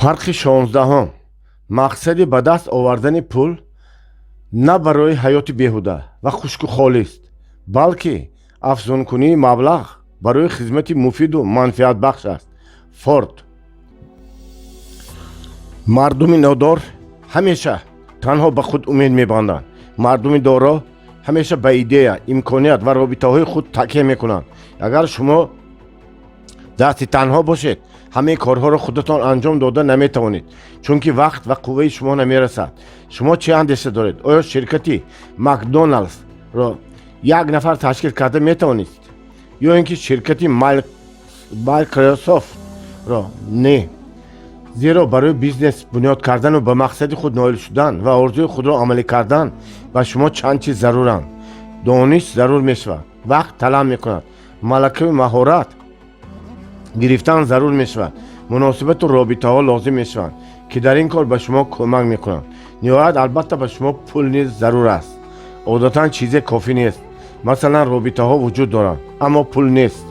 фарқи 16 мақсади ба даст овардани пул на барои ҳаёти беҳуда ва хушку холист, балки афзункунии маблағ барои хизмати муфиду манфиатбахш аст. Форд. мардуми нодор ҳамеша танҳо ба худ умед мебанданд. мардуми доро ҳамеша ба идея, имконият ва робитаҳои худ такя мекунанд. агар шумо дасти танҳо бошед, ҳамаи корҳоро худатон анҷом дода наметавонед, чунки вақт ва қувваи шумо намерасад. шумо чӣ андеша доред? оё ширкати макдоналдсро як нафар ташкил карда метавонед, ё ин ки ширкати майкрософтро не? зеро барои бизнес бунёд кардану ба мақсади худ ноил шудан ва орзуи худро амалӣ кардан ба шумо чанд чиз заруранд. дониш зарур мешавад, вақт талаб мекунад, малакави маҳорат гирифтан зарур мешавад, муносибату робитаҳо лозим мешаванд, ки дар ин кор ба шумо кӯмак мекунанд. ниҳоят албатта ба шумо пул низ зарур аст. одатан чизе кофӣ нест. масалан робитаҳо вуҷуд доранд, аммо пул нест,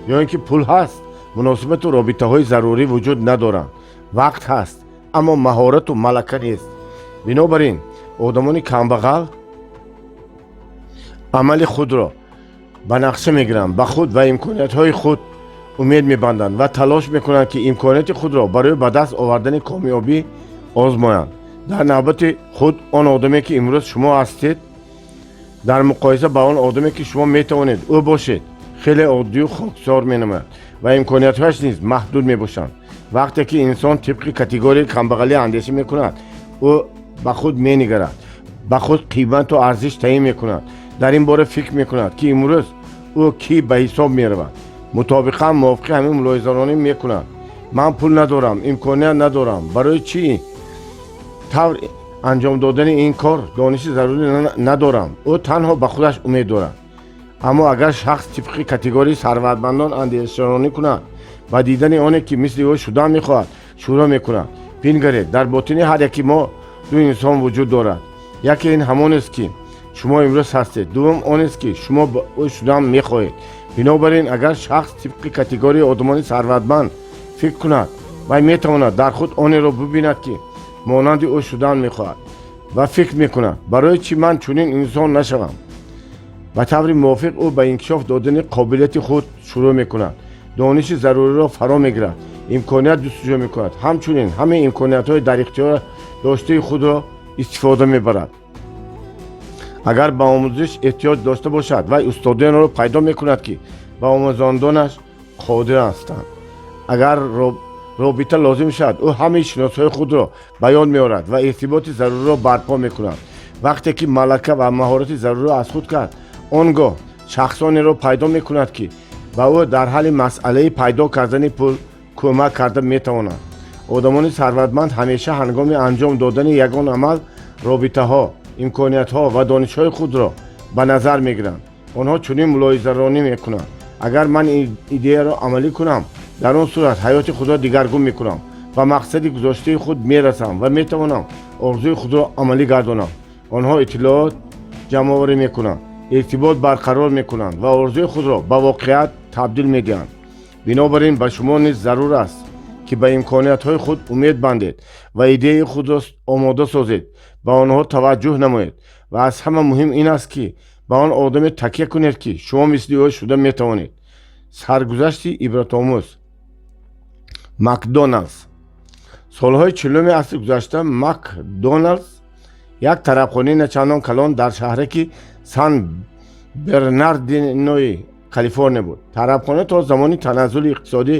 ё ин ки пул ҳаст, муносибату робитаҳои зарурӣ вуҷуд надоранд. вақт ҳаст, аммо маҳорату малака нест. бинобар ин одамони камбағал амали худро ба нақша мегиранд, ба худ ва имкониятҳои худ умед мебанданд ва талош мекунанд, ки имконияти худро барои ба даст овардани комёбӣ озмоянд. дар навбати худ он одаме ки имрӯз шумо ҳастед, дар муқоиса ба он одаме ки шумо метавонед ӯ бошед, хеле оддию хоксор менамояд ва имкониятҳояш низ маҳдуд мебошанд. вақте ки инсон тибқи категорияи камбағалӣ андеша мекунад, ӯ ба худ менигарад, ба худ қимату арзиш таъин мекунад, дар ин бора фикр мекунад, ки имрӯз ӯ кӣ ба ҳисоб меравад. мутобиқан мувофиқи ҳамин мулоҳизаронӣ мекунад. ман пул надорам, имконият надорам, барои чӣ тавр анҷом додани ин кор дониши зарурӣ надорам. ӯ танҳо ба худаш умед дорад. аммо агар шахс тибқи категорияи сарватмандон андешаронӣ кунад, ба дидани оне ки мисли ӯ шудан мехоҳад шӯро мекунад. бингаред, дар ботини ҳар яки мо ду инсон вуҷуд дорад. яке ин ҳамонест ки шумо имрӯз ҳастед, дуввум онест ки шумо ба ӯ шудан мехоҳед. бинобар ин агар шахс тибқи категорияи одамони сарватманд фикр кунад, вай метавонад дар худ онеро бубинад ки монанди ӯ шудан мехоҳад ва фикр мекунад, барои чӣ ман чунин инсон нашавам. ба таври мувофиқ ӯ ба инкишоф додани қобилияти худ шурӯъ мекунад, дониши заруриро фаро мегирад, имконият ҷустуҷӯ мекунад, ҳамчунин ҳамаи имкониятҳои дар ихтиёр доштаи худро истифода мебарад. агар ба омӯзиш эҳтиёҷ дошта бошад, вай устодонро пайдо мекунад ки ба омӯзондонаш қодир ҳастанд. агар робита лозим шавад, ӯ ҳамаи шиносиҳои худро ба ёд меорад ва иртиботи заруриро барпо мекунад. вақте ки малака ва маҳорати заруриро аз худ кард, он гоҳ шахсонеро пайдо мекунад ки ба ӯ дар ҳалли масъалаи пайдо кардани пул кӯмак карда метавонанд. одамони сарватманд ҳамеша ҳангоми анҷом додани ягон амал робитаҳо, имкониятҳо ва донишҳои худро ба назар мегиранд. онҳо чунин мулоҳизаронӣ мекунанд: агар ман идеяро амалӣ кунам, дар он сурат ҳаёти худро дигаргун мекунам, ба мақсади гузоштаи худ мерасам ва метавонам орзуи худро амалӣ гардонам. онҳо иттилоот ҷамъоварӣ мекунанд, иртибот барқарор мекунанд ва орзуи худро ба воқеият табдил медиҳанд. бинобар ин ба шумо низ зарур аст ки ба имкониятҳои худ умед бандед ва идеяи худро омода созед, ба онҳо таваҷҷӯҳ намоед ва аз ҳама муҳим ин аст ки ба он одаме такя кунед ки шумо мисли ӯ шуда метавонед. саргузашти ибратомӯз. макдоналдс. солҳои 40 асри гузашта макдоналдс як тарабхонаи начандон калон дар шаҳраки сан бернардинои калифорния буд. тарабхона то замони таназзули иқтисодӣ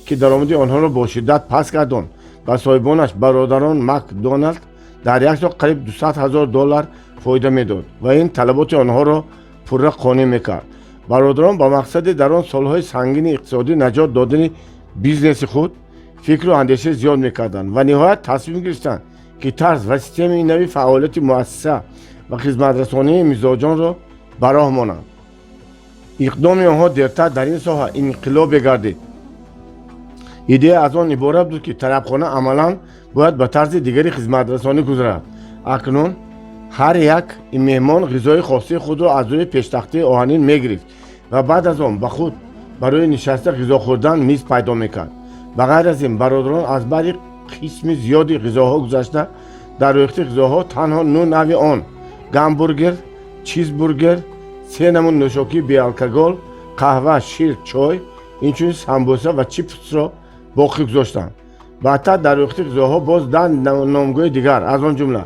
ки даромади онҳоро бо шиддат паст гардонд, ба соҳибонаш бародарон макдоналд дар як соат қариб $200,000 фоида медод ва ин талаботи онҳоро пурра қонеъ мекард. бародарон ба мақсади дар он солҳои сангини иқтисодӣ наҷот додани бизнеси худ фикру андешаи зиёд мекарданд ва ниҳоят тасмим гирифтанд ки тарз ва системаи нави фаъолияти муассиса ва хизматрасонии мизоҷонро ба роҳ монанд. иқдоми онҳо дертар дар ин соҳа инқилобе гардид. идея аз он иборат буд ки тарабхона амалан бояд ба тарзи дигари хизматрасонӣ гузарад. акнун ҳар як меҳмон ғизои хосии худро аз рӯи пештахтаи оҳанин мегирифт ва баъд аз он ба худ барои нишаста ғизо хӯрдан миз пайдо мекард. ба ғайр аз ин бародарон аз байри қисми зиёди ғизоҳо гузашта дар рӯйхати ғизоҳо танҳо 9 нави он гамбургер, чизбургер, 3 намуд нӯшокии беалкогол, қаҳва, шир, чой, инчунин самбуса ва чипсро боқӣ гузоштанд. баъдтар дар рӯйхати ғизоҳо боз 10 номгӯи дигар аз он ҷумла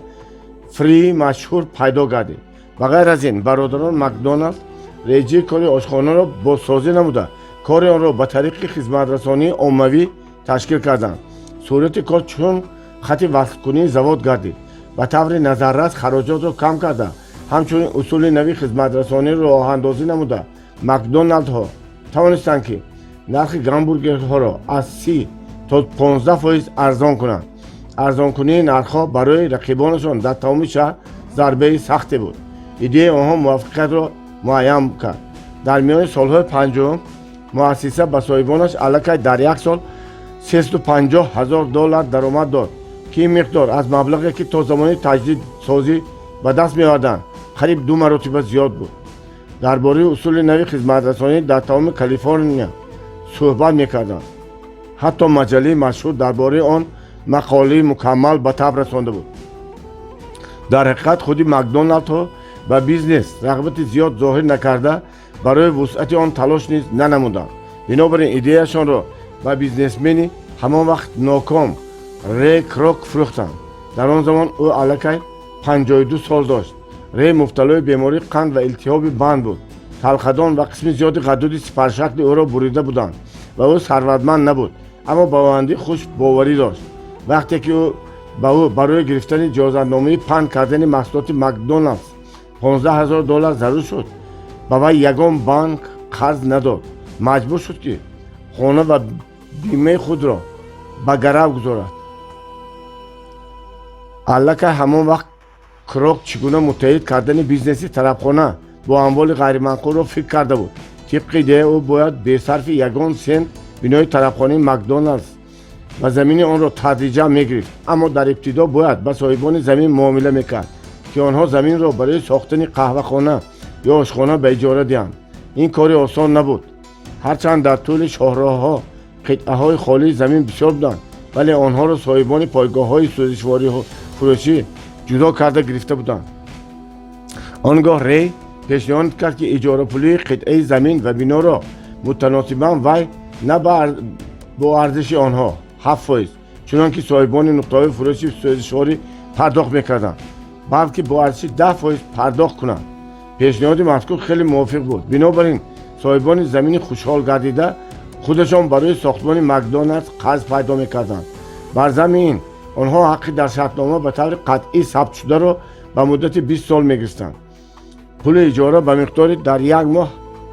фри машҳур пайдо гардид. ба ғайр аз ин бародарон Макдоналдс реҷаи кори ошхонаро бозсозӣ намуда кори онро ба тариқи хизматрасонии оммавӣ ташкил карданд. сурати кор чун хати васфкунии завод гардид. ба таври назаррас хароҷотро кам карда ҳамчунин усули нави хизматрасониро роҳандозӣ намуда Макдоналдсҳо тавонистанд ки нархи гамбургерҳоро аз 30 то 15% арзон кунанд. арзонкунии нархҳо барои рақибонашон дар тамоми шаҳр зарбаи сахте буд. идеяи онҳо муваффақиятро муайян кард. дар миёни солҳои 50 муассиса ба соҳибонаш аллакай дар як сол $350,000 даромад дод ки ин миқдор аз маблағе ки то замони таҷдидсозӣ ба даст меоварданд қариб 2 маротиба зиёд буд. дар бораи усули нави хизматрасонӣ дар тамоми Калифорния суҳбат мекарданд. ҳатто маҷаллаи машҳур дар бораи он мақолаи мукаммал ба таб расонда буд. дар ҳақиқат худи Макдоналдсҳо ба бизнес рағбати зиёд зоҳир накарда барои вусъати он талош низ нанамуданд. бинобар ин идеяшонро ба бизнесмени ҳамон вақт ноком Рэй Крок фурӯхтанд. дар он замон ӯ аллакай 52 сол дошт. Рэй мубталои бемории қанд ва илтиҳоби банд буд. талхадон ва қисми зиёди ғадуди сипаршакли ӯро бурида буданд ва ӯ сарватманд набуд, аммо ба ояндаи хуш боварӣ дошт. вақте ки ба ӯ барои гирифтани иҷозатномаи панд кардани маҳсулоти Макдоналдс $15,000 зарур шуд, ба вай ягон банк қарз надод. маҷбур шуд ки хона ва бимаи худро ба гарав гузорад. аллакай ҳамон вақт Крок чӣ гуна муттаҳид кардани бизнеси тарабхона бо амволи ғайримаъқулро фикр карда буд. тибқи идея ӯ бояд бесарфи ягон сент бинои тарабхонаи Макдоналдс ва замини онро тадриҷан мегирифт, аммо дар ибтидо бояд ба соҳибони замин муомила мекард ки онҳо заминро барои сохтани қаҳвахона ё ошхона ба иҷора диҳанд. ин кори осон набуд. ҳарчанд дар тӯли шоҳроҳҳо қитъаҳои холии замин бисёр буданд, вале онҳоро соҳибони пойгоҳҳои сӯзишворифурӯшӣ ҷудо карда гирифта буданд. он гоҳ Рэй пешниҳод кард ки иҷорапулии қитъаи замин ва биноро мутаносибан вай на бо арзиши онҳо 7%, чунон ки соҳибони нуқтаҳои фурӯши сӯзишворӣ пардохт мекарданд, балки бо арзиши 10% пардохт кунанд. пешниҳоди мазкур хеле мувофиқ буд. бинобар ин соҳибони замини хушҳол гардида худашон барои сохтмони Макдоналдс қарз пайдо мекарданд. бар замин онҳо ҳаққи дар шартнома ба таври қатъӣ сабтшударо ба муддати 20 сол мегирифтанд. пули иҷора ба миқдори дар як моҳ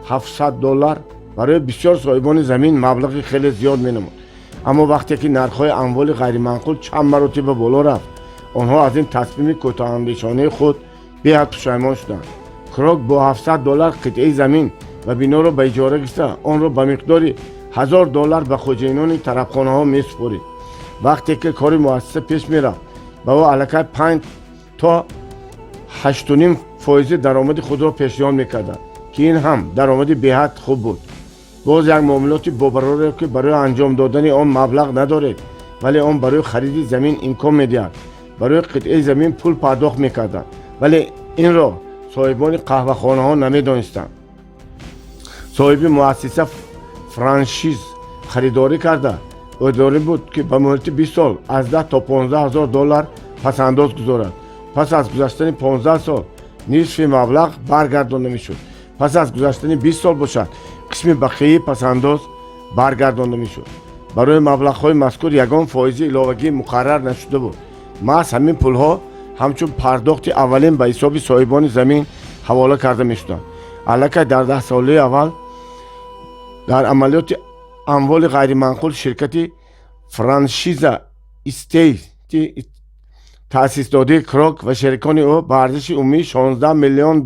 $700 барои бисёр соҳибони замин маблағи хеле зиёд менамуд. аммо вақте ки нархҳои амволи ғайримаъқул чанд маротиба боло рафт, онҳо аз ин тасмими кӯтаҳандешонаи худ беҳад пушаймон шуданд. Крок бо $700 қитъаи замин ва биноро ба иҷора гирифта онро ба миқдори $1000 ба хоҷаинони тарабхонаҳо месупорид. вақте ки кори муассиса пеш мерафт, ба ӯ аллакай 5 то 8.5% даромади худро пешниҳод мекарданд, ки ин ҳам даромади беҳад хуб буд. боз як муомилоти бобароре ки барои анҷом додани он маблағ надоред, вале он барои хариди замин имкон медиҳад. барои қитъаи замин пул пардохт мекарданд, вале инро соҳибони қаҳвахонаҳо намедонистанд. соҳиби муассиса франшиз харидорӣ карда водорӣ буд ки ба муддати 20 сол аз $10,000 то $15,000 пасандоз гузорад. пас аз гузаштани 15 сол нисфи маблағ баргардонда мешуд. пас аз гузаштани 20 сол бошад қисми бақияи пасандоз баргардонда мешуд. барои маблағҳои мазкур ягон фоизи иловагӣ муқаррар нашуда буд. маҳз ҳамин пулҳо ҳамчун пардохти аввалин ба ҳисоби соҳибони замин ҳавола карда мешуданд. аллакай дар 10 солаи аввал дар амалиёти амволи ғайримаъқул ширкати франшиза истейти таъсисдодаи Крок ва шерикони ӯ ба арзиши умумии $16 миллион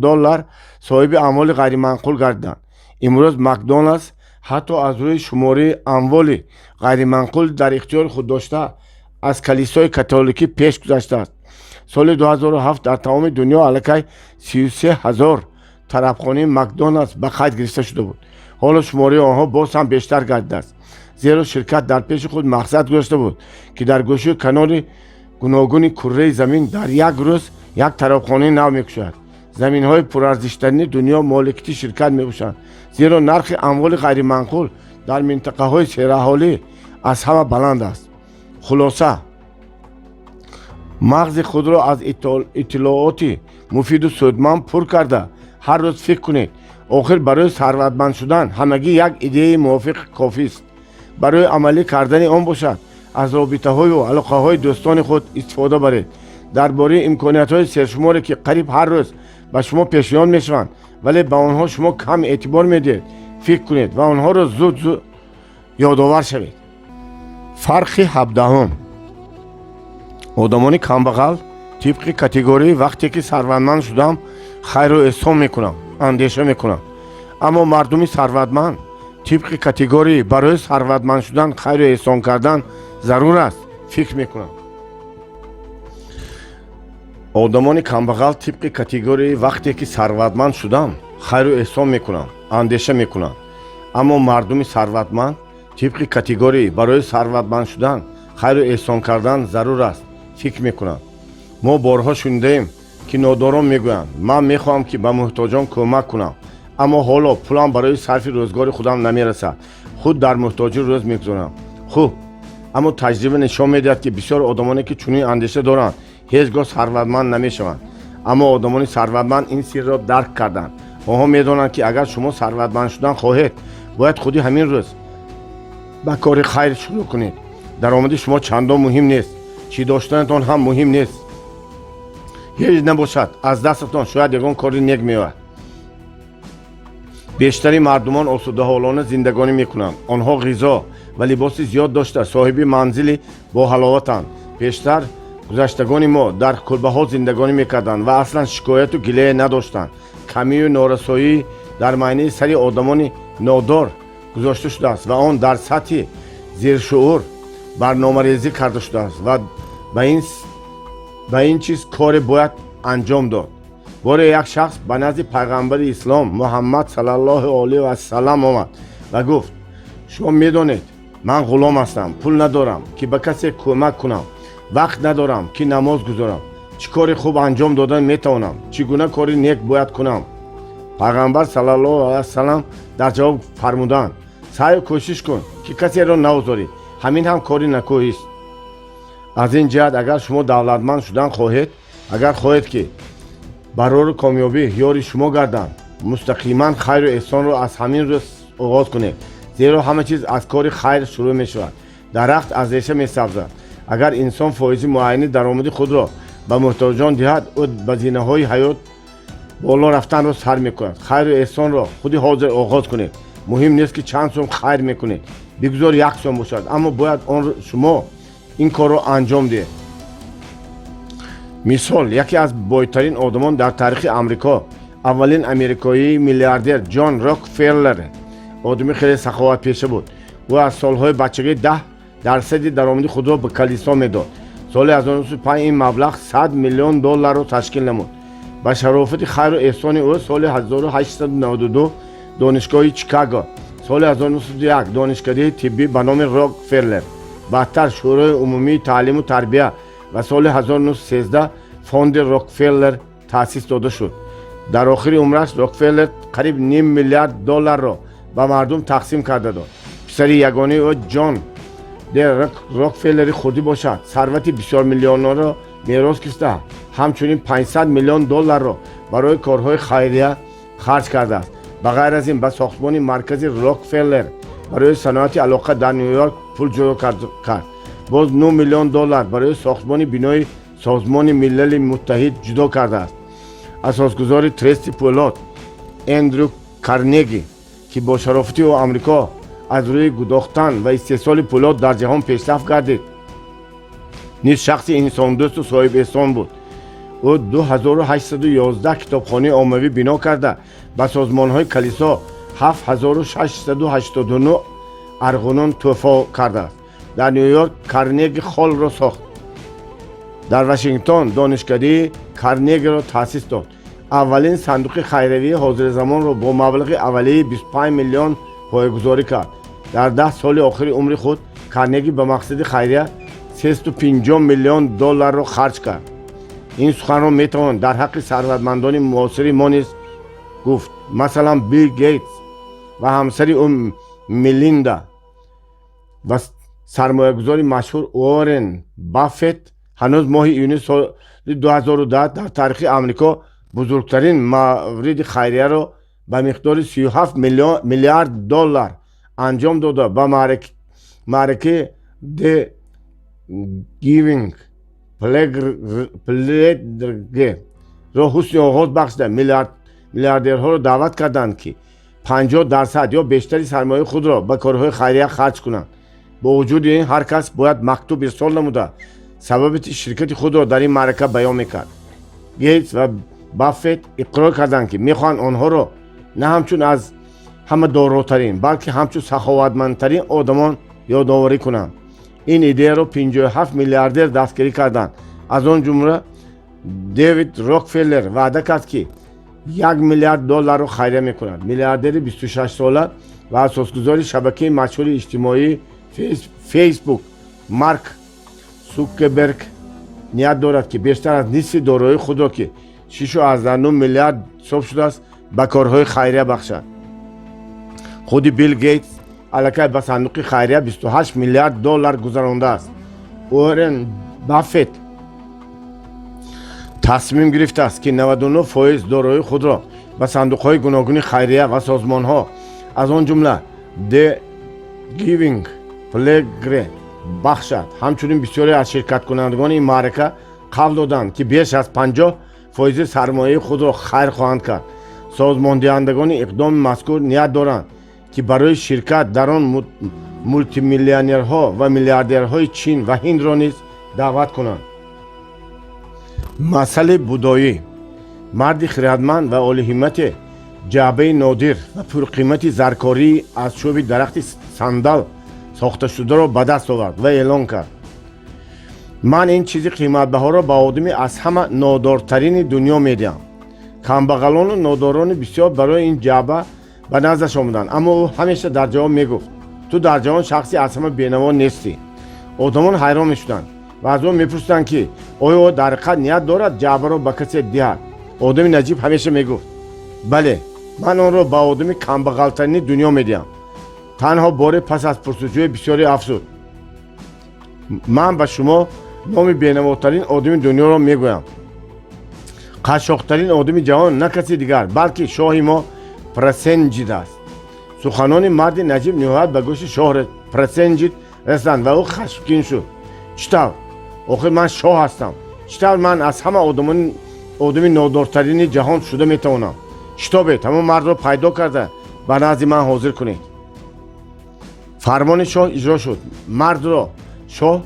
соҳиби амволи ғайримаъқул гардиданд. имрӯз Макдоналдс ҳатто аз рӯи шумораи амволи ғайримаъқул дар ихтиёри худ дошта аз калисои католикӣ пеш гузаштааст. соли 2007 дар тамоми дунё аллакай 33,000 тарабхонаи Макдоналдс ба қайд гирифта шуда буд. ҳоло шумораи онҳо боз ҳам бештар гардидааст. زیرا شرکت در پیش خود مقصد گذاشته بود که در گوشه کنار گوناگون کره زمین در یک روز یک تراخانه نو میکشد. زمین های پرارزشترین دنیا مالکیت شرکت میباشند، زیرا نرخ اموال غیر منقول در منطقه های سیراحالی از همه بلند است. خلاصه مغز خود را از اطلاعات مفید و سودمند پر کرده هر روز فکر کنید. آخر برای ثروتمند شدن همگی یک ایده موافق کافی است. برای عملی کردن آن باشد از رابطه های و علاقه های دوستان خود استفاده برید. درباره امکانیت های سرشماری که قریب هر روز به شما پیشنهاد میشوند ولی به آنها شما کم اعتبار میدید فکر کنید و آنها را زود یادآور شوید. فرق 17: آدمان کمبغل طبق کاتگوری وقتی که ثروتمند شدم خیر و احسان میکنم، اندیشه میکنم. اما مردم ثروتمند طبق کاتگوری برای ثروتمند شدن خیر و احسان کردن ضرور است فکر میکنم. آدمان کمبغل طبق کاتگوری وقتی که ثروتمند شدم خیر و احسان میکنم، اندیشه میکنم. اما مردم ثروتمند طبق کاتگوری برای ثروتمند شدن خیر و احسان کردن ضرور است فکر میکنم. ما بارها شنیدیم که ناداران میگویند من میخواهم که به محتاجان کمک کنم اما حالا پولم برای صرف روزگار خودم نمیرسد، خود در محتاجی روز میگذارم. خوب، اما تجربه نشان میدهد که بسیار آدمانی که چنین اندیشه دارند هیچگاه ثروتمند نمیشوند. اما آدمان ثروتمند این سر را درک کردند. آنها میدانند که اگر شما ثروتمند شدن خواهید باید خودی همین روز به کار خیر شروع کنید. درآمد شما چندان مهم نیست، چی داشتنتان هم مهم نیست. هیچ نباشد از دستتان شاید یگان کاری نیک میآید. بیشتری مردمان آسوده حالانه زندگانی میکنند. آنها غذا و لباس زیاد داشته صاحب منزلی با حلاوتند. بیشتر گذشتگان ما در کلبه ها زندگانی میکردند و اصلا شکایت و گله نداشتند. کمی و نارسایی در معنی سری آدمان نادار گذاشته شده است و آن در سطح زیرشعور برنامه‌ریزی کرده شده است و به این چیز کار باید انجام داد. بار یک شخص به نزد پیغمبر اسلام محمد صلی الله علیه و سلم آمد و گفت شما میدانید من غلام هستم، پول ندارم که به کسی کمک کنم، وقت ندارم که نماز گذارم، چه کار خوب انجام دادن میتوانم، چگونه کاری نیک باید کنم؟ پیغمبر صلی الله علیه و سلم در جواب فرمودند سعی و کوشش کن که کسی را نگذاری، همین هم کاری نکویی است. از این جهت اگر شما دولتمند شدن خواهید، اگر خواهید که برای کامیابی یاری شما گردند، مستقیما خیر و احسان را از همین روز آغاز کنید، زیرا همه چیز از کار خیر شروع می شود. درخت از ریشه می سبزد. اگر انسان فایز معینی درآمد خود را به محتاجان دهد او به زینه های حیات بالا رفتن را سر می کند. خیر و احسان را خودی حاضر آغاز کنید. مهم نیست که چند سوم خیر میکنید، بگذار یک سوم باشد، اما باید آن شما این کار را انجام دهید. مثال یکی از بایترین آدمان در تاریخ امریکا، اولین امریکایی میلیاردر جان راکفلر، آدمی خیلی سخاوت پیشه بود. او از سالهای بچگی 10% درآمد خود را به کلیسا میداد. سال 1905 این مبلغ 100 میلیون دلار را تشکیل نمود. با شرافت خیر و احسان او سال 1892 دانشگاه چیکاگو، سال 1901 دانشکده طبی به نام راکفلر، بعدتر شورای عمومی تعلیم و تربیت و سال 1913 فوند راکفلر تأسیس داده شد. در آخر عمرش راکفلر قریب نیم میلیارد دلار را به مردم تقسیم کرده داد. پسر یگانه او جان در راکفلر خودی باشد ثروت بسیار میلیونی را میراث کرده، همچنین 500 میلیون دلار را برای کارهای خیریه خرج کرده است. به غیر از این به ساختمان مرکزی راکفلر برای صنعت علاقه در نیویورک پول جور کرد. باز 9 میلیون دلار برای ساختمان بینای سازمان ملل متحد جدا کرده است. اساسگذار ترست پولاد اندرو کارنگی که با شرافتی او آمریکا از روی گداختن و استحصال پولاد در جهان پیشرفت گردید، نیز شخص انسان دوست و صاحب احسان بود. او 2811 کتابخانه عمومی بنا کرده به سازمان‌های کلیسا 7689 ارغنون تحفه کرده است. در نیویورک کارنگی هال را ساخت. در واشنگتن دانشکده کارنگی را تأسیس داد. اولین صندوق خیریه حاضر زمان را با مبلغ اولیه 25 میلیون پایه‌گذاری کرد. дар 10 соли охири умри худ Карнеги ба мақсади хайрия $350 миллион харҷ кард. ин суханро метавон дар ҳаққи сарватмандони муосири мо низ гуфт. Масалан Билл Гейтс ва ҳамсари ӯ Мелинда ва сармоягузори машҳур Уоррен Баффет ҳанӯз моҳи июни соли 2010 дар тарихи Амрико бузургтарин мавриди хайрияро ба миқдори $37 миллиард анҷом дода ба маъракаи The Giving Pledge ро ҳусни оғоз бахшида миллиардерҳоро даъват карданд ки 50% ё бештари сармояи худро ба корҳои хайрия харҷ кунанд. бо вуҷуди ин ҳар кас бояд мактуб ирсол намуда сабаби ширкати худро дар ин маърака баён мекард. Гейтс ва Баффет иқрор карданд ки мехоҳанд онҳоро на ҳамчун аз ҳама доротарин балки ҳамчун саховатмандтарин одамон ёдоварӣ кунанд. ин идеяро 57 миллиардер дастгирӣ карданд. аз он ҷумла Дэвид Рокфеллер ваъда кард ки $1 миллиард хайрия мекунад. миллиардери 26 сола ва асосгузори шабакаи маҷҳури иҷтимоии Facebook Марк Цукерберг ният дорад ки бештар аз нисфи дороии худро ки $6.9 миллиард ҳисоб шудааст ба корҳои хайрия бахшад. худи Билл Гейтс аллакай ба сандуқи хайрия $28 миллиард гузарондааст. Уоррен Баффет тасмим гирифтааст ки 99% дороии худро ба сандуқҳои гуногуни хайрия ва созмонҳо аз он ҷумла The Giving Pledge бахшад. ҳамчунин бисёре аз ширкаткунандагони ин маърака қавл доданд ки беш аз 50% сармояи худро хайр хоҳанд кард. созмондиҳандагони иқдоми мазкур ният доранд ки барои ширкат дар он мултимиллионерҳо ва миллиардерҳои Чин ва Ҳиндро низ даъват кунанд. масъали будоӣ. марди хиратманд ва олиҳиммате ҷаъбаи нодир ва пурқимати заркории аз чӯби дарахти сандал сохташударо ба даст овард ва эълон кард: ман ин чизи қиматбаҳоро ба одами аз ҳама нодортарини дунё медиҳам. камбағалону нодорони бисёр барои ин ҷаъба ба наздаш омаданд, аммо ӯ ҳамеша дар ҷавоб мегуфт: ту дар ҷаҳон шахси аз ҳама бенаво нестӣ. одамон ҳайрон мешуданд ва аз ӯ мепурсиданд ки оё ӯ дар ҳақиқат ният дорад ҷаъбаро ба касе диҳад. одами наҷиб ҳамеша мегуфт: бале, ман онро ба одами камбағалтарини дунё медиҳам. танҳо боре пас аз пурсуҷӯи бисёре афзуд: ман ба шумо номи бенавотарин одами дунёро мегӯям. қашшоқтарин одами ҷаҳон на касе дигар, балки шоҳи мо Прасенҷид аст. суханони марди наҷиб ниҳоят ба гӯши шоҳ Прасенҷид расанд ва ӯ хашмгин шуд. чӣ тавр? охир ман шоҳ ҳастам. чӣ тавр ман аз ҳама одами нодортарини ҷаҳон шуда метавонам? шитобед, ҳамон мардро пайдо карда ба назди ман ҳозир кунед. фармони шоҳ иҷро шуд. мардро шоҳ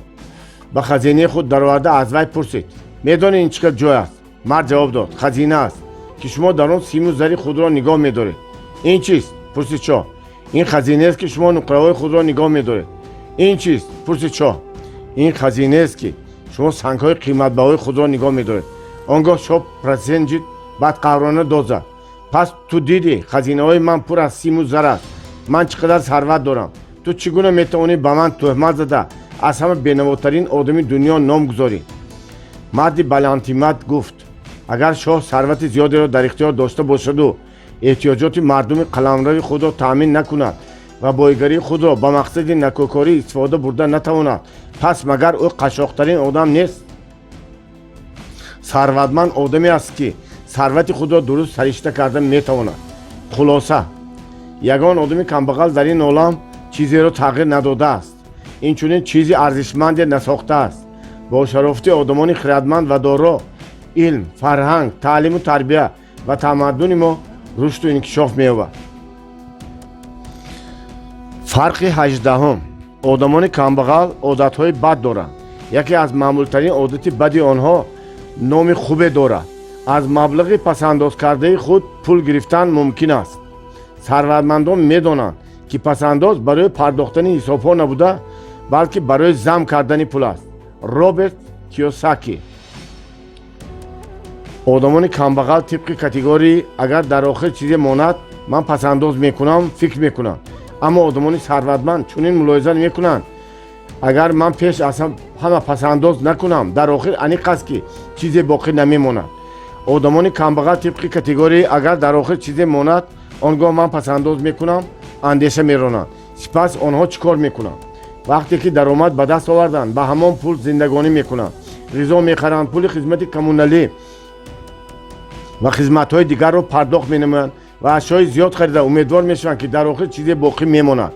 ба хазинаи худ дароварда аз вай пурсид: медонед ин чӣ қадр ҷой аст? мард ҷавоб дод: хазина аст ки шумо дар он симу зари худро нигоҳ медоред. ин чист? пурсид шоҳ. ин хазинест ки шумо нуқраҳои худро нигоҳ медоред. ин чист? пурсид шоҳ. ин хазинест ки шумо сангҳои қиматбаҳои худро нигоҳ медоред. он гоҳ шоҳ Прасенҷид бадқаврона дод зад: пас ту дидӣ хазинаҳои ман пур аз симу зар аст. ман чӣ қадар сарват дорам. ту чӣ гуна метавонӣ ба ман тӯҳмат зада аз ҳама бенавотарин одами дунё ном гузорӣ? марди баландҳиммат гуфт: агар шоҳ сарвати зиёдеро дар ихтиёр дошта бошаду эҳтиёҷоти мардуми қаламрави худро таъмин накунад ва боигарии худро ба мақсади накӯкорӣ истифода бурда натавонад, пас магар ӯ қашшоқтарин одам нест? сарватманд одаме аст ки сарвати худро дуруст саришта карда метавонад. хулоса: ягон одами камбағал дар ин олам чизеро тағйир надодааст. инчунин чизи арзишманде насохтааст. бо шарофати одамони хиратманд ва доро илм, фарҳанг, таълиму тарбия ва тамаддуни мо рушду инкишоф меёбад. фарқи 18. одамони камбағал одатҳои бад доранд. яке аз маъмултарин одати бади онҳо номи хубе дорад. аз маблағи пасандозкардаи худ пул гирифтан мумкин аст. сарватмандон медонанд ки пасандоз барои пардохтани ҳисобҳо набуда, балки барои зам кардани пул аст. роберт Киёсаки. одамони камбағал тибқи категории агар дар охир чизе монад, ман пасандоз мекунам, фикр мекунам, аммо одамони сарватманд чунин мулоҳиза мекунанд. агар ман пеш асам ҳама пасандоз накунам, дар охир аниқ аст ки чизе боқӣ намемонад. одамони камбағал тибқи категории агар дар охир чизе монад, он гоҳ ман пасандоз мекунам, андеша меронанд. сипас онҳо чӣ кор мекунанд? вақте ки даромад ба даст оварданд, ба ҳамон пул зиндагонӣ мекунанд, ғизо мехаранд, пули хизмати коммуналӣ ва хизматҳои дигарро пардохт менамоянд ва ашёи зиёд харида умедвор мешаванд ки дар охир чизе боқӣ мемонад.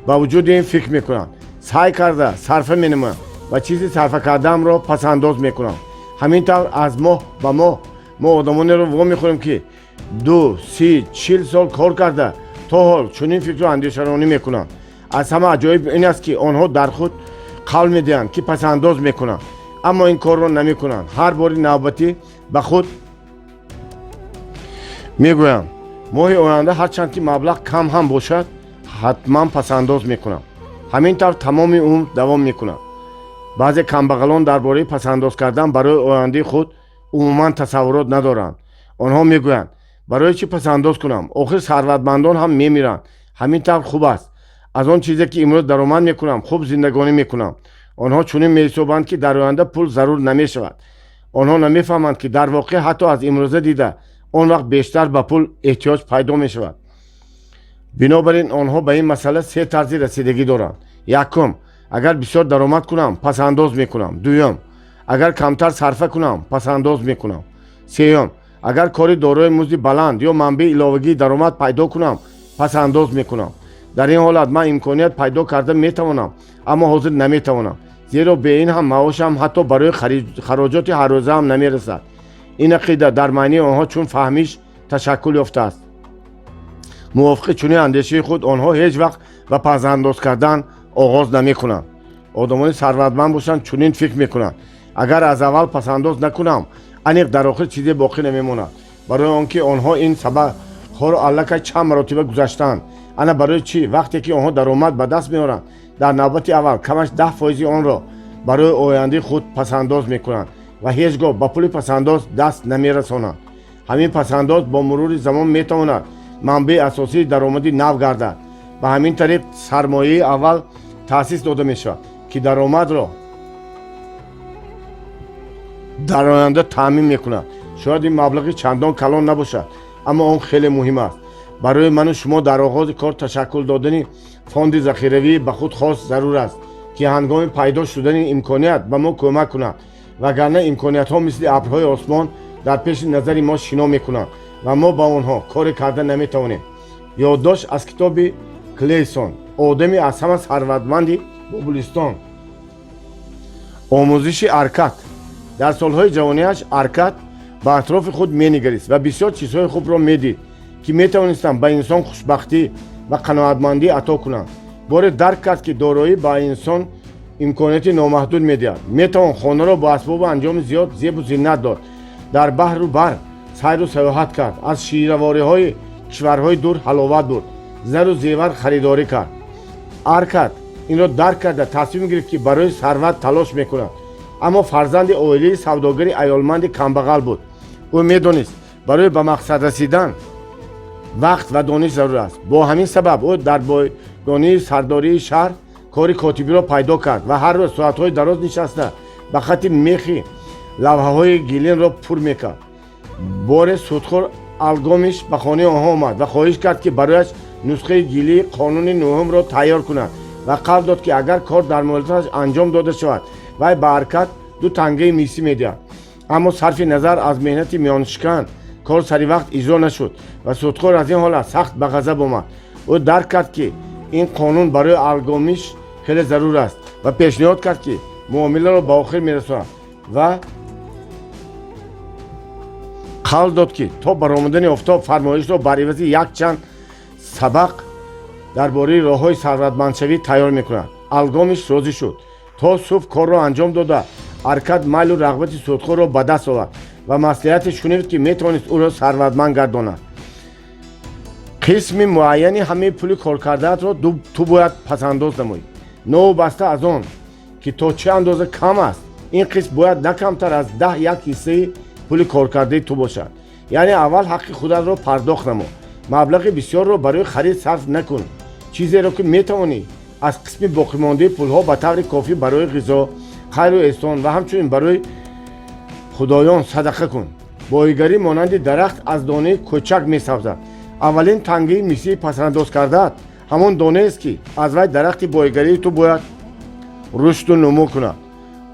ба вуҷуди ин фикр мекунанд, саъй карда сарфа менамоянд ва чизи сарфа кардаамро пасандоз мекунанд. ҳамин тавр аз моҳ ба моҳ мо одамонеро вомехӯрем ки 2, 30, 40 сол кор карда то ҳол чунин фикру андешаронӣ мекунанд. аз ҳама аҷоиб ин аст ки онҳо дар худ қавл медиҳанд ки пасандоз мекунанд, аммо ин корро намекунанд. ҳар бори навбатӣ ба худ мегӯям, моҳи оянда ҳарчанд ки маблағ кам ҳам бошад, ҳатман пасандоз мекунам. ҳамин тавр тамоми умр давом мекунад. баъзе камбағалон дар бораи пасандоз кардан барои ояндаи худ умуман тасаввурот надоранд. онҳо мегӯянд, барои чӣ пасандоз кунам? охир сарватмандон ҳам мемиранд. ҳамин тавр хуб аст. аз он чизе ки имрӯз даромад мекунам, хуб зиндагонӣ мекунам. онҳо чунин меҳисобанд ки дар оянда пул зарур намешавад. онҳо намефаҳманд ки дар воқеъ ҳатто аз имрӯза дида он вақт бештар ба пул эҳтиёҷ пайдо мешавад. бинобар ин онҳо ба ин масъала се тарзи расидагӣ доранд. якум, агар бисёр даромад кунам, пасандоз мекунам. дуюм, агар камтар сарфа кунам, пасандоз мекунам. сеюм, агар кори дорои музди баланд ё манбаи иловагии даромад пайдо кунам, пасандоз мекунам. дар ин ҳолат ман имконият пайдо карда метавонам, аммо ҳозир наметавонам, зеро бе ин ҳам маошам ҳатто барои хароҷоти ҳаррӯзаам намерасад. ин ақида дар майни онҳо чун фаҳмиш ташаккул ёфтааст. мувофиқи чунин андешаи худ онҳо ҳеҷ вақт ба пасандоз кардан оғоз намекунанд. одамони сарватманд бошанд чунин фикр мекунанд, агар аз аввал пасандоз накунам, аниқ дар охир чизе боқӣ намемонад. барои он ки онҳо ин сабақҳоро аллакай чанд маротиба гузаштаанд. ана барои чӣ вақте ки онҳо даромад ба даст меоранд, дар навбати аввал камаш 10% онро барои ояндаи худ пасандоз мекунанд ва ҳеҷ гоҳ ба пули пасандоз даст намерасонанд. ҳамин пасандоз бо мурури замон метавонад манбаи асосии даромади нав гардад. ба ҳамин тариқ сармояи аввал таъсис дода мешавад ки даромадро дар оянда таъмин мекунад. шояд ин маблағи чандон калон набошад, аммо он хеле муҳим аст. барои ману шумо дар оғози кор ташаккул додани фонди захиравӣ ба худ хос зарур аст ки ҳангоми пайдо шудани имконият ба мо кӯмак кунад, вагарна имкониятҳо мисли абрҳои осмон дар пеши назари мо шино мекунанд ва мо ба онҳо коре карда наметавонем. ёддошт аз китоби клейсон, одами аз ҳама сарватманди бобулистон. омӯзиши аркад. дар солҳои ҷавониаш аркад ба атрофи худ менигарист ва бисёр чизҳои хубро медид ки метавонистанд ба инсон хушбахтӣ ва қаноатмандӣ ато кунанд. боре дарк кард ки дороӣ ба инсон имконияти номаҳдуд медиҳад. метавон хонаро бо асбобу анҷоми зиёд зебу зиннат дод, дар баҳру бар сайру сайёҳат кард, аз ширавориҳои кишварҳои дур ҳаловат бурд, зару зевар харидорӣ кард. аркад инро дарк карда тасмим гирифт ки барои сарват талош мекунад, аммо фарзанди оилаи савдогари аёлманди камбағал буд. ӯ медонист барои ба мақсад расидан вақт ва дониш зарур аст. бо ҳамин сабаб ӯ дар бойгонии сардории шаҳр кори котибиро пайдо кард ва ҳар рӯз соатҳои дароз нишаста ба хати мехи лавҳаҳои гилинро пур мекард. боре судхор алгомиш ба хонаи онҳо омад ва хоҳиш кард ки барояш нусхаи гилии қонуни нӯҳумро тайёр кунад ва қавл дод ки агар кор дар муҳлаташ анҷом дода шавад, вай ба аркад 2 тангаи мисӣ медиҳад. аммо сарфи назар аз меҳнати миёншикан кор сари вақт иҷро нашуд ва судхор аз ин ҳолат сахт ба ғазаб омад. ӯ дарк кард ки ин қонун барои алгомиш хеле зарур аст ва пешниҳод кард ки муомиларо ба охир мерасонад ва қавл дод ки то баромадани офтоб фармоишро бар ивази якчанд сабақ дар бораи роҳҳои сарватмандшавӣ тайёр мекунад. алгомиш розӣ шуд. то субҳ корро анҷом дода аркад майлу рағбати судхорро ба даст овард ва маслиҳатиш шунавид ки метавонист ӯро сарватманд гардонад. қисми муайяни ҳамаи пули коркардаатро ту бояд пасандоз намоӣ. новобаста аз он ки то чӣ андоза кам аст, ин қисм бояд на камтар аз 10 ҳиссаи пули коркардаи ту бошад. яъне аввал ҳаққи худатро пардохт намо. маблағи бисёрро барои харид сарф накун. چیزی رو که میتوانی از قسم باقی مانده پولها به طور کافی برای غذا، خیر و احسان و همچنین برای خدایان صدقه کن. بایگری مانند درخت از دانه کوچک میسازد. اولین تنگی میسی پسنداز کردن همان دانه است که از وی درخت بایگری تو باید رشد و نمو کند.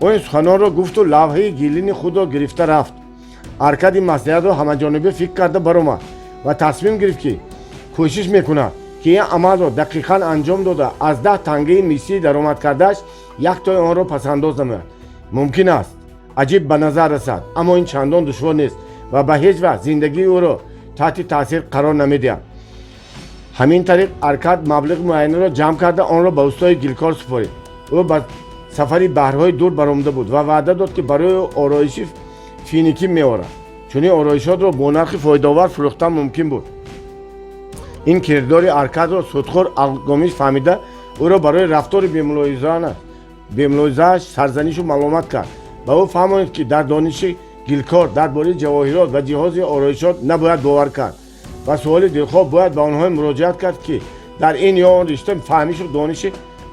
او این سخنان را گفت و لوحه گیلین خود را گرفته رفت. ارکد مصلحت را همه جانبه فکر کرده برآمد و تصمیم گرفت که کوشش میکند که این عمل را دقیقاً انجام داده از 10 تنگه میسی درآمد کردهش یک تای آن را پسنداز نماید. ممکن است عجیب به نظر رسد، اما این چندان دشوار نیست و به هیچ وجه زندگی او را تحت تاثیر قرار نمیدهد. همین طریق ارکد مبلغ معین را جمع کرده آن را به استاد گیلکار سپارید. او به سفری بحرهای دور برآمده بود و وعده داد که برای آرایش فینیکی میآورد. چون آرایشات را با نرخ فایده‌آور فروختن ممکن بود. این کردار ارکد را سودخور الگامیش فهمیده او را برای رفتار بی‌ملاحظه‌اش سرزنش و ملامت کرد و او فهماند که در دانش گیلکار درباره جواهرات و جهاز آرایشات نباید باور کرد و سوال دلخواه باید به آنها مراجعت کرد که در این یا آن رشته فهمیش و دانش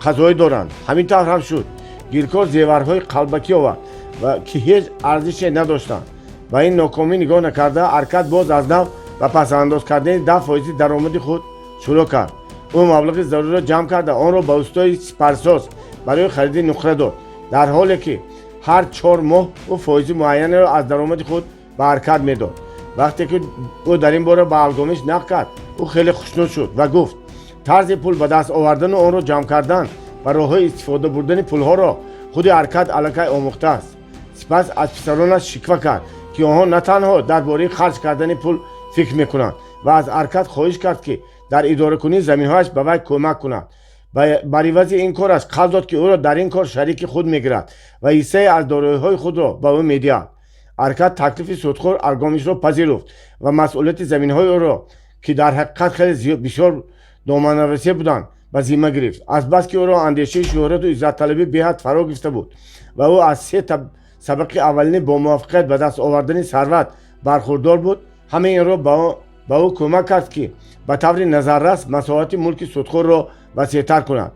قضایی دارند. همین طور هم شد. گیلکار زیورهای قلبکی آورد و که هیچ ارزشی نداشتند و این ناکامی نگاه نکرده ارکد باز از نو و پس انداز کردن 10% درآمد خود شروع کرد. او مبلغ ضروری را جمع کرده آن را به استاد سپرساز برای خرید نقره داد، در حالی که هر 4 ماه او فایده معین را از درآمد خود به ارکد میداد. وقتی که او در این باره به الگامیش نقل کرد او خیلی خوشنود شد و گفت طرز پول به دست آوردن و آن را جمع کردن و راه‌های استفاده بردن پولها را خود ارکد الکی آموخته است. سپس از پسرانش شکوه کرد که آنها نه تنها درباره خرج کردن پول فکر میکنند و از ارکد خواهش کرد که در اداره کنی زمین‌هایش به وی کمک کند. بر عوض این کارش قول داد که او را در این کار شریک خود میگیرد و حصه از دارایی‌های خود را به او میدهد. ارکد تکلیف سودخور الگامیش را پذیرفت و مسئولیت زمین‌های او را که در حقیقت خیلی بسیار دامن‌رسی بودند به ذمه گرفت. از بس که او را اندیشه شهرت و عزت طلبی بهت فرا گرفته بود و او از 3 سبق اولین با موفقیت به دست آوردن ثروت برخوردار بود، همه این را به او کمک کرد که به طور نظررس مساحت ملک سودخور را وسیع‌تر کند.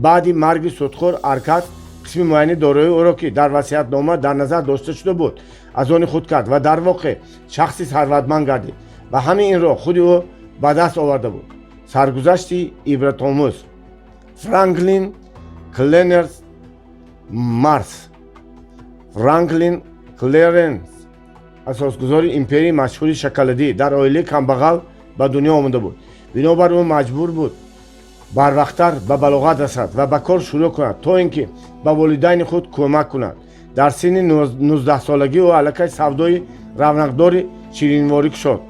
بعد مرگ سودخور ارکد قسم معین دارایی او را که در وصیت‌نامه در نظر داشته شده بود از آن خود کرد و در واقع شخصی ثروتمند گردید و همه این را خود او به دست آورده بود. سرگذشتی عبرت‌آموز. فرانکلین کلرنس مارس. فرانکلین کلرنس اساسگزار امپری مشهور شکلدی در عائله کمبغل به دنیا آمده بود. بنابر او مجبور بود بر وقتتر به بلاغت رسد و به کار شروع کند تا اینکه به والدین خود کمک کند. در سن 19 سالگی او الکی سودای رونقدار شیرینواری شد.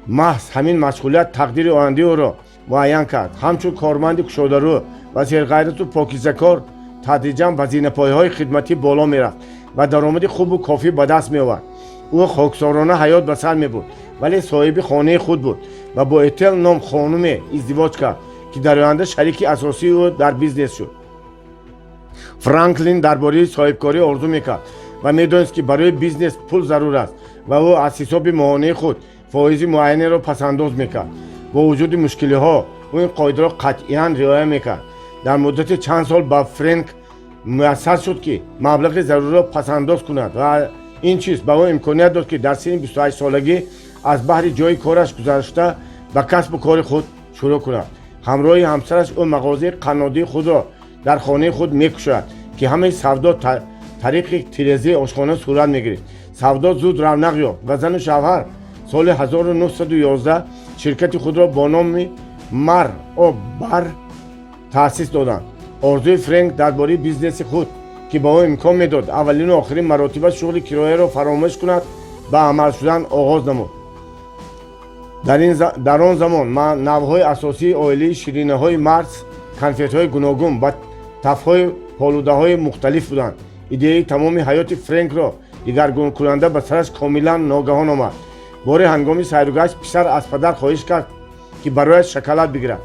محض همین مشغولیت تقدیر آینده او را معین کرد. همچون کارمند کشاده‌رو و سرغیرت و پاکیزه کار تدریجاً به زینه‌پایه‌های خدمتی بالا می‌رفت و درآمد خوب و کافی به دست می‌آورد. او خاکسارانه حیات به سر می‌برد ولی صاحب خانه خود بود و با اتل نام خانم ازدواج کرد که در آینده شریک اساسی او در بیزنس شد. فرانکلین درباره صاحبکاری آرزو می‌کرد و می‌دانست که برای بیزنس پول ضرور است و او از حساب ماهانه خود فایز معین را پسنداز می‌کرد. با وجود مشکل‌ها او این قاعده را قطعاً رعایت می‌کرد. در مدت چند سال با فرانک میسر شد که مبلغ ضروری را پسنداز کند و این چیز به او امکانیت داد که در سن 28 سالگی از بحر جای کارش گذشته به کسب و کار خود شروع کند. همراه همسرش او مغازه قنادی خود را در خانه خود می‌کشد که همه سودا طریق تیرزی آشخانه صورت می‌گیرد. سودا زود رونق یافت و زن و شوهر سال 1911 شرکت خود را با نام مر او بر تأسیس دادند. آرزوی فرانک درباره بیزنس خود که به او امکان میداد اولین و آخرین مراتب شغل کرایه را فراموش کند به عمل شدن آغاز نمود. در آن زمان نوع‌های اساسی عائله شیرینی‌های مارس کنفیت‌های گوناگون و تف‌های پالوده‌های مختلف بودند. ایده تمام حیات فرانک را دگرگون کننده به سرش کاملا ناگهان آمد. بار هنگامی سیر و گشت پسر از پدر خواهش کرد که برایش شکلات بگیرد.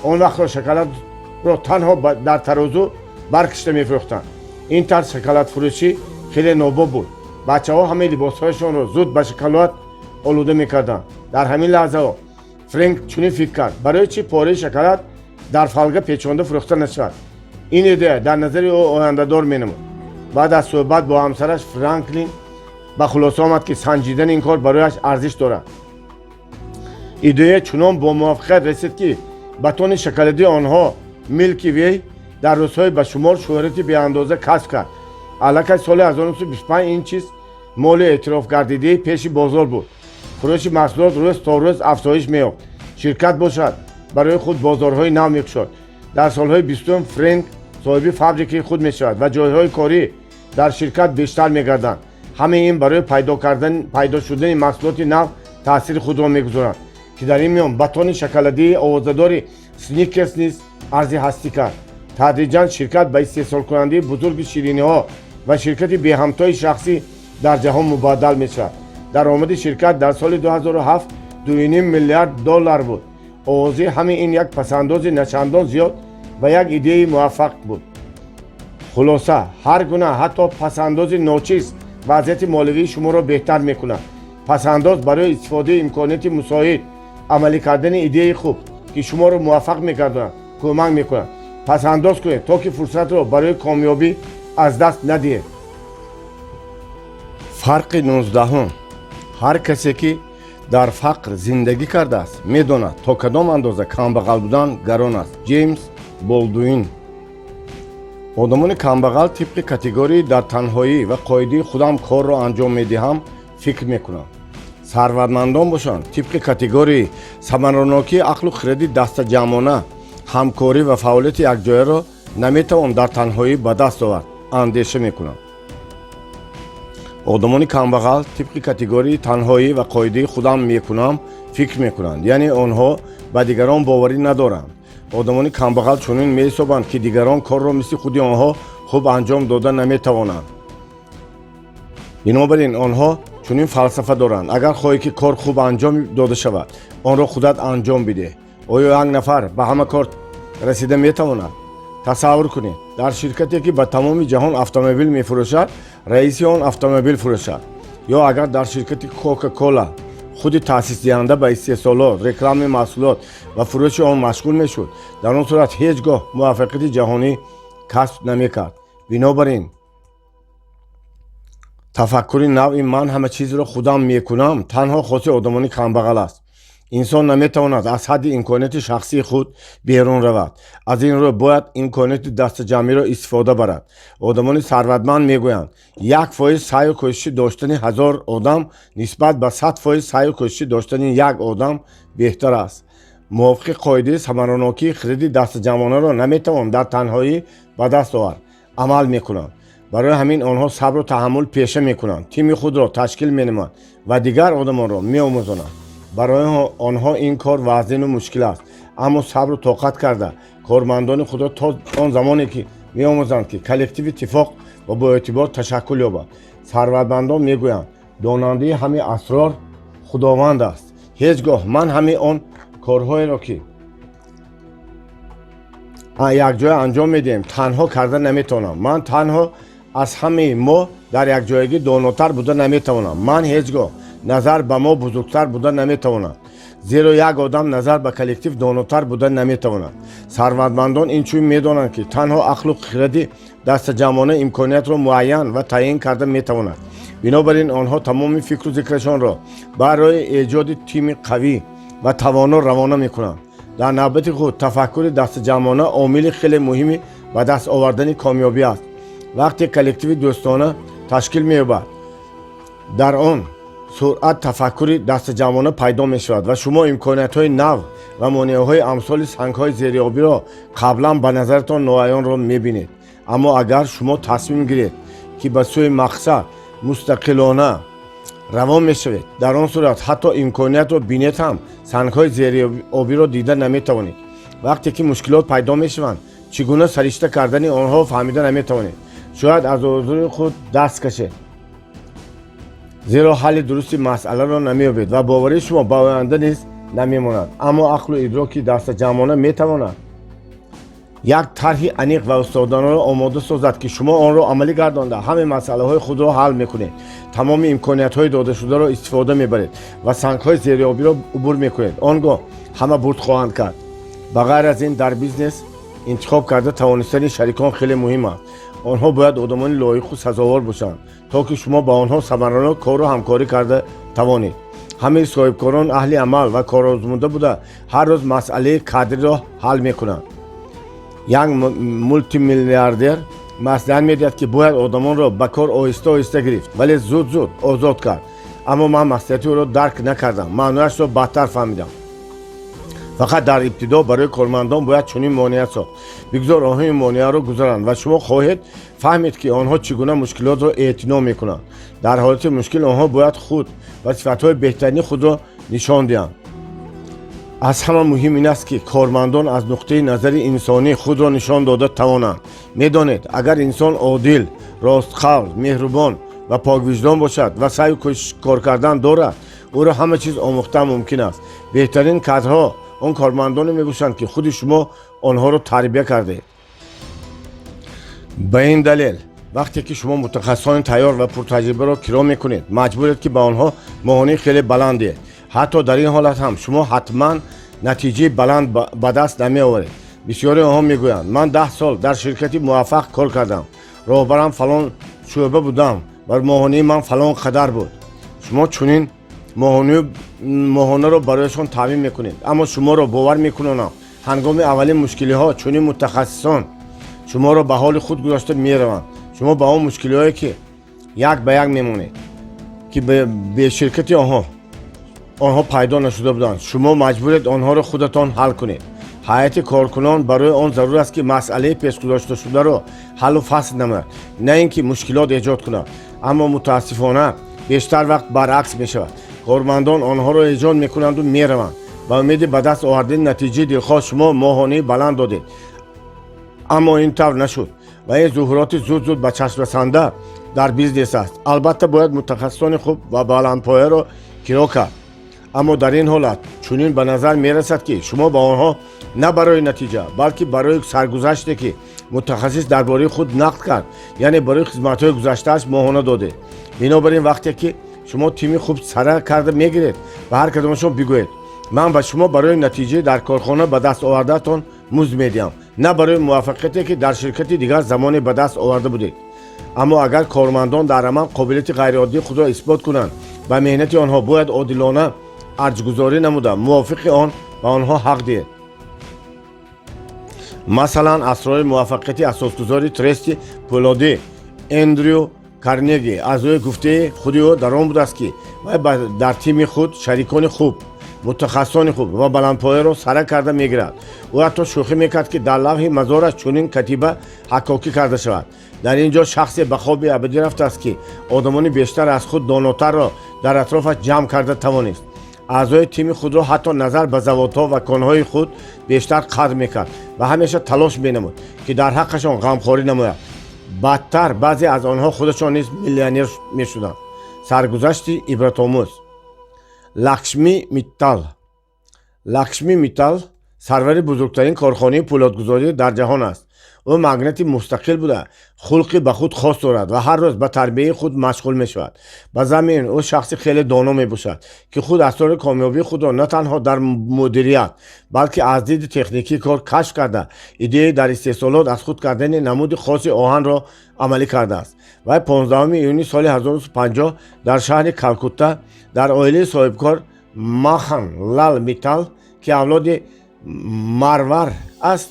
آن وقت را شکلات را تنها در ترازو برکشته می‌فروختند. این طرز شکلات فروشی خیلی ناباب بود. بچه‌ها همه لباس‌هایشان را زود به شکلات آلوده می‌کردند. در همین لحظه فرانک چنین فکر کرد برای چی پاره شکلات در فالگه پیچونده فروخته نشود. این ایده در نظر او آینده‌دار می‌نمود. بعد از صحبت با همسرش فرانکلین به خلاصه آمد که سنجیدن این کار برایش ارزش دارد. ایده چنان با موافقت رسید که بتون شکلات آنها میلکی وی در روزهای به شمار شهرتی به اندازه کسب کرد. البته سال 1925 این چیز مال اعتراف گردیده پیش بازار بود. فروش محصولات روز تا روز افزایش می‌یافت. شرکت باشد برای خود بازارهای نو می‌گشاد. در سالهای 20 فرانک صاحب فابریکه خود می‌شود و جایهای کاری در شرکت بیشتر می‌گردند. همه این برای پیدا شدن محصولات نو تاثیر خود را می‌گذارند که در این میان بتون شکلاتی آوازه‌دار سنیکرز نیز ارزی هستی کرد. تدریجاً شرکت به استحصال کننده بزرگ شیرینی‌ها و شرکت بی همتای شخصی در جهان مبادل می‌شود. درآمد شرکت در سال 2007 $2.5 میلیارد بود. آغازی همین این یک پسنداز نچندان زیاد و یک ایده موفق بود. خلاصه هر گونه حتی پسنداز ناچیز وضعیت مالیوی شما را بهتر می‌کند. پسنداز برای استفاده امکانات مساعد عملی کردن ایده خوب که شما را موفق می‌گرداند کمک می‌کند. پسنداز کنید تا که فرصت را برای کامیابی از دست ندهید. فرق 19 هر کسی که در فقر زندگی کرده است می‌داند تا کدام اندازه کمبغل بودن گران است. جیمز بولدوین. آدمان کمبغل طبق کاتگوری در تنهایی و قایدی خودم کار را انجام می‌دهم فکر می‌کنند. ثروتمندان باشند طبق کاتگوری ثمراناکی عقل و خرد دست جمعانه همکاری و فعالیت یکجایه را نمی‌توان در تنهایی به دست آورد اندیشه می‌کنند. آدمان کمبغل طبق کاتگوری تنهایی و قایدی خودم میکنم فکر میکنند، یعنی آنها به دیگران باوری ندارند. آدمان کمبغل چنین میحسابند که دیگران کار را مثل خودی آنها خوب انجام دادن نمیتوانند. بنابراین آنها چنین فلسفه دارند: اگر خواهی که کار خوب انجام داده شود آن را خودت انجام بده. آیا یک نفر به همه کار رسیده میتواند؟ تصور کنید در شرکتی که به تمام جهان اتومبیل میفروشد رئیس آن اتومبیل فروشد، یا اگر در شرکت کوکاکولا خود تأسیس دهنده به استحصالات، رکلام محصولات و فروش آن مشغول میشد، در آن صورت هیچگاه موفقیت جهانی کسب نمیکرد. بنابراین تفکر نوعی من همه چیز را خودم میکنم تنها خاص آدمان کمبغل است. انسان نمیتواند از حد امکانات شخصی خود بیرون رود. از این رو باید امکانات دست جمعی را استفاده برد. آدمان ثروتمند میگویند 1% سعی و کوشش داشتن 1000 آدم نسبت به 100% سعی و کوشش داشتن یک آدم بهتر است. موافق قاعده ثمراناکی خرد دست جمعانه را نمیتوان در تنهایی به دست آورد. عمل میکنند. برای همین آنها صبر و تحمل پیشه میکنند. تیم خود را تشکیل مینمایند و دیگر آدمان را میآموزند. برای آنها این کار وزین و مشکل است، اما صبر و طاقت کرده کارمندان خود را تا آن زمانی که میآموزند که کلکتیو اتفاق و با اعتبار تشکل یابد. ثروتمندان میگویند داننده همه اسرار خداوند است. هیچگاه من همه آن کارهایی را که یک جای انجام میدیم تنها کرده نمیتونم. من تنها از همه ما در یک جایگی داناتر بوده نمیتوانم. من هیچگاه نظر به ما بزرگتر بودن نمیتواند، زیرا یک آدم نظر به کلکتیو داناتر بودن نمیتواند. ثروتمندان این چون میدانند که تنها عقل و خرد دست جمعانه امکانیت را معین و تعیین کرده میتواند. بنابراین آنها تمام فکر و ذکرشان را برای ایجاد تیم قوی و توانا روانه میکنند. در نوبت خود تفکر دست جمعانه عامل خیلی مهمی و دست آوردن کامیابی است. وقتی کلکتیو دوستانه تشکیل مییابد در آن سرعت تفکر دست جمعانه پیدا می شود و شما امکانات های نو و مانع های امثال سنگ های زیریابی را قبلا به نظرتان نوعیان را می بینید. اما اگر شما تصمیم گیرید که به سوی مقصد مستقلانه روان می شوید، در آن صورت حتی امکانات را بینید هم سنگ های زیریابی را دیده نمی توانید. وقتی که مشکلات پیدا می شوند چگونه سرشته کردن آنها فهمیده نمی توانید. شاید از حضور خود دست کشید، زیرا حل درست مسئله را نمی‌یابید و باوری شما به آینده نیز نمی‌ماند. اما عقل و ادراک دست جمعانه می‌تواند یک طرح انیق و استادانه را آماده سازد که شما آن را عملی گردانده همه مسئله های خود را حل میکنید. تمام امکانیت های داده شده را استفاده میبرید و سنگ های زیریابی را عبور میکنید. آنگاه همه برد خواهند کرد. بغیر از این در بیزنس انتخاب کرده توانستن شریکان خیلی مهم است. آنها باید آدمان لایق و سزاوار باشند تا که شما با آنها ثمرانه کار و همکاری کرده توانید. همه صاحبکاران اهل عمل و کارآزموده بوده هر روز مسئله کادری را حل میکنند. یک مولتی میلیاردر مثلا میدهد که باید آدمان را به کار آهسته آهسته گرفت ولی زود آزاد کرد. اما من مسئله او را درک نکردم. معنیش را بدتر فهمیدم. فقط در ابتدا برای کارمندان باید چنین مانعیت ساخت. بگذار آنها این مانع را گذارند و شما خواهید فهمید که آنها چگونه مشکلات را اعتنا میکنند. در حالت مشکل آنها باید خود و صفتهای بهترین خود را نشان دهند. از همه مهم این است که کارمندان از نقطه نظر انسانی خود را نشان داده توانند. میدانید اگر انسان عادل، راستخواه، مهربان و پاک وجدان باشد و سعی و کار کردن دارد، او را همه چیز آموختن ممکن است. بهترین کادرها آن کارمندانی میباشند که خود شما آنها را تربیت کرده. به این دلیل وقتی که شما متخصصان تیار و پرتجربه را کرا میکنید مجبورید که به آنها ماهانه خیلی بلند دهید. حتی در این حالت هم شما حتما نتیجه بلند به دست نمی آورید. بسیاری آنها میگویند من 10 سال در شرکتی موفق کار کردم، راهبرم فلان شعبه بودم و ماهانه من فلان قدر بود. شما چنین ماهانه را برایشان تعیین میکنید، اما شما را باور میکنم هنگام اولین مشکلی ها چنین متخصصان شما را به حال خود گذاشته میروند. شما با اون مشکلی هایی که یک به یک میمونید که به شرکت آنها پیدا نشده بودند، شما مجبورید آنها را خودتان حل کنید. هیئت کارکنان برای آن ضرور است که مسئله پیش گذاشته شده را حل و فصل نماید، نه اینکه مشکلات ایجاد کند. اما متاسفانه بیشتر وقت برعکس می شود. کارمندان آنها را ایجاد میکنند و میروند. با امید به دست آوردن نتیجه دلخواه شما ماهانه بلند دادید، اما این طور نشد و این ظهورات زود به چشم رسنده در بیزنس است. البته باید متخصصان خوب و بلندپایه را کرا کرد، اما در این حالت چنین به نظر می رسد که شما با آنها نه برای نتیجه بلکه برای سرگذشتی که متخصص درباره خود نقد کرد، یعنی برای خدمت‌های گذشته‌اش ماهانه داده. بنابراین وقتی که شما تیمی خوب سره کرده میگیرید و هر کدامشون بگوید من به شما برای نتیجه در کارخانه به دست آوردهتان مزد میدیم، نه برای موفقیتی که در شرکت دیگر زمانی به دست آورده بودید. اما اگر کارمندان در عمل قابلیت غیرعادی خود را اثبات کنند و مهنت آنها باید عادلانه ارزگذاری نموده موافق آن به آنها حق دهید. مثلا اسرار موفقیت اساسگذاری ترست پولادی اندریو کارنگی از او گفته خودی او در آن بود است که در تیم خود شریکان خوب، متخصصان خوب و بلندپایه را سره کرده میگیرد. او حتی شوخی میکرد که در لوح مزارش چنین کتیبه حکاکی کرده شود. در اینجا شخصی به خواب ابدی رفته است که آدمان بیشتر از خود داناتر را در اطرافش جمع کرده توانست. اعضای تیم خود را حتی نظر به زواتها و کانهای خود بیشتر قدر میکرد و همیشه تلاش مینمود که در حقشان غمخواری نماید. بدتر بعضی از آنها خودشان نیز میلیونر میشدند. سرگذشتی عبرت‌آموز. لکشمی میتال سرور بزرگترین کارخانه پولادگذاری در جهان است. او مگنتی مستقل بوده، خلقی به خود خاص دارد و هر روز به تربیت خود مشغول می شود. به زمین او شخصی خیلی دانا می باشد که خود اسرار کامیابی خود را نه تنها در مدیریت بلکه از دید تکنیکی کار کشف کرده ایده در استحصالات از خود کردن نمود خاص آهن را عملی کرده است. و 15 یونی سال 1950 در شهر کلکوتا در عائله صاحبکار ماخن لال میتال که اولاد مارور است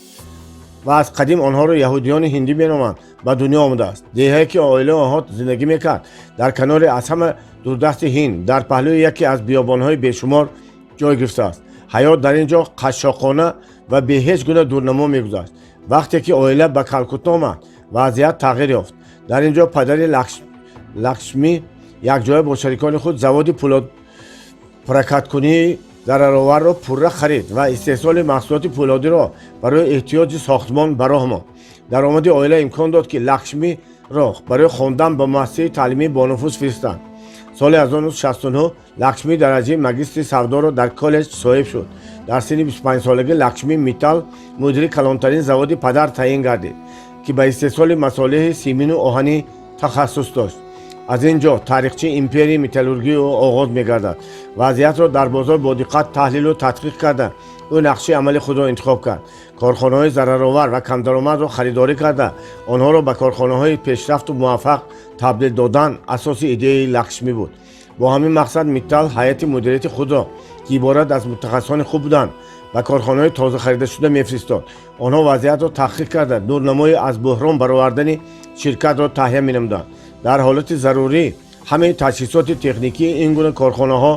و از قدیم آنها را یهودیان هندی مینامند به دنیا آمده است. دهه‌ای که عائله آنها زندگی میکرد در کنار از همه دوردست هند در پهلوی یکی از بیابانهای بیشمار جای گرفته است. حیات در اینجا قشاقانه و به هیچ گونه دورنما میگذشت. وقتی که عائله به کلکوتا آمد وضعیت تغییر یافت. در اینجا پدر لکشمی یک جای با شریکان خود زواد پولاد پرکتکنی ضررآور را پوره خرید و استحصال محصولات پولادی را برای احتیاج ساختمان براه آورد. درآمد عائله امکان داد که لکشمی را برای خواندن به مؤسسه تعلیمی با نفوذ فرستند. соли 1969 лакшми дараҷаи магистри савдоро дар коллеҷ соҳиб шуд. дар синни 25 солагӣ лакшми миттал мудири калонтарин заводи падар таъин гардид, ки ба истеҳсоли масолиҳи симину оҳанӣ тахассус дошт. аз ин ҷо таърихчии империяи металлургии ӯ оғоз мегардад. вазъиятро дар бозор бо диққат таҳлилу тадқиқ карда, ӯ нақши амали худро интихоб кард. корхонаҳои зараровар ва камдаромадро харидорӣ карда, онҳоро ба корхонаҳои пешрафту муваффақ табдил додан асоси идеяи лакшми буд. бо ҳамин мақсад миттал ҳайати мудирияти худро, ки иборат аз мутахассисони хуб буданд, ба корхонаҳои тоза харидашуда мефиристод. онҳо вазъиятро таҳқиқ карда, дурнамои аз буҳрон баровардани ширкатро таҳия менамуданд. дар ҳолати зарурӣ ҳамаи таҷҳизоти техникии ин гуна корхонаҳо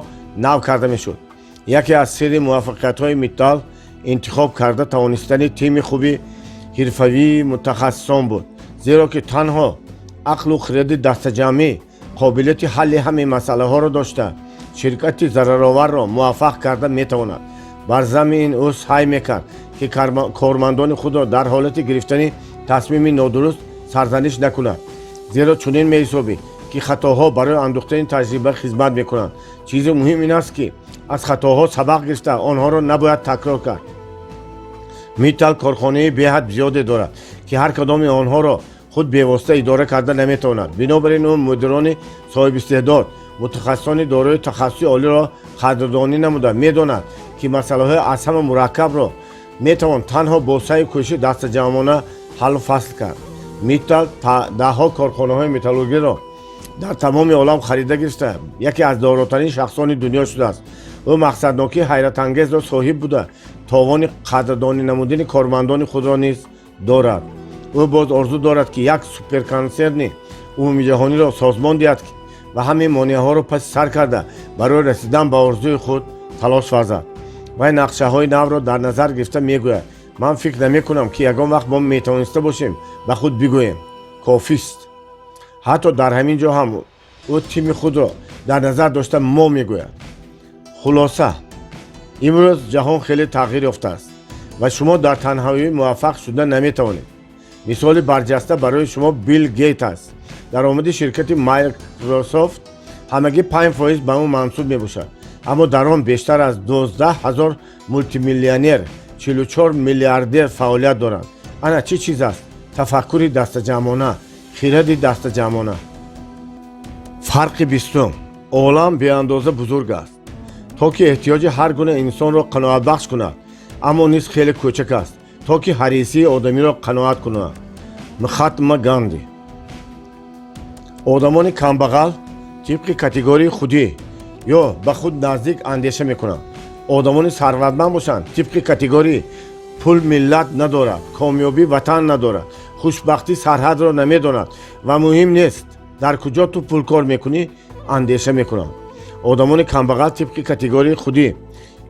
нав карда мешуд. яке аз сирри муваффақиятҳои миттал интихоб карда тавонистани тими хуби ҳирфавии мутахассисон буд, зеро ки танҳо ақлу хиради дастаҷамъӣ қобилияти ҳалли ҳамаи масъалаҳоро дошта, ширкати зарароварро муваффақ карда метавонад. бар замми ин ӯ саъй мекард, ки кормандони худро дар ҳолати гирифтани тасмими нодуруст сарзаниш накунад, зеро чунин меҳисобид, ки хатоҳо барои андӯхтани таҷриба хизмат мекунанд. чизи муҳим ин аст, ки аз хатоҳо сабақ гирифта онҳоро набояд такрор кард. миттал корхонаи беҳад зиёде дорад, ки ҳар кадоми онҳоро худ бевосита идора карда наметавонад. бинобар ин ӯ мудирони соҳибистеъдод, мутахассисони дорои тахассуси олиро қадрдонӣ намуда медонад, ки масъалаҳои аз ҳама мураккабро метавон танҳо бо саъю кӯшиши дастаҷамъона ҳаллу фасл кард. миттал даҳҳо корхонаҳои металлургиро дар тамоми олам харида гирифта, яке аз доротарин шахсони дунё шудааст. ӯ мақсаднокии ҳайратангезро соҳиб буда, товони қадрдонӣ намудани кормандони худро низ дорад. ӯ боз орзу дорад, ки як суперконсерни умумиҷаҳониро созмон диҳад ва ҳамин монеаҳоро паси сар карда барои расидан ба орзуи худ талош варзад. вай нақшаҳои навро дар назар гирифта мегӯяд: ман фикр намекунам, ки ягон вақт мо метавониста бошем ба худ бигӯем кофист. ҳатто дар ҳамин ҷо ҳам ӯ тими худро дар назар дошта мо мегӯяд. хулоса, имрӯз ҷаҳон хеле тағйир ёфтааст ва шумо дар танҳоӣ муваффақ шуда наметавонед. мисоли барҷаста барои шумо Билл Гейт аст. даромади ширкати Microsoft ҳамагӣ 5% ба ӯ мансуб мебошад, аммо дар он бештар аз 12 000 мултимиллионер, 44 миллиардер фаъолият доранд. ана чӣ чиз аст? тафаккури дастаҷамъона, хиради дастаҷамъона. фарқи бистум: олам беандоза бузург аст, то ки эҳтиёҷи ҳар гуна инсонро қаноатбахш кунад, аммо низ хеле кӯчак аст, то ки ҳарисии одамиро қаноат кунад. Махатма Ганди. одамони камбағал тибқи категории худӣ ё ба худ наздик андеша мекунанд. одамони сарватманд бошанд тибқи категории пул миллат надорад, комёбӣ ватан надорад, хушбахтӣ сарҳадро намедонад ва муҳим нест дар куҷо ту пулкор мекунӣ андеша мекунанд. одамони камбағал тибқи категории худӣ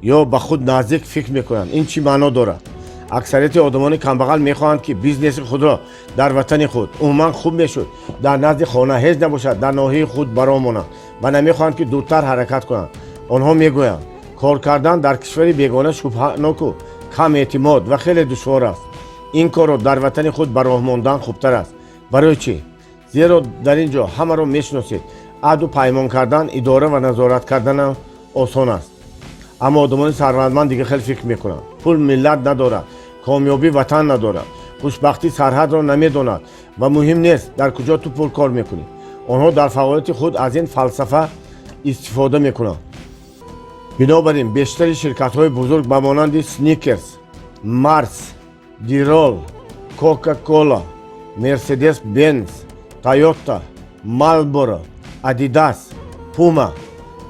ё ба худ наздик фикр мекунанд. ин чӣ маъно дорад? аксарияти одамони камбағал мехоҳанд, ки бизнеси худро дар ватани худ умуман хуб мешуд, дар назди хона ҳеҷ набошад, дар ноҳияи худ баромонанд ва намехоҳанд, ки дуртар ҳаракат кунанд. онҳо мегӯянд кор кардан дар кишвари бегона шубҳаноку камэътимод ва хеле душвор аст. ин корро дар ватани худ ба роҳ мондан хубтар аст. барои чӣ? зеро дар ин ҷо ҳамаро мешиносед. аҳду паймон кардан, идора ва назорат кардан осон аст. аммо одамони сарватманд дигар хеле фикр мекунанд. пул миллат надорад, комёбӣ ватан надорад, хушбахтӣ сарҳадро намедонад ва муҳим нест дар куҷо ту пул кор мекунӣ. онҳо дар фаъолияти худ аз ин фалсафа истифода мекунанд. бинобар ин бештари ширкатҳои бузург ба монанди Snickers, Mars, Dirol, Coca-Cola, Mercedes-Benz, Toyota, Marlboro, Adidas, Puma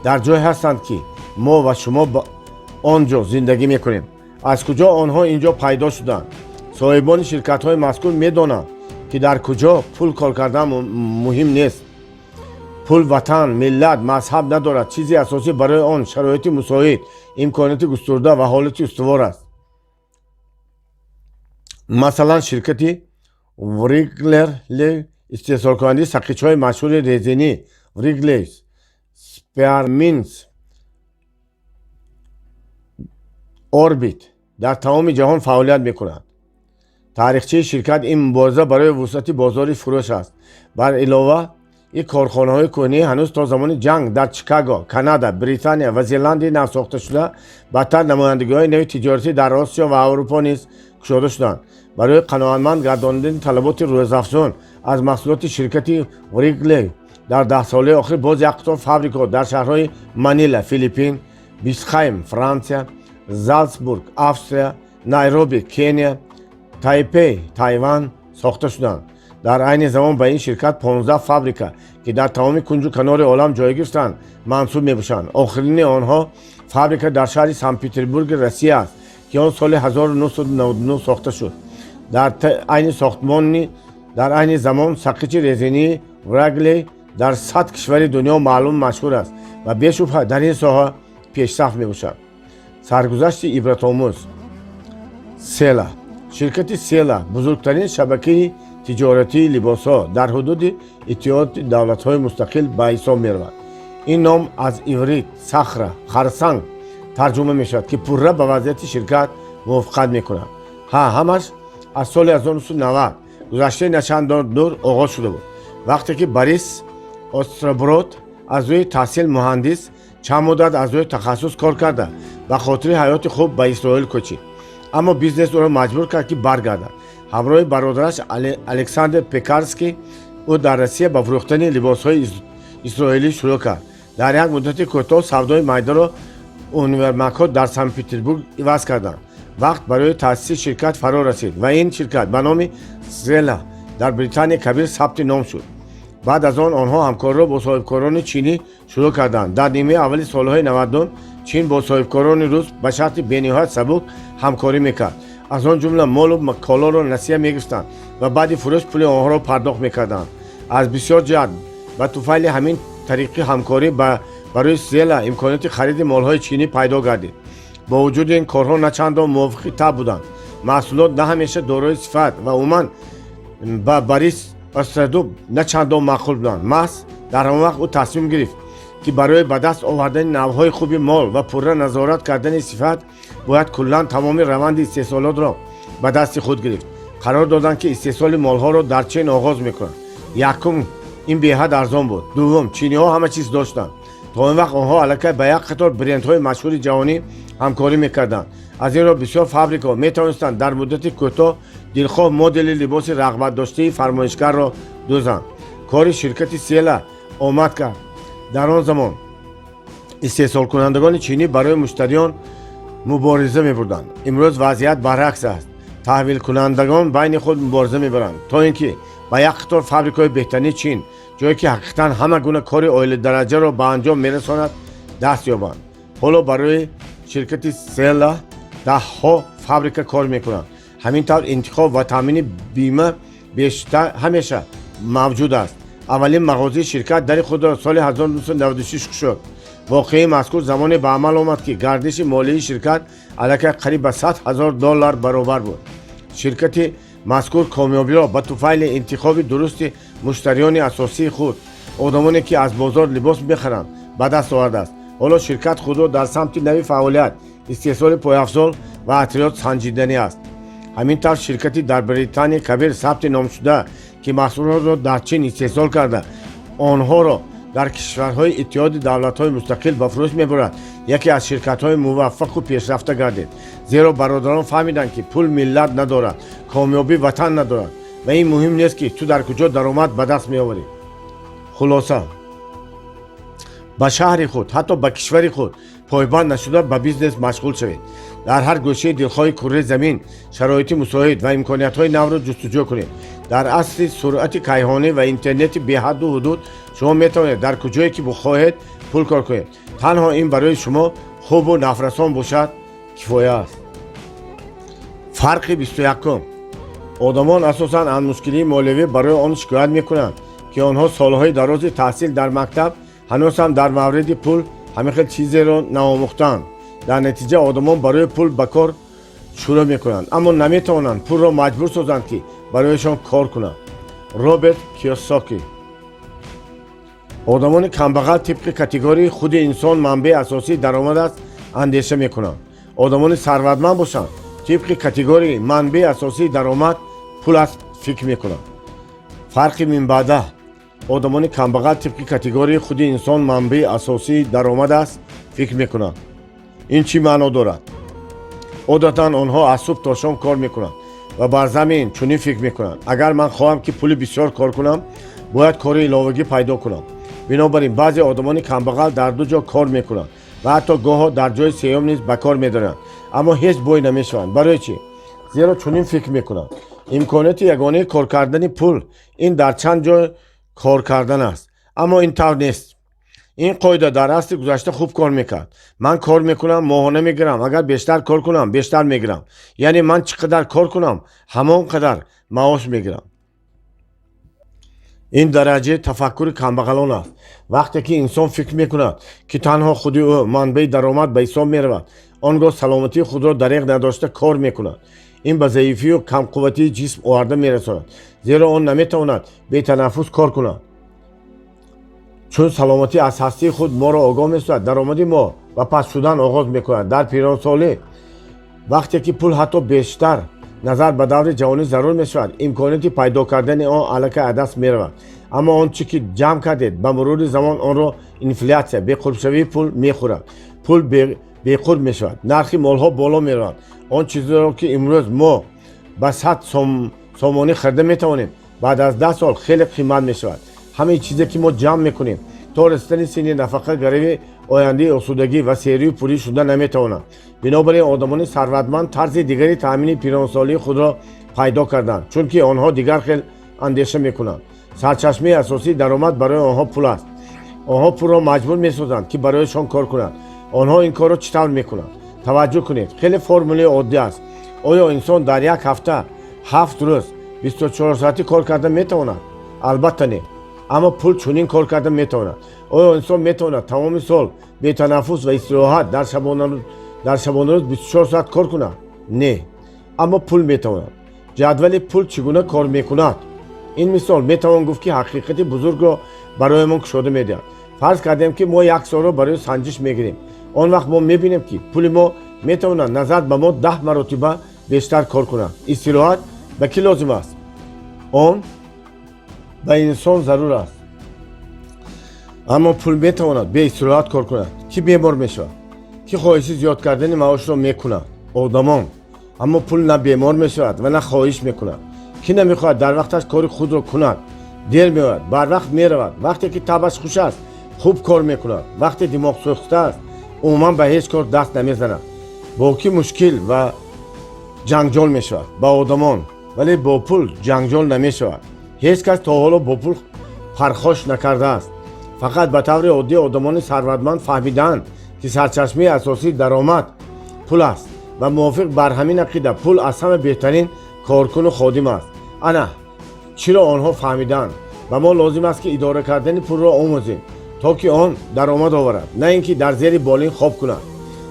дар ҷое ҳастанд, ки мо ва шумо ба он ҷо зиндагӣ мекунем. аз куҷо онҳо ин ҷо пайдо шуданд? соҳибони ширкатҳои мазкур медонанд, ки дар куҷо пул кор кардан муҳим нест. пул ватан, миллат, мазҳаб надорад. чизи асосӣ барои он шароити мусоид, имконияти густурда ва ҳолати устувор аст. масалан ширкати Wrigley истеҳсолкунандаи сақичҳои машҳури резинӣ Wrigley Spearmint Orbit дар тамоми ҷаҳон фаъолият мекунад. таърихчии ширкат ин мубориза барои вусъати бозори фурӯш аст. бар илова این کارخانه‌های کهنه هنوز تا زمان جنگ در چیکاگو، کانادا، بریتانیا و زلاند نو ساخته شده، بعدتر نمایندگی‌های نوع تجارتی در آسیا و اروپا نیز گشوده شدند. برای قناعتمند گرداندن طلبات روزافزون از محصولات شرکت وریگلی در 10 ساله آخر باز یک قطار فابریکا در شهرهای منیلا فیلیپین، بیسخایم فرانسه، زالتسبورگ افریقا، نایروبی کنیا، تایپی تایوان ساخته شدند. در عین زمان به این شرکت 15 فابریکا که در تمام کنج و کنار عالم جای گرفتند منسوب می‌باشند. آخرین آنها فابریکا در شهر سن پترزبورگ روسیه است که آن سال 1999 ساخته شد. در عین زمان ساقچ رزینی وریگلی در 100 کشور دنیا معلوم مشهور است و بی‌شبهه در این ساحه پیشرفت می‌باشد. سرگذشت عبرت‌آموز. سیلا شرکت سیلا بزرگترین شبکه تجارتی لباس‌ها در حدود اتحاد دولت‌های مستقل به حساب می‌رود. این نام از عبری صخره خرسنگ ترجمه می‌شود که پورا به وضعیت شرکت موافقت می‌کند. همش از سال 1990 گذشته نشان دور آغاز شده بود، وقتی که باریس استرابرود از روی تحصیل مهندس چند مدت از روی تخصص کار کرده و خاطر حیات خوب به اسرائیل کوچید، اما بیزنس او را مجبور کرد که برگردد. همراه برادرش الکساندر پکارسکی او در روسیه با فروختن لباس‌های اسرائیلی شروع کرد. در یک مدت کوتاه سودای میدان را اونیورمارک‌ها در سن پترزبورگ عوض کردند. وقت برای تأسیس شرکت فرا رسید و این شرکت به نام سیلا در بریتانیا کبیر ثبت نام شد. بعد از آن آنها همکاری را با صاحبکاران چینی شروع کردند. در نیمه اول سالهای 90 چین با صاحبکاران روس به شرط بی‌نهایت سبک همکاری میکرد. از آن جمله مال و کالا را نسیه میگرفتند و بعد فروش پول آنها را پرداخت میکردند. از بسیار جهت و طفیل همین طریق همکاری برای سیلا امکانات خرید مالهای چینی پیدا گردید. با وجود این کارها نه چندان موافق طبع بودند. محصولات نه همیشه دارای صفت و عموما با باریس استرادوب نه چندان معقول بودند. محض در آن وقت او تصمیم گرفت که برای به دست آوردن نوع‌های خوب مال و پوره نظارت کردن صفت باید کلاً تمام روند استحصالات را به دست خود گرفت. قرار دادند که استحصال مالها را در چین آغاز میکنند. یکم این بی‌حد ارزان بود. دوم چینی‌ها همه چیز داشتند. تا این وقت آنها علاقه به یک قطار برندهای مشهور جهانی همکاری میکردند. از این را بسیار فابریکا میتوانستند در مدت کوتاه دلخواه مدل لباس رغبت داشته فرمایشگر را دوزند. کار شرکت سیلا آمد کرد. در آن زمان استحصال کنندگان چینی برای مشتریان مبارزه می‌بردند. امروز وضعیت برعکس است. تحویل کنندگان بین خود مبارزه می‌برند تا اینکه با یک قطار فابریکای بهترین چین، جایی که حقیقتاً همه گونه کار عالی درجه را به انجام می‌رساند، دست یابند. حالا برای شرکت سیلا ده‌ها فابریکا کار می‌کنند. همینطور انتخاب و تامین بیمه بیشتر همیشه موجود است. اولین مغازه شرکت در خود را سال 1996 شد. واقعه مذکور زمان به عمل آمد که گردش مالی شرکت علاقه قریب به $100,000 برابر بود. شرکت مذکور کامیابی را به طفیل انتخاب درست مشتریان اساسی خود، آدمانی که از بازار لباس می‌خرند، به دست آورده است. حالا شرکت خود را در سمت نوی فعالیت، استحصال پایافزار و اطلاعات سنجیدنی است. همینطور شرکتی در بریتانیا کبیر ثبت نام شده که محصولات را در چین استحصال کرده آنها را در کشورهای اتحاد دولت‌های مستقل به فروش می‌برد، یکی از شرکت‌های موفق و پیشرفته گردید. زیرا برادران فهمیدند که پول ملت ندارد، کامیابی وطن ندارد و این مهم نیست که تو در کجا درآمد به دست می‌آوری. خلاصه به شهر خود، حتی به کشور خود پایبند نشده به بیزنس مشغول شوید. در هر گوشه دلخواه کره زمین شرایط مساعد و امکانیت‌های نو را جستجو کنید. در عصر سرعت کیهانی و اینترنت بی حد و حدود شما میتوانید در کجایی که بخواهید پول کار کنید. تنها این برای شما خوب و نفرسان باشد کفایه است. فرق 21 آدمان اساساً از مشکلی مالیوی برای آن شکایت میکنند که آنها سالهای دراز تحصیل در مکتب هنوز هم در مورد پول همه خیلی چیزی را نآموختند. در نتیجه آدمان برای پول به کار شروع میکنند، اما نمیتوانند پول را مجبور سازند که برایشان کار کنند. رابرت کیوساکی. آدمان کمبغل طبق کاتگوری خود انسان منبع اساسی درآمد است اندیشه میکنند. آدمان ثروتمند باشند طبق کاتگوری منبع اساسی درآمد پول است فکر میکنند. فرق من بعده одамони камбағал тибқи категорияи худи инсон манбаи асосии даромад аст фикр мекунанд. ин чӣ маъно дорад? одатан онҳо аз субҳ то шом кор мекунанд ва бар замин чунин фикр мекунанд: агар ман хоҳам ки пули бисёр кор кунам, бояд кори иловагӣ пайдо кунам. бинобар ин баъзе одамони камбағал дар ду ҷо кор мекунанд ва ҳатто гоҳо дар ҷои сеюм низ ба кор медоранд, аммо ҳеҷ бой намешаванд. барои чӣ? зеро чунин фикр мекунанд: имконияти ягонаи кор кардани пул ин дар чанд ҷой кор кардан аст. аммо ин тавр нест. ин қоида дар асри гузашта хуб кор мекард. ман кор мекунам, моҳона мегирам, агар бештар кор кунам, бештар мегирам. яъне ман чӣ қадар кор кунам, ҳамон қадар маош мегирам. ин дараҷаи тафаккури камбағалон аст. вақте ки инсон фикр мекунад ки танҳо худи ӯ манбаи даромад ба ҳисоб меравад, он гоҳ саломатии худро дареғ надошта кор мекунад. ин ба заифию камқувватии ҷисм оварда мерасонад, зеро он наметавонад бетанаффус кор кунад. чун саломатӣ аз ҳастии худ моро огоҳ месозад, даромади мо ба паст шудан оғоз мекунад. дар пиронсолӣ вақте ки пул ҳатто бештар назар ба даври ҷавонӣ зарур мешавад, имконияти пайдо кардани он аллакай аз даст меравад. аммо он чӣ ки ҷамъ кардед, ба мурури замон онро инфлятсия, беқурбшавии пул мехӯрад. пул беқурб мешавад, нархи молҳо боло меравад. он чизеро ки имрӯз мо ба 100 сомонӣ харида метавонем, баъд аз 10 сол хеле қимат мешавад. ҳамаи чизе ки мо ҷамъ мекунем то расидани синни нафақагаривӣ, ояндаи осудагӣ ва серию пурӣ шуда наметавонад. бинобар ин одамони сарватманд тарзи дигари таъмини пиронсолии худро пайдо карданд, чунки онҳо дигар хел андеша мекунанд. сарчашмаи асосии даромад барои онҳо пул аст. онҳо пулро маҷбур месозанд ки барояшон кор кунанд. онҳо ин корро чӣ тавр мекунанд? таваҷҷӯҳ кунед, хеле формулаи оддӣ аст. оё инсон дар як ҳафта 7 рӯз 24 соатӣ кор карда метавонад? албатта не. аммо пул чунин кор карда метавонад. оё инсон метавонад тамоми сол бетанаффус ва истироҳат дар шабонарӯз 24 соат кор кунад? не. аммо пул метавонад. ҷадвали пул чӣ гуна кор мекунад? ин мисол метавон гуфт ки ҳақиқати бузургро бароямон кушода медиҳад. фарз кардем ки мо як солро барои санҷиш мегирем. он вақт мо мебинем ки пули мо метавонад назар ба мо 10 маротиба бештар кор кунад. истироҳат ба кӣ лозим аст? он ба инсон зарур аст. аммо пул метавонад бе истироҳат кор кунад. кӣ бемор мешавад? кӣ хоҳиши зиёд кардани маошро мекунад? одамон. аммо пул на бемор мешавад ва на хоҳиш мекунад. кӣ намехоҳад дар вақташ кори худро кунад? дер меояд, барвақт меравад. вақте ки табаш хуш аст, хуб кор мекунад. вақте димоғ сӯхта аст, умуман ба ҳеҷ кор даст намезанад. бо кӣ мушкил ва ҷангҷол мешавад? ба одамон. вале бо пул ҷангҷол намешавад. ҳеҷ кас то ҳоло бо пул пархош накардааст. фақат ба таври оддӣ одамони сарватманд фаҳмидаанд ки сарчашмаи асосии даромад пул аст ва мувофиқ бар ҳамин ақида пул аз ҳама беҳтарин коркуну ходим аст. ана чиро онҳо фаҳмидаанд? ба мо лозим аст ки идора кардани пулро омӯзем, то ки он даромад оварад, на ин ки дар зери болин хоб кунад.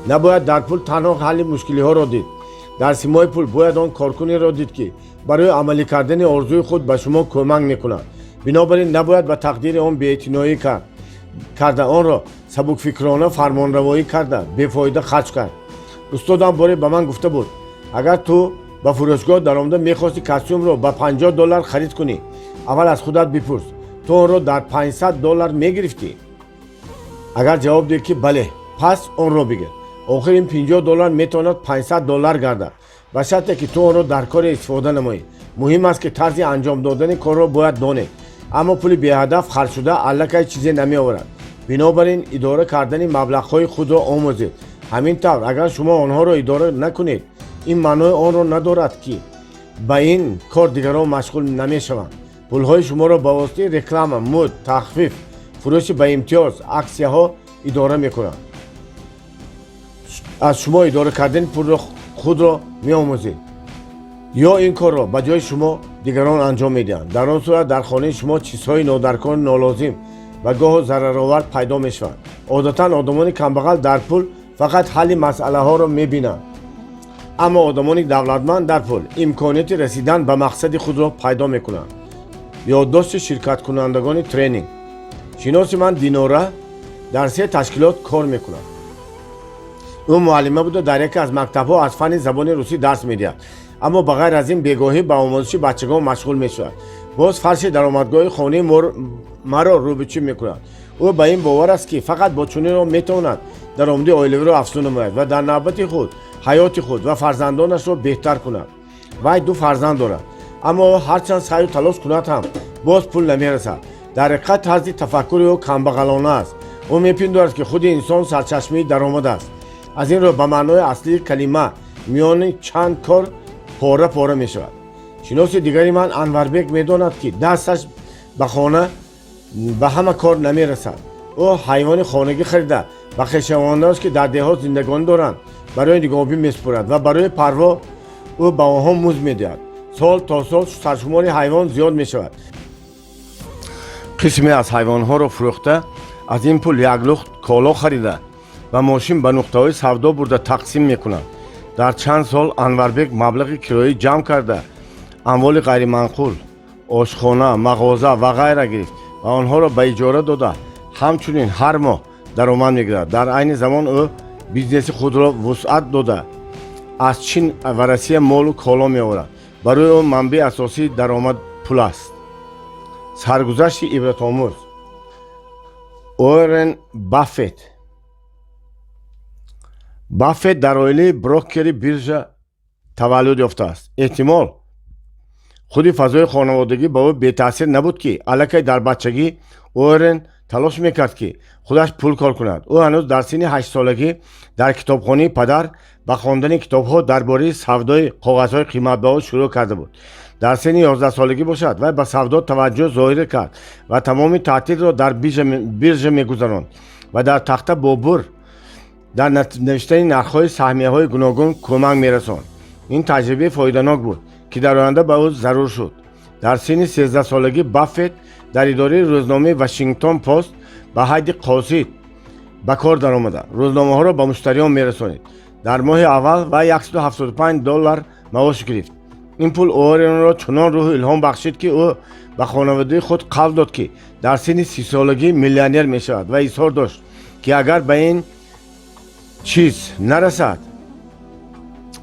набояд дар пул танҳо ҳалли мушкилиҳоро дид. дар симои пул бояд он коркунеро дид ки барои амалӣ кардани орзуи худ ба шумо кӯмак мекунад. бинобар ин набояд ба тақдири он беэътиноӣ карда, онро сабукфикрона фармонравоӣ карда бефоида харҷ кард. устодам боре ба ман гуфта буд: агар ту ба фурӯшгоҳ даромада мехости костюмро ба $50 харид кунӣ, аввал аз худат бипурс, ту онро дар $500 мегирифтӣ? агар ҷавоб диҳӣ ки бале, пас онро бигир. охир ин $50 метавонад $500 гардад, ба шарте ки ту онро дар коре истифода намоӣ. муҳим аст ки тарзи анҷом додани корро бояд донед. аммо пули беҳадаф харҷшуда аллакай чизе намеоварад. бинобар ин идора кардани маблағҳои худро омӯзед. ҳамин тавр агар шумо онҳоро идора накунед, ин маънои онро надорад ки ба ин кор дигарон машғул намешаванд. пулҳои шуморо ба воситаи реклама, муд, тахфиф, фурӯши ба имтиёз, аксияҳо идора мекунанд. аз шумо идора кардани пулро худро меомӯзед, ё ин корро ба ҷои шумо дигарон анҷом медиҳанд. дар он сурат дар хонаи шумо чизҳои нодаркони нолозим ва гоҳо зараровар пайдо мешаванд. одатан одамони камбағал дар пул фақат ҳалли масъалаҳоро мебинанд. аммо одамони давлатманд дар пул имконияти расидан ба мақсади худро пайдо мекунанд. ёддошти ширкаткунандагони тренинг. шиноси ман Динора дар 3 ташкилот кор мекунад. ӯ муаллима буда дар яке аз мактабҳо аз фанни забони русӣ дарс медиҳад, аммо ба ғайр аз ин бегоҳӣ ба омӯзиши бачагон машғул мешавад. باز فرش درآمدگاه خانه مرا روبچی میکند. او به این باور است که فقط با چنین را میتواند درآمد عائلوی را افزون نماید و در نوبت خود حیات خود و فرزندانش را بهتر کند. وی 2 فرزند دارد، اما هرچند سعی و تلاش کند هم باز پول نمیرسد. در حقیقت طرز تفکر او کمبغلانه است. او میپندارد که خود انسان سرچشمه درآمد است. از این رو به معنای اصلی کلمه میان چند کار پاره می شود. شناس دیگری من انوربک میداند که دستش به خانه به همه کار نمی رسد. او حیوان خانگی خریده و خویشاوندانش که در دهات زندگانی دارند برای نگهبانی میسپرد و برای پروا او به آنها موز میدهد. سال تا سال سرشمار حیوان زیاد می شود. قسمی از حیوان ها را فروخته از این پول یک لخت کالا خریده و ماشین به نقطه های سودا برده تقسیم میکنند. در چند سال انوربک مبلغ کرایه جمع کرده اموال غیر منقول، آشخانه، مغازه و غیره گرفت و آنها را به اجاره داده. همچنین هر ماه درآمد میگیرد. در عین زمان او بیزنس خود را وسعت داده از چین و روسیه مال و کالا می آورد. برای او منبع اساسی درآمد پول است. سرگذشت عبرت آموز وارن بافت در عائله بروکر بیرژ تولد یافته است. احتمال خودی فضای خانوادگی با او بی تاثیر نبود که الکی در بچگی وارن تلاش میکرد که خودش پول کار کند. او هنوز در سن 8 سالگی در کتابخانه پدر به خواندن کتاب‌ها درباره سودای کاغذهای قیمت‌بها شروع کرده بود. در سن 11 سالگی باشد و به سودا توجه ظاهر کرد و تمام تعطیل را در بیرژ می‌گذراند و در تخته بابور در نوشتن نرخ‌های سهمیه‌های گوناگون کمک می‌رساند. این تجربه فایده‌ناک بود که در آینده به او ضرور شد. در سن 13 سالگی بافت در اداره روزنامه واشنگتن پست به حد قاصد به کار درآمد. روزنامه‌ها را به مشتریان می‌رسانید. در ماه اول و $175 معاش گرفت. این پول وارن را چنان روح الهام بخشید که او به خانواده خود قول داد که در سن 30 سالگی میلیونر می‌شود و اصرار داشت که اگر به این چیز نرسد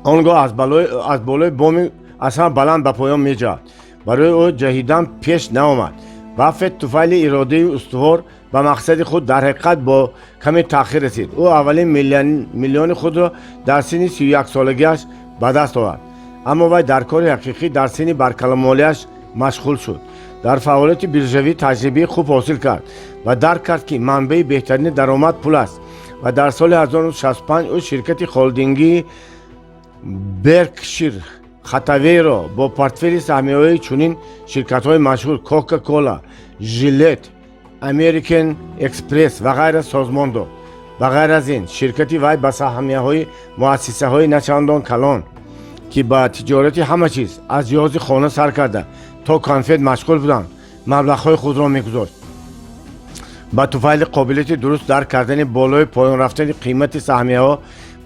آنگاه از بالای بام اصلا بلند به پایان می‌جهد. برای او جهیدن پیش نآمد. بافت طفیل اراده استوار به مقصد خود در حقیقت با کمی تأخیر رسید. او اولین میلیون خود را در سن 31 سالگیش به دست آورد، اما وی در کار حقیقی در سن برکمالیش مشغول شد. در فعالیت بیرژوی تجربه خوب حاصل کرد و درک کرد که منبع بهترین درآمد پول است و در سال 1965 او شرکت خالدینگی برکشیر خطاوی را با پورتفولیوی سهمیه‌های چنین شرکت‌های مشهور کوکاکولا، ژیلت، امریکن اکسپرس و غیره سازمان داد. و غیر از این شرکتی وی به سهمیه‌های مؤسسه‌های نچندان کلان که با تجارت همه چیز از جهاز خانه سر کرده تا کنفت مشغول بودند مبلغ‌های خود را می‌گذاشت. با طفیل قابلیت درست درک کردن بالای پایان رفتن قیمت سهمیه‌ها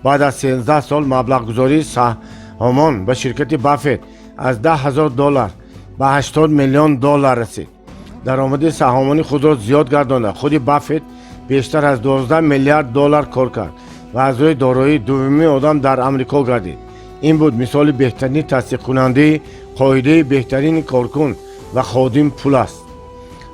بعد از 13 سال مبلغ گذاری سهامان به شرکت بافت از $10,000 به $80 میلیون رسید. درآمد سهامانی خود را زیاد گردانده. خود بافت بیشتر از $12 میلیارد کار کرد و از روی دارایی دومین آدم در آمریکا گردید. این بود مثال بهترین تصدیق کننده قاعده بهترین کارکن و خادم پول است.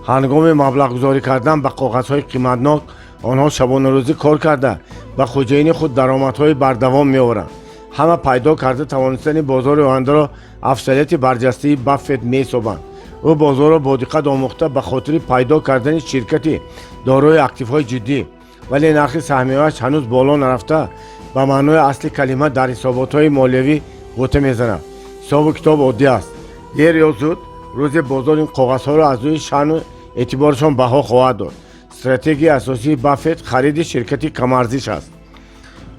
هنگام مبلغ گذاری کردن به کاغذهای قیمتناک آنها شبانه روزی کار کرده و خوجین خود درآمدهای بردوام می آورند. همه پیدا کرده توانستن بازار آینده را افضلیت برجسته بافت می سابند. او بازار را با دقت آموخته به خاطر پیدا کردن شرکتی دارای اکتیف‌های جدی، ولی نرخ سهمیه‌اش هنوز بالا نرفته به معنای اصل کلمه در حسابات‌های مالیوی غوطه می‌زند. حساب کتاب عادی است. دیر یا زود روز بازار این کاغذها را از روی شأن و اعتبارشان بها خواهد داد. استراتژی اساسی بافت خرید شرکتی کم ارزش است.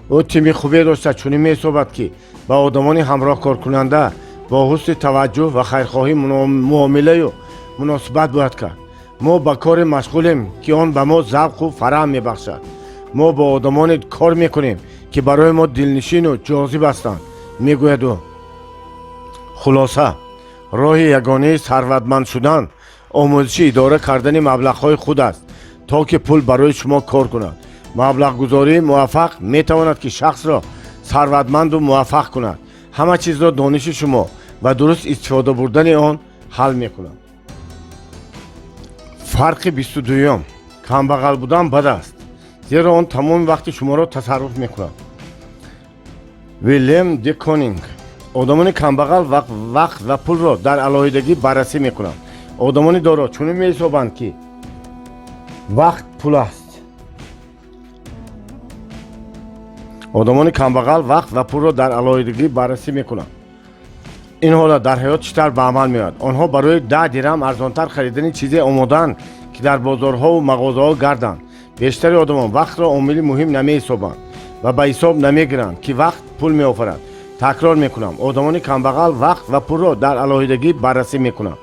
او تیم خوبی داشته چنین می‌صحبت که با آدمان همراه کار کننده با حسن توجه و خیرخواهی معامله و مناسبت باید کرد. ما با کار مشغولیم که آن به ما ذوق و فرح می‌بخشد. ما با آدمان کار می‌کنیم که برای ما دلنشین و جاذب هستند. میگوید او. خلاصه راه یگانه ثروتمند شدن آموزش اداره کردن مبلغ‌های خود است تا که پول برای شما کار کند. مبلغ گذاری موفق میتواند که شخص را ثروتمند و موفق کند. همه چیز را دانش شما و درست استفاده بردن آن حل میکند. фарқи 22 камбағал будан бад аст, зеро он тамоми вақти шуморо тасарруф мекунад. Вильям де Конинг. одамони камбағал вақт ва пулро дар алоҳидагӣ баррасӣ мекунанд. одамони доро чунин меҳисобанд ки вақт пул аст. одамони камбағал вақт ва пулро дар алоҳидагӣ баррасӣ мекунанд. ин ҳолат дар ҳаёт чӣ тавр ба амал меояд? онҳо барои 10 дирҳам арзонтар харидани чизе омодаанд ки дар бозорҳову мағозаҳо гарданд. бештари одамон вақтро омили муҳим намеҳисобанд ва ба ҳисоб намегиранд ки вақт пул меофарад. такрор мекунам, одамони камбағал вақт ва пулро дар алоҳидагӣ баррасӣ мекунанд.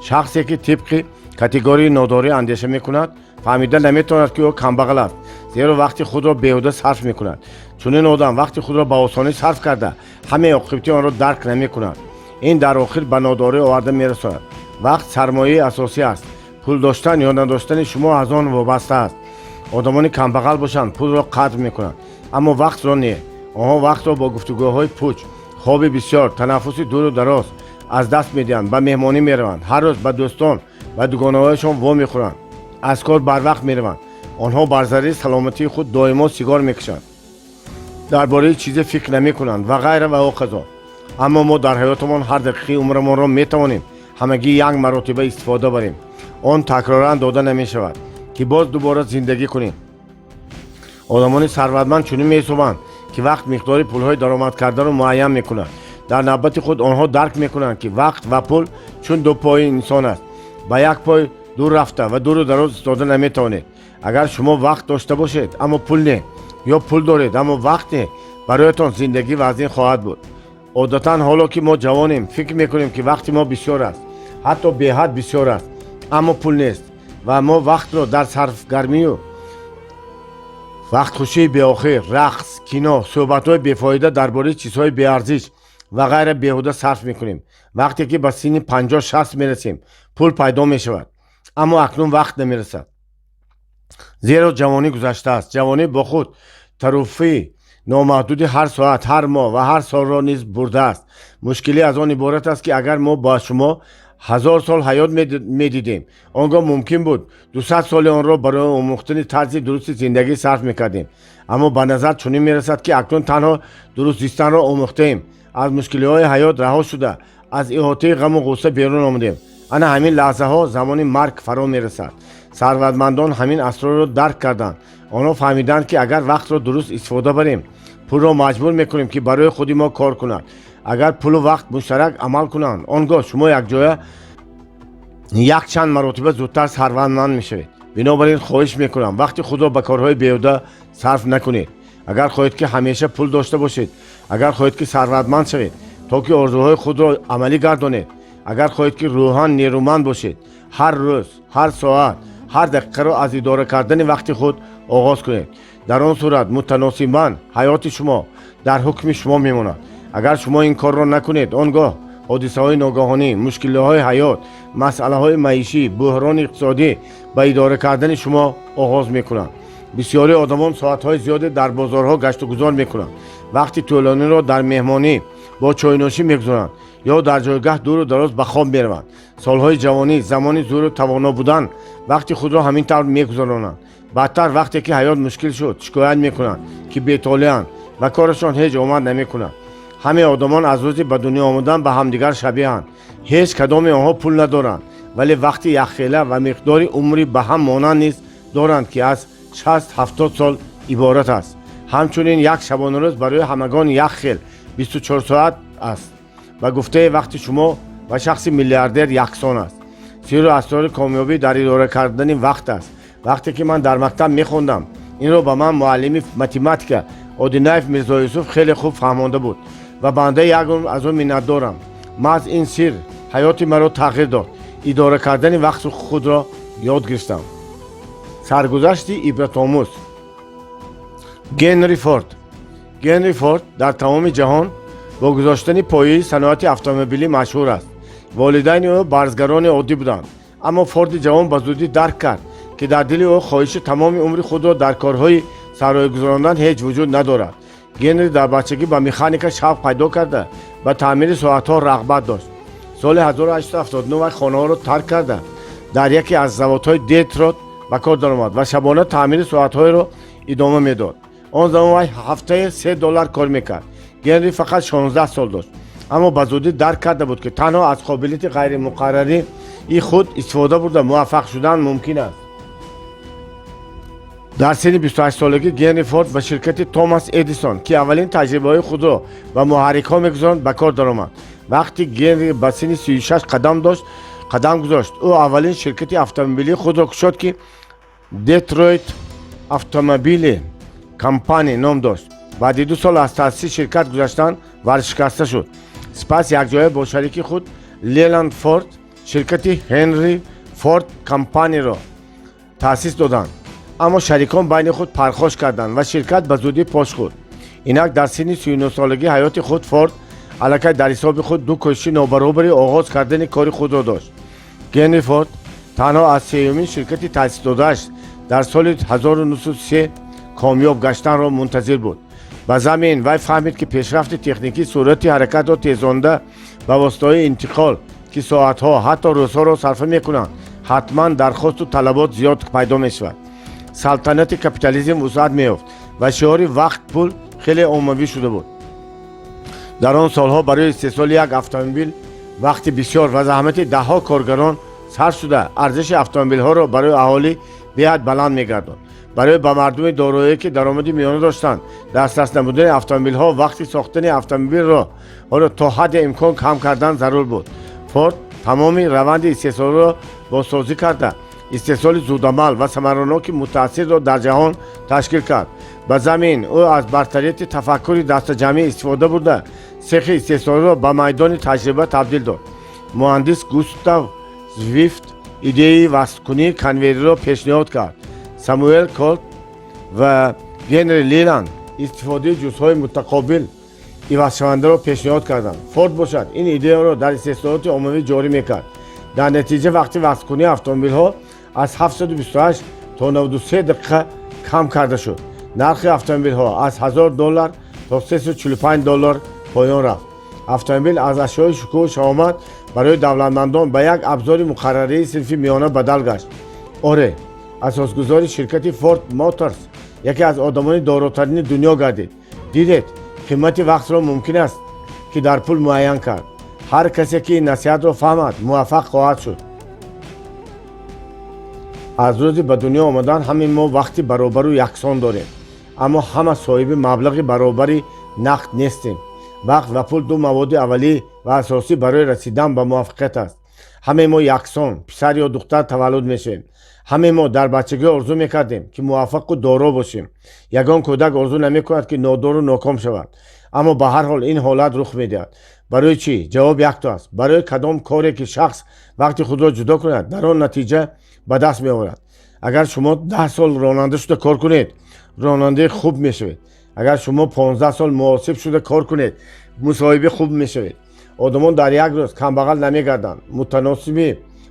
шахсе ки тибқи категорияи нодорӣ андеша мекунад, фаҳмида наметавонад ки ӯ камбағал аст, зеро вақти худро беҳуда сарф мекунад. чунин одам вақти худро ба осонӣ сарф карда, ҳамаи оқибати онро дарк намекунад. ин дар охир ба нодорӣ оварда мерасонад. вақт сармояи асосӣ аст. пул доштан ё надоштани шумо аз он вобаста аст. одамони камбағал бошанд, пулро қадр мекунанд, аммо вақтро не. онҳо вақтро бо гуфтугӯҳои пуч, хоби бисёр, танаффуси дуру дароз аз даст медиҳанд. ба меҳмонӣ мераванд, ҳар рӯз ба дӯстон ва дугонаҳояшон во мехӯранд, аз кор барвақт мераванд. онҳо бар зарари саломатии худ доимо сигор мекашанд, дар бораи чизе фикр намекунанд ва ғайра ва ҳоказо. аммо мо дар ҳаётамон ҳар дақиқаи умрамонро метавонем ҳамагӣ як маротиба истифода барем. он такроран дода намешавад ки боз дубора зиндагӣ кунем. одамони сарватманд чунин меҳисобанд ки вақт миқдори пулҳои даромадкардаро муайян мекунад. дар навбати худ онҳо дарк мекунанд ки вақт ва пул чун ду пои инсон аст. ба як пой дур рафта ва дуру дароз истода наметавонед. агар шумо вақт дошта бошед аммо пул не, ё пул доред аммо вақт не, бароятон зиндагӣ вазин хоҳад буд. одатан ҳоло ки мо ҷавонем, фикр мекунем ки вақти мо бисёр аст, ҳатто беҳад бисёр аст, аммо пул нест ва мо вақтро дар сарфгармию вақтхушии беохир, рақс, кино, суҳбатҳои бефоида дар бораи чизҳои беарзиш ва ғайра беҳуда сарф мекунем. вақте ки ба синни 50-60 мерасем, пул пайдо мешавад, аммо акнун вақт намерасад. зеро ҷавонӣ гузаштааст. ҷавонӣ бо худ таруфи номаҳдуди ҳар соат, ҳар моҳ ва ҳар солро низ бурдааст. мушкилӣ аз он иборат аст ки агар мо ба шумо 1000 сол ҳаёт медидем, он гоҳ мумкин буд 200 соли онро барои омӯхтани тарзи дурусти зиндагӣ сарф мекардем. аммо ба назар чунин мерасад ки акнун танҳо дуруст зистанро омӯхтаем, аз мушкилиҳои ҳаёт раҳо шуда, аз иҳотаи ғаму ғусса берун омадем. ана ҳамин лаҳзаҳо замони марг фаро мерасад. сарватмандон ҳамин асрорро дарк карданд. онҳо фаҳмиданд ки агар вақтро дуруст истифода барем, пулро маҷбур мекунем ки барои худи мо кор кунад. агар пулу вақт муштарак амал кунанд, он гоҳ шумо якҷоя якчанд маротиба зудтар сарватманд мешавед. бинобар ин хоҳиш мекунам вақти худро ба корҳои беҳуда сарф накунед. агар хоҳед ки ҳамеша пул дошта бошед, агар хоҳед ки сарватманд шавед, то ки орзуҳои худро амалӣ гардонед, агар хоҳед ки рӯҳан нерӯманд бошед, ҳар рӯз, ҳар соат, ҳар дақиқаро аз идора кардани вақти худ оғоз кунед. дар он сурат мутаносибан ҳаёти шумо дар ҳукми шумо мемонад. агар шумо ин корро накунед, он гоҳ ҳодисаҳои ногаҳонӣ, мушкилиҳои ҳаёт, масъалаҳои маишӣ, буҳрони иқтисодӣ ба идора кардани шумо оғоз мекунанд. бисёри одамон соатҳои зиёде дар бозорҳо гаштугузор мекунанд. вақти тӯлониро дар меҳмонӣ бо чойнӯшӣ мегузоранд ё дар ҷойгоҳ дуру дароз ба хоб мераванд. солҳои ҷавонӣ, замони зуру тавоно будан, вақти худро ҳамин тавр мегузаронанд. баъдтар вақте ки ҳаёт мушкил шуд, шикоят мекунанд ки бетолианд ва корашон ҳеҷ омад намекунад. ҳамаи одамон аз рӯзи ба дунё омадан ба ҳамдигар шабеҳанд. ҳеҷ кадоми онҳо пул надоранд, вале вақти яххела ва миқдори умри ба ҳам монанд низ доранд ки аз 60-70 сол иборат аст. ҳамчунин як шабонарӯз барои ҳамагон яххел 24 соат аст. ба гуфтаи вақти шумо ва шахси миллиардер яксон аст. сирру асрори комёбӣ дар идора кардани вақт аст. вақте ки ман дар мактаб мехондам, инро ба ман муаллими математика Одинаев Мирзо Юсуф хеле хуб фаҳмонда буд ва банда ягон аз ӯ миннатдорам. маҳз ин сир ҳаёти маро тағйир дод. идора кардани вақти худро ёд гирифтам. саргузашти ибратомӯз. Генри Форд. генри форд дар тамоми ҷаҳон бо гузоштани пояи саноати автомобилӣ машҳур аст. волидайни ӯ барзгарони оддӣ буданд, аммо Форди ҷавон ба зудӣ дарк кард ки дар дили ӯ хоҳиши тамоми умри худро дар корҳои сарое гузарондан ҳеҷ вуҷуд надорад. генри дар бачагӣ ба механика шавқ пайдо карда ба таъмири соатҳо рағбат дошт. соли 1879 вақт хонаҳоро тарк карда дар яке аз заводҳои Детройт ба кор даромад ва шабона таъмири соатҳоеро идома медод. Он замон вай ҳафтае $3 кор мекард. Генри фақат 16 сол дошт, аммо ба зудӣ дарк карда буд ки танҳо аз қобилияти ғайримуқаррарии худ истифода бурда муваффақ шудан мумкин аст. дар синни 28 солагӣ Генри Форд ба ширкати Томас Эдисон, ки аввалин таҷрибаҳои худро ба муҳаррикҳо мегузоранд, ба кор даромад. вақте Генри ба синни 36 қадам гузошт, ӯ аввалин ширкати автомобилии худро кушод, ки Детройт автомобили компания ном дошт. баъди 2 сол аз таъсиси ширкат гузаштан варшикаста шуд. сипас якҷоя бо шарики худ Леланд Форд ширкати Ҳенри Форд компаниро таъсис доданд. аммо шарикон байни худ пархош карданд ва ширкат ба зудӣ пош хӯрд. инак дар синни 39 солагӣ ҳаёти худ Форд аллакай дар ҳисоби худ ду кӯшиши нобаробари оғоз кардани кори худро дошт. Генри Форд танҳо аз сеюмин ширкати таъсисдодааш дар соли 1903 комёб гаштанро мунтазир буд. ба замин вай фаҳмид, ки пешрафти техникӣ суръати ҳаракатро тезонда ба воситаҳои интиқол, ки соатҳо ҳатто рӯзҳоро сарфа мекунанд, ҳатман дархосту талабот зиёд пайдо мешавад. салтанати капитализм вусъат меёфт ва шиори вақт пул хеле оммавӣ шуда буд. дар он солҳо барои истеҳсоли як автомобил вақти бисёр ва заҳмати даҳҳо коргарон сарф шуда арзиши автомобилҳоро барои аҳолӣ беҳад баланд мегардонд. барои ба мардуми дороие, ки даромади миёна доштанд, дастрас намудани автомобилҳо вақти сохтани автомобилро то ҳадди имкон кам кардан зарур буд. Форд тамоми раванди истеҳсолро бозсозӣ карда, истеҳсоли зудамал ва самараноки мутаассирро дар ҷаҳон ташкил кард. ба замин ӯ аз бартарияти тафаккури дастаҷамъӣ истифода бурда сехи истеҳсолиро ба майдони таҷриба табдил дод. муҳандис Густав Звифт идеяи васткунии конвейериро пешниҳод кард. Самуэл Колт ва Генри Леланд истифодаи ҷузъҳои мутақобил ивазшавандаро пешниҳод карданд. Форд бошад ин идеяро дар истеҳсолоти оммавӣ ҷорӣ мекард. дар натиҷа вақти васткунии автомобилҳо аз 728 то 93 дақиқа кам карда шуд. нархи автомобилҳо аз $1000 то $345 поён рафт. автомобил аз ашёи шукӯҳу шаҳомат барои давлатмандон ба як абзори муқаррарии синфи миёна бадал гашт. оре асосгузори ширкати Ford Motors яке аз одамони доротарини дунё гардид. дидед, қимати вақтро мумкин аст ки дар пул муайян кард. ҳар касе ки ин насиҳатро фаҳмад муваффақ хоҳад шуд. аз рӯзи ба дунё омадан ҳамин мо вақти баробару яксон дорем, аммо ҳама соҳиби маблағи баробари нақд нестем. вақт ва пул ду маводи аввалӣ ва асосӣ барои расидан ба муваффақият аст. ҳамаи мо яксон писар ё духтар таваллуд мешавем. ҳамаи мо дар бачагӣ орзу мекардем ки муваффақу доро бошем. ягон кӯдак орзу намекунад ки нодору ноком шавад. аммо ба ҳар ҳол ин ҳолат рух медиҳад. барои чӣ? ҷавоб якто аст. барои кадом коре ки шахс вақти худро ҷудо кунад, дар он натиҷа ба даст меорад. агар шумо 10 сол ронанда шуда кор кунед, ронандаи хуб мешавед. агар шумо 15 сол муосиб шуда кор кунед, мусоҳиби хуб мешавед. одамон дар як рӯз камбағал намегарданд.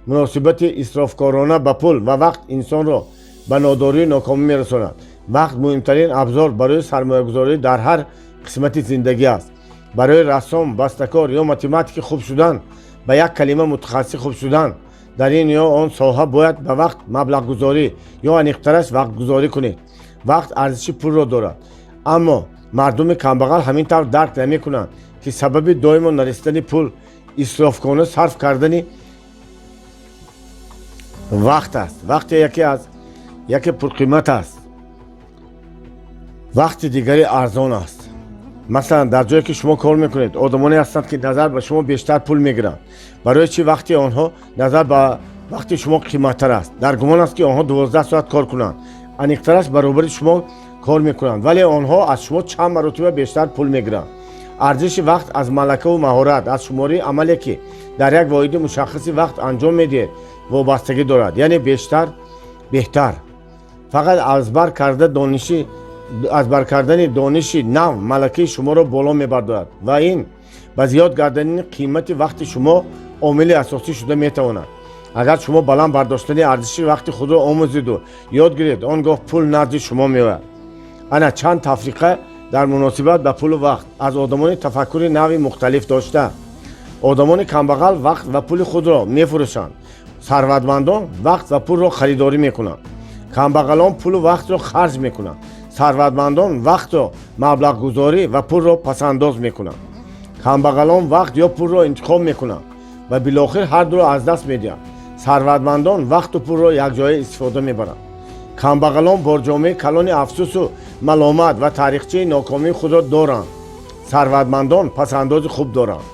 муносибати исрофкорона ба пул ва вақт инсонро ба нодорию нокомӣ мерасонад. вақт муҳимтарин абзор барои сармоягузорӣ дар ҳар қисмати зиндагӣ аст. барои рассом, бастакор ё математики хуб шудан, ба як калима мутахассис хуб шудан, дар ин ё он соҳа бояд ба вақт маблағгузорӣ ё аниқтараш вақтгузорӣ кунед. вақт арзиши пулро дорад, аммо мардуми камбағал ҳамин тавр дарк намекунанд ки сабаби доимо нарасидани пул исрофкорона сарф кардани вақт аст. вақт яке пурқимат аст, вақти дигари арзон аст. масалан дар ҷое ки шумо кор мекунед, одамоне ҳастанд ки назар ба шумо бештар пул мегиранд. барои чӣ? вақти онҳо назар ба вақти шумо қиматтар аст. дар гумон аст ки онҳо 12 соат кор кунанд, аниқтараш баробари шумо кор мекунанд, вале онҳо аз шумо чанд маротиба бештар пул мегиранд. арзиши вақт аз малакаву маҳорат, аз шумории амале ки дар як воҳиди мушаххаси вақт анҷом медиҳед вобастагӣ дорад, яъне бештар беҳтар. фақат аз бар кардани дониши нав малакаи шуморо боло мебардорад ва ин ба зиёд гардани қимати вақти шумо омили асосӣ шуда метавонад. агар шумо баланд бардоштани арзиши вақти худро омӯзиду ёд гиред, он гоҳ пул назди шумо меояд. ана чанд тафриқа дар муносибат ба пулу вақт аз одамони тафаккури нави мухталиф дошта. одамони камбағал вақт ва пули худро мефурӯшанд. сарватмандон вақт ва пулро харидорӣ мекунанд, камбағалон пулу вақтро харҷ мекунанд. сарватмандон вақтро маблағгузорӣ ва пулро пасандоз мекунанд. камбағалон вақт ё пулро интихоб мекунанд ва билохир ҳардуро аз даст медиҳанд. сарватмандон вақту пулро якҷоя истифода мебаранд. камбағалон борҷомаи калони афсусу маломат ва таърихчаи нокомии худро доранд. сарватмандон пасандози хуб доранд.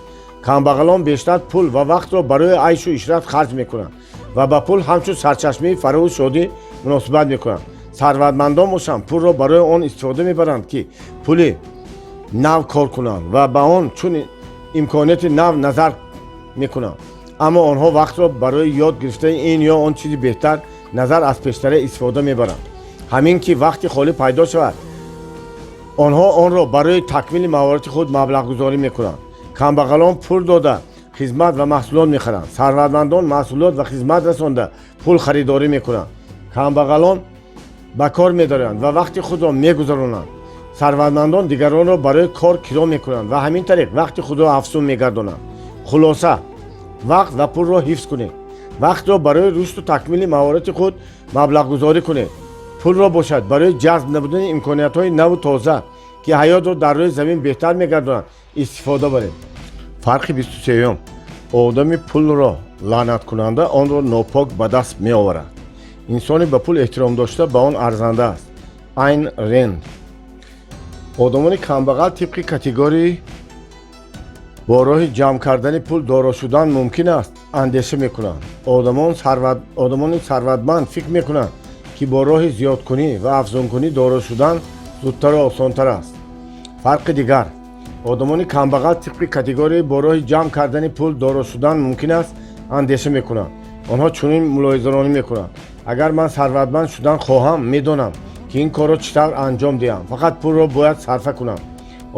камбағалон бештар пул ва вақтро барои айшу ишрат харҷ мекунанд ва ба пул ҳамчун сарчашмаи фарову шодӣ муносибат мекунанд. сарватмандон бошанд пулро барои он истифода мебаранд ки пули нав кор кунанд ва ба он чун имконияти нав назар мекунанд. аммо онҳо вақтро барои ёд гирифтани ин ё он чизи беҳтар назар аз пештара истифода мебаранд. ҳамин ки вақти холӣ пайдо шавад, онҳо онро барои такмили маҳорати худ маблағгузорӣ мекунанд. камбағалон пул дода хизмат ва маҳсулот мехаранд. сарватмандон маҳсулот ва хизмат расонда пул харидорӣ мекунанд. камбағалон ба кор медоранд ва вақти худро мегузаронанд. сарватмандон дигаронро барои кор киро мекунанд ва ҳамин тариқ вақти худро афзун мегардонанд. хулоса, вақт ва пулро ҳифз кунед. вақтро барои рушду такмили маҳорати худ маблағгузорӣ кунед. пулро бошад барои ҷазб намудани имкониятҳои наву тоза ки ҳаётро дар рӯи замин беҳтар мегардонанд истифода баред. фарқи 23. одами пулро лаънаткунанда онро нопок ба даст меоварад. инсони ба пул эҳтиром дошта ба он арзанда аст. айн Рэнд. одамони камбағал тибқи категории бо роҳи ҷамъ кардани пул доро шудан мумкин аст андеша мекунанд. одамони сарватманд фикр мекунанд ки бо роҳи зиёдкунӣ ва афзункунӣ доро шудан зудтару осонтар аст. фарқи дигар. одамони камбағал тибқи категории бо роҳи ҷамъ кардани пул доро шудан мумкин аст андеша мекунанд. онҳо чунин мулоҳизаронӣ мекунанд: агар ман сарватманд шудан хоҳам, медонам ки ин корро чӣ тавр анҷом диҳам, фақат пулро бояд сарфа кунам.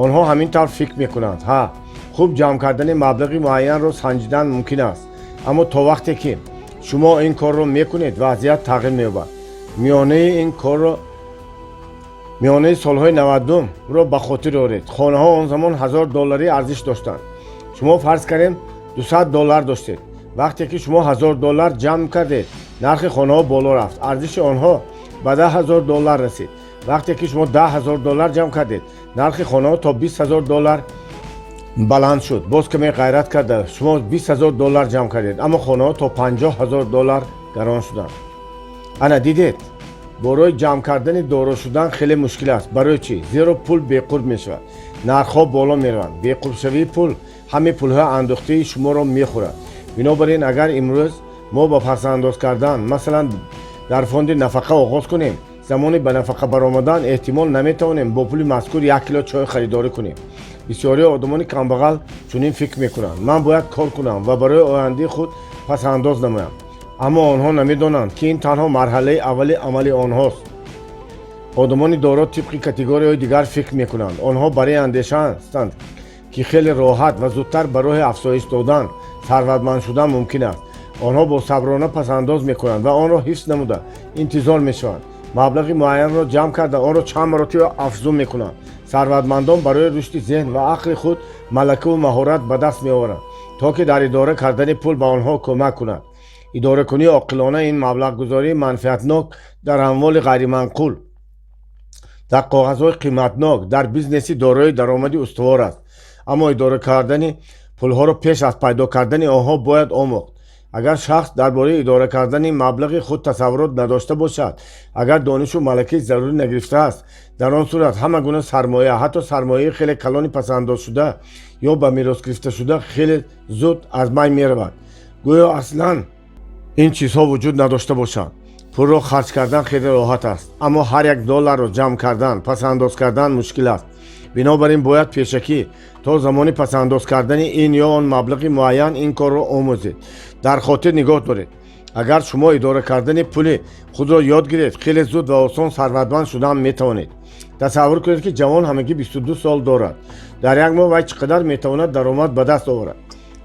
онҳо ҳамин тавр фикр мекунанд. ҳа, хуб ҷамъ кардани маблағи муайянро санҷидан мумкин аст, аммо то вақте ки шумо ин корро мекунед, вазъият тағйир меёбад. миёнаи солҳои 90-ро ба хотир оред. хонаҳо он замон $1000 арзиш доштанд. шумо фарз кардем $200 доштед. вақте ки шумо $1000 ҷамъ кардед, нархи хонаҳо боло рафт. арзиши онҳо ба $10,000 расид. вақте ки шумо $10,000 ҷамъ кардед, нархи хонаҳо то $20,000 баланд шуд. боз каме ғайрат карда шумо $20,000 ҷамъ кардед, аммо хонаҳо то $50,000 гарон шуданд. ана дидед, борои ҷамъ кардани доро шудан хеле мушкил аст. барои чӣ? зеро пул беқурб мешавад, нархҳо боло мераванд. беқурбшавии пул ҳамаи пулҳои андохтаи шуморо мехӯрад. бинобар ин агар имрӯз мо ба пасандоз кардан, масалан дар фонди нафақа оғоз кунем, замони ба нафақа баромадан эҳтимол наметавонем бо пули мазкур 1 кило чой харидорӣ кунем. бисёри одамони камбағал чунин фикр мекунанд: ман бояд кор кунам ва барои ояндаи худ пасандоз намоям. аммо онҳо намедонанд ки ин танҳо марҳалаи аввали амали онҳост. одамони доро тибқи категорияҳои дигар фикр мекунанд. онҳо барои андеша ҳастанд ки хеле роҳат ва зудтар ба роҳи афзоиш додан сарватманд шудан мумкин аст. онҳо бо саброна пасандоз мекунанд ва онро ҳифз намуда интизор мешаванд. маблағи муайянро ҷамъ карда онро чанд маротиба афзун мекунанд. сарватмандон барои рушди зеҳн ва ақли худ малакаву маҳорат ба даст меоваранд, то ки дар идора кардани пул ба онҳо кӯмак кунад. идоракунии оқилона ин маблағгузории манфиатнок дар амволи ғайриманқул, дар коғазҳои қиматнок, дар бизнеси дорои даромади устувор аст. аммо идора кардани пулҳоро пеш аз пайдо кардани онҳо бояд омӯхт. агар шахс дар бораи идора кардани маблағи худ тасаввурот надошта бошад, агар донишу малакаи зарурӣ нагирифтааст, дар он сурат ҳама гуна сармоя, ҳатто сармояи хеле калони пасандозшуда ё ба мирос гирифташуда хеле зуд аз байн меравад. гӯё аслан ин чизҳо вуҷуд надошта бошанд. пулро харҷ кардан хеле роҳат аст, аммо ҳар $1 ҷамъ кардан, пасандоз кардан мушкил аст. бинобар ин бояд пешакӣ то замони пасандоз кардани ин ё он маблағи муайян ин корро омӯзед. дар хотир нигоҳ доред, агар шумо идора кардани пули худро ёд гиред, хеле зуд ва осон сарватманд шудан метавонед. тасаввур кунед ки ҷавон ҳамагӣ 22 сол дорад. дар як моҳ вай чӣ қадар метавонад даромад ба даст оварад?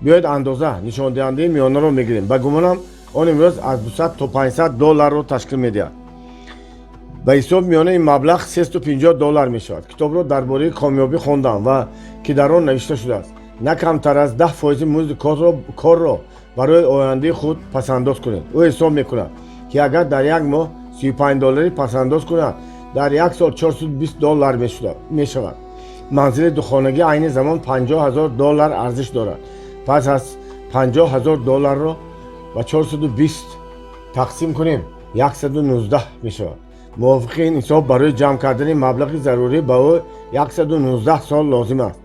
биёед андоза нишондиҳандаи миёнаро мегирем. ба гумонам он имрӯз аз $200 то $500 ташкил медиҳад. ба ҳисоб миёнаи ин маблағ $350 мешавад. китобро дар бораи комёбӣ хондам ва ки дар он навишта шудааст: на камтар аз 10% музди корро барои ояндаи худ пасандоз кунед. ӯ ҳисоб мекунад ки агар дар як моҳ $35 пасандоз кунад, дар як сол $420 мешавад. манзили духонагӣ айни замон $50,000 арзиш дорад. пас аз $50,000-ро ба 420 тақсим кунем, 119 мешавад. мувофиқи ин ҳисоб барои ҷамъ кардани маблағи зарурӣ ба ӯ 119 сол лозим аст.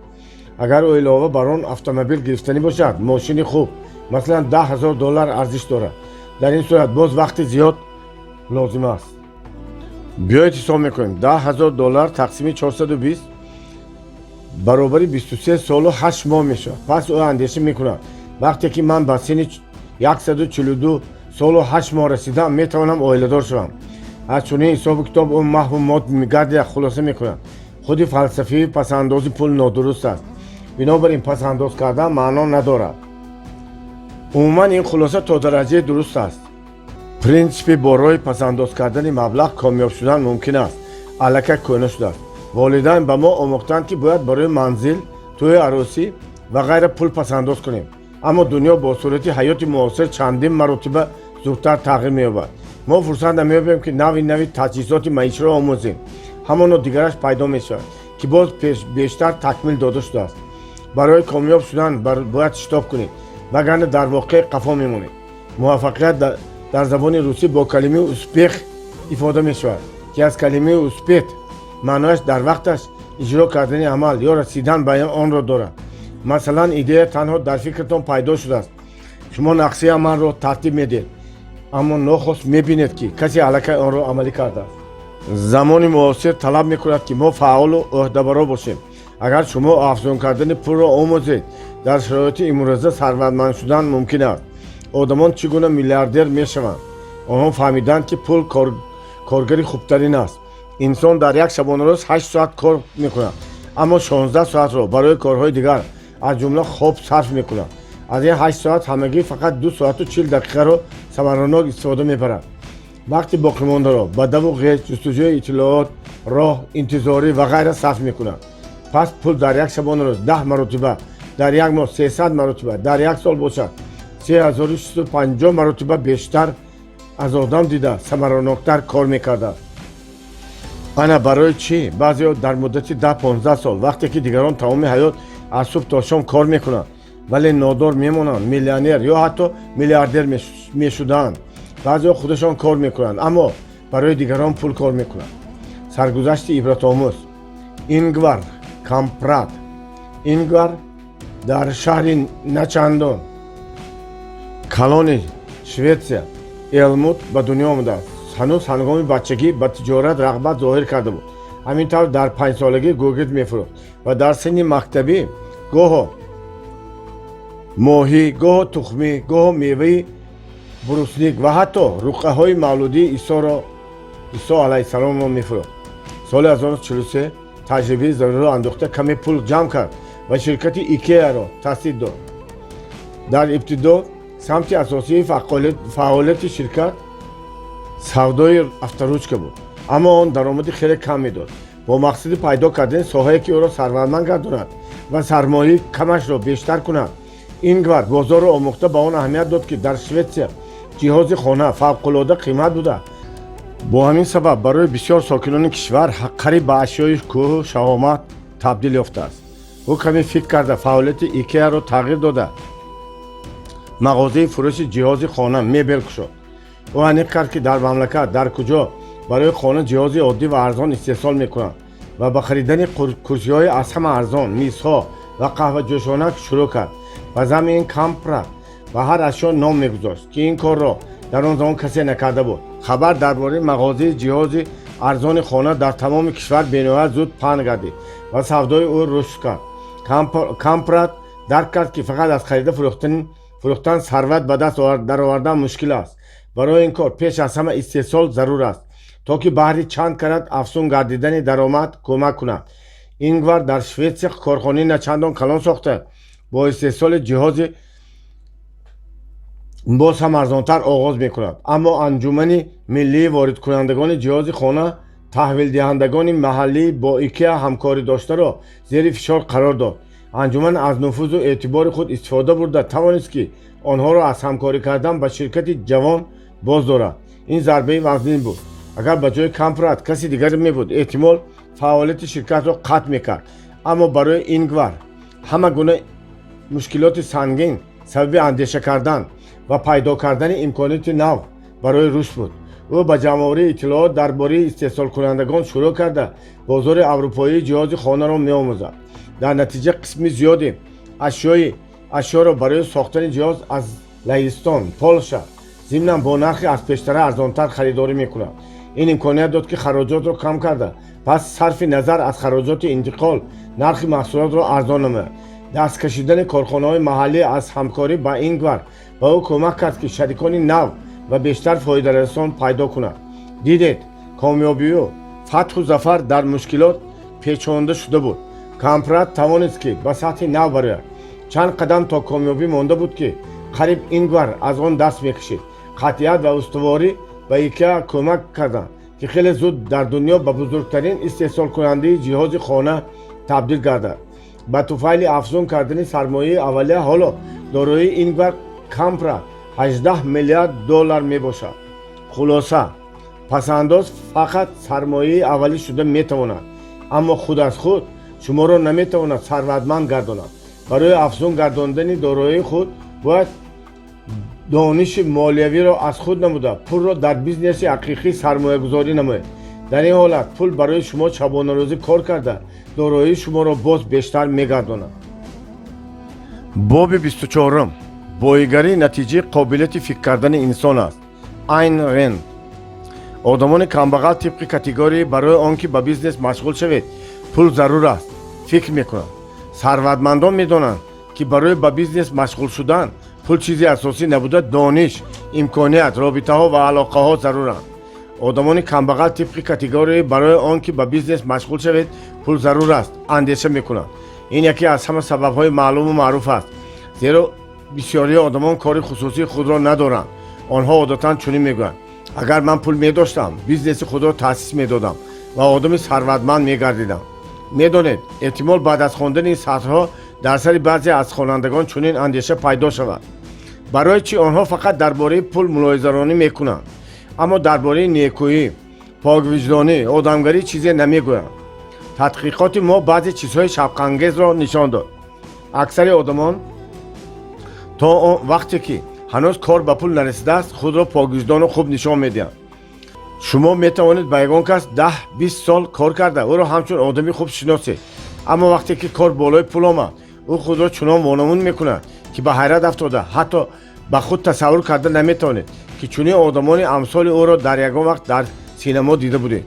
агар ӯ илова бар он автомобил гирифтанӣ бошад, мошини хуб, масалан $10,000 арзиш дорад, дар ин сурат боз вақти зиёд лозим аст. биёед ҳисоб мекунем. $10,000 тақсими 420 баробари 23 солу 8 моҳ мешавад. пас ӯ андеша мекунад вақте ки ман ба синни 142 солу 8 моҳ расидам, метавонам оиладор шавам. аз чунин ҳисобу китоб ӯ маҳву мод мегардад. хулоса мекунад худи фалсафии пасандози пул нодуруст аст. бинобар ин пасандоз кардан маъно надорад. умуман ин хулоса то дараҷае дуруст аст. принсипи бо роҳи пасандоз кардани маблағ комёб шудан мумкин аст. аллакай кӯна шудааст. волидайн ба мо омӯхтанд ки бояд барои манзил, тӯи аросӣ ва ғайра пул пасандоз кунем. аммо дунё бо сурати ҳаёти муосир чандин маротиба зудтар тағйир меёбад. мо фурсат намеёбем ки нави таҷҳизоти маиширо омӯзем. ҳамоно дигараш пайдо мешавад ки боз бештар такмил дода шудааст. барои комёб шудан бояд шитоб кунед, вагарна дар воқеъ қафо мемонед. муваффақият дар забони русӣ бо калимаи успех ифода мешавад ки аз калимаи успех маънояш дар вақташ иҷро кардани амал ё расидан ба онро дорад. масалан идея танҳо дар фикртон пайдо шудааст. шумо нақшаи амалро тартиб медиҳед, аммо нохост мебинед ки касе аллакай онро амалӣ кардааст. замони муосир талаб мекунад ки мо фаъолу ӯҳдабаро бошем. агар шумо афзун кардани пулро омӯзед, дар шароити имрӯза сарватманд шудан мумкин аст. одамон чӣ гуна миллиардер мешаванд? онҳо фаҳмиданд ки пул коргари хубтарин аст. инсон дар як шабонарӯз 8 соат кор мекунад, аммо 16 соатро барои корҳои дигар аз ҷумла хоб сарф мекунад. аз ин 8 соат ҳамагӣ фақат 2 соату 40 дақиқаро самаранок истифода мебарад. вақти боқимондаро ба даву ғеҷ, ҷустуҷӯи иттилоот, роҳ, интизорӣ ва ғайра сарф мекунад. пас пул дар як шабонарӯз 10 маротиба, дар як моҳ 300 маротиба, дар як сол бошад 3650 маротиба бештар аз одам дида самараноктар кор мекардад. ана барои чӣ баъзеҳо дар муддати 10-15 сол вақте ки дигарон тамоми ҳаёт аз субҳ то шом кор мекунанд, вале нодор мемонанд, миллионер ё ҳатто миллиардер мешудаанд. баъзеҳо худашон кор мекунанд, аммо барои дигарон пул кор мекунанд. саргузашти ибратомӯз. ингвар кампрад. ингвар дар шаҳри начандон, калони шветсия, элмут ба дунё омудааст. ҳанӯз ҳангоми бачагӣ ба тиҷорат рағбат зоҳир карда буд. ҳамин тавр дар 5 солагӣ гӯгирд мефурӯхт ва дар синни мактабӣ гоҳо моҳӣ, гоҳо тухмӣ, гоҳо меваи брусник ва ҳатто руқъаҳои мавлудии исо алайҳиссаломро мефурӯхт. соли 1943 таҷрибаи зарурро андохта каме пул ҷамъ кард ва ширкати икеаро таъсис дод. дар ибтидо самти асосии фаъолияти ширкат савдои авторучка буд, аммо он даромади хеле кам медод. бо мақсади пайдо кардани соҳае ки ӯро сарватманд гардонад ва сармояи камашро бештар кунад, ингвар бозорро омӯхта ба он аҳамият дод ки дар шветсия ҷиҳози хона фавқулода қимат буда. бо ҳамин сабаб барои бисёр сокинони кишвар қариб ба ашёи кӯҳу шаҳомат табдил ёфтааст. ӯ каме фикр карда фаъолияти икеаро тағйир дода мағозаи фурӯши ҷиҳози хона мебел кушод. ӯ аниқ кард ки дар мамлакат дар куҷо барои хона ҷиҳози оддӣ ва арзон истеҳсол мекунанд ва ба харидани курсиҳои аз ҳама арзон, мизҳо ва қаҳваҷӯшона шурӯъ кард. ба замми ин кампра ба ҳар ашё ном мегузошт ки ин корро дар он замон касе накарда буд. хабар дар бораи мағозаи ҷиҳози арзони хона дар тамоми кишвар бениҳоят зуд паҳн гардид ва савдои ӯ рушд кард. кампрат дарк кард ки фақат аз харида фурӯхтан сарват ба даст даровардан мушкил аст. барои ин кор пеш аз ҳама истеҳсол зарур аст, то ки баҳри чанд карат афзун гардидани даромад кӯмак кунад. ингвар дар шветсия корхонаи начандон калон сохта бо истеҳсоли ҷиҳози боз ҳам арзонтар оғоз мекунад. аммо анҷумани миллии воридкунандагони ҷиҳози хона таҳвилдиҳандагони маҳаллӣ бо икеа ҳамкорӣ доштаро зери фишор қарор дод. анҷуман аз нуфузу эътибори худ истифода бурда тавонист ки онҳоро аз ҳамкорӣ кардан ба ширкати ҷавон боз дорад. Ин зарбаи вазнин буд. Агар ба ҷои Кампрат каси дигар мебуд, эҳтимол фаъолияти ширкатро қатъ мекард. Аммо барои Ингвар ҳама гуна мушкилоти сангин сабаби андеша кардан ва пайдо кардани имконияти нав барои рушд буд. ӯ ба ҷамъоварии иттилоот дар бораи истеҳсолкунандагон шурӯъ карда бозори аврупоии ҷиҳози хонаро меомӯзад. дар натиҷа қисми зиёди ашёро барои сохтани ҷиҳоз аз Лаҳистон, Полша зимнан бо нархи аз пештара арзонтар харидорӣ мекунад. ин имконият дод, ки хароҷотро кам карда, пас сарфи назар аз хароҷоти интиқол нархи маҳсулотро арзон намояд. даст кашидани корхонаҳои маҳаллӣ аз ҳамкорӣ ба Ингвар ба ӯ кӯмак кард, ки шарикони нав ва бештар фоидарасон пайдо кунад. дидед, комёбию фатҳу зафар дар мушкилот печонда шуда буд. Кампрат тавонист, ки ба сатҳи нав барояд. чанд қадам то комёбӣ монда буд, ки қариб Ингвар аз он даст мекашид. қатъият ва устуворӣ ба IKEA кӯмак карданд, ки хеле зуд дар дунё ба бузургтарин истеҳсолкунандаи ҷиҳози хона табдил гардад. ба туфайли афзун кардани сармояи аввалия ҳоло дороии Ингвар Кампрат $18 миллиард мебошад. хулоса, пасандоз фақат сармояи аввалӣ шуда метавонад, аммо худ аз худ шуморо наметавонад сарватманд гардонад. барои афзун гардондани дороии худ бояд дониши молиявиро аз худ намуда пулро дар бизнеси ҳақиқӣ сармоягузорӣ намоед. дар ин ҳолат пул барои шумо шабонарӯзӣ кор карда дороии шуморо боз бештар мегардонад. боби 24. боигарӣ натиҷаи қобилияти фикр кардани инсон аст. Айн Рэнд. одамони камбағал тибқи категорияи барои он ки ба бизнес машғул шавед пул зарур аст фикр мекунанд. сарватмандон медонанд, ки барои ба бизнес машғул шудан пул чизи асосӣ набуда дониш, имконият, робитаҳо ва алоқаҳо заруранд. одамони камбағал тибқи категорияи барои он ки ба бизнес машғул шавед пул зарур аст андеша мекунанд. ин яке аз ҳама сабабҳои маълуму маъруф аст, зеро бисёрии одамон кори хусусии худро надоранд. онҳо одатан чунин мегӯянд: агар ман пул медоштам, бизнеси худро таъсис медодам ва одами сарватманд мегардидам. медонед, эҳтимол баъд аз хондани ин сатрҳо дар сари баъзе аз хонандагон чунин андеша пайдо шавад. барои чӣ онҳо фақат дар бораи пул мулоҳизаронӣ мекунанд, аммо дар бораи некӯӣ, поквиҷдонӣ, одамгарӣ чизе намегӯянд. тадқиқоти мо баъзе чизҳои шавқангезро нишон дод. аксари одамон то вақте ки ҳанӯз кор ба пул нарасидааст, худро поквиҷдону хуб нишон медиҳанд. шумо метавонед ба ягон кас 10-20 сол кор карда ӯро ҳамчун одами хуб шиносед, аммо вақте ки кор болои пул омад, ӯ худро чунон вонамун мекунад, ки ба ҳайрат афтода ҳатто ба худ тасаввур карда наметавонед, ки чунин одамони амсоли ӯро дар ягон вақт дар синемо дида будед.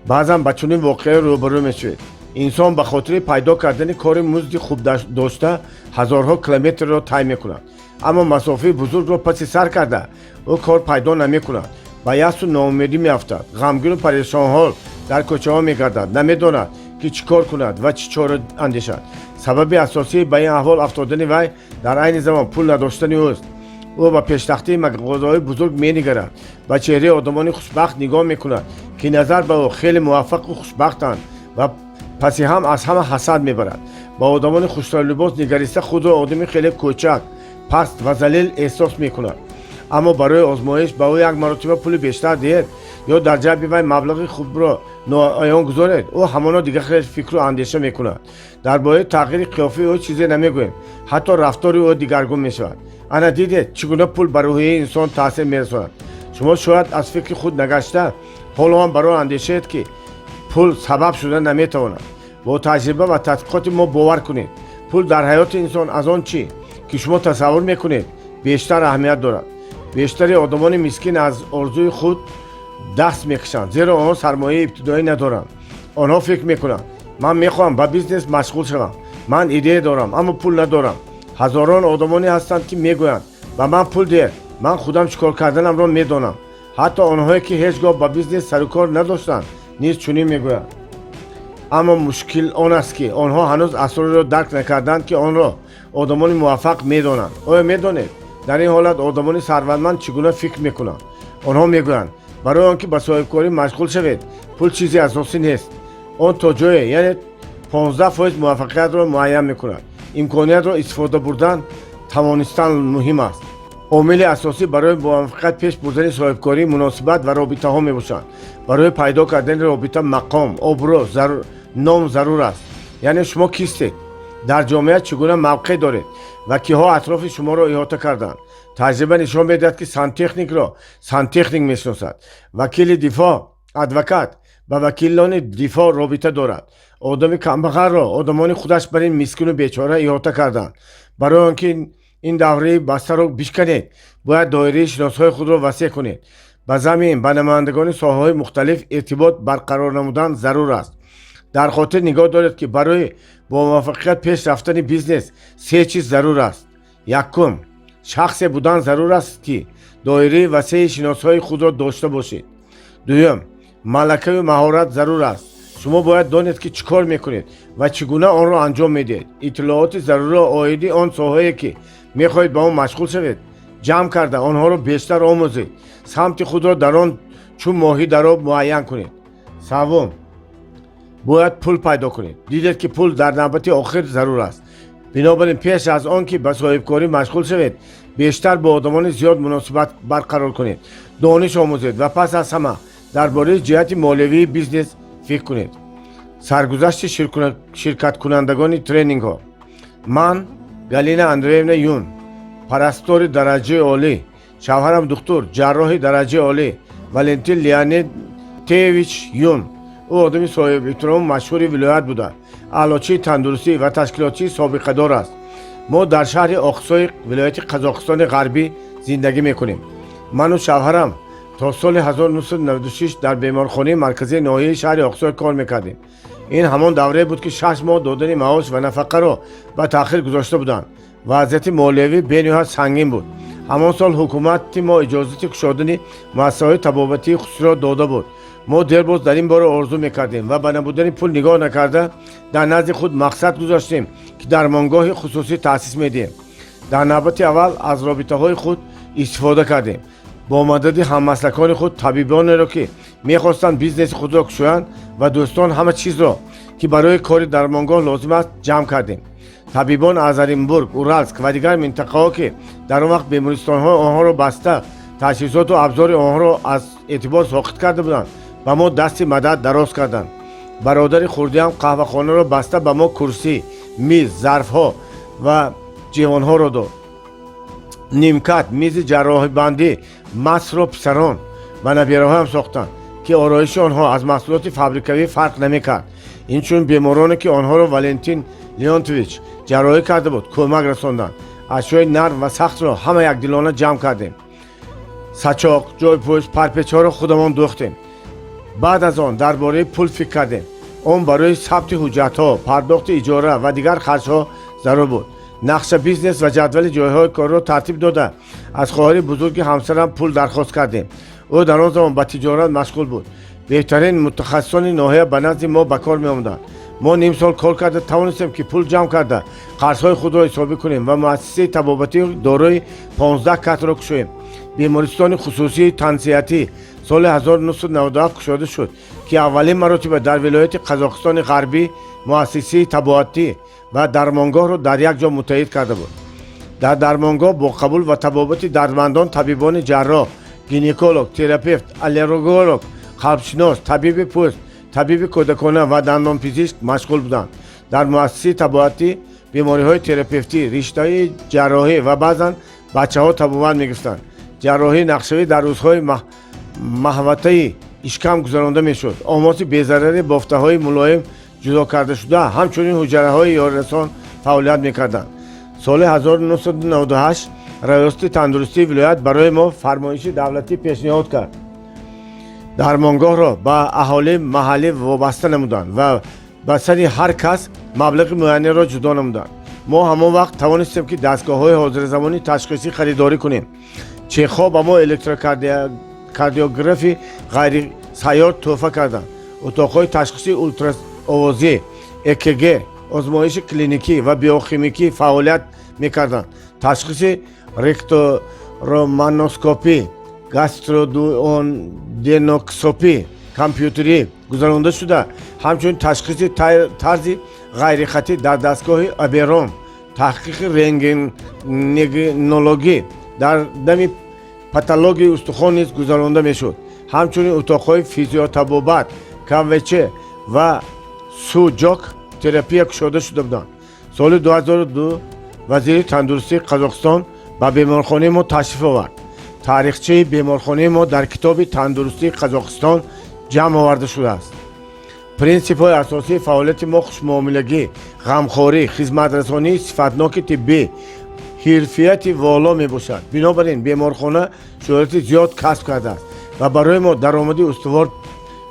баъзан ба чунин воқеаҳо рӯбарӯ мешавед. инсон ба хотири пайдо кардани кори музди хуб дошта ҳазорҳо километрро тай мекунад, аммо масофаи бузургро паси сар карда ӯ кор пайдо намекунад. ба ясу ноумедӣ меафтад, ғамгину парешонҳол дар кӯчаҳо мегардад, намедонад ки чӣ кор кунад ва чӣ чора андешад. сабаби асосии ба ин аҳвол афтодани вай дар айни замон пул надоштани ӯст. ӯ ба пештахтии мағозаҳои бузург менигарад, ба чеҳраи одамони хушбахт нигоҳ мекунад, ки назар ба ӯ хеле муваффақу хушбахтанд ва паси ҳам аз ҳама ҳасад мебарад. ба одамони хуштарулибос нигариста худро одами хеле кӯчак, паст ва залил эҳсос мекунад. аммо барои озмоиш ба ӯ як маротиба пули бештар диҳед ё дар ҷайби вай маблағи хубро ноаён гузоред, ӯ ҳамоно дигар хеле фикру андеша мекунад. дар бораи тағйири қиёфаи ӯ чизе намегӯем, ҳатто рафтори ӯ дигаргун мешавад. ана дидед чӣ гуна пул ба рӯҳияи инсон таъсир мерасонад. шумо шояд аз фикри худ нагашта ҳоло ҳам барои андешаед, ки пул сабаб шуда наметавонад. бо таҷриба ва тадқиқоти мо бовар кунед, пул дар ҳаёти инсон аз он чӣ, ки шумо тасаввур мекунед, бештар аҳамият дорад. бештари одамони мискин аз орзуи худ даст мекашанд, зеро онҳо сармояи ибтидоӣ надоранд. онҳо фикр мекунанд: ман мехоҳам ба бизнес машғул шавам, ман идея дорам, аммо пул надорам. ҳазорон одамоне ҳастанд, ки мегӯянд: ба ман пул диҳед, ман худам чӣ кор карданамро медонам. ҳатто онҳое ки ҳеҷ гоҳ ба бизнес сарукор надоштанд низ чунин мегӯянд. аммо мушкил он аст, ки онҳо ҳанӯз асрориро дарк накарданд, ки онро одамони муваффақ медонанд. оё медонед, дар ин ҳолат одамони сарватманд чӣ гуна фикр мекунанд? онҳо мегӯянд: барои он ки ба соҳибкорӣ машғул шавед, пул чизи асосӣ нест. он то ҷое, яъне 15% муваффақиятро муайян мекунад. имкониятро истифода бурдан توانستن مهم است. عامل اساسی برای موفقیت پیش بردن صاحبکاری مناسبت و رابطه ها میباشند. برای پیدا کردن رابطه مقام، ابرو، نام ضرور است. یعنی شما کیستید؟ در جامعه چگونه موقع دارید و کیها اطراف شما را احاطه کردند؟ تجربه نشان میدهد که سانتکنیک را سانتکنیک میشناسد. وکیل دفاع، ادوکات با وکیلان دفاع رابطه دارد. آدم کمبغل را آدمان خودش بر این مسکین و بیچاره احاطه کردند. برای آنکه این دوره بسته را بشکنید باید دایره شناسهای خود را وسیع کنید. با زمین با نمایندگان ساحه‌های مختلف ارتباط برقرار نمودن ضرور است. در خاطر نگاه دارید که برای با موفقیت پیش رفتن بیزنس 3 چیز ضرور است. یکم، شخص بودن ضرور است که دایره وسیع شناسهای خود را داشته باشید. دوم، ملکه و مهارت ضرور است. شما باید دانید که چیکار میکنید و چگونه آن را انجام میدید. اطلاعات ضرور عاید آن ساحه‌ای که میخواهید با آن مشغول شوید جمع کرده آنها را بیشتر آموزید. سمت خود را در آن چون ماهی در آب معین کنید. سوم، باید پول پیدا کنید. دیدید که پول در نوبت آخر ضرور است. بنابراین پیش از آن که به صاحبکاری مشغول شوید بیشتر با آدمان زیاد مناسبت برقرار کنید، دانش آموزید و پس از همه درباره جهت مالیوی بیزنس فکر کنید. سرگذشت شرکت کنندگان ترینینگ ها. من گالینا اندریونا یون، پرستار درجه عالی، شوهرم دکتر جراح درجه عالی والنتین لیانتیویچ یون. او آدمی صاحب احترام مشهور ولایت بوده. اعلاچی تندرستی و تشکیلاتی سابقه دار است. ما در شهر آقسوی ولایت قزاقستان غربی زندگی میکنیم. من و شوهرم تا سال 1996 در بیمارخانه مرکزی ناحیه شهر آقسوی کار میکردیم. این همان دوره بود که 6 ماه دادن معاش و نفقه را به تأخیر گذاشته بودند. وضعیت مالیوی بین‌نهایت سنگین بود. همان سال حکومت ما اجازه گشادن مؤسسه‌های طبابتی خصوصی را داده بود. ما دیرباز در این باره آرزو میکردیم و به نبودن پول نگاه نکرده در نزد خود مقصد گذاشتیم که درمانگاه خصوصی تأسیس میدیم. در نوبت اول از رابطه های خود استفاده کردیم. با مدد هممسلکان خود طبیبان را که میخواستند بیزنس خود را گشایند و دوستان همه چیز را که برای کار درمانگاه لازم است جمع کردیم. طبیبان از ارینبورگ، اورالسک و دیگر منطقه ها که در آن وقت بیمارستان های آنها را بسته تجهیزات و ابزار آنها را از اعتبار ساقط کرده بودند و ما دست مدد دراز کردند. برادر خردی هم قهوه خانه را بسته به ما کرسی، میز، ظرف ها و جوان ها را داد. نیمکت، میز جراحی بندی، مس را پسران و نبیره ها هم ساختند که آرایش آنها از محصولات فابریکوی فرق نمیکرد. این چون بیمارانی که آنها را والنتین لیانتویچ جراحی کرده بود کمک رساندند. اشیای نرم و سخت را همه یک دلانه جمع کردیم. سچاق، جای پوش، پرپچه ها را خودمان دوختیم. بعد از آن درباره پول فکر کردیم. آن برای ثبت حجت ها، پرداخت اجاره و دیگر خرج ها ضرور بود. نقشه بیزنس و جدول جایهای کار را ترتیب داده از خواهر بزرگ همسرم پول درخواست کردیم. او در آن زمان به تجارت مشغول بود. بهترین متخصصان ناحیه به نزد ما به کار می آمدند. ما نیم سال کار کرده توانستیم که پول جمع کرده قرضهای خود را حسابی کنیم و مؤسسه طبابتی دارای 15 کت را گشاییم. بیمارستان خصوصی تنسیتی سال 1997 گشاده شد که اولین مرتبه در ولایت قزاقستان غربی مؤسسه طبابتی و درمانگاه را در یک جا متحد کرده بود. در درمانگاه با قبول و طبابت دردمندان، طبیبان جراح، گینکولوگ، تراپیوت، آلرژیولوژ، قلبشناس، طبیب پوست، طبیب کودکانه و دندان پزشک مشغول بودند. در مؤسسه طبابتی بیماری‌های تراپیوتی، رشته جراحی و بعضاً بچه‌ها طبابت می‌گرفتند. جراحی نقشه‌ای در روزهای محوطه اشکم گذرانده میشد. آماس بی‌ضرر بافته‌های ملایم جدا کرده شده همچنین حجره‌های یاررسان فعالیت می‌کردند. سال 1998 ریاست تندرستی ولایت برای ما فرمایش دولتی پیشنهاد کرد. درمانگاه را به اهالی محلی وابسته نمودند و به سر هر کس مبلغ معینی را جدا نمودند. ما همان وقت توانستیم که دستگاه‌های حاضر زمانی تشخیصی خریداری کنیم. چخ‌ها به ما الکتروکاردیوگرافی غیر سیار تحفه کردند. اتاق‌های تشخیصی اولتراساوندی، EKG، آزمایش کلینیکی و بیوشیمیکی فعالیت می‌کردند. تشخیص رکتورومانوسکوپی، گاسترودونوسکوپی کامپیوتری گذرانده شده. همچنین تشخیص طرز غیر خطی در دستگاه ابرام تحقیق رنتگنولوژی در دم پاتولوژی استخوان نیز گذرانده میشد. همچنین اتاق‌های فیزیوتراپی، کوچه و سوجوک تراپی شده بودند. سال 2002 وزیر تندرستی قزاقستان به بیمارخانه ما تشریف آورد. تاریخچه بیمارخانه ما در کتاب تندرستی قزاقستان جمع آورده شده است. پرینسیپ‌های اساسی فعالیت ما خوش‌معاملگی، غمخواری، خدمت‌رسانی صفتناک طبی، حرفیت والا میباشد. بنابراین بیمارخانه شهرت زیاد کسب کرده است و برای ما درآمدی استوار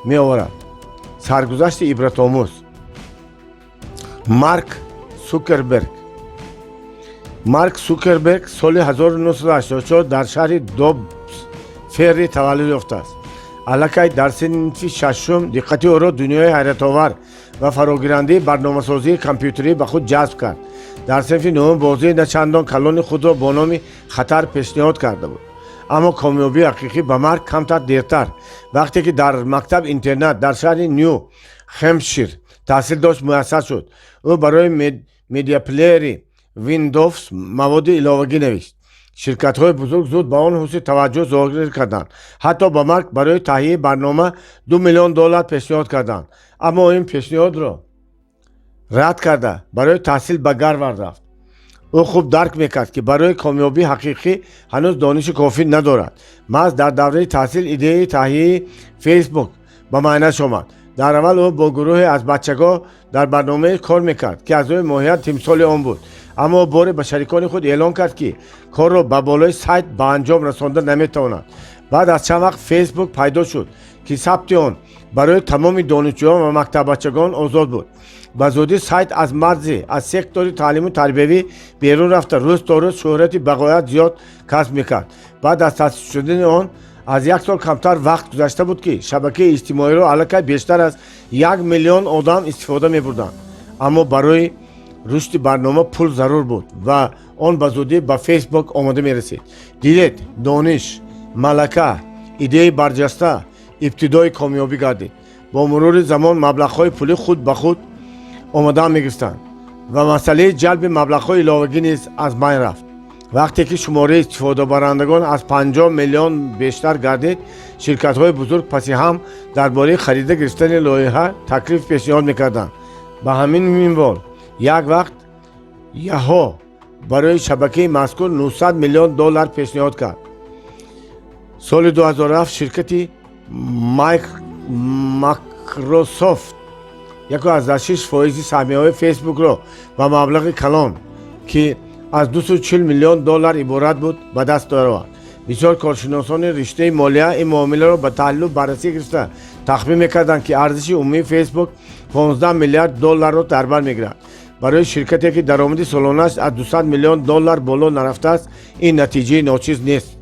می آورد. سرگذشت عبرت آموز. مارک سوکربرگ سال 1984 در شهر دوبز فری تولد یافته است. الکی در صنف ششم دقت او را دنیای حیرت‌آور و فراگیرنده برنامه‌سازی کامپیوتری به خود جذب کرد. در صنف نهم بازی نچندان کلان خود را با نام خطر پیشنهاد کرده بود. اما کامیابی حقیقی به مرگ کمتر دیرتر وقتی که در مکتب اینترنت در شهر نیو همپشیر تحصیل داشت میسر شد. او برای میدیا پلیری ویندوز مواد علاوه‌ای نوشت. شرکت‌های بزرگ زود به آن حوزه توجه ظاهر کردند. حتی به مرگ برای تهیه برنامه $2 میلیون پیشنهاد کردند. اما این پیشنهاد را رد کرده برای تحصیل به گاروارد رفت. او خوب درک میکرد که برای کامیابی حقیقی هنوز دانش کافی ندارد. محض در دوره تحصیل ایده تهیه فیسبوک به معنیش آمد. در اول او با گروه از بچگاه در برنامه کار میکرد که از روی ماهیت تمثال آن بود. اما بار به شریکان خود اعلان کرد که کار را به بالای سایت به انجام رسانده نمیتواند. بعد از چند وقت فیسبوک پیدا شد که ثبت آن برای تمام دانشجویان و مکتب بچگان آزاد بود. به زودی سایت از مرزی از سکتور تعلیم و تربیوی بیرون رفته روز تا روز شهرت بغایت زیاد کسب میکرد. بعد از تأسیس شدن آن از 1 سال کمتر وقت گذشته بود که شبکه اجتماعی را الکی بیشتر از 1 میلیون آدم استفاده میبردند. اما برای رشد برنامه پول ضرور بود و آن به زودی به فیسبوک آماده میرسید. دیدید دانش، ملکه، ایده برجسته ابتدای کامیابی گردید. با مرور زمان مبلغ‌های پولی خود به خود آماده میگرفتند و مسئله جلب مبلغ‌های علاوه‌ای نیز از بین رفت. وقتی که شماره استفاده برندگان از 50 میلیون بیشتر گردید، شرکت‌های بزرگ پس هم درباره خرید گرفتن لایحه تکلیف پیشنهاد می‌کردند. به همین منوال یک وقت یاهو برای شبکه مذکور $900 میلیون پیشنهاد کرد. سال 2007 شرکتی مایکروسافت یکی از 6% سهمیه‌های فیسبوک را با مبلغ کلان که از $240 میلیون عبارت بود به دست آورد. بسیار کارشناسان رشته مالیه این معامله را به تحلیل بررسی گرفته تخمین می‌کردند که ارزش عمومی فیسبوک $15 میلیارد را در بر می‌گیرد. برای شرکتی که درآمد سالانه‌اش از $200 میلیون بالا نرفته است، این نتیجه ناچیز نیست.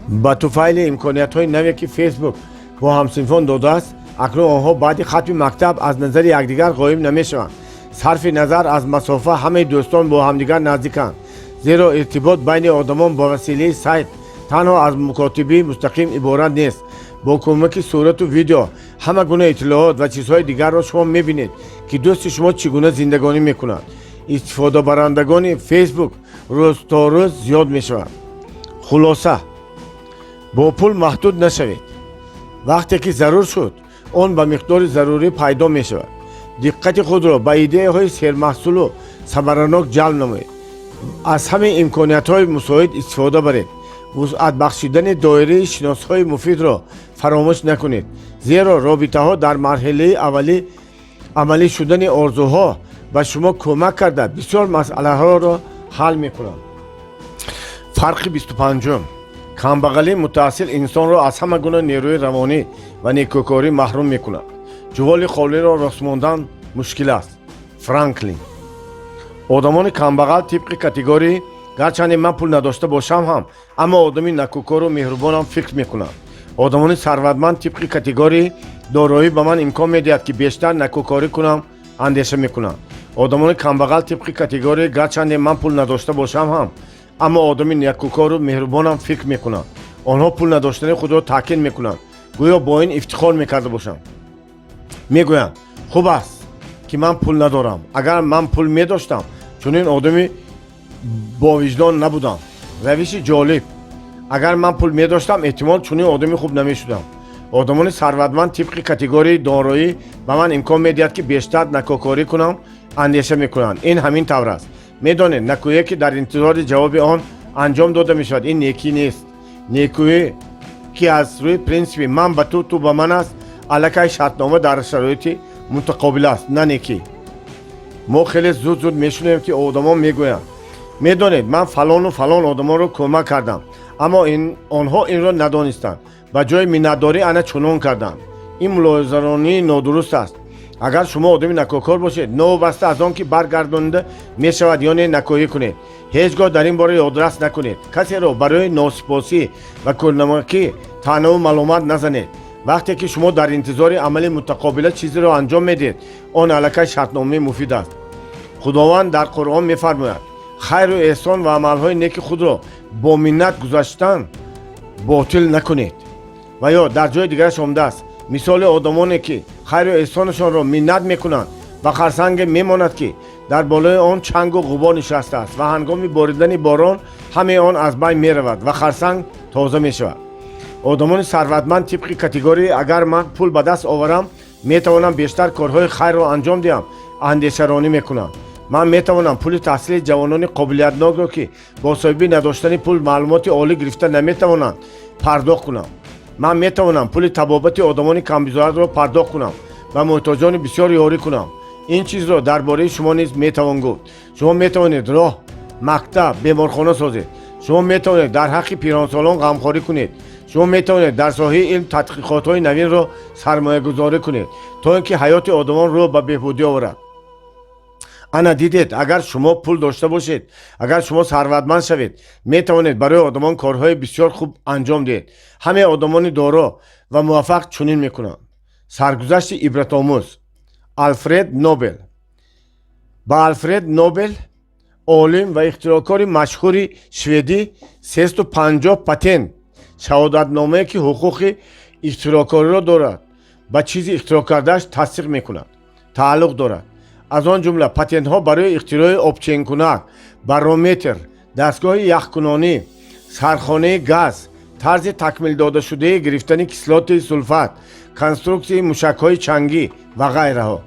با توفیل امکانیت‌های نوی که فیسبوک با همسنفان داده است، اکنون آنها بعد ختم مکتب از نظر یکدیگر غایب نمی‌شوند. صرف نظر از مسافه همه دوستان با همدیگر نزدیکند، زیرا ارتباط بین آدمان با وسیله سایت تنها از مکاتبه مستقیم عبارت نیست. با کمک صورت و ویدیو همه گونه اطلاعات و چیزهای دیگر را شما می‌بینید که دوست شما چگونه زندگانی می‌کند. استفاده برندگان فیسبوک روز تا روز زیاد می‌شوند. خلاصه با پول محدود نشوید. وقتی که ضرور شد آن به مقدار ضروری پیدا می‌شود. دقت خود را به ایده‌های سرمحصول و ثمرناک جلب نمایید. از همه امکانیت‌های مساعد استفاده برید. وسعت بخشیدن دایره شناس‌های مفید را فراموش نکنید، زیرا رابطه‌ها در مرحله اولی عملی شدن آرزوها به شما کمک کرده بسیار مسئله‌ها را حل می‌کنند. فرق 25 کمبغلی متأصل انسان را از همه گونه نیروی روانی و نیکوکاری محروم می‌کند. جوال خالی را رسماندن مشکل است. فرانکلین. آدمان کمبغل طبق کاتگوری گرچند من پول نداشته باشم هم اما آدمی نکوکار و مهربانم فکر میکنم. آدمان ثروتمند طبق کاتگوری دارایی به من امکان میدهد که بیشتر نکوکاری کنم اندیشه میکنم. آدمان کمبغل طبق کاتگوری گرچند من پول نداشته باشم هم اما آدمی نکوکار و مهربانم فکر میکنم. آنها پول نداشتن خود را تاکید میکنند گویا با این افتخار میکرده باشم. میگویند خوب است که من پول ندارم. اگر من پول میداشتم چونین آدمی با وجدان نبودم. روش جالب. اگر من پول می داشتم احتمال چونین آدمی خوب نمی شدم. آدمان ثروتمند طبق کاتگوری دارایی به من امکان میدهد که بیشتر نکوکاری کنم، اندیشه میکنند. این همین طور است. میدانید نکویی که در انتظار جواب آن انجام داده می شود این نیکی نیست. نیکویی که از روی پرینسیپ من به تو به من است علاقه شرطنامه در شرایط متقابل است، نه نیکی. ما خیلی زود میشنویم که آدمان میگویند میدانید من فلان و فلان آدمان رو کمک کردم اما آنها این را ندانستند و جای منتداری انا چنان کردند. این ملاحظه‌رانی نادرست است. اگر شما آدمی نکوکار باشید نوبسته از آن که برگردانده می شود یا نکویی کنید. هیچگاه در این باره یادداشت نکنید. کسی را برای ناسپاسی و کورنمکی طعنه و ملامت نزنید. وقتی که شما در انتظار عمل متقابل چیزی را انجام میدید آن علاقه شرطنامه مفید است. خداوند در قرآن میفرماید خیر و احسان و عملهای نیک خود را با منت گذاشتن باطل نکنید. و یا در جای دیگرش آمده است مثال آدمانی که خیر و احسانشان را منت میکنند و خرسنگ میماند که در بالای آن چنگ و غبار نشسته است و هنگام باریدن باران همه آن از بین میرود و خرسنگ تازه میشود. آدمان ثروتمند طبق کاتگوری اگر من پول به دست آورم میتوانم بیشتر کارهای خیر را انجام دهم اندیشه رانی میکنم. من میتوانم پول تحصیل جوانان قابلیتناک را که با صاحبی نداشتن پول معلومات عالی گرفته نمیتوانند پرداخت کنم. من میتوانم پول طبابت آدمان کمبزاد را پرداخت کنم و محتاجان بسیار یاری کنم. این چیز را درباره شما نیز میتوان گفت. شما میتوانید راه، مکتب، بیمارخانه سازید. شما میتوانید در حق پیرانسالان غمخواری کنید. شما میتوانید در ساحه علم تحقیقات های نوین را سرمایه گذاری کنید تا اینکه حیات آدمان را به بهبودی آورد. انا دیدید اگر شما پول داشته باشید، اگر شما ثروتمند شوید میتوانید برای آدمان کارهای بسیار خوب انجام دهید. همه آدمان دارا و موفق چنین میکنند. سرگذشت عبرت آموز. آلفرد نوبل. با آلفرد نوبل عالم و اختراعکار مشهور شوئدی 350 پتنت شهادتنامه که حقوق اختراعکاری را دارد با چیزی اختراع کردهش تصدیق میکند تعلق دارد. از آن جمله پتنت ها برای اختراع آبچینکنک، بارومتر، دستگاه یخکنانی، سرخانه گاز، طرز تکمیل داده شده گرفتن کسلات سولفات، کنسترکسیون موشک های چنگی و غیره ها.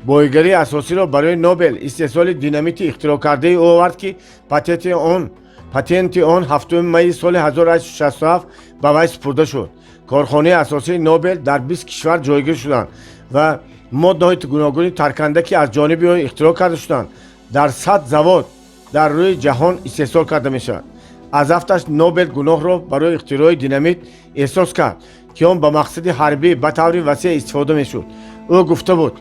بایگری اساسی را برای نوبل استحصال دینامیت اختراع کرده او آورد که پتنت آن 7 می سال 1867 به وی سپرده شد. کارخانه اساسی نوبل در 20 کشور جایگیر شدند و ماده‌های گوناگون ترکنده که از جانب آن اختراع کرده شدند در 100 زواد در روی جهان استحصال کرده می شود. از هفتش نوبل گناه را برای اختراع دینامیت احساس کرد که آن به مقصد حربی به طور وسیع استفاده می شد. او گفته بود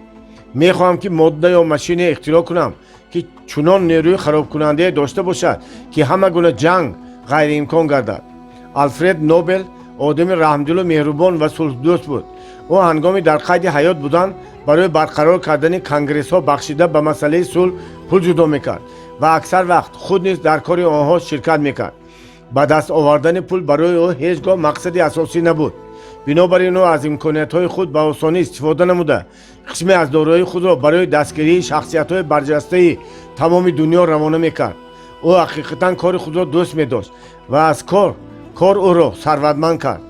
می خواهم که ماده یا ماشین اختراع کنم که چنان نیروی خراب کننده داشته باشد که همه گونه جنگ غیر امکان گردد. آلفرد نوبل آدم رحمدل و مهربان و صلح دوست بود. او هنگامی در قید حیات بودند برای برقرار کردن کنگرس ها بخشیده به مسئله صلح پول جدا میکرد و اکثر وقت خود نیز در کار آنها شرکت میکرد. با دست آوردن پول برای او هیچگاه مقصد اساسی نبود. بنابراین او از امکانات های خود به آسانی استفاده نموده قسمی از دارایی خود را برای دستگیری شخصیت های برجسته تمام دنیا روانه میکرد. او حقیقتا کار خود را دوست میداشت و از کار او را ثروتمند کرد.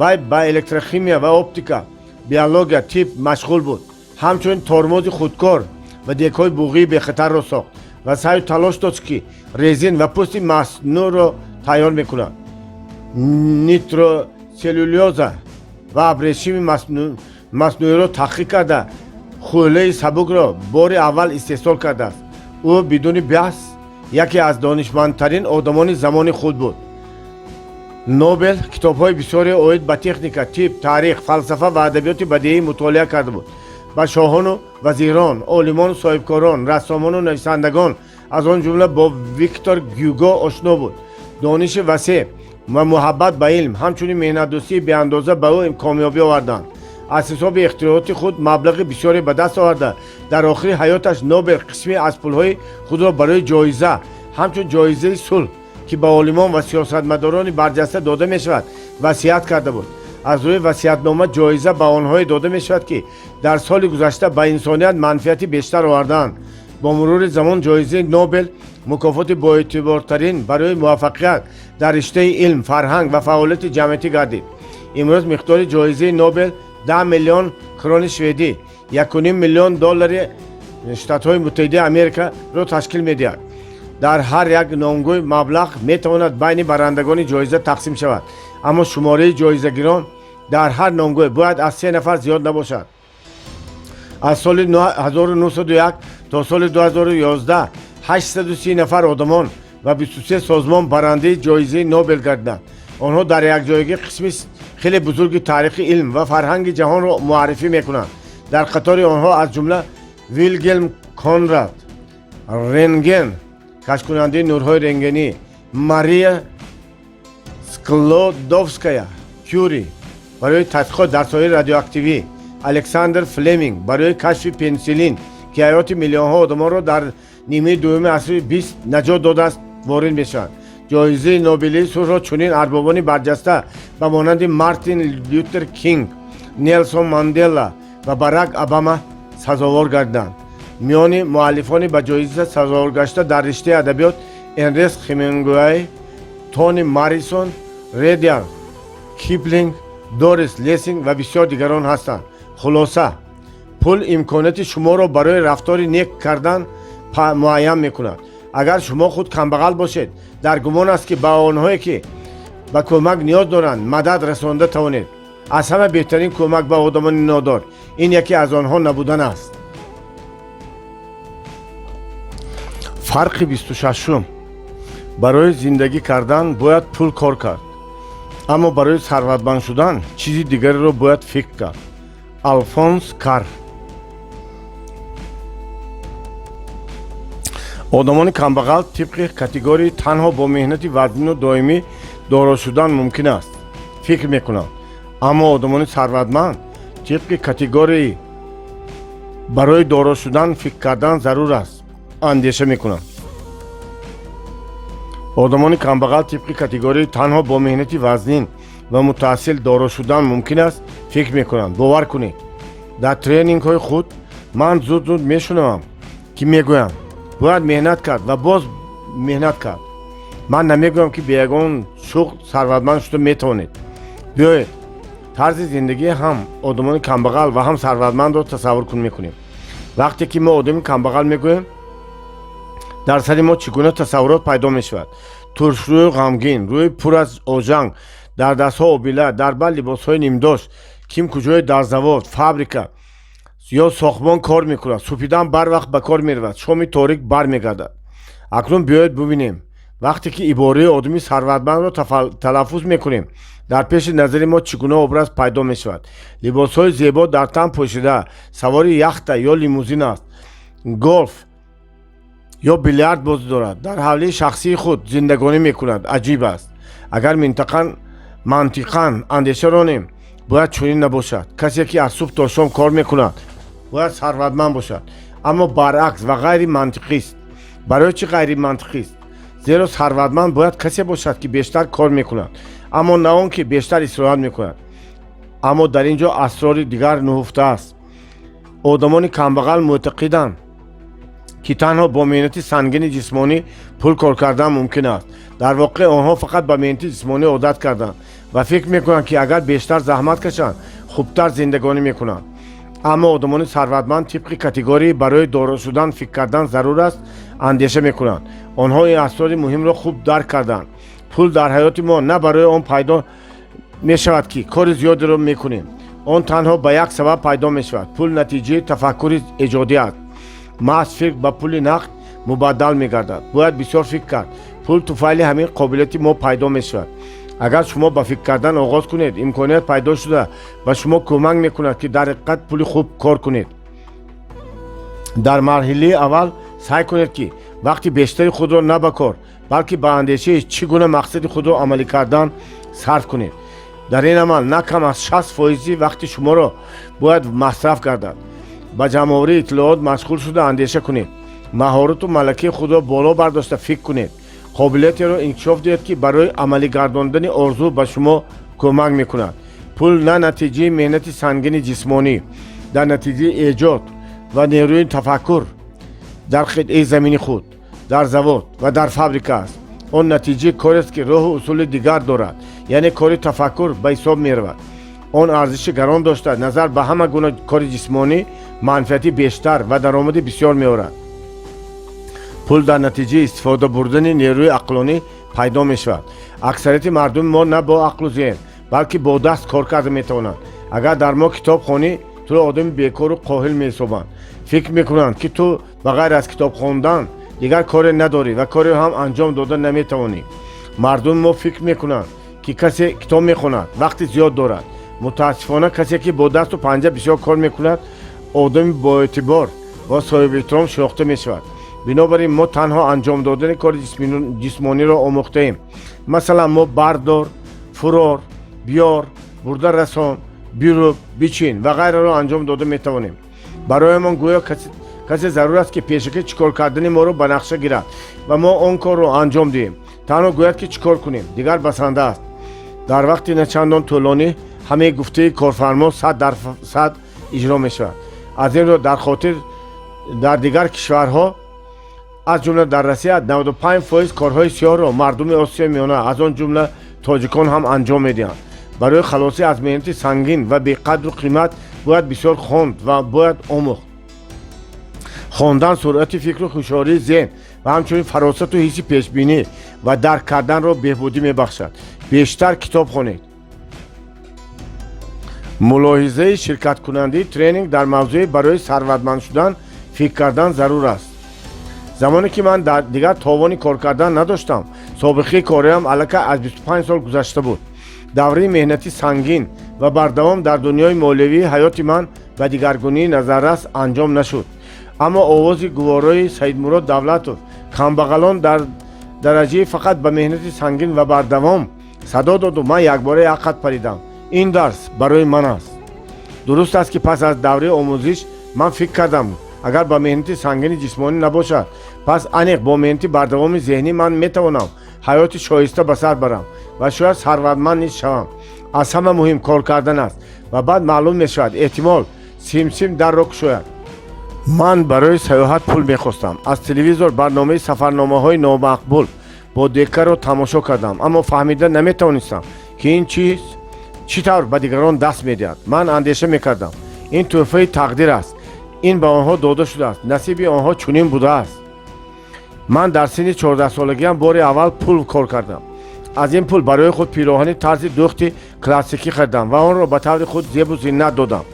وی با الکتروشیمیا و اپتیکا، بیولوژی تیپ مشغول بود. همچنین ترمز خودکار و دیگ‌های بوغی به خطر را ساخت و سعی تلاش داشت که رزین و پوست مصنوع را تیار میکند. نیتروسلولوز و ابریشم مصنوعی را تحقیق کرده خوله سبک را بار اول استحصال کرده است. او بدون بحث یکی از دانشمندترین آدمان زمان خود بود. نوبل کتاب‌های بسیاری اوید به تکنیک، تیپ، تاریخ، فلسفه و ادبیات بدیهی مطالعه کرده بود. با شاهان و وزیران، عالمان و صاحبکاران، رسامان و نویسندگان از آن جمله با ویکتور گیوگو آشنا بود. دانش وسیع و محبت به علم همچنین مهنت‌دوستی به اندازه به او کامیابی آوردند. از حساب اختراعات خود مبلغ بسیاری به دست آورده. در آخر حیاتش نوبل قسمی از پول‌های خود را برای جایزه همچون جایزه صلح که به عالمان و سیاستمداران برجسته داده می شود وصیت کرده بود. از روی وصیت‌نامه جایزه به آنها داده می شود که در سال گذشته به انسانیت منفعت بیشتر آوردند با مرور زمان جایزه نوبل مکافات بااعتبارترین برای موفقیت در رشته علم، فرهنگ و فعالیت جمعیتی گردید. امروز مقدار جایزه نوبل 10 میلیون کرون شوئدی، 1.5 میلیون دلار شتات‌های متحده آمریکا را تشکیل می‌دهد. در هر یک نامگوی مبلغ میتواند بین برندگان جایزه تقسیم شود، اما شماره جایزه‌گیران در هر نامگوی باید از 3 نفر زیاد نباشد. از سال 1901 تا سال 2011 830 نفر آدمان و 23 سازمان برنده جایزه نوبل گردیدند. آنها در یک جایگاه قسمی خیلی بزرگ تاریخ علم و فرهنگ جهان را معرفی میکنند. در قطار آنها از جمله ویلگلم کانراد، رنتگن کشف کننده نورهای رنگی، ماریا سکلودوفسکایا کیوری برای تحقیقات در سایر رادیواکتیوی، الکساندر فلمینگ برای کشف پنیسیلین که حیات میلیون ها آدمان را در نیمه دوم عصر 20 نجات داده است وارد میشوند. جایزه نوبل سرخ را چنین اربابان برجسته به مانند مارتین لوتر کینگ، نلسون ماندلا و باراک اوباما سزاوار گردیدند. میان مؤلفان به جایزه سزاوار گشته در رشته ادبیات ارنست همینگوی، تونی ماریسون، ردیارد کیپلینگ، دوریس لیسینگ و بسیار دیگران هستند. خلاصه پول امکانات شما را برای رفتار نیک کردن معین میکند. اگر شما خود کمبغل باشید، در گمان است که به آنهایی که به کمک نیاز دارند مدد رسانده توانید. از همه بهترین کمک به آدمان نادار این یکی از آنها نبودن است. فرق 26 برای زندگی کردن باید پول کار کرد، اما برای ثروتمند شدن چیزی دیگری را باید فکر کرد. آلفونس کار. آدمان کمبغل طبق کاتگوری تنها با مهنت وزین و دائمی دارا شدن ممکن است فکر میکنند، اما آدمان ثروتمند طبق کاتگوری برای دارا شدن فکر کردن ضرور است اندیشه میکنند. آدمان کمبغل طبق کاتگوری تنها با مهنت وزین و متحصل دارا شدن ممکن است فکر میکنند. باور کنید در ترینینگ های خود من زود میشنوم که میگویم باید مهنت کرد و باز مهنت کرد. من نمیگویم که به یگان شغل ثروتمند شده میتوانید. بیایید طرز زندگی هم آدمان کمبغل و هم ثروتمند را تصور میکنیم. وقتی که ما آدم کمبغل میگویم در سر ما چگونه تصورات پیدا میشود. ترش روی غمگین، روی پر از آژنگ، در دست ها آبیله، در بر لباس های نیمداشت، کیم کجای در زواد، فابریکا یا ساختمان کار میکند. صبحیدن بر وقت به کار میرود، شام تاریک بر میگردد. اکنون بیایید ببینیم وقتی که عباره آدمی ثروتمند را تلفظ میکنیم در پیش نظر ما چگونه ابراز پیدا میشود. لباس های زیبا در تن پوشیده، سوار یخت یا لیموزین است، گلف یا بیلیارد بازی دارد، در حوله شخصی خود زندگانی میکند. عجیب است. اگر منطقاً اندیشه رانیم باید چنین نباشد. کسی که از صبح تا شام کار میکند باید ثروتمند باشد، اما برعکس و غیر منطقی است. برای چه غیر منطقی است؟ زیرا ثروتمند باید کسی باشد که بیشتر کار میکند، اما نه آن که بیشتر استراحت میکند. اما در اینجا اسرار دیگر نهفته است. آدمان کمبغل معتقدند که تنها با مهنت سنگین جسمانی پول کار کردن ممکن است. در واقع آنها فقط با مهنت جسمانی عادت کردند و فکر میکنند که اگر بیشتر زحمت کشند خوبتر زندگانی میکنند. اما آدمان ثروتمند طبق کاتگوری برای دارا شدن فکر کردن ضرور است اندیشه میکنند. آنها این اسرار مهم را خوب درک کردند. پول در حیات ما نه برای آن پیدا میشود که کار زیادی را میکنیم. آن تنها به یک سبب پیدا میشود. پول نتیجه تفکر ایجادی است. محض فکر به پول نقد مبدل میگردد. باید بسیار فکر کرد. پول طفیل همین قابلیت ما پیدا میشود. اگر شما با فکر کردن آغاز کنید امکانیت پیدا شده و شما کمک میکند که در حقیقت پول خوب کار کنید. در مرحله اول سعی کنید که وقتی بیشتری خود را نه به کار بلکه به اندیشه چگونه مقصد خود را عملی کردن صرف کنید. در این عمل نه کم از 60% وقتی شما را باید مصرف گردد. با جمع‌آوری اطلاعات مشغول شده اندیشه کنید. مهارت و ملکه خود را بالا برداشته فکر کنید. قابلیتی را انکشاف دهید که برای عملی گرداندن آرزو به شما کمک میکند. پول نه نتیجه مهنت سنگین جسمانی، در نتیجه ایجاد و نیروی تفکر дар қитъаи замини худ, дар завод ва дар фабрика аст. он натиҷаи кори аст ки роҳу усули дигар дорад, яъне кори тафаккур ба ҳисоб меравад. он арзиши гарон дошта назар ба ҳама гуна кори ҷисмонӣ манфиати бештар ва даромади бисёр меорад. пул дар натиҷаи истифода бурдани нерӯи ақлонӣ пайдо мешавад. аксарияти мардуми мо на бо ақлу зеҳн, балки бо даст кор карда метавонанд. агар дар мо китобхонӣ туро одами бекору қоҳил меҳисобанд. фикр мекунанд ки ту ба ғайр аз китоб хондан дигар коре надорӣ ва коре ҳам анҷом дода наметавонӣ. мардуми мо фикр мекунанд ки касе китоб мехонад вақти зиёд дорад. мутаассифона касе ки бо дасту панҷа бисёр кор мекунад одами боэътибор ва соҳибэҳтиром шинохта мешавад. бинобар ин мо танҳо анҷом додани кори ҷисмониро омӯхтаем. масалан мо бардор, фурор, биёр, бурда расон, бирӯб, бичин ва ғайраро анҷом дода метавонем. бароямон гӯё касе зарур аст ки пешакӣ чӣ кор кардани моро ба нақша гирад ва мо он корро анҷом диҳем. танҳо гӯяд ки чӣ кор кунем дигар басанда аст. дар вақти начандон тӯлонӣ ҳамаи гуфтаи корфармо 100% иҷро мешавад. аз ин ро дар хотир дар дигар кишварҳо аз ҷумла дар Россия 95% корҳои сиёҳро мардуми Осиёи Миёна аз он ҷумла тоҷикон ҳам анҷом медиҳанд. барои халосӣ аз меҳнати сангин ва беқадру қимат бояд бисёр хонд ва бояд омӯхт. хондан суръати фикру хушҳории зеҳн ва ҳамчунин фаросату ҳисси пешбинӣ ва дарк карданро беҳбудӣ мебахшад. бештар китоб хонед. мулоҳизаи ширкаткунандии тренинг дар мавзӯи барои сарватманд шудан фикр кардан зарур аст. замоне ки ман дигар товони кор кардан надоштам, собиқаи кореам аллакай аз 25 сол гузашта буд. давраи меҳнати сангин ва бардавом дар дунёи молиявии ҳаёти ман ба дигаргунии назаррас анҷом нашуд. аммо овози гуворои Саидмурод Давлатов камбағалон дар дараҷаи фақат ба меҳнати сангин ва бардавом садо доду ман якбора як қад паридам. ин дарс барои ман аст. дуруст аст ки пас аз давраи омӯзиш ман фикр кардам агар ба меҳнати сангини ҷисмонӣ набошад, пас аниқ бо меҳнати бардавоми зеҳнӣ ман метавонам ҳаёти шоиста ба сар барам ва шояд сарватманд низ шавам. аз ҳама муҳим кор кардан аст ва баъд маълум мешавад эҳтимол сим дарро кушояд. ман барои саёҳат пул мехостам. аз телевизор барномаи сафарномаҳои номақбул бо декаро тамошо кардам, аммо фаҳмида наметавонистам ки ин чиз чӣ тавр ба дигарон даст медиҳад. ман андеша мекардам ин тӯҳфаи тақдир аст, ин ба онҳо дода шудааст, насиби онҳо чунин будааст. ман дар синни 14-солагиам бори аввал пул кор кардам. аз ин пул барои худ пироҳани тарзи дӯхти классикӣ хардам ва онро ба таври худ зебу зиннат додам.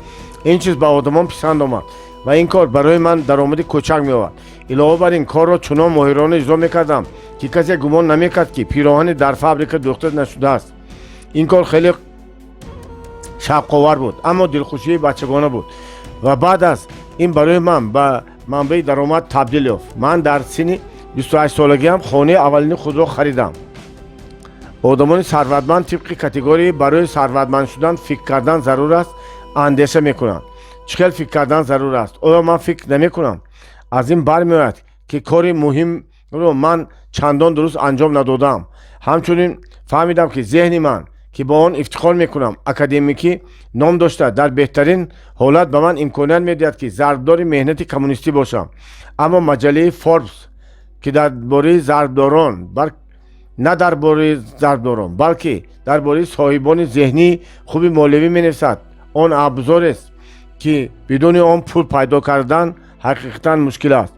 ин чиз ба одамон писанд омад ва ин кор барои ман даромади кӯчак меовард. илова бар ин корро чунон моҳирона иҷро мекардам ки касе гумон намекард ки пироҳани дар фабрика дӯхта нашудааст. ин кор хеле шавқовар буд, аммо дилхушии бачагона буд ва баъд аз ин барои ман ба манбаи даромад табдил ёфт. ман дар синни 28-солагиам хонаи аввалини худро харидам. одамони сарватманд тибқи категорияи барои сарватманд шудан фикр кардан зарур аст андеша мекунанд. чӣ хел фикр кардан зарур аст? оё ман фикр намекунам? аз ин бармеояд ки кори муҳимро ман чандон дуруст анҷом надодам. ҳамчунин фаҳмидам ки зеҳни ман ки бо он ифтихор мекунам академикӣ ном дошта дар беҳтарин ҳолат ба ман имконият медиҳад ки зарбдори меҳнати коммунистӣ бошам. аммо маҷалаи Forbes ки дар бораи зарбдорон на дар бораи зарбдорон балки дар бораи соҳибони зеҳнии хуби молиявӣ менависад, он абзорест ки бидуни он пул пайдо кардан ҳақиқатан мушкил аст.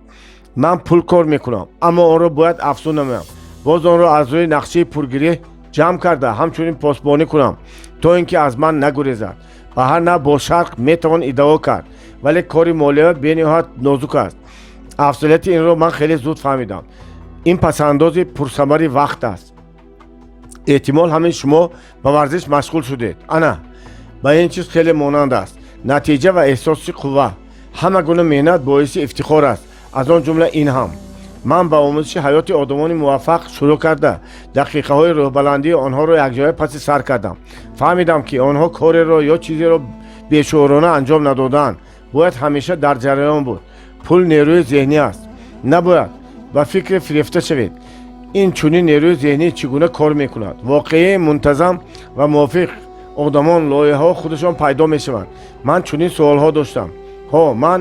ман пул кор мекунам, аммо онро бояд афзун намоям. боз онро аз рӯи нақшаи пулгирӣ ҷамъ карда ҳамчунин посбонӣ кунам то ин ки аз ман нагурезад. ба ҳар навъ бо шарқ метавон иддао кард, вале кори молия бениҳоят нозук аст. афзалияти инро ман хеле зуд фаҳмидам. ин пасандози пурсамари вақт аст. эҳтимол ҳамин шумо ба варзиш машғул шудед. ана ба ин чиз хеле монанд аст. натиҷа ва эҳсоси қувва. ҳама гуна меҳнат боиси ифтихор аст, аз он ҷумла ин ҳам. ман ба омӯзиши ҳаёти одамони муваффақ шурӯъ карда дақиқаҳои рӯҳбаландии онҳоро якҷоя паси сар кардам. фаҳмидам ки онҳо кореро ё чизеро бешӯрона анҷом надоданд. бояд ҳамеша дар ҷараён буд. пул нерӯи зеҳнӣ аст. набояд ба фикре фирефта шавед. ин чунин нерӯи зеҳнӣ чӣ гуна кор мекунад? воқеаи мунтазам ва мувофиқ одамон лоиҳаҳо худашон пайдо мешаванд. ман чунин суолҳо доштам. ман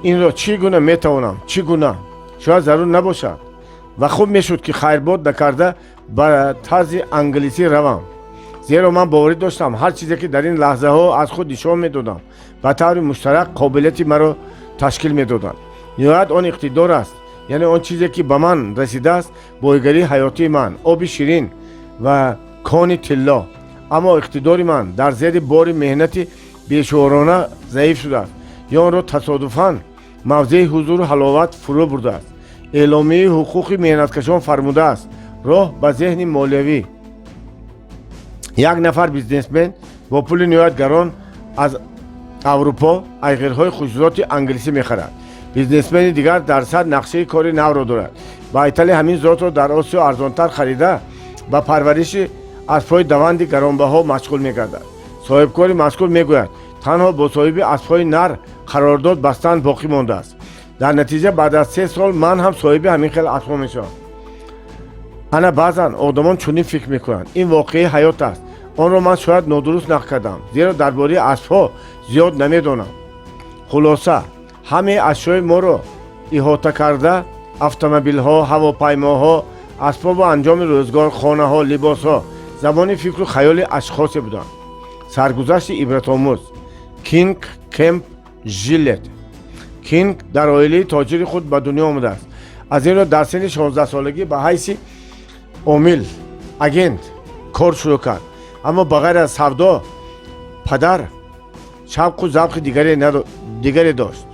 این را چی گونه میتوانم چی گونه شاید ضرور نباشد و خوب میشد که خیرباد نکرده به طرز انگلیسی روم، زیرا من باوری داشتم هر چیزی که در این لحظه ها از خود نشان میدادم به طور مشترک قابلیتی مرا تشکیل میدادند. نهایت آن اقتدار است، یعنی آن چیزی که به من رسیده است بایگری حیاتی من، آب شیرین و کان طلا. اما اقتدار من در زیر بار مهنتی بیشعورانه ضعیف شده است یا آن را تصادفاً موضع حضور و حلاوت فرو برده است. اعلامیه حقوق مهنتکشان فرموده است راه به ذهن مالیوی. یک نفر بیزنسمن با پول نهایت گران از اروپا ایغرهای خصوصیات انگلیسی میخرد. بیزنسمن دیگر درصد نقشه کاری نو را دارد. با ایتالی همین ذات را در آسیا ارزانتر خریده با پرورش اسب‌های دوند گرانبها مشغول میگردد. صاحبکار مشغول میگوید تنها با صاحب اسب‌های نر قرارداد بستن باقی مانده است. در نتیجه بعد از 3 سال من هم صاحب همین خیل اسب‌ها میشم. انا بعضن آدمان چنین فکر میکنند این واقعی حیات است. آن را من شاید نادرست نقل کردم، زیرا درباره اسب‌ها زیاد نمیدانم. خلاصه همه اشیاء ما را احاطه کرده، اتومبیل‌ها، هواپیماها، اسباب و انجام روزگار، خانه‌ها، لباس‌ها، زبان فکر و خیال اشخاصی بودند. سرگذشت عبرت‌آموز. کینگ کمپ ژیلت. کینگ در عائله تاجر خود به دنیا آمده است. از این را در سن 16 سالگی به حیث عامل اگنت کار شروع کرد، اما بغیر از سودا پدر شوق و ذوق دیگری داشت.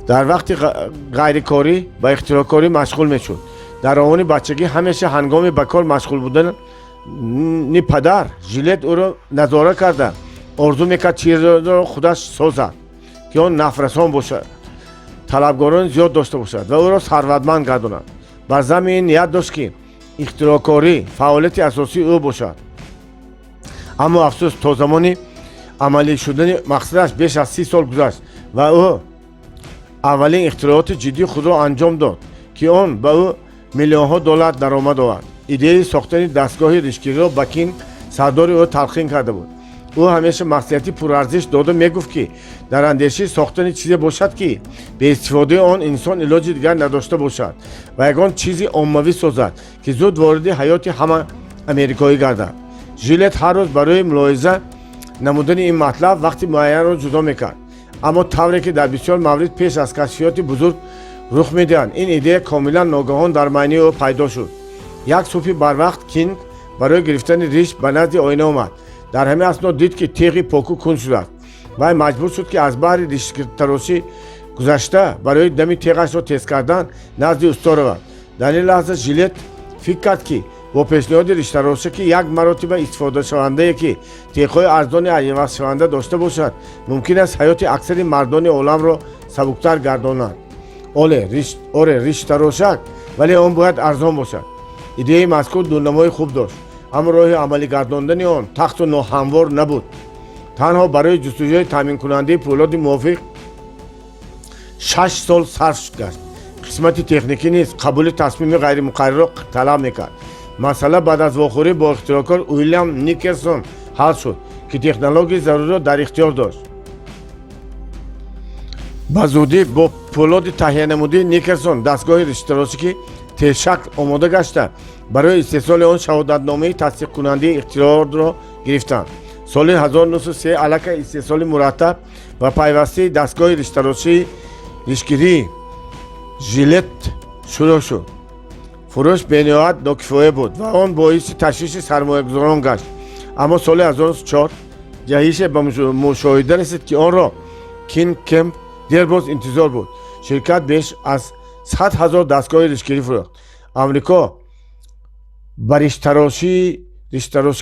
در وقت غیرکاری و اختراعکاری مشغول میشد. در آن بچگی همیشه هنگام به کار مشغول بودن نی پدر ژیلت او را نظاره کرده آرزو میکرد چیزی را خودش سازد که آن نفرسان باشد، طلبگاران زیاد داشته باشد و او را ثروتمند گرداند. بر زمین نیت داشت که اختراعکاری فعالیت اساسی او باشد. اما افسوس تا زمانی عملی شدن مقصدش بیش از 30 سال گذشت و او اولین اختراعات جدی خود را انجام داد که آن به او میلیون‌ها دلار درآمد آورد. ایده ساختن دستگاه ریشگیری را به کینگ سردار او تلقین کرده بود. او همیشه مصلحتی پرارزش داده میگفت که در اندیشه ساختن چیزی باشد که به استفاده آن انسان علاج دیگر نداشته باشد و یگان چیزی عمومی سازد که زود وارد حیات همه امریکایی گردد. ژیلت هر روز برای ملاحظه نمودن این مطلب وقتی معین را جدا میکرد، اما طوری که در بسیار موارد پیش از کشفیات بزرگ رخ میدهند این ایده کاملا ناگهان در معنی او پیدا شد. یک صبح بر وقت کینگ برای گرفتن ریش به نزد آینه آمد. در همین اثنا دید که تیغی پاکو کند شده است و مجبور شد که از بحر ریش تراشی گذشته برای دم تیغش را تست کردن نزد استا رود. در این لحظه ژیلت فکر کرد که با پیشنهاد ریش تراشی که یک مرتبه استفاده شونده که تیغ‌های ارزان عیوض شونده داشته باشد ممکن است حیات اکثر مردان عالم را سبکتر گرداند. ریش تراشک، ولی آن باید ارزان باشد. ایده مذکور دونمای خوب داشت، اما راه عملی گرداندن آن تخت و ناهموار نبود. تنها برای جستجوی تامین کننده پولاد موافق 6 سال صرف گشت. قسمت تکنیکی نیست، قبول تصمیم غیر مقرر را طلب میکرد. مسئله بعد از واخوری با اختراعکار ویلیام نیکلسون حل شد که تکنولوژی ضروری را در اختیار داشت. به زودی با پولاد تهیه نموده نیکلسون دستگاه ریش تراشی که طی شکل آماده گشته برای استحصال آن شهادتنامه تصدیق کننده اختراع را گرفتند. سال 1903 علیه استحصال مرتب و پیوسته دستگاه ریش تراشی ریشگیری ژیلت شروع شد. فروش بینهایت ناکفایه بود و آن باعث تشویش سرمایه‌گذاران گشت. اما سال 2004 جهش به مشاهده رسید که آن را کینگ کمپ دیرباز انتظار بود. شرکت بیش از 100,000 دستگاه ریشگیری فروخت. امریکا بر ریش تراشی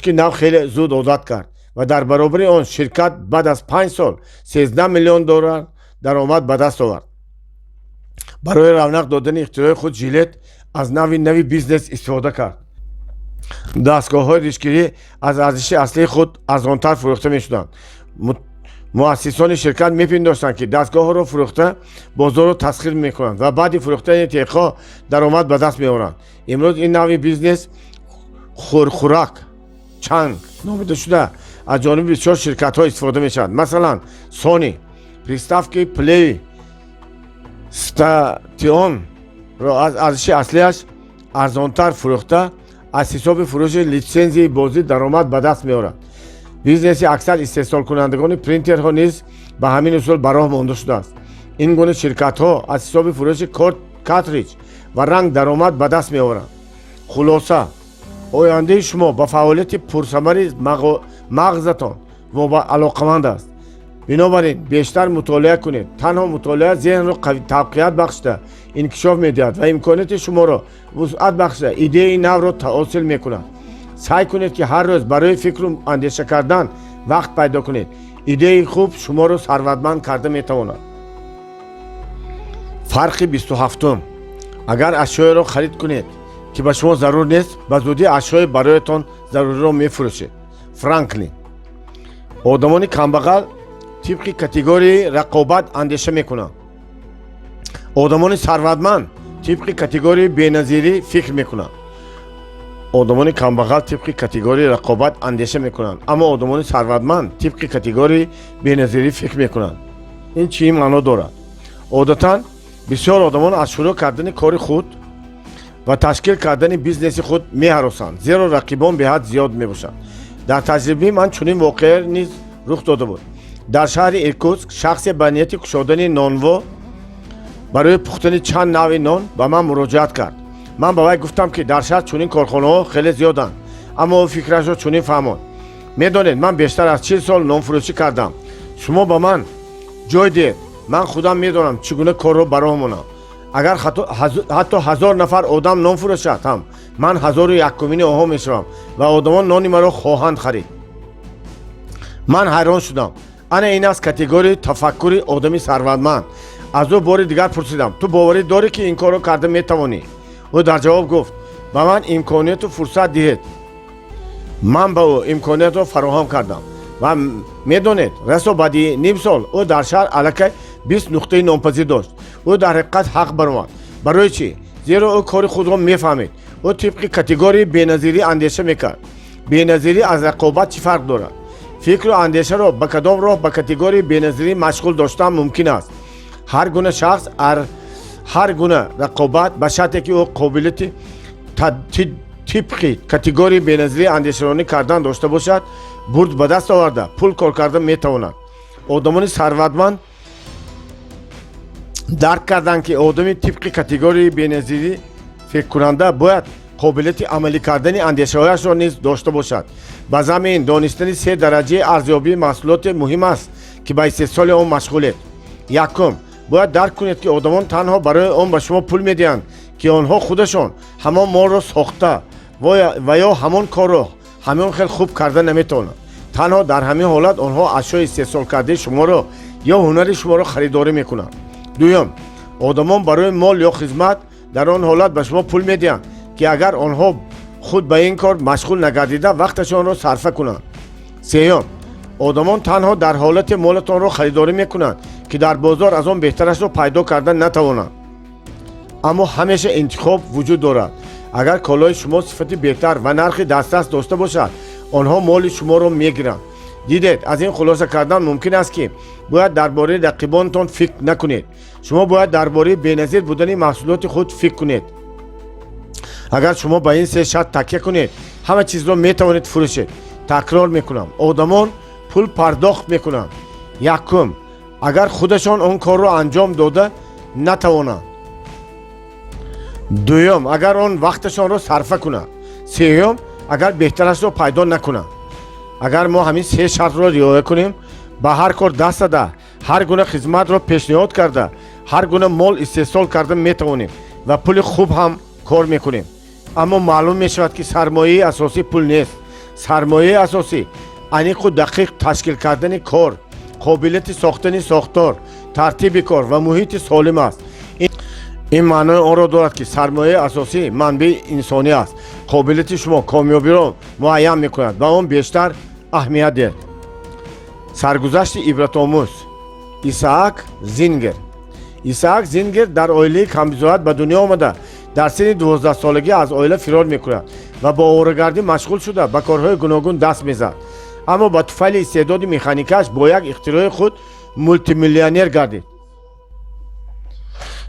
که نو خیلی زود عادت کرد و در برابر آن شرکت بعد از 5 سال 13 میلیون دلار درآمد به دست آورد. برای رونق دادن اختراع خود ژیلت از نوی بیزنس استفاده کرد. دستگاه‌های ریشگیری از ارزش اصلی خود ارزانتر فروخته می‌شدند. مؤسسان شرکت می‌پنداشتند که دستگاه را فروخته بازار را تسخیر می‌کنند و بعد فروختن تیغ‌ها درآمد به دست می‌آورند. امروز این نوع بیزنس خوراک چنگ نامیده شده از جانب بسیار شرکت‌ها استفاده می‌شود. مثلا سونی приставки Play Station ро аз арзиши аслиаш арзонтар фурӯхта аз ҳисоби фурӯши литсензияи бозӣ даромад ба даст меорад. Бизнеси аксар истеҳсолкунандагони принтерҳо низ ба ҳамин усул ба роҳ монда шудааст. Ин гуна ширкатҳо аз ҳисоби фурӯши картридж ва ранг даромад ба даст меоранд. хулоса ояндаи шумо ба фаъолияти пурсамари мағзатон алоқаманд аст. بنابراین بیشتر مطالعه کنید. تنها مطالعه ذهن را تقویت بخشیده انکشاف می‌دهد و امکانات شما را وسعت بخشیده ایده نو را حاصل می‌کند. سعی کنید که هر روز برای فکر و اندیشه کردن وقت پیدا کنید. ایده خوب شما را ثروتمند کرده می‌تواند. فرق 27 اگر اشیاء را خرید کنید که به شما ضرور نیست به زودی اشیاء برایتان ضروری را می‌فروشید. فرانکلین. آدمان کمبغل طبق کاتگوری رقابت اندیشه میکنند. آدمان ثروتمند طبق کاتگوری بی‌نظیری فکر میکنند. آدمان کمبغل طبق کاتگوری رقابت اندیشه میکنند، اما آدمان ثروتمند طبق کاتگوری بی‌نظیری فکر میکنند. این چی معنا دارد؟ عادتاً بسیار آدمان از شروع کردن کار خود و تشکیل کردن بیزنس خود می‌هراسند، زیرا رقیبان به حد زیاد میباشند. در تجربه من چنین واقعه نیز رخ داده بود. در شهر ایرکوتسک شخصی به نیت کشودن نانوا برای پختن چند نوع نان به من مراجعت کرد. من به وی گفتم که در شهر چنین کارخانه‌ها خیلی زیادند، اما او فکرش را چنین فهماند. میدانید من بیشتر از 40 سال نان فروشی کردم. شما به من جای دهید، من خودم میدانم چگونه کار را برام مانم. اگر حتی 1000 نفر آدم نان فروشد هم من 1001 آنها میشوم و آدمان نان مرا خواهند خرید. من حیران شدم. انا این است کاتگوری تفکر آدمی ثروتمند. از او بار دیگر پرسیدم تو باوری داری که این کارو کرده میتوانی؟ او در جواب گفت به من امکانیت و فرصت دهید. من به او امکانیت را فراهم کردم و میدونید رسو بعدی نیم سال او در شهر الکی 20 نقطه نامپذیر داشت. او در حقیقت حق برآورد. برای چی؟ زیرا او کار خود را میفهمید. او طبق کاتگوری بی‌نظیری اندیشه میکرد. بی‌نظیری از رقابت چی فرق دارد؟ فکر و اندیشه را به کدام راه به کاتگوری بی‌نظیری مشغول داشتن ممکن است. هر گونه شخص هر گونه رقابت به شرطی که او قابلیت طبق کاتگوری بی‌نظیری اندیشه‌رانی کردن داشته باشد برد به دست آورده پول کار کردن میتواند. آدمان ثروتمند درک کردند که آدمی طبق کاتگوری بی‌نظیری فکر کننده باید قابلیت عملی کردن اندیشه‌هایش را نیز داشته باشد. به زمین دانستن 3 درجه ارزیابی محصولات مهم است که به استحصال آن مشغولید. یکم باید درک کنید که آدمان تنها برای آن به شما پول میدهند که آنها خودشان همان مال را ساخته و یا همان کار را همان خیلی خوب کرده نمیتوانند. تنها در همین حالت آنها اشیاء استحصال کرده شما را یا هنر شما را خریداری میکنند. دوم آدمان برای مال یا خدمت در آن حالت به شما پول میدهند که اگر آنها خود به این کار مشغول نگردیده وقتشان را صرف کنند. سوم آدمان تنها در حالت مالتان را خریداری میکنند که در بازار از آن بهترش را پیدا کردن نتوانند. اما همیشه انتخاب وجود دارد. اگر کالای شما صفتی بهتر و نرخ دسترس داشته باشد آنها مال شما را میگیرند. دیدید از این خلاصه کردن ممکن است که باید درباره رقیبانتان فکر نکنید. شما باید درباره بی‌نظیر بودن محصولات خود فکر کنید. اگر شما به این 3 شرط تکیه کنید همه چیز را میتوانید فروشید. تکرار میکنم آدمان پول پرداخت میکنند. یکم اگر خودشان آن کار را انجام داده نتوانند. دوم اگر آن وقتشان را صرف کنند. سوم اگر بهترش را پیدا نکنند. اگر ما همین 3 شرط را رعایت کنیم به هر کار دست داده هر گونه خدمت را پیشنهاد کرده هر گونه مال استحصال کرده میتوانیم و پول خوب هم کار میکنیم. اما معلوم میشود که سرمایه اساسی پول نیست. سرمایه اساسی انیق و دقیق تشکیل کردن کار، قابلیت ساختن ساختار، ترتیب کار و محیط سالم است. این معنای آن را دارد که سرمایه اساسی منبع انسانی است. قابلیت شما کامیابی را معین میکند و آن بیشتر اهمیت دهید. سرگذشت عبرت آموز ایساک زینگر در عائله کمبزایت به دنیا آمده. در سن 12 سالگی از عائله فرار میکند و با آواره‌گردی مشغول شده به کارهای گوناگون دست میزد. اما با طفیل استعداد مکانیکش با یک اختراع خود мултимиллионер гардид.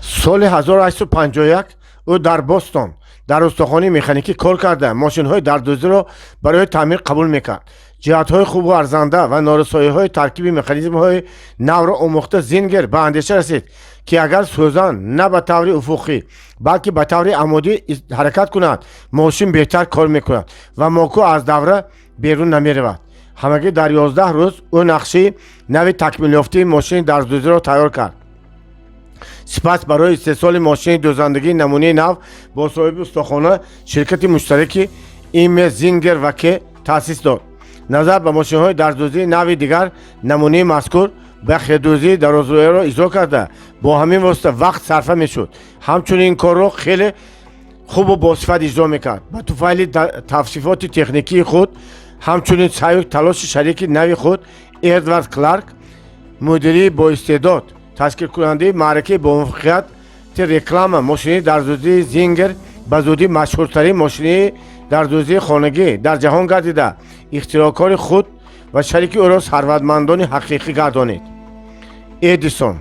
соли 1851 ӯ дар Бостон дар устухони механикӣ кор карда мошинҳои дардӯзиро барои таъмир қабул мекард. ҷиҳатҳои хубу арзанда ва норасоиҳои таркиби механизмҳои навро омӯхта Зингер ба андеша расид, ки агар сӯзан на ба таври уфуқӣ, балки ба таври амудӣ ҳаракат кунад, мошин беҳтар кор мекунад ва моку аз давра берун намеравад. ҳамагӣ дар 11 рӯз ӯ нақши нави такмилёфтаи мошини дардӯзиро тайёр кард. сипас барои истеҳсоли мошини дӯзандагии намунаи нав бо соҳиби устухона ширкати муштараки Име Зингер ва Ке таъсис дод. назар ба мошинҳои дардӯзии нави дигар намунаи мазкур ба хирдӯзии дарозрӯяро иҷро карда бо ҳамин восита вақт сарфа мешуд. ҳамчунин ин корро хеле хубу босифат иҷро мекард. ба туфайли тавсифоти техникии худ, ҳамчунин саъю талоши шарики нави худ Эдвард Кларк, мудири боистеъдод, ташкилкунандаи маъракаи бомуваффақияти реклама мошини дардӯзии Зингер ба зудӣ машҳуртарин мошини дардӯзии хонагӣ дар ҷаҳон гардида, ихтироъкори худ ва шарики ӯро сарватмандони ҳақиқӣ гардонид. Эдисон.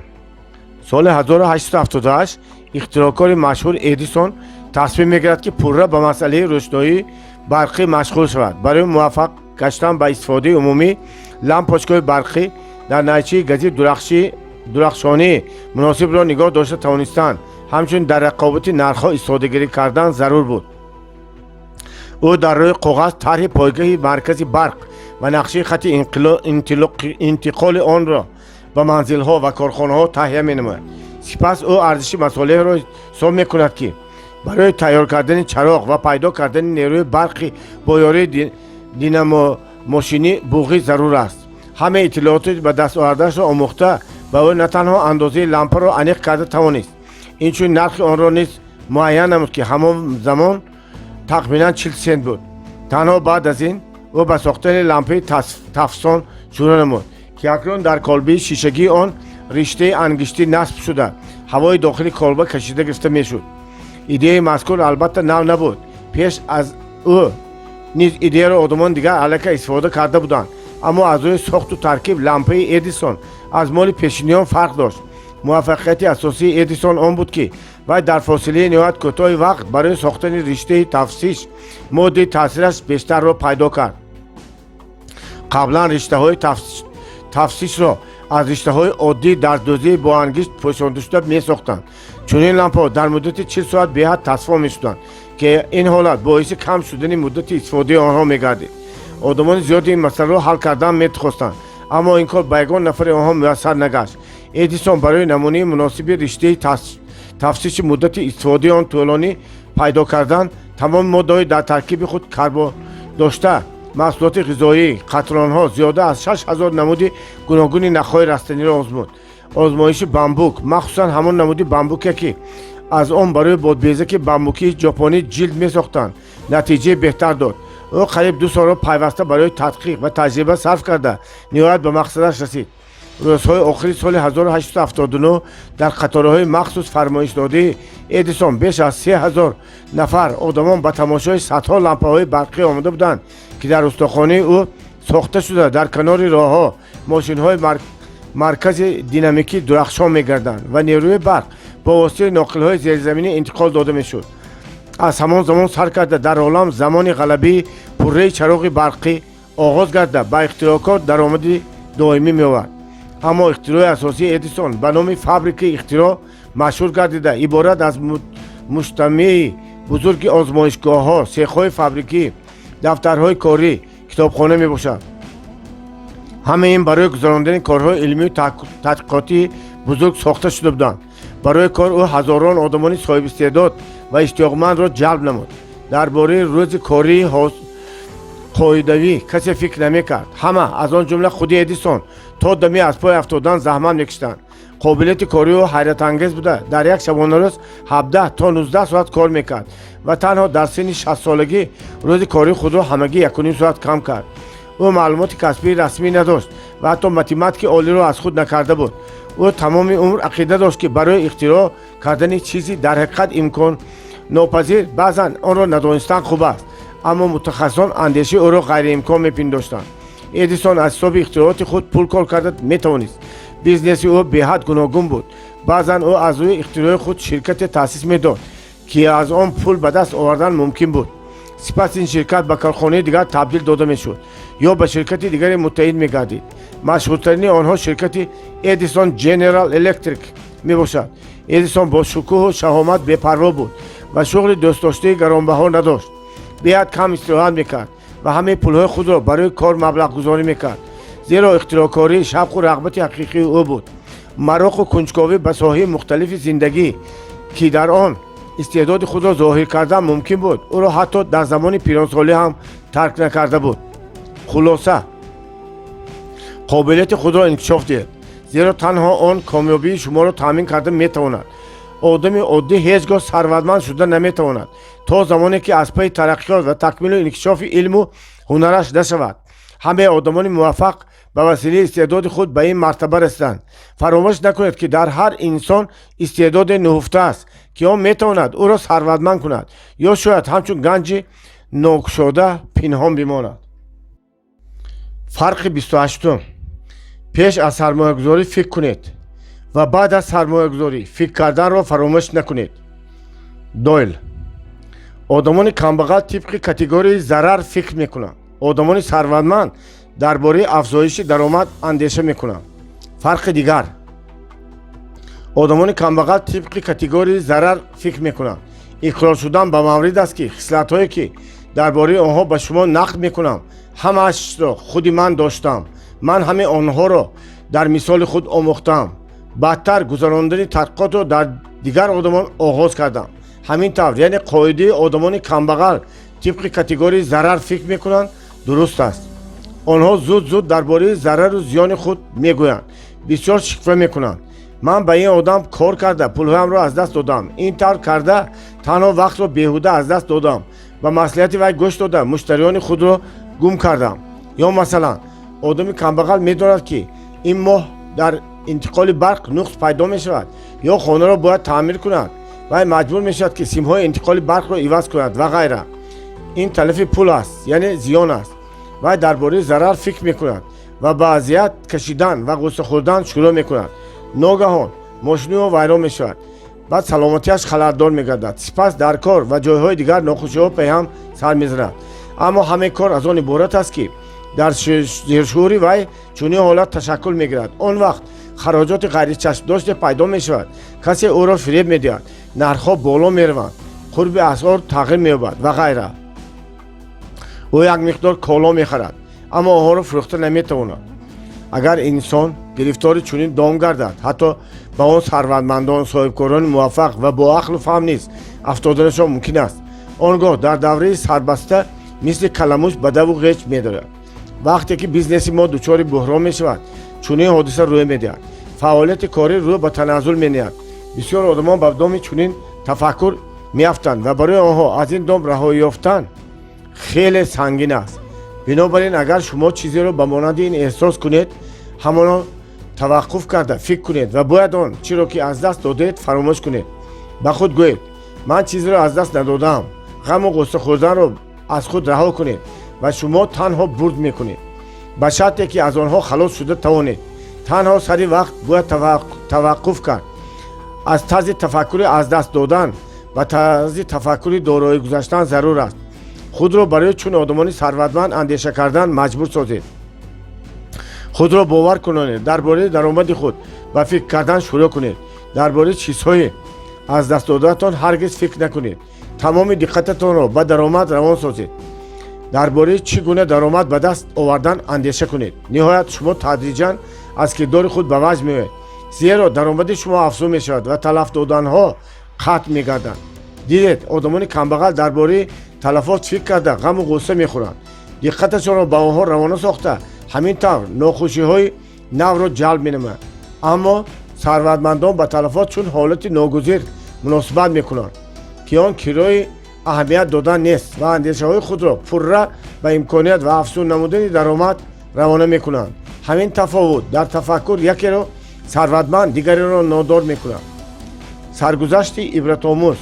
соли 1878 ихтироъкори машҳур Эдисон тасмим мегирад, ки пурра ба масъалаи рӯшноии барқӣ машғул шавад. барои муваффақ гаштан ба истифодаи умумӣ лампочкаҳои барқӣ дар найчаи гази дурахшонии муносибро нигоҳ дошта тавонистанд. ҳамчунин дар рақобати нархҳо истифодагирӣ кардан зарур буд. ӯ дар рӯи коғаз тарҳи пойгоҳи маркази барқ ва нақшаи хати интиқоли онро ба манзилҳо ва корхонаҳо таҳия менамояд. сипас ӯ арзиши масолеҳро ҳисоб мекунад, ки барои тайёр кардани чароғ ва пайдо кардани нерӯи барқи бо ёрии динамомошинӣ буғӣ зарур аст. ҳама иттилооти ба даст овардаашро омӯхта ба ӯ на танҳо андозаи лампаро аниқ карда тавонист, инчунин нархи онро низ муайян намуд, ки ҳамон замон тахминан 40 сент буд. танҳо баъд аз ин ӯ ба сохтани лампаи тафсон шурӯъ намуд, ки акнун дар колбаи шишагии он риштаи ангиштӣ насб шуда ҳавои дохили колба кашида гирифта мешуд. идеяи мазкур албатта нав набуд. пеш аз ӯ низ идеяро одамон дигар аллакай истифода карда буданд, аммо аз рӯи сохту таркиб лампаи Эдисон аз моли пешиниён фарқ дошт. муваффақияти асосии Эдисон он буд, ки вай дар фосилаи ниҳоят кӯтоҳи вақт барои сохтани риштаи тафсиш моддаи таъсираш бештарро пайдо кард. қаблан риштаҳои тафсишро аз риштаҳои оддии дардӯзии бо ангишт пӯшондашуда месохтанд. чунин лампаҳо дар муддати 40 соат беҳад tasfo мешуданд, ки ин ҳолат боиси кам шудани муддати истифодаи онҳо мегардид. одамони зиёде ин масъаларо ҳал кардан метохостанд, аммо ин кор ба ягон нафари онҳо муяссар нагашт. Эдисон барои намунаи муносиби риштаи тафсиши муддати истифодаи он тӯлонӣ пайдо кардан, тамоми моддаҳои дар таркиби худ карбо дошта маҳсулоти ғизоӣ, қатронҳо, зиёда аз 6000 намуди гуногуни нахҳои растаниро озмуд. озмоиши бамбук, махсусан ҳамон намуди бамбуке, ки аз он барои бодбезаки бамбукии ҷопонӣ ҷилд месохтанд, натиҷаи беҳтар дод. ӯ қариб 2 солро пайваста барои тадқиқ ва таҷриба сарф карда ниҳоят ба мақсадаш расид. рӯзҳои охири соли 1879 дар қатораҳои махсус фармоишнодии Эдисон беш аз 3000 нафар одамон ба тамошои садҳо лампаҳои барқӣ омада буданд, ки дар устухонаи ӯ сохта шуда дар канори роҳҳо мошинҳои маркази динамикӣ дурахшон мегарданд ва нерӯи барқ бо воситаи ноқилҳои зерзаминӣ интиқол дода мешуд. аз ҳамон замон сар карда дар олам замони ғалабии пурраи чароғи барқӣ оғоз гарда ба ихтироъкор даромади доимӣ меовард. аммо ихтирои асосии Эдисон ба номи фабрикаи ихтироъ машҳур гардида иборат аз муҷтамаи бузурги озмоишгоҳҳо, сехҳои фабрикӣ, дафтарҳои корӣ, китобхона мебошад. ҳама ин барои гузарондани корҳои илмию тадқиқотии бузург сохта шуда буданд. барои кор ӯ ҳазорон одамони соҳибистеъдод ва иштиёқмандро ҷалб намуд. дар бораи рӯзи кории қоидавӣ касе фикр намекард. ҳама аз он ҷумла худи Эдисон то дами аз пой афтодан заҳмат мекиштанд. қобилияти кории ӯ ҳайратангез буда дар як шабонарӯз 17 то 19 соат кор мекард ва танҳо дар синни 60 солагӣ рӯзи кории худро ҳамагӣ 1.5 соат кам кард. ӯ маълумоти касбии расмӣ надошт ва ҳатто математикаи олиро аз худ накарда буд. ӯ тамоми умр ақида дошт, ки барои ихтироъ кардани чизи дар ҳақиқат имконнопазир баъзан онро надонистан хуб аст, аммо мутахассисон андешаи ӯро ғайриимкон мепиндоштанд. Эдисон аз ҳисоби ихтироъоти худ пул кор карда метавонист. бизнеси ӯ беҳад гуногун буд. баъзан ӯ аз рӯи ихтирои худ ширкате таъсис медод ки аз он пул ба даст овардан мумкин буд. сипас ин ширкат ба корхонаи дигар табдил дода мешуд ё ба ширкати дигаре муттаҳид мегардид. машҳуртарини онҳо ширкати Edison General Electric мебошад. Edison бо шукӯҳу шаҳомат бепарво буд ва шуғли дӯстдоштаи гаронбаҳо надошт. беҳад кам истироҳат мекард ва ҳамаи пулҳои худро барои кор маблағгузорӣ мекард, зеро ихтироъкорӣ шавқу рағбати ҳақиқии ӯ буд. мароқу кунҷковӣ ба соҳаи мухталифи зиндагӣ ки дар он истеъдоди худро зоҳир кардан мумкин буд, ӯро ҳатто дар замони пиронсолӣ ҳам тарк накарда буд. хулоса, қобилияти худро инкишоф диҳед, зеро танҳо он комёбии шуморо таъмин карда метавонад. одами оддӣ ҳеҷ гоҳ сарватманд шуда наметавонад то замоне ки аз пайи тараққиёт ва такмилу инкишофи илму ҳунараш нашавад. ҳамаи одамони муваффақ ба василаи истеъдоди худ ба ин мартаба расиданд. фаромӯш накунед ки дар ҳар инсон истеъдоде нуҳуфта аст ки он метавонад ӯро сарватманд кунад ё шояд ҳамчун ганҷи нокушода пинҳон бимонад. фарқи 28. пеш аз сармоягузорӣ фикр кунед ва баъд аз сармоягузорӣ фикр карданро фаромӯш накунед. дойл. одамони камбағал тибқи категорияи зарар фикр мекунанд. одамони сарватманд дар бораи афзоиши даромад андеша мекунанд. фарқи дигар. одамони камбағал тибқи категорияи зарар фикр мекунанд. иқрор шудан ба маврид аст ки хислатҳое ки дар бораи онҳо ба шумо нақд мекунам, ҳамаашро худи ман доштам. ман ҳамаи онҳоро дар мисоли худ омӯхтам. бадтар гузарондани тадқиқотро дар дигар одамон оғоз кардам. ҳамин тавр, яъне қоидаи одамони камбағал тибқи категорияи зарар фикр мекунанд дуруст аст. онҳо зуд дар бораи зарару зиёни худ мегӯянд, бисёр шиква мекунанд. ман ба ин одам кор карда пулҳоямро аз даст додам. ин тавр карда танҳо вақтро беҳуда аз даст додам. ба маслиҳати вай гӯш дода муштариёни худро гум кардам. ё масалан, одами камбағал медонад ки ин моҳ дар интиқоли барқ нуқс пайдо мешавад ё хонаро бояд таъмир кунад. вай маҷбур мешавад ки симҳои интиқоли барқро иваз кунад ва ғайра. ин талафи пул аст, яъне зиён аст. вай дар бораи зарар фикр мекунад ва ба азият кашидан ва ғусса хӯрдан шурӯъ мекунад. ногаҳон мошини ӯ вайрон мешавад, баъд саломатиаш халатдор мегардад. сипас дар кор ва ҷойҳои дигар нохушиҳо пеҳам сар мезанад. аммо ҳамаи кор аз он иборат аст ки дар зершӯри вай чунин ҳолат ташаккул мегирад. он вақт хароҷоти ғайричашмдоште пайдо мешавад. касе ӯро фиреб медиҳад, нархҳо боло мераванд, қурби асъор тағйир меёбад ва ғайра. ӯ як миқдор коло мехарад, аммо онҳоро фурӯхта наметавонад. агар инсон гирифтори чунин дом гардад, ҳатто ба он сарватмандон, соҳибкорони муваффақ ва боақлу фаҳм низ афтоданашон мумкин аст. он гоҳ дар давраи сарбаста мисли каламуш ба даву ғеч медорад. вақте ки бизнеси мо дучори буҳрон мешавад, чунин ҳодиса рӯй медиҳад. фаъолияти корӣ рӯ ба таназзул мениҳад. бисёр одамон ба доми чунин тафаккур меафтанд ва барои онҳо аз ин дом раҳоӣ ёфтан хеле сангин аст. бинобар ин агар шумо чизеро ба монанди ин эҳсос кунед, ҳамоно таваққуф карда фикр кунед ва бояд он чиро ки аз даст додед фаромӯш кунед. ба худ гӯед, ман чизеро аз даст надодам. ғаму ғусса хӯрданро аз худ раҳо кунед ва шумо танҳо бурд мекунед. ба шарте ки аз онҳо халос шуда тавонед. танҳо сари вақт бояд таваққуф кард. аз тарзи тафаккури аз даст додан ва тарзи тафаккури дороӣ гузаштан зарур аст. худро барои чун одамони сарватманд андеша кардан маҷбур созед. худро бовар кунонед, дар бораи даромади худ ба фикр кардан шурӯъ кунед. дар бораи чизҳои аз даст додаатон ҳаргиз фикр накунед. тамоми диққататонро ба даромад равон созед. дар бораи чӣ гуна даромад ба даст овардан андеша кунед. ниҳоят шумо тадриҷан аз кирдори худ ба ваҷ меоед, зеро даромади шумо афзун мешавад ва талаф доданҳо қатъ мегарданд. дидед, одамони камбағал дар бораи талафот фикр карда ғаму ғусса мехӯранд. диққаташонро ба онҳо равона сохта ҳамин тавр нохушиҳои навро ҷалб менамоянд. аммо сарватмандон ба талафот чун ҳолати ногузир муносибат мекунанд ки он кирои аҳамият додан нест ва андешаҳои худро пурра ба имконият ва афзун намудани даромад равона мекунанд. ҳамин тафовут дар тафаккур якеро сарватманд дигареро нодор мекунад. саргузашти ибратомӯз.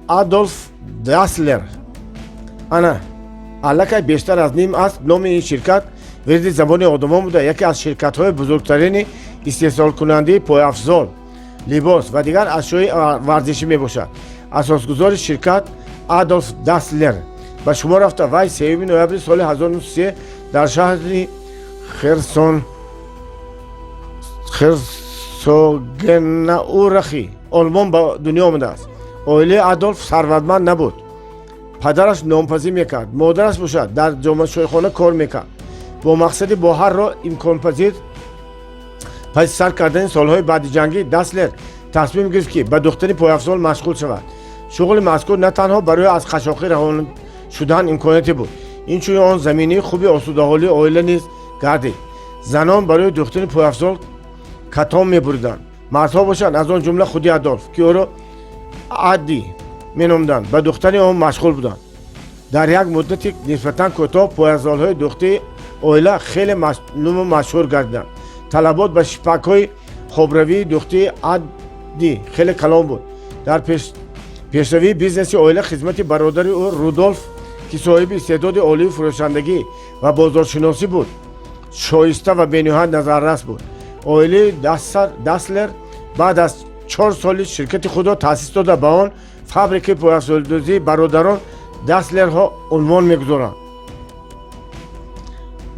Адольф Даслер. ана аллакай бештар аз ним аст номи ин ширкат ورد زبان آدمان بوده. یکی از شرکت‌های بزرگترین استحصال کننده پایافزال، لباس و دیگر اشیاء ورزشی میباشد. اساسگزار شرکت آدولف داسلر به شما رفته. وی 3 نوامبر سال 1903 در شهر خرسونگناورخی آلمان به دنیا آمده است. عائله آدولف ثروتمند نبود. پدرش نامپذیر میکرد. مادرش باشد در جامعه خانه کار میکرد. با مقصد با هر راه امکان پذیر پس سر کردن سالهای بعد جنگی داسلر تصمیم گرفت که به دختری پایافزال مشغول شود. شغل مذکور نه تنها برای از خشاقی رهان شدن امکاناتی بود، این چون آن زمینه خوبی آسوده‌حالی عائله نیز گردید. زنان برای دختری پایافزال کتان می‌بریدند. مردها باشند از آن جمله خودی آدولف که او را عادی می‌نامیدند به دختری آن مشغول بودند. در یک مدت نسبتاً کوتاه پایافزال‌های دختری عائله خیلی مشهور گردیدند. طلبات به شپک‌های خوابروی دختری عادی خیلی کلان بود. در پیشروی بیزنسی عائله خدمت برادر او رودولف که صاحب استعداد عالی فروشندگی و بازارشناسی بود شایسته و بینهایت نظررس بود. عائله داسلر بعد از 4 سال شرکت خود را تأسیس داده به آن فابریکه پایافزالدوزی برادران داسلرها عنوان می‌گذارند.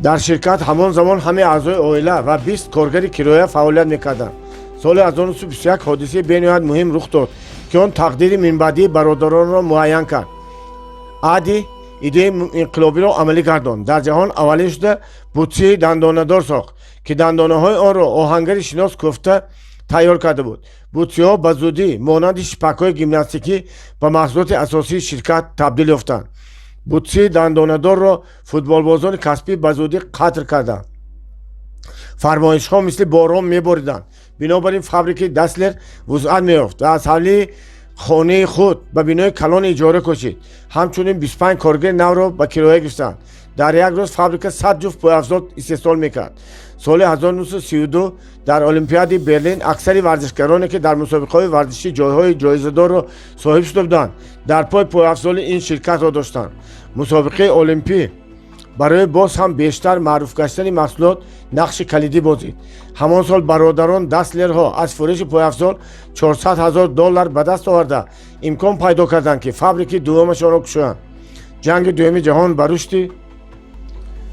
در شرکت همان زمان همه اعضای عائله و 20 کارگر کرایه فعالیت می‌کردند. سال 1921 حادثه بینهایت مهم رخ داد که آن تقدیر منبعدی برادران را معین کرد. عادی ایده انقلابی را عملی گرداند. در جهان اولین شده بوتچه دندانه‌دار ساخت که دندانه‌های آن را آهنگر شناس کوفته تیار کرده بود. بوتچه‌ها به زودی مانند شپک‌های ژیمناستیکی به محصولات اساسی شرکت تبدیل یافتند. بوتچه دندانه‌دار را فوتبالبازان کسبی به زودی قطع کردند. فرمایش‌ها مثل باران می‌باریدند. بنابراین فابریکه داسلر وسعت می‌یافت و از حوالی خانه خود به بنای کلان اجاره کشید. همچنین 25 کارگر نو را به کرایه گرفتند. در یک روز فابریکه 100 جفت پایافزال استحصال میکرد. سال 1932 در المپیاد برلین اکثر ورزشکارانی که در مسابقه‌های ورزشی جایهای جایزه‌دار را صاحب شده بودند در پای پایافزال این شرکت را داشتند. مسابقه المپی برای باز هم بیشتر معروف گشتن محصولات نقش کلیدی بازید. همان سال برادران داسلرها از فروش پایافزال $400,000 به دست آورده امکان پیدا کردند که فابریکه دومشان را گشایند. جنگ دوم جهان به رشد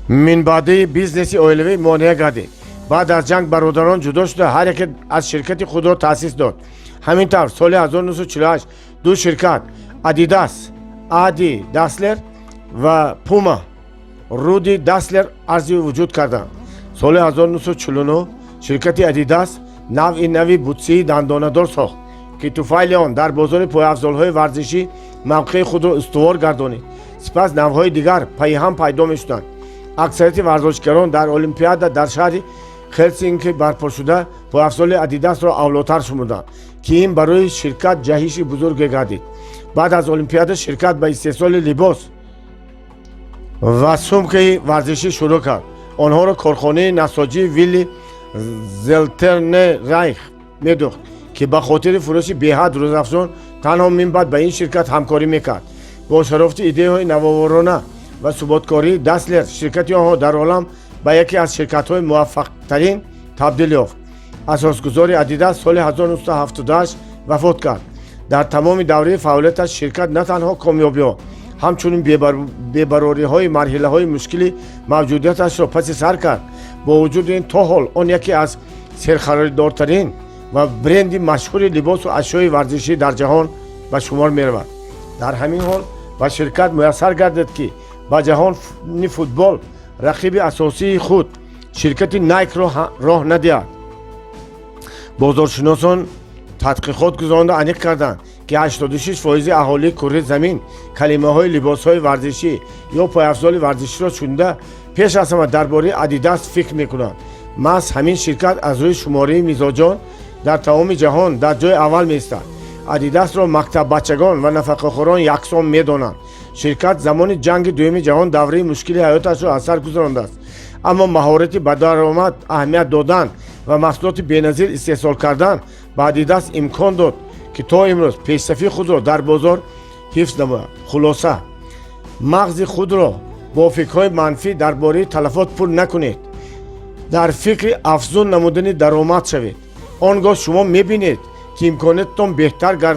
منبعدی بیزنسی عائلوی مانع گردید. بعد از جنگ برادران جدا شده هر یک از شرکت خود را تأسیس داد. همین طور سال 1948 دو شرکت آدیداس عادی داسلر و پوما رودی داسلر عرضی وجود کردند. سال 1949 شرکت آدیداس نوی بوتچه دندانه‌دار ساخت که توفیل آن در بازار پایافزال‌های ورزشی موقع خود را استوار گردانید. سپس نوهای دیگر پی هم پیدا می‌شدند. اکثریت ورزشکاران در المپیاد در شهر هلسینکی برپا شده پایافزال آدیداس را اولاتر شمردند که این برای شرکت جهش بزرگ گردید. بعد از المپیاد شرکت به استحصال لباس و سمک ورزشی شروع کرد. آنها را کارخانه نساجی ویلی زلترن رایخ می‌دوخت که به خاطر فروش بی‌حد روزافزون تنها منبعد به این شرکت همکاری میکرد. با شرافت ایده‌های نوآورانه و ثباتکاری داسلر شرکت آنها در عالم به یکی از شرکت‌های موفق‌ترین تبدیل یافت. اساسگزار آدیداس سال 1978 وفات کرد. در تمام دوره فعالیتش شرکت نه تنها کامیابی‌ها همچنین بی‌براري‌های مرحله‌های مشکلی موجودیتش را پس سر کرد. با وجود این تا حال آن یکی از سرخریدارترین و برند مشهور لباس و اشیاء ورزشی در جهان به شمار می‌رود. در همین حال به شرکت میسر گردید که با جهان فوتبال رقیب اساسی خود شرکت نایک را راه ندهد. بازارشناسان تحقیقات گزارنده انیق کردند که 86% اهالی کره زمین کلمه‌های لباس‌های ورزشی یا پایافزال ورزشی را شنیده پیش از همه درباره آدیداس فکر می‌کنند. محض همین شرکت از روی شماره مزاجان در تمام جهان در جای اول می‌ایستد. آدیداس را مکتب بچگان و نفقه‌خوران یکسان می‌دانند. شرکت زمان جنگ دوم جهان دوره مشکل حیاتش را از سر گذرانده است، اما مهارت به درآمد اهمیت دادن و محصولات بی‌نظیر استحصال کردن به آدیداس امکان داد که تا امروز پیشرفتی خود را در بازار حفظ نماید. خلاصه مغز خود را با فکرهای منفی درباره تلفات پول نکنید. در فکر افزون نمودن درآمد شوید. آنگاه شما میبینید که امکاناتتان بهتر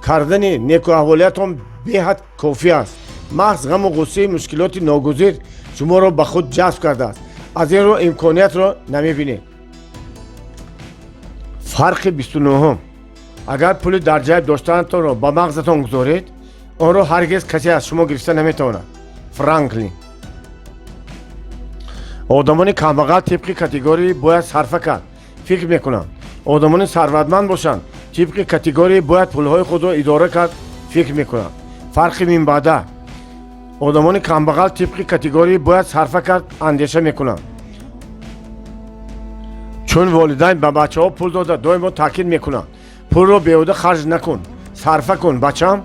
کردن نیکو احوالیتان بهت کافی است. محض غم و غصه مشکلات ناگزیر شما را به خود جذب کرده است. از این رو امکانیت را نمیبینید. فرق 29. اگر پول در جیب داشتنتان را به مغزتان گذارید، آن را هرگز کسی از شما گرفته نمیتواند. فرانکلین. آدمان کمبغل طبق کاتگوری باید صرفه کرد. فکر میکنند. آدمان ثروتمند باشند طبق کاتگوری باید پولهای خود را اداره کرد. فکر میکنند. فرق من بعده. آدمان کمبغل طبق کاتگوری باید صرفه کرد اندیشه میکنند. چون والدین به بچه ها پول داده دائما تاکید میکنند پول را بیهوده خرج نکن، صرفه کن بچم.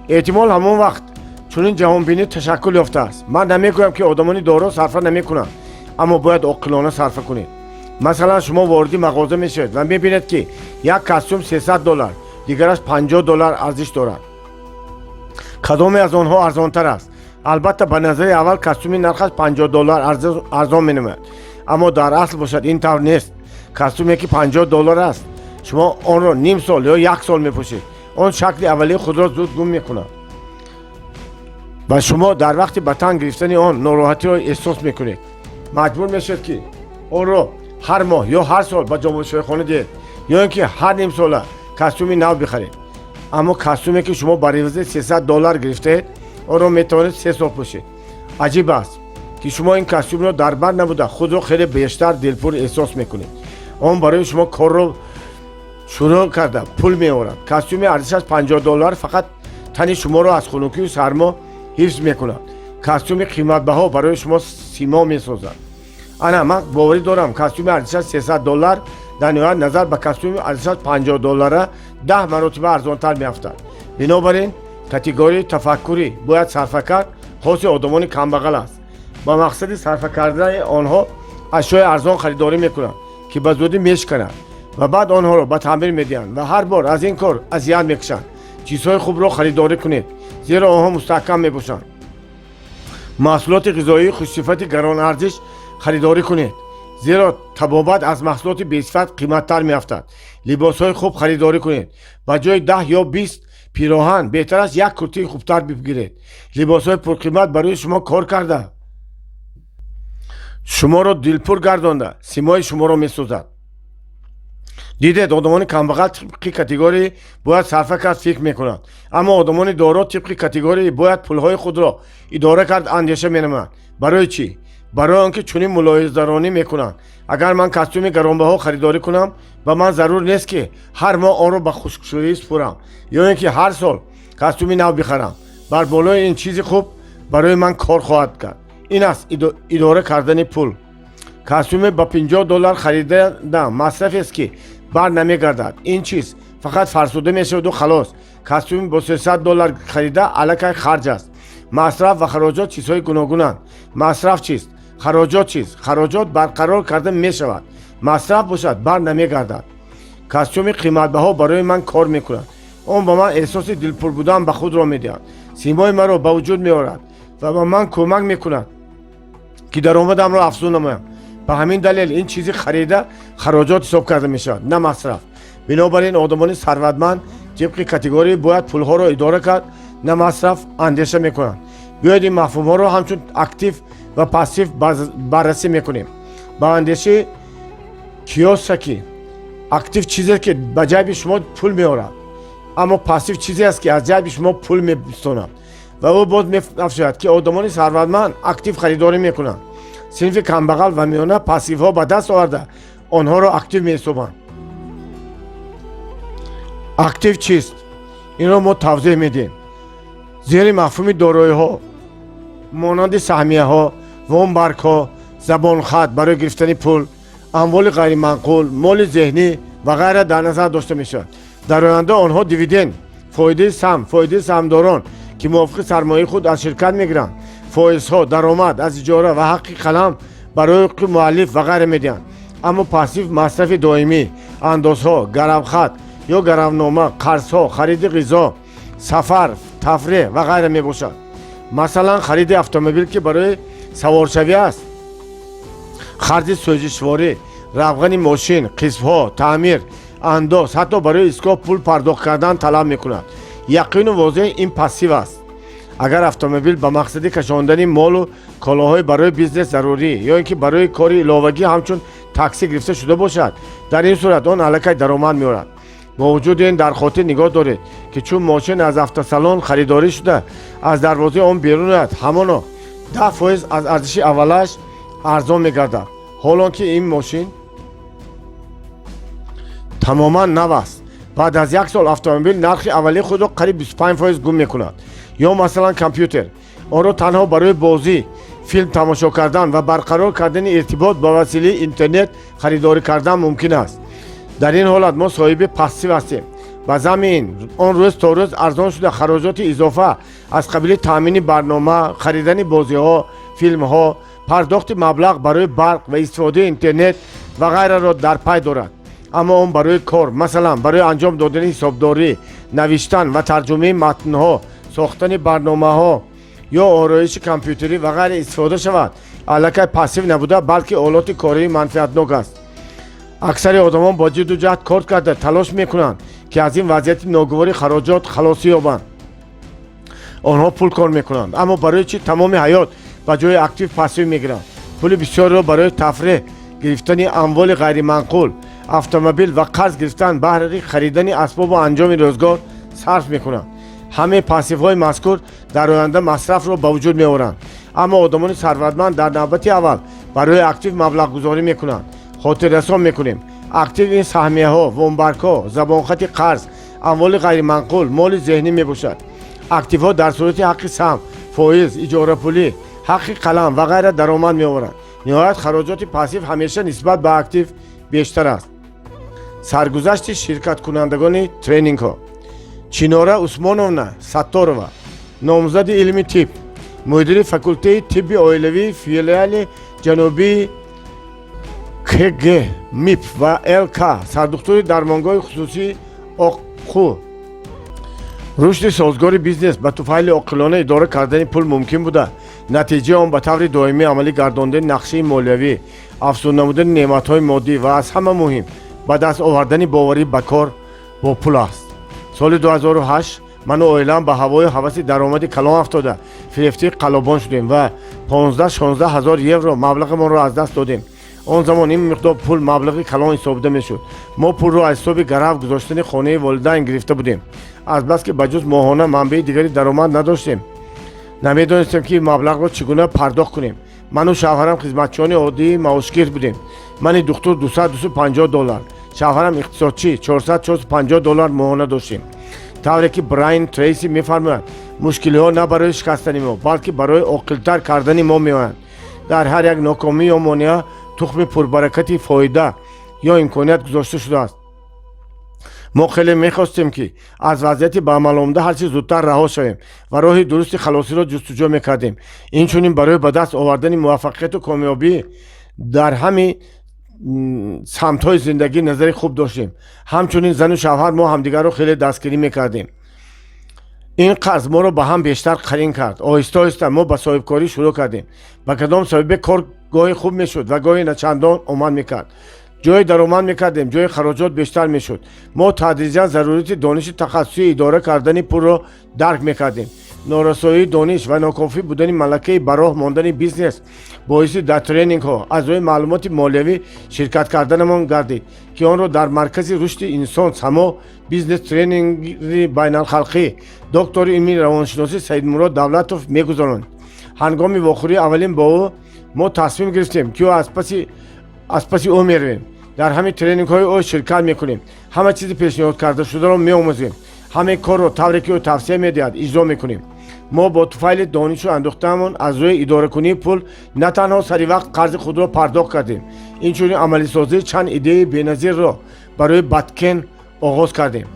احتمال همون وقت چون این جهان بینی تشکل یافته است. من نمیگویم که آدمانی دارا صرفه نمیکنند، اما باید عاقلانه صرفه کنید. مثلا شما وارد مغازه میشید و میبینید که یک کاستوم $300 دیگرش $50 ارزش دارد. کدام از آنها ارزانتر است؟ البته به نظر اول کاستوم نرخش $50 ارزان مینماید، اما در اصل باشد این طور نیست. کاستومی که $50 است شما آن را نیم سال یا یک سال میپوشید، آن شکل اولیه خود را زود گم میکند و شما در وقت به تن گرفتن آن ناراحتی را احساس میکنید. مجبور میشید که آن را هر ماه یا هر سال به جامعه خانه دهید یا اینکه هر نیم ساله کاستومی نو بخرید. اما کاستومی که شما برای عوض $300 گرفتید آن را میتوانید 3 سال پوشید. عجیب است که شما این کاستوم را در بر نبوده خود را خیلی بیشتر دلپور احساس میکنید. آن برای شما کار را شروع کرده پول میآورد. کاستوم ارزشش $50 فقط تن شما را از خنکی و سرما حفظ میکند. کاستوم قیمت بها برای شما سیما میسازد. انا من باوری دارم کاستوم ارزشش $300 در نهایت نظر به کاستوم ارزشش $50 10 مرتبه ارزانتر میافتد. بنابراین کاتگوری تفکری باید صرفه کرد خاص آدمان کمبغل است. با مقصد صرفه کردن آنها اشیاء ارزان خریداری میکنند که به زودی میشکنند و بعد آنها را به تعمیر میدهند و هر بار از این کار اذیت میکشند. چیزهای خوب را خریداری کنید زیرا آنها مستحکم میباشند. محصولات غذایی خوشصفت گران ارزش خریداری کنید زیرا تبابت از محصولات بی‌صفت قیمتتر میافتد. لباسهای خوب خریداری کنید. به جای 10 یا 20 پیراهن بهتر است یک کرتی خوبتر بگیرید. لباسهای پرقیمت برای شما کار کرده شما را دلپور گردانده سیمای شما را میسازد. دیدید آدمان کمبغل طبق کاتگوری باید صرفه کرد فکر میکنند، اما آدمان دارا طبق کاتگوری باید پولهای خود را اداره کرد اندیشه مینمایند. برای چی؟ برای آنکه چنین ملاحظه‌رانی میکنند اگر من کاستوم گرانبها خریداری کنم و من ضرور نیست که هر ماه آن را به خشکشویی سپرم یا اینکه هر سال کاستومی نو بخرم. بر بالای این چیز خوب برای من کار خواهد کرد. این است اداره کردن پول. کاستوم با $50 خریدن مصرف است که بر نمیگردد. این چیز فقط فرسوده میشود و خلاص. کاستوم با $300 خریده الکی خرج است. مصرف و خراجات چیزهای گوناگونند. مصرف چیست؟ خراجات چیست؟ خراجات برقرار کرده می شود. مصرف باشد بر نمیگردد. کاستوم قیمت بها برای من کار میکند. اون با من احساس دلپور بودن به خود را میدهد. سیمای مرا به وجود میآورد و به من کمک میکند که درآمدم را افزون نمایم. به همین دلیل این چیزی خریده خراجات حساب کرده می شود نه مصرف. بنابراین آدمان ثروتمند طبق کاتگوری باید پولها را اداره کرد نه مصرف اندیشه میکنند. بیاید این مفهوم ها را همچون اکتیو و پاسیو بررسی میکنیم. با اندیشه کیوساکی اکتیو چیزی که به جیب شما پول میآورد، اما پاسیو چیزی است که از جیب شما پول میستاند و او باز میفهمد که آدمان ثروتمند اکتیو خریداری میکنند. صنف کمبغل و میانه پاسیو ها به دست آورده آنها را اکتیو میسازند. اکتیو چیست؟ این را ما توضیح میدیم. زیر مفهوم دارایی ها مانند سهمیه ها، وام برگ ها، زبان خط برای گرفتن پول، اموال غیر منقول، مال ذهنی و غیره در نظر داشته میشد. در آینده آنها دیویدند، فایده سهمداران که موافق سرمایه خود از شرکت میگیرند، فایزها، درآمد از اجاره و حق قلم برای حقوق مؤلف و غیره میدهند. اما پاسیو مصرف دائمی، اندازها، گرم خط یا گرمنامه، قرضها، خرید غذا، سفر، تفریح و غیره می باشد. масалан хариди автомобил ки барои саворшавӣ аст, харҷи сӯзишворӣ, равғани мошин, қисмҳо, таъмир, андоз, ҳатто барои исқоҳ пул пардохт кардан талаб мекунад. яқину возеҳ ин пассив аст. агар автомобил ба мақсади кашондани молу колоҳои барои бизнес зарурӣ ё ин ки барои кори иловагӣ ҳамчун таксӣ гирифта шуда бошад, дар ин сурат он аллакай даромад меорад. бо вуҷуди ин дар хотир нигоҳ доред ки чун мошин аз автосалон харидорӣ шуда аз дарвозаи он берун ояд, ҳамоно 10% аз арзиши аввалаш арзон мегардад, ҳолон ки ин мошин тамоман нав аст. баъд аз як сол автомобил нархи аввалии худро қариб 25% гум мекунад. ё масалан компютер, онро танҳо барои бозӣ, филм тамошо кардан ва барқарор кардани иртибот ба василаи интернет харидорӣ кардан мумкин аст. дар ин ҳолат мо соҳиби пассив ҳастем. ба замин он рӯз то рӯз арзон шуда хароҷоти изофа аз қабили таъмини барнома, харидани бозиҳо, филмҳо, пардохти маблағ барои барқ ва истифодаи интернет ва ғайраро дар пай дорад. аммо он барои кор, масалан барои анҷом додани ҳисобдорӣ, навиштан ва тарҷумаи матнҳо, сохтани барномаҳо ё ороиши компютерӣ ва ғайра истифода шавад, аллакай пассив набуда, балки олоти кории манфиатнок аст. аксари одамон бо ҷидду ҷаҳд кор карда талош мекунанд ки аз ин вазъияти ногувори хароҷот халосӣ ёбанд. онҳо пул кор мекунанд, аммо барои чӣ тамоми ҳаёт ба ҷои актив пассив мегиранд? пули бисёрро барои тафреҳ, гирифтани амволи ғайриманқул, автомобил ва қарз гирифтан баҳри харидани асбобу анҷоми рӯзгор сарф мекунанд. ҳамаи пассивҳои мазкур дар оянда масрафро ба вуҷуд меоранд, аммо одамони сарватманд дар навбати аввал барои актив маблағгузорӣ мекунанд. хотиррасон мекунем, актив ин саҳмияҳо, вонбаргҳо, забонхати қарз, амволи ғайриманқул, моли зеҳнӣ мебошад. активҳо дар сурати ҳаққи сам, фоиз, иҷорапулӣ, ҳаққи қалам ва ғайра даромад меоранд. ниҳоят хароҷоти пассив ҳамеша нисбат ба актив бештар аст. саргузашти ширкаткунандагони тренингҳо. чинора усмоновна сатторова, номзади илми тиб, мудири факултаи тибби оилавии филиали ҷанубии КГ МИП ва ЛК, сардухтури дармонгоҳи хусусии оққу. рушди созгори бизнес ба туфайли оқилона идора кардани пул мумкин буда, натиҷаи он ба таври доимӣ амалӣ гардондани нақшаи молиявӣ, афзун намудани неъматҳои моддӣ ва аз ҳама муҳим ба даст овардани боварӣ ба кор бо пул аст. соли 2008 ману оилаам ба ҳавои ҳаваси даромади калон афтода фирефтии қалобон шудем ва 15-16 ҳазор евро маблағамонро аз даст додем. он замон ин миқдор пул маблағи калон ҳисобида мешуд. мо пулро аз ҳисоби гарав гузоштани хонаи волидайн гирифта будем. азбаски ба ҷуз моҳона манбаи дигари даромад надоштем, намедонистем ки маблағро чӣ гуна пардохт кунем. ману шавҳарам хизматчиёни оддии маошгир будем. мани духтур $200-250, шавҳарам иқтисодчӣ $400-450 моҳона доштем. тавре ки Брайан Трейси мефармояд, мушкилиҳо на барои шикастани мо, балки барои оқилтар кардани мо меоянд. дар ҳар як нокомӣ ё монеа тухми пурбаракати фоида ё имконият гузошта шудааст. мо хеле мехостем ки аз вазъияти ба амал омада ҳарчи зудтар раҳо шавем ва роҳи дурусти халосиро ҷустуҷӯ мекардем. инчунин барои ба даст овардани муваффақияту комёбӣ дар ҳами самтҳои зиндагӣ назари хуб доштем. ҳамчунин зану шавҳар мо ҳамдигарро хеле дастгирӣ мекардем. ин қарз моро ба ҳам бештар қарин кард. оҳиста оҳиста мо ба соҳибкорӣ шурӯъ кардем. ба кадом соҳибе кор гоҳи хуб мешуд ва гоҳи начандон омад мекард. ҷои даромад мекардем, ҷои хароҷот бештар мешуд. мо тадриҷан зарурияти дониши тахассусии идора кардани пулро дарк мекардем. норасоии дониш ва нокофӣ будани малакаи ба роҳ мондани бизнес боиси дар тренингҳо аз рӯи маълумоти молиявӣ ширкат карданамон гардид ки онро дар маркази рушди инсон само бизнес тренинги байналхалқӣ доктори илми равоншиносӣ Саидмурод Давлатов мегузаронд. ҳангоми вохӯрии аввалин бо ӯ мо тасмим гирифтем ки аз паси ӯ меравем. дар ҳамин тренингҳои ӯ ширкат мекунем. ҳама чизи пешниҳод кардашударо меомӯзем. ҳамаи корро тавре ки ӯ тавсия медиҳад иҷро мекунем. мо бо туфайли донишу андӯхтаамон аз рӯи идоракунии пул на танҳо сари вақт қарзи худро пардохт кардем, инчунин амалисозии чанд идеяи беназирро барои Баткен оғоз кардем.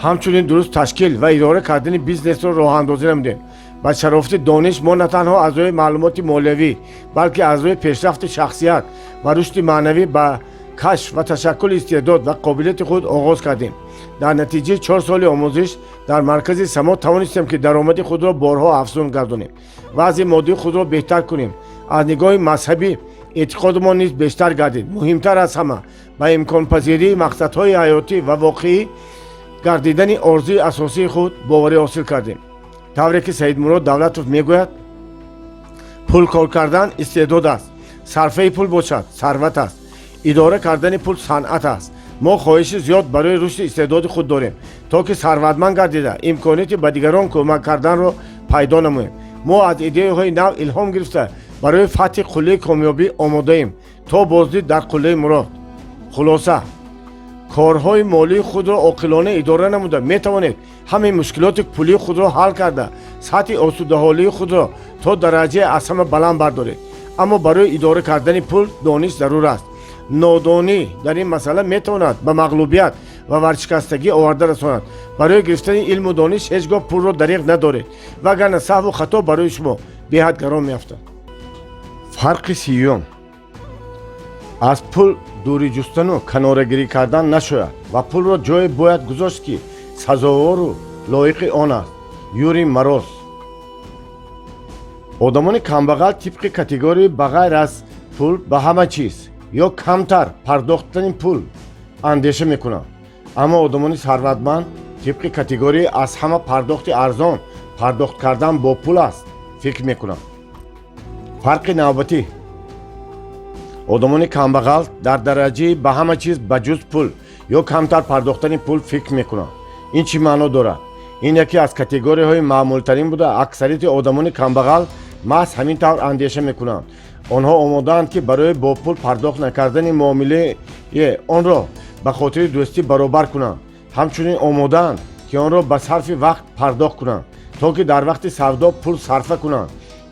ҳамчунин дуруст ташкил ва идора кардани бизнесро роҳандозӣ намудем. ба шарофати дониш мо на танҳо аз рӯи маълумоти молиявӣ, балки аз рӯи пешрафти шахсият ва рушди маънавӣ ба کشف و تشکل استعداد و قابلیت خود آغاز کردیم. در نتیجه 4 سال آموزش در مرکز سما توانستیم که درآمد خود را بارها افزون گردانیم، وضع مادی خود را بهتر کنیم. از نگاه مذهبی اعتقادمان نیز بیشتر گردید. مهمتر از همه به امکان پذیری مقصدهای حیاتی و واقعی گردیدن آرزوی اساسی خود باوری حاصل کردیم. طوری که سید مراد دولتوف میگوید پول کار کردن استعداد است، صرفه پول باشد ثروت است، اداره کردن پول صنعت است. ما خواهش زیاد برای رشد استعداد خود داریم تا که ثروتمند گردیده امکانات به دیگران کمک کردن را پیدا نماییم. ما از ایده های نو الهام گرفته برای فتح قله کامیابی آماده ایم تا بازدید در قله مراد. خلاصه کارهای مالی خود را عاقلانه اداره نموده می توانید همه مشکلات پولی خود را حل کرده سطح آسوده حالی خود را تا درجه از همه بلند بردارید. اما برای اداره کردن پول دانش ضرور است. نادانی در این مسئله می تواند به مغلوبیت و ورشکستگی آورده رساند. برای گرفتن علم و دانش هیچگاه پول را دریغ ندارید وگرنه سهو و خطا برای شما بی‌حد گران میافتد. فرق سیوم از پول دوری جستن و کناره‌گیری کردن نشاید و پول را جای باید گذاشت که سزاوار و لایق آن است. یوری ماروس. آدمان کمبغل طبق کاتگوری بغیر از پول به همه چیز یا کمتر پرداختن پول اندیشه میکنند، اما آدمان ثروتمند طبق کاتگوری از همه پرداخت ارزان پرداخت کردن با پول است فکر میکنند. فرق نوبتی آدمان کمبغل در درجه به همه چیز بجز پول یا کمتر پرداختن پول فکر میکنند. این چی معنا دارد؟ این یکی از کاتگوری های معمول ترین بوده. اکثریت آدمان کمبغل محض همین طور اندیشه میکنند. آنها آماده‌اند که برای با پول پرداخت نکردن معامله آن را به خاطر دوستی برابر کنند. همچنین آماده‌اند که آن را به صرف وقت پرداخت کنند تا که در وقت سودا پول صرفه کنند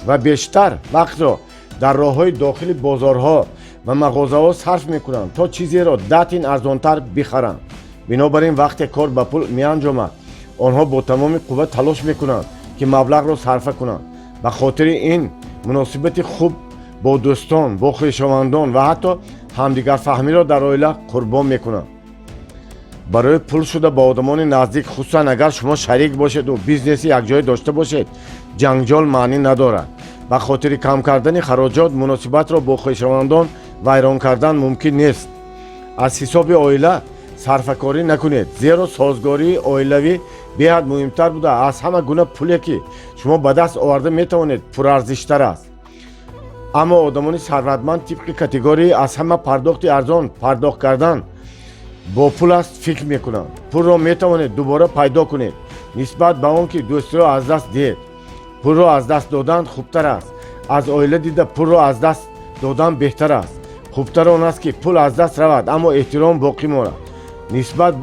و بیشتر وقت را در راه‌های داخل بازارها و مغازه‌ها صرف می‌کنند تا چیزی را 10 تن ارزان‌تر بخرند. بنابراین وقتی کار به پول می‌انجامد آنها با تمام قوت تلاش می‌کنند که مبلغ را صرفه کنند. به خاطر این مناسبت خوب با دوستان، با خویشاوندان و حتی همدیگر فهمی را در عائله قربان می‌کنند. برای پول شده با آدمان نزدیک، خصوصا اگر شما شریک باشید و بیزنسی یک جای داشته باشید، جنجال معنی ندارد. به خاطر کم کردن خراجات مناسبت را با خویشاوندان ویران کردن ممکن نیست. از حساب عائله صرفه‌کاری نکنید، زیرا سازگاری عائلوی بی‌حد مهمتر بوده از همه گونه پولی که شما به دست آورده میتوانید پرارزش‌تر است. اما آدمان ثروتمند طبق کاتگوری از همه پرداخت ارزان پرداخت کردن با پول است فکر میکنند. پول را میتوانید دوباره پیدا کنید نسبت به آن که دوستی را از دست دید. پول را از دست دادن خوبتر است. از عائله دیده پول را از دست دادن بهتر است. خوبتر آن است که پول از دست رود اما احترام باقی ماند. نسبت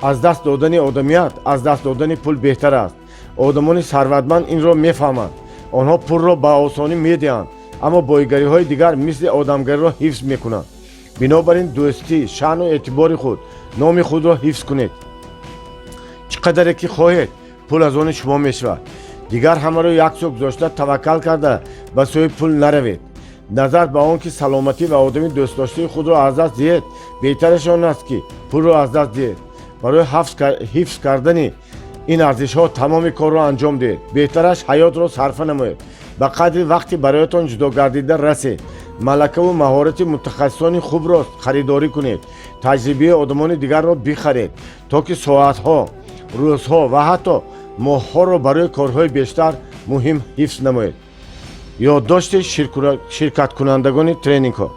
از دست دادن آدمیت از دست دادن پول بهتر است. آدمان ثروتمند این را میفهمند. آنها پول را به آسانی میدهند اما بایگری های دیگر مثل آدمگری را حفظ میکنند. بنابراین دوستی، شأن و اعتبار خود، نام خود را حفظ کنید. چقدر که خواهید پول از آن شما میشود. دیگر همه را یک سو گذاشته توکل کرده به سوی پول نروید. نظر به آن که سلامتی و آدمی دوست داشته خود را از دست دهید بهترش آن است که پول را از دست دهید. برای حفظ کردن این ارزش ها تمام کار را انجام دهید. بهترش حیات را صرفه نمایید. به قدر وقتی برایتان جدا گردیده رسید ملکه و مهارت متخصصان خوب را خریداری کنید. تجربه آدمان دیگر را بخرید تا که ساعتها، روزها و حتی ماهها را برای کارهای بیشتر مهم حفظ نمایید. یادداشت شرکت کنندگان ترینینگ ها.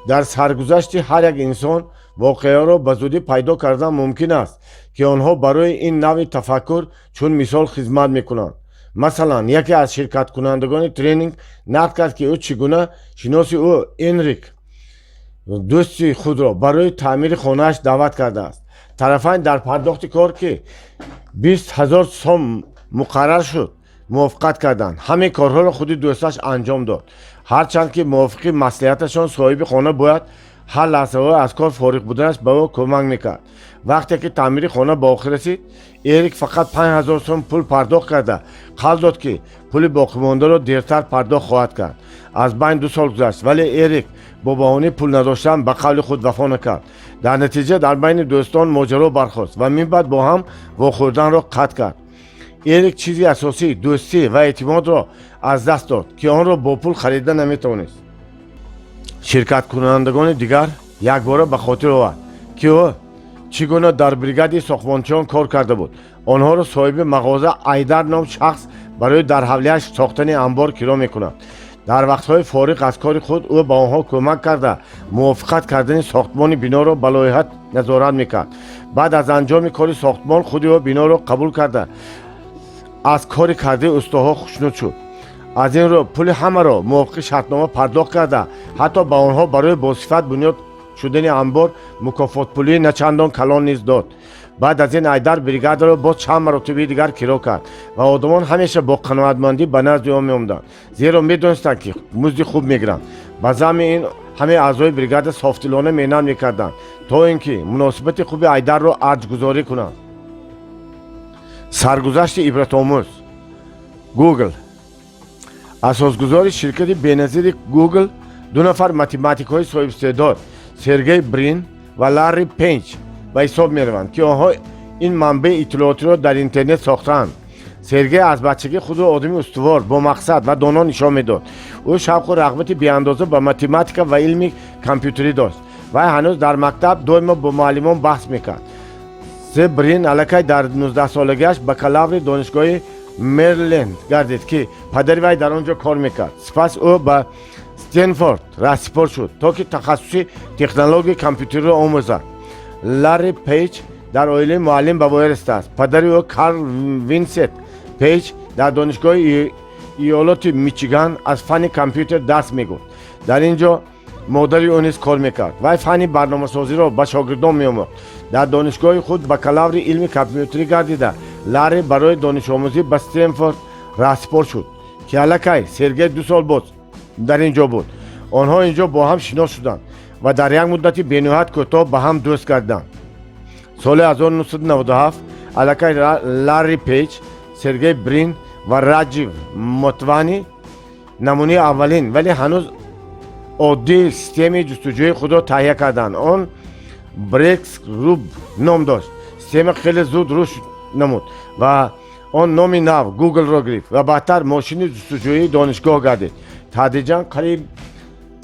در سرگذشت هر یک انسان واقعه را به زودی پیدا کردن ممکن است که آنها برای این نوع تفکر چون مثال خدمت میکنند. مثلا یکی از شرکت کنندگان ترینینگ نقل کرد که او چگونه شناس او انریک دوست خود را برای تعمیر خانه‌اش دعوت کرده است. طرفین در پرداخت کار که 20,000 سوم مقرر شد موافقت کردند. همه کارها را خود دوستش انجام داد، هرچند که موافق مصلحتشان صاحب خانه باید هر لحظه از کار فارغ بودنش به او کمک میکرد. وقتی که تعمیر خانه به آخر رسید اریک فقط 5,000 سوم پول پرداخت کرده قول داد که پول باقی مانده را دیرتر پرداخت خواهد کرد. از بین 2 سال گذشت ولی اریک با بهانه پول نداشتن به قول خود وفا نکرد. در نتیجه در بین دوستان ماجرا برخاست و من بعد با هم واخوردن را قطع کرد. اریک چیزی اساسی دوستی و اعتماد را از دست داد که آن را با پول خریدن نمیتوانست. شرکت کنندگان دیگر یک بار به خاطر آورد که او چگونه در بریگاد ساختمانچیان کار کرده بود. آنها را صاحب مغازه ایدر نام شخص برای در حولیش ساختن انبار کرا میکند. در وقتهای فارغ از کار خود او به آنها کمک کرده موافقت کردن ساختمان بنا را به لایحه نظارت میکرد. بعد از انجام کار ساختمان خود او بنا را قبول کرده از کار کرده استادها خوشنود شد. از این رو پول همه را موافق شرطنامه پرداخت کرده حتی به آنها برای باصفت بنیاد شدن انبار مکافات پولی نچندان کلان نیز داد. بعد از این ایدر بریگاد را باز چند مرتبه دیگر کرا کرد و آدمان همیشه با قناعتمندی به نزد او میآمدند زیرا میدانستند که مزد خوب میگیرند. به ضمن این همه اعضای بریگاد صافدلانه محنت میکردند تا اینکه مناسبت خوب ایدر را ارزگذاری کنند. سرگذشت عبرت‌آموز گوگل. اساسگذار شرکت بینظیر گوگل 2 نفر متمتیک‌های صاحب استعداد سرگئی برین و لاری پینچ به حساب می‌روند که آنها این منبع اطلاعاتی را در اینترنت ساختند. سرگئی از بچگی خود را آدمی استوار با مقصد و دانا نشان میداد. او شوق و رغبت بی‌اندازه به متمتیک و علم کامپیوتری داشت و هنوز در مکتب دائما با معلمان بحث میکرد. برین الکی در 19 سالگیش بکالور دانشگاه مریلند گردید که پدر وی در آنجا کار میکرد. سپس او به استنفورد رهسپار شد تا که تخصص تکنولوژی کامپیوتر را آموزد. لاری پیج در عائله معلم به وارث است. پدر او کارل وینسنت پیج در دانشگاه ایالت میچیگان از فن کامپیوتر درس میگفت. در اینجا مادر او نیز کار میکرد. وی فن برنامه‌سازی را به شاگردان میآموخت. در دانشگاه خود بکالور علم کامپیوتری گردیده لاری برای دانش آموزی به استنفورد رهسپار شد که الکی سرگئی 2 سال بود در اینجا بود. آنها اینجا با هم شناس شدند و در یک مدتی بینهایت کوتاه به هم دوست کردند. سال 1997 الکی لاری پیج، سرگئی برین و راجیو موتوانی نمونه اولین ولی هنوز عادی سیستم جستجوی خود را تهیه کردند. آن بریکس روب نام داشت. سیستم خیلی زود رشد نمود و آن نام نو گوگل را گرفت و بعدتر ماشین جستجویی دانشگاه گردید. تدریجاً قریب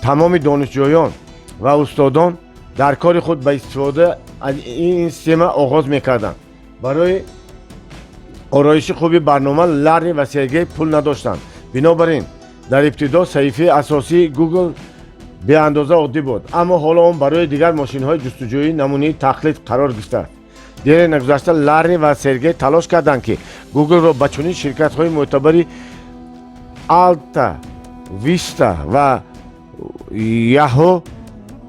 تمام دانشجویان و استادان در کار خود به استفاده از این سیستم آغاز میکردند. برای آرایش خوبی برنامه لاری و سرگئی پول نداشتند. بنابراین در ابتدا صحیفه اساسی گوگل به اندازه عادی بود، اما حالا آن برای دیگر ماشین های جستجویی نمونه تقلید قرار گرفته. دیر نگذشته لاری و سرگئی تلاش کردند که گوگل را به چنین شرکت های معتبری آلتا ویستا و یاهو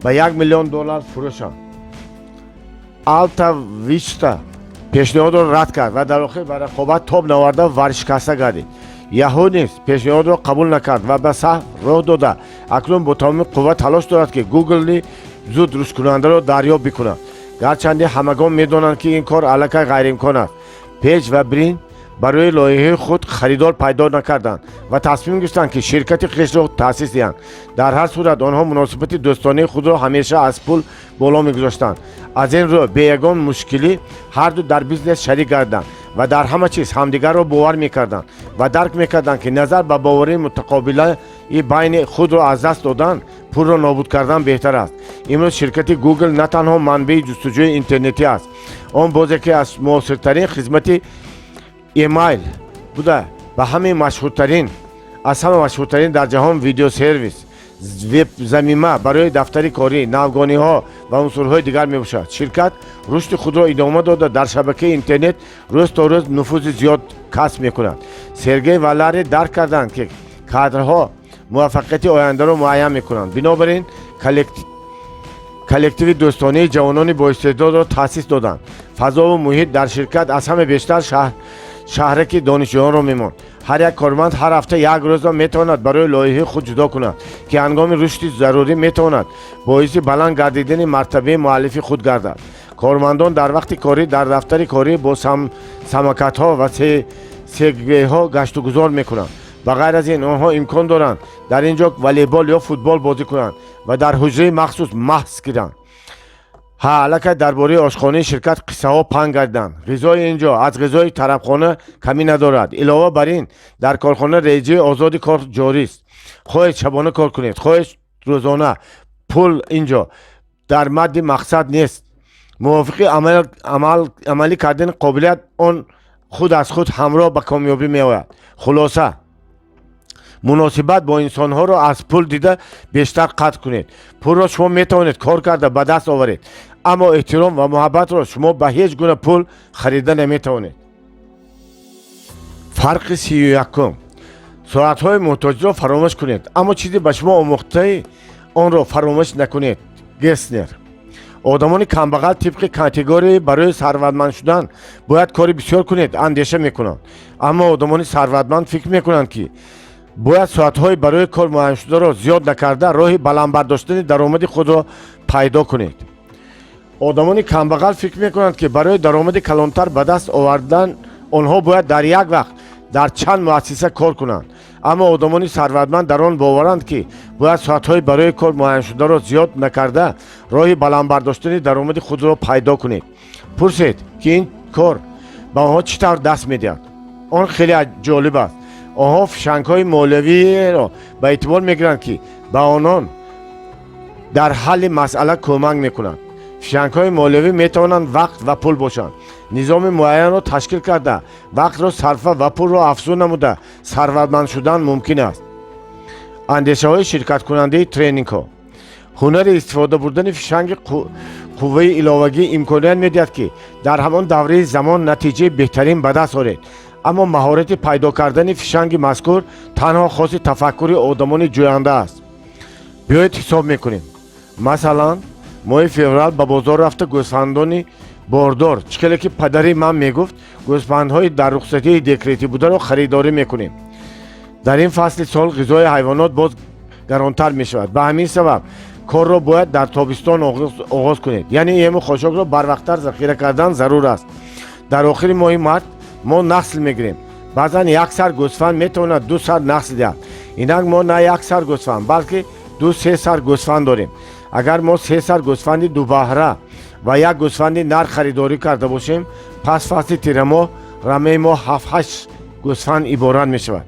به $1 میلیون فروشند. آلتا ویستا پیشنهاد را رد کرد و در آخر برای رقابت تاب نورده و ورشکسته گردید. یاهو نیز پیشنهاد را قبول نکرد و به صحو راه داده اکنون با تمام قوت تلاش دارد که گوگل زود رشد کننده را دریافت بکند. گرچند همگان میدانند که این کار الکی غیر امکان است. پیج و برین برای لایحه خود خریدار پیدا نکردند و تصمیم گرفتند که شرکت خویش را تأسیس دهند. در هر صورت آنها مناسبت دوستانه خود را همیشه از پول بالا میگذاشتند. از این رو به یگان مشکلی هر دو در بیزنس شریک گردند و در همه چیز همدیگر را باور میکردند و درک میکردند که نظر به باوری متقابله بین خود را از دست دادن پول را نابود کردن بهتر است. امروز شرکت گوگل نه تنها منبع جستجوی اینترنتی است، آن باز یکی از موثرترین خدمت ایمیل بوده و همه مشهورترین در جهان ویدیو سرویس وب زمینه برای دفتری کاری، ناوگانی ها و عنصرهای دیگر می باشد. شرکت رشد خود را ادامه داده در شبکه اینترنت روز تا روز نفوذ زیاد کسب می کند. سرگئی و لاری درک کردند که کادرها موفقیت آینده را معین می کنند. بنابراین کلکتیو دوستانه جوانان با استعداد را تأسیس دادند. فضا و محیط در شرکت از همه بیشتر شهرک دانشجویان را میماند. هر یک کارمند هر هفته یک روز را میتواند برای لایحه خود جدا کند که هنگام رشد ضروری میتواند باعث بلند گردیدن مرتبه مؤلف خود گردد. کارمندان در وقت کاری در دفتر کاری با سمکت ها و سگوی ها گشت و گذار میکنند. ба ғайр аз ин онҳо имкон доранд дар ин ҷо волейбол ё футбол бозӣ кунанд ва дар ҳуҷраи махсус маҳс гиранд. аллакай дар бораи ошхонаи ширкат қиссаҳо паҳн гардиданд. ғизои ин ҷо аз ғизои тарабхона камӣ надорад. илова бар ин дар корхона реҷаи озоди кор ҷорист. хоҳед шабона кор кунед, хоҳед рӯзона, пул ин ҷо дар мадди мақсад нест. мувофиқи амалӣ кардани қобилият он худ аз худ ҳамроҳ ба комёбӣ меояд. хулоса муносибат бо инсонҳоро аз пул дида бештар қадр кунед. пулро шумо метавонед кор карда ба даст оваред, аммо эҳтиром ва муҳаббатро шумо ба ҳеҷ гуна пул харида наметавонед. фарқи 31. соатҳои муҳтоҷиро фаромӯш кунед, аммо чизе ба шумо омӯхтаи онро фаромӯш накунед. геснер. одамони камбағал тибқи категорияи барои сарватманд шудан бояд кори бисёр кунед андеша мекунанд, аммо одамони сарватманд фикр мекунанд ки бояд соатҳои барои кор муайяншударо зиёд накарда роҳи баландбардоштани даромади худро пайдо кунед. одамони камбағал фикр мекунанд ки барои даромади калонтар ба даст овардан онҳо бояд дар як вақт дар чанд муассиса кор кунанд, аммо одамони сарватманд дар он боваранд ки бояд соатҳои барои кор муайяншударо зиёд накарда роҳи баландбардоштани даромади худро пайдо кунед. пурсед ки ин кор ба онҳо чӣ тавр даст медиҳад. он хеле ҷолиб аст. онҳо фишангҳои молиявиеро ба эътибор мегиранд ки ба онон дар ҳалли масъала кӯмак мекунанд. фишангҳои молиявӣ метавонанд вақт ва пул бошанд. низоми муайянро ташкил карда вақтро сарфа ва пулро афзун намуда сарватманд шудан мумкин аст. андешаҳои ширкаткунандаи тренингҳо. ҳунари истифода бурдани фишанги қувваи иловагӣ имконият медиҳад ки дар ҳамон давраи замон натиҷаи беҳтарин ба даст оред, аммо маҳорати пайдо кардани фишанги мазкур танҳо хоси тафаккури одамони ҷӯянда аст. биёед ҳисоб мекунем. масалан моҳи феврал ба бозор рафта гӯсфандони бордор, чӣ хеле ки падари ман мегуфт, гӯсфандҳои дар рухсатии декретӣ бударо харидорӣ мекунем. дар ин фасли сол ғизои ҳайвонот боз гаронтар мешавад. ба ҳамин сабаб корро бояд дар тобистон оғоз кунед, яъне ему хошокро барвақттар захира кардан зарур аст. дар охири моҳи март мо нақсл мегирем. баъзан як сар гӯсфанд метавонад 2 сар нақсл диҳад. инак мо на як сар гӯсфанд, балки 2-3 сар гӯсфанд дорем. агар мо 3 сар гӯсфанди дубаҳра ва як гӯсфанди нар харидорӣ карда бошем, пас фасли тирамоҳ рамаи мо 7-8 гӯсфанд иборат мешавад.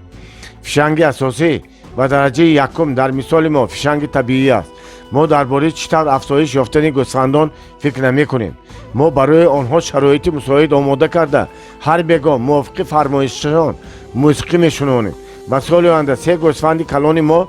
фишанги асосӣ ва дараҷаи якум дар мисоли мо фишанги табиӣ аст. мо дар бораи чӣ тавр афзоиш ёфтани гӯсфандон фикр намекунем. мо барои онҳо шароити мусоид омода карда ҳар бегоҳ мувофиқи фармоишшон мусиқӣ мешунонем. ба соли оянда 3 гӯсфанди калони мо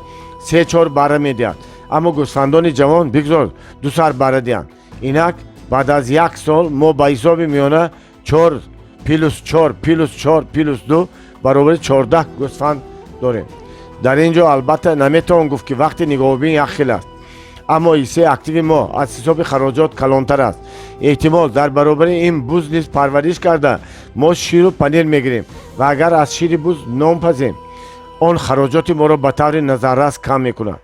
3-4 бара медиҳад, аммо гӯсфандони ҷавон бигзор 2 сар бара диҳанд. инак баъд аз 1 сол мо ба ҳисоби миёна 4 + 4 + 4 + 2 баробари 14 гӯсфанд дорем. дар ин ҷо албатта наметавон гуфт ки вақти нигоҳубин як хел аст, аммо ҳиссаи активи мо аз ҳисоби хароҷот калонтар аст. эҳтимол дар баробари ин буз низ парвариш карда мо ширу панир мегирем ва агар аз шири буз ном пазем, он хароҷоти моро ба таври назаррас кам мекунад.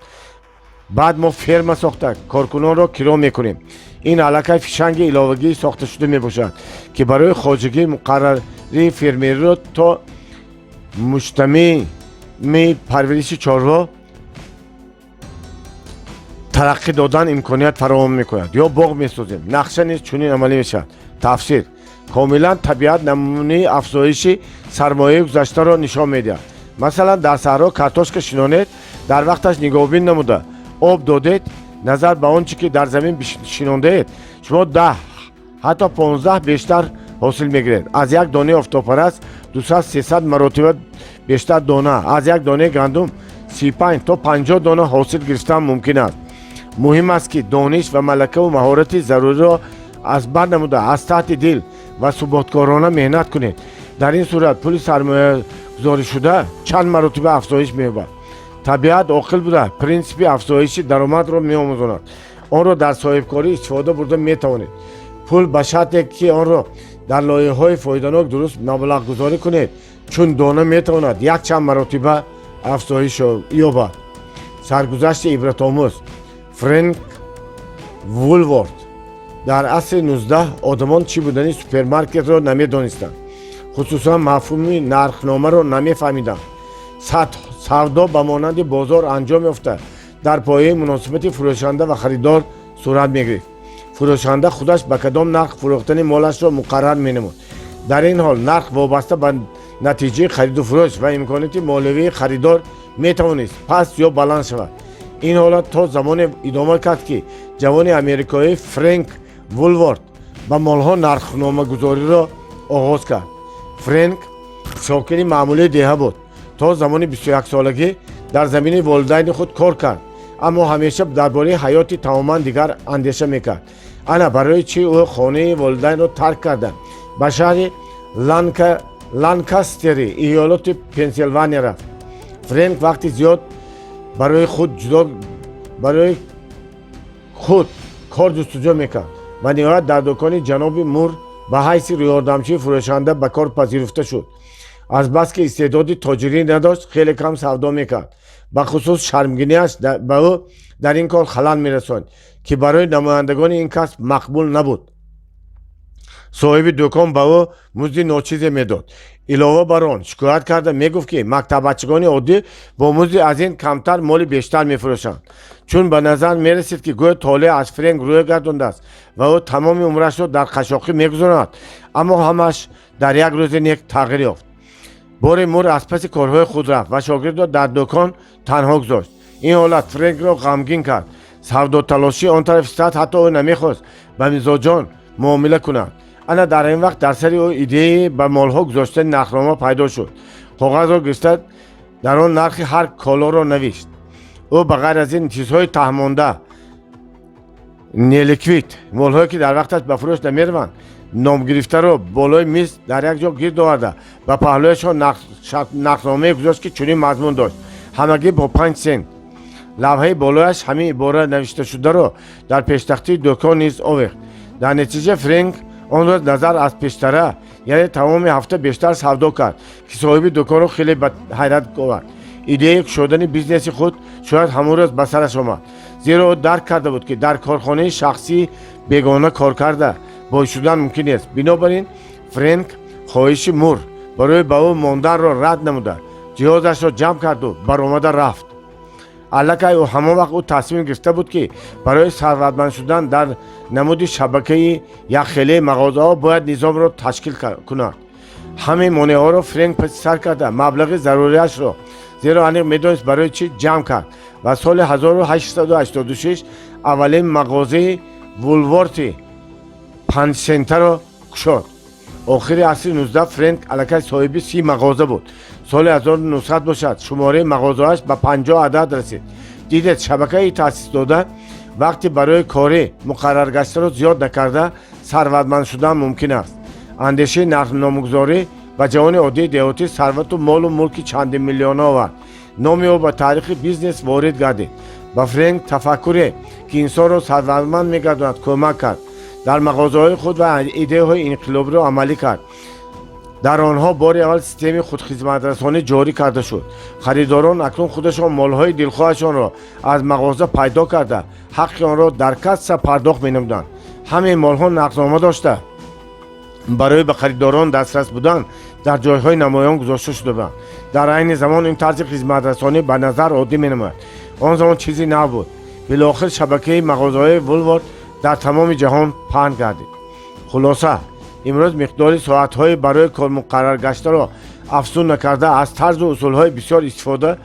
баъд мо ферма сохта коркунонро киро мекунем. ин аллакай фишанги иловагии сохташуда мебошад ки барои хоҷагии муқаррарии фермериро то муҷтамаи парвариши чорво тараққӣ додан имконият фароҳам мекунад. ё боғ месозем. нақша низ чунин амалӣ мешавад. тафсир: комилан табиат намунаи афзоиши сармояи гузаштаро нишон медиҳад. масалан дар саҳро картошка шинонед, дар вақташ нигоҳубин намуда об додед, назар ба он чӣ ки дар замин шинондаед, шумо 10 ҳатто 15 бештар ҳосил мегиред. аз як донаи офтобпараст 200-300 маротиба бештар дона, аз як донаи гандум 35 то 50 дона ҳосил гирифтан мумкин аст. муҳим аст ки дониш ва малакаву маҳорати заруриро аз бар намуда аз таҳти дил ва суботкорона меҳнат кунед. дар ин сурат пули сармоягузоришуда чанд маротиба афзоиш меёбад. табиат оқил буда принсипи афзоиши даромадро меомӯзонад. онро дар соҳибкорӣ истифода бурда метавонед. пул ба шарте ки онро дар лоиҳаҳои фоиданок дуруст маблағгузорӣ кунед, чун дона метавонад якчанд маротиба афзоиш ёбад. саргузашти ибратомӯз. Фрэнк Вулворт. дар асри 19 одамон чӣ будани супермаркетро намедонистанд, хусусан мафҳуми нархномаро намефаҳмиданд. савдо ба монанди бозор анҷом ёфта дар пояи муносибати фурӯшанда ва харидор сурат мегирифт. фурӯшанда худаш ба кадом нарх фурӯхтани молашро муқаррар менамуд. дар ин ҳол нарх вобаста ба натиҷаи хариду фурӯш ва имконияти молиявии харидор метавонист паст ё баланд шавад. ин ҳолат то замоне идома кард ки ҷавони америкоӣ Фрэнк Вулворт ба молҳо нархномагузориро оғоз кард. Фрэнк сокини маъмулии деҳа буд. то замони 21-солагӣ дар замини волидайни худ кор кард, аммо ҳамеша дар бораи ҳаёти тамоман дигар андеша мекард. ана барои чӣ ӯ хонаи волидайнро тарк карда ба шаҳри Ланкастери иёлоти Пенсилвания рафт. Фрэнк вақти зиёд барои худ кор ҷустуҷӯ мекард ва ниҳоят дар дукони ҷаноби Мур ба ҳайси ёрдамчии фурӯшанда ба кор пазируфта шуд. азбаски истеъдоди тоҷирӣ надошт, хеле кам савдо мекард. ба хусус шармгиниаш ба ӯ дар ин кор халал мерасонд, ки барои намояндагони ин касб мақбул набуд. соҳиби дӯкон ба ӯ музди ночизе медод. илова бар он шикоят карда мегуфт ки мактаббачагони оддӣ бо музди аз ин камтар моли бештар мефурӯшанд. чун ба назар мерасид ки гӯё толеа аз Фрэнк рӯй гардондааст ва ӯ тамоми умрашро дар қашоқӣ мегузорад, аммо ҳамаш дар як рӯзи нек тағйир ёфт. бори Мур аз паси корҳои худ рафт ва шогирдро дар дӯкон танҳо гузошт. ин ҳолат Фрэнкро ғамгин кард. савдоталоши он тарафи сатҳ ҳатто ӯ намехост ба мизоҷон муомила кунад. ана дар ин вақт дар сари ӯ идеяи ба молҳо гузоштани нархнома пайдо шуд. коғазро гирифта дар он нархи ҳар колоро навишт. ӯ ба ғайр аз ин чизҳои таҳмонда неликвид молҳое ки дар вақташ ба фурӯш намераванд номгирифтаро болои миз дар як ҷо гирд оварда ба паҳлӯяшон нархномае гузошт ки чунин мазмун дошт: ҳамагӣ бо 5 сент. лавҳаи болояш ҳамин ибора навишташударо дар пештахтии дӯкон низ овехт. дар натиҷа Фрэнк он рӯз назар аз пештара, яъне тамоми ҳафта бештар савдо кард, ки соҳиби дӯконро хеле ба ҳайрат овард. идеяи кушодани бизнеси худ шояд ҳамон рӯз ба сараш омад, зеро ӯ дарк карда буд ки дар корхонаи шахсии бегона кор карда боис шудан мумкин нест. бинобар ин Фрэнк хоҳиши Мур барои ба ӯ монданро рад намуда, ҷиҳозашро ҷамъ карду баромада рафт. аллакай ҳамон вақт ӯ тасмим гирифта буд ки барои сарватманд шудан дар намуди шабакаи якхелаи мағозаҳо бояд низомро ташкил кунад. ҳамин монеаҳоро Фрэнк паси сар карда маблағи зарурияшро, зеро аниқ медонист барои чӣ, ҷамъ кард ва соли 1886 аввалин мағозаи Вулворти 5 сентаро кушод. охири асри 19 Фрэнк аллакай соҳиби 30 мағоза буд. соли 1900 бошад шумораи мағозаҳояш ба 50 адад расид. дидед, шабакаи таъсисдода вақти барои корӣ муқаррар гаштаро зиёд накарда сарватманд шудан мумкин аст. андешаи нархномагузорӣ ба ҷавони оддии деҳотӣ сарвату молу мулки чандин миллиона овард. номи ӯ ба таърихи бизнес ворид гардид. ба Фрэнк тафаккуре ки инсонро сарватманд мегардонад кӯмак кард. дар мағозаҳои худ ва идеяҳои инқилобиро амалӣ кард. дар онҳо бори аввал системи худхизматрасонӣ ҷорӣ карда шуд. харидорон акнун худашон молҳои дилхоҳашонро аз мағоза пайдо карда ҳаққи онро дар касса пардохт менамуданд. ҳамин молҳо нархнома дошта барои ба харидорон дастрас будан дар ҷойҳои намоён гузошта шуда буданд. дар айни замон ин тарзи хизматрасонӣ ба назар оддӣ менамояд. он замон чизи нав буд. билохир шабакаи мағозаҳои Вулворт дар тамоми ҷаҳон паҳн гардид. хулоса, имрӯз миқдори соатҳои барои кор муқаррар гаштаро афзун накарда аз тарзу усулҳои бисёр истифода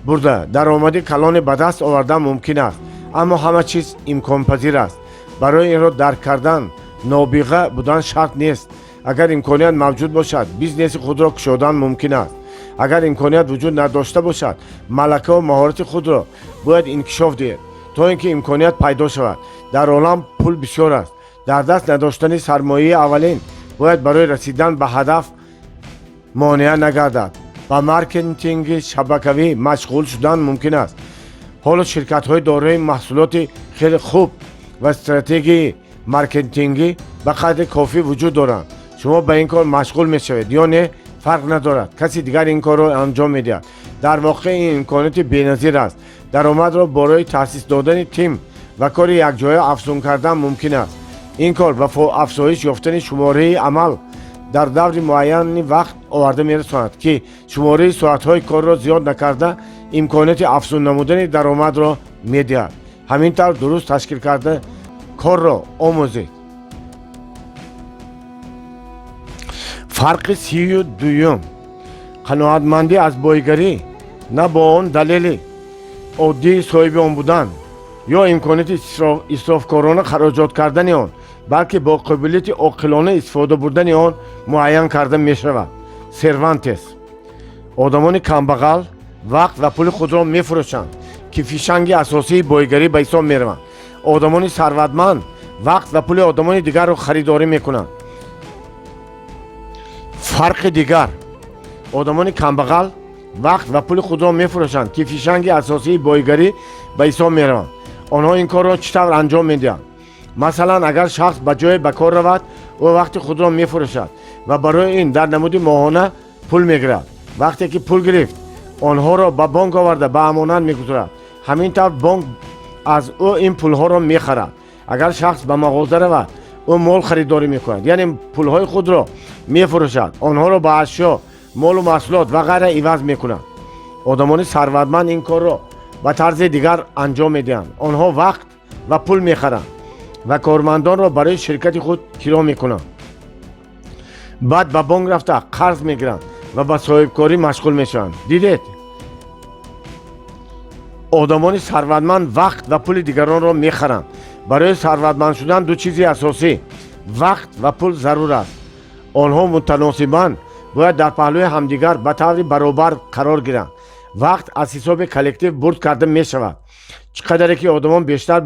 бурда даромади калоне ба даст овардан мумкин аст, аммо ҳама чиз имконпазир аст. барои инро дарк кардан нобиға будан шарт нест. агар имконият мавҷуд бошад, бизнеси худро кушодан мумкин аст. агар имконият вуҷуд надошта бошад, малакаву маҳорати худро бояд инкишоф диҳед, то ин ки имконият пайдо шавад. дар олам пул бисёр аст. дар даст надоштани сармояи аввалин бояд барои расидан ба ҳадаф монеа нагардад. ба маркетинги шабакавӣ машғул шудан мумкин аст. ҳоло ширкатҳои дорои маҳсулоти хеле хуб ва стратегияи маркетингӣ ба қадри кофӣ вуҷуд доранд. шумо ба ин кор машғул мешавед ё не, фарқ надорад, каси дигар ин корро анҷом медиҳад. дар воқеъ ин имконияти беназир аст. даромадро борои таъсис додани тим ва кори якҷоя афзун кардан мумкин аст. ин кор ба афзоиш ёфтани шумораи амал дар даври муайяни вақт оварда мерасонад, ки шумораи соатҳои корро зиёд накарда имконияти афзун намудани даромадро медиҳад. ҳамин тавр дуруст ташкил карда корро омӯзед. фарқи 32 қаноатмандӣ аз бойгарӣ на бо он далели оддии соҳиби он будан ё имконияти исрофкорона хароҷот кардани он, балки бо қобилияти оқилона истифода бурдани он муайян карда мешавад. Сервантес. одамони камбағал вақт ва пули худро мефурӯшанд, ки фишанги асосии бойгарӣ ба ҳисоб мераванд. одамони сарватманд вақт ва пули одамони дигарро харидорӣ мекунанд. фарқи дигар. одамони камбағал вақт ва пули худро мефурӯшанд, ки фишанги асосии бойгарӣ ба ҳисоб мераванд. онҳо ин корро чӣ тавр анҷом медиҳанд? масалан, агар шахс ба ҷое ба кор равад, ӯ вақти худро мефурӯшад ва барои ин дар намуди моҳона пул мегирад. вақте ки пул гирифт, онҳоро ба бонк оварда ба амонат мегузорад. ҳамин тавр бонк аз ӯ ин пулҳоро мехарад. агар шахс ба мағоза равад, ӯ мол харидорӣ мекунад, яъне пулҳои худро мефурӯшад, онҳоро ба ашё, молу маҳсулот ва ғайра иваз мекунад. одамони сарватманд ин корро ба тарзи дигар анҷом медиҳанд. онҳо вақт ва пул мехаранд ва кормандонро барои ширкати худ киро мекунанд. баъд ба бонк рафта қарз мегиранд ва ба соҳибкорӣ машғул мешаванд. дидед? одамони сарватманд вақт ва пули дигаронро мехаранд. барои сарватманд шудан ду чизи асосӣ вақт ва пул зарур аст. онҳо мутаносибан бояд дар паҳлӯи ҳамдигар ба таври баробар қарор гиранд. вақт аз ҳисоби коллектив бурд карда мешавад. чӣ қадаре ки одамон бештар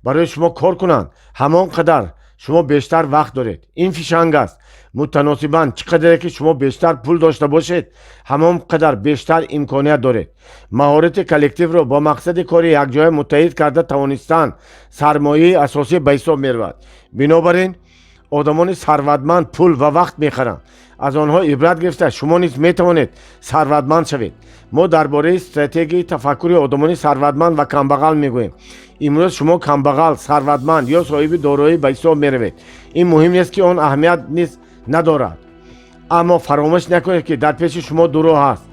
барои шумо кор кунанд, ҳамон қадар шумо бештар вақт доред. ин фишанг аст. мутаносибан чӣ қадаре ки шумо бештар пул дошта бошед, ҳамон қадар бештар имконият доред. маҳорати коллективро бо мақсади кори якҷоя муттаҳид карда тавонистан сармояи асосӣ ба ҳисоб меравад. бинобар ин одамони сарватманд пул ва вақт мехаранд. аз онҳо ибрат гирифта шумо низ метавонед сарватманд шавед. мо дар бораи стратегияи тафаккури одамони сарватманд ва камбағал мегӯем. имрӯз шумо камбағал, сарватманд ё соҳиби дороӣ ба ҳисоб меравед. ин муҳим нест ки он аҳамият низ надорад. аммо фаромӯш накунед ки дар пеши шумо ду роҳ аст.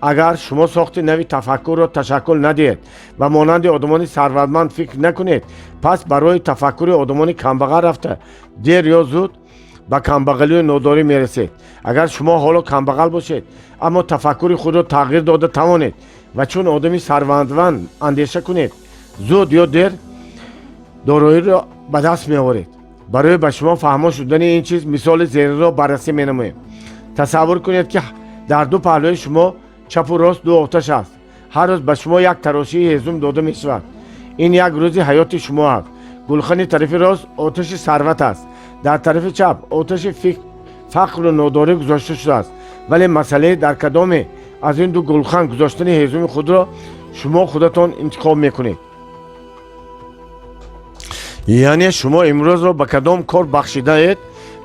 агар шумо сохти нави тафаккурро ташаккул надиҳед ва монанди одамони сарватманд фикр накунед, пас барои тафаккури одамони камбағал рафта дер ё зуд ба камбағалию нодорӣ мерасед. агар шумо ҳоло камбағал бошед, аммо тафаккури худро тағйир дода тавонед ва чун одами сарватманд андеша кунед, зуд ё дер дороиро ба даст меоред. барои ба шумо фаҳмо шудани ин чиз мисоли зериро баррасӣ менамоем. тасаввур кунед ки дар ду паҳлӯи шумо чапу рост ду оташ аст. ҳар рӯз ба шумо як тарошии ҳезум дода мешавад. ин як рӯзи ҳаёти шумо аст. гулхани тарафи рост оташи сарват аст. дар тарафи чап оташи фақру нодорӣ гузошта шудааст. вале масъалаи дар кадоме аз ин ду гулхан гузоштани ҳезуми худро шумо худатон интихоб мекунед. яъне шумо имрӯзро ба кадом кор бахшидаед,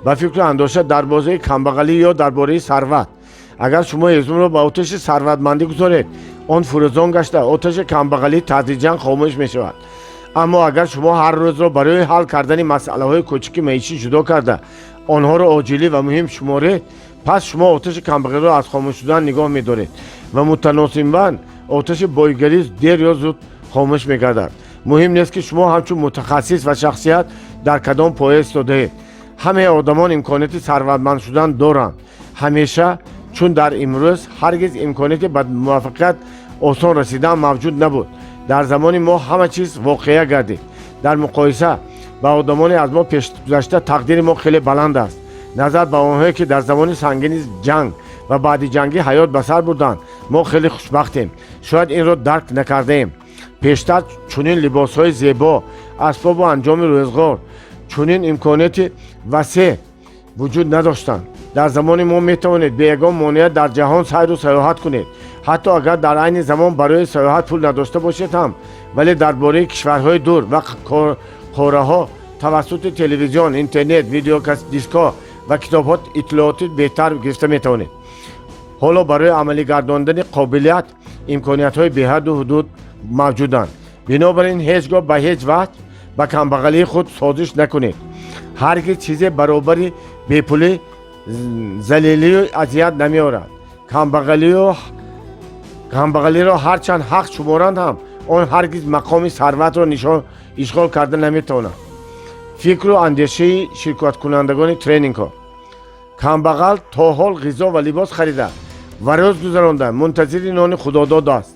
ба фикру андоша дар бозаи камбағалӣ ё дар бораи сарват. агар шумо ҳезумро ба оташи сарватмандӣ гузоред, он фурӯзон гашта оташи камбағалӣ тадриҷан хомӯш мешавад. аммо агар шумо ҳар рӯзро барои ҳал кардани масъалаҳои кӯчики маишӣ ҷудо карда онҳоро оҷилӣ ва муҳим шуморед, пас шумо оташи камбағалиро аз хомӯш шудан нигоҳ медоред ва мутаносибан оташи бойгарӣ дер ё зуд хомӯш мегардад. муҳим нест ки шумо ҳамчун мутахассис ва шахсият дар кадом поя истодаед. ҳамаи одамон имконияти сарватманд шудан доранд. ҳамеша, чун дар имрӯз ҳаргиз имконияти ба муваффақият осон расидан мавҷуд набуд. дар замони мо ҳама чиз воқеа гардид. дар муқоиса ба одамони аз мо пешгузашта тақдири мо хеле баланд аст. назар ба онҳое ки дар замони сангини ҷанг ва баъди ҷангӣ ҳаёт ба сар бурданд, мо хеле хушбахтем. шояд инро дарк накардаем. пештар чунин либосҳои зебо, асбобу анҷоми рӯзгор, чунин имконияти васеъ вуҷуд надоштанд. дар замони мо метавонед бе ягон монеат дар ҷаҳон сайру сайёҳат кунед. ҳатто агар дар айни замон барои сайёҳат пул надошта бошед ҳам, вале дар бораи кишварҳои дур ва қораҳо тавассути телевизион, интернет, видеодискҳо ва китобҳо иттилооти беҳтар гирифта метавонед. ҳоло барои амалӣ гардондани қобилият имкониятҳои беҳадду ҳудуд мавҷуданд. бинобар ин ҳеҷ гоҳ ба ҳеҷ ваҷ ба камбағалии худ созиш накунед. ҳаргиз чизе баробари бепулӣ залилию азият намеорад. камбағалиро ҳарчанд ҳақ шуморанд ҳам он ҳаргиз мақоми сарватро ишғол карда наметавонад. фикру андешаи ширкаткунандагони тренингҳо. камбағал то ҳол ғизо ва либос харида ва рӯз гузаронда мунтазири нони худодод аст.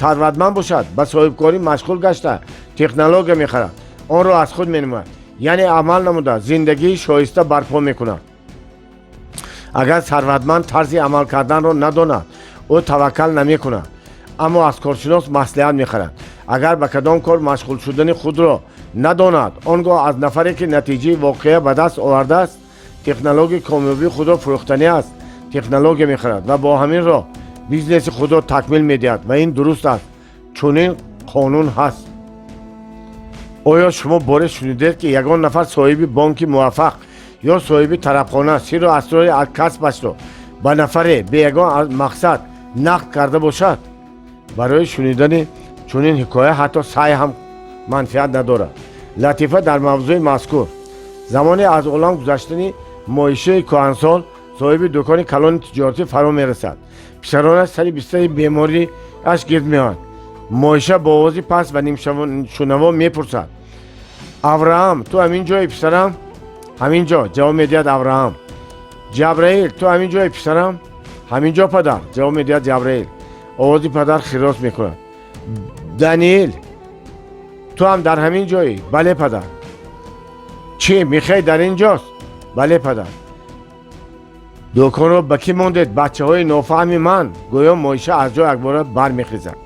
сарватманд бошад ба соҳибкорӣ машғул гашта технология мехарад, онро аз худ менамояд, яъне амал намуда зиндагии шоиста барпо мекунад. агар сарватманд тарзи амал карданро надонад, ӯ таваккал намекунад, аммо аз коршинос маслиҳат мехарад. агар ба кадом кор машғул шудани худро надонад, он гоҳ аз нафаре ки натиҷаи воқеа ба даст овардааст, технологияи комёбии худро фурӯхтанӣ аст, технология мехарад ва бо ҳамин роҳ бизнеси худро такмил медиҳад ва ин дуруст аст. чунин қонун ҳаст. оё шумо боре шунидед ки ягон нафар соҳиби бонки муваффақ ё соҳиби тарабхона сирру асрори касбашро ба нафаре бе ягон мақсад нақд карда бошад? барои шунидани чунин ҳикоя ҳатто саъй ҳам манфиат надорад. латифа дар мавзӯи мазкур. замоне аз олам гузаштани моишаи кӯҳансол соҳиби дӯкони калони тиҷоратӣ фаро мерасад. писаронаш сари бистари бемориаш гирд меоянд. моиша бо овози паст ва нимшунаво мепурсад: авраам, ту ҳамин ҷои писарам? ҳамин ҷо, ҷавоб медиҳад авраам. ҷабраил, ту ҳамин ҷои писарам? ҳамин ҷо падар, ҷавоб медиҳад ҷабраил. овози падар хирос мекунад: даниил, ту ҳам дар ҳамин ҷоӣ? бале падар. чӣ мехоҳӣ дар ин ҷост? бале падар. дӯконро ба кӣ мондед? бачаҳои нофаҳми ман. гӯё моиша аз ҷо якбора бармехезад.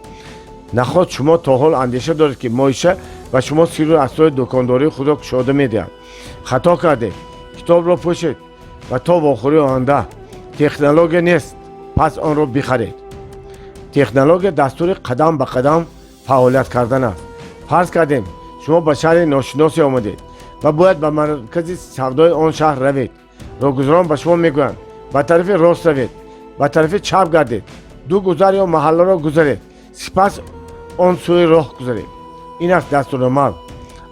нахост шумо то ҳол андеша доред ки моиша ба шумо сирру асрори дӯкондории худро кушода медиҳад. хато кардед. китобро пӯшед ва то вохӯрии оянда. технология нест, пас онро бихаред. технология дастури қадам ба қадам фаъолият кардан аст. фарз кардем шумо ба шаҳри ношиносе омадед ва бояд ба маркази савдои он шаҳр равед. роҳгузарон ба шумо мегӯянд ба тарафи рост равед, ба тарафи чап гардед, ду гузар ё маҳалларо гузаред, сипас он сӯи роҳ гузаред. ин аст дастурамал.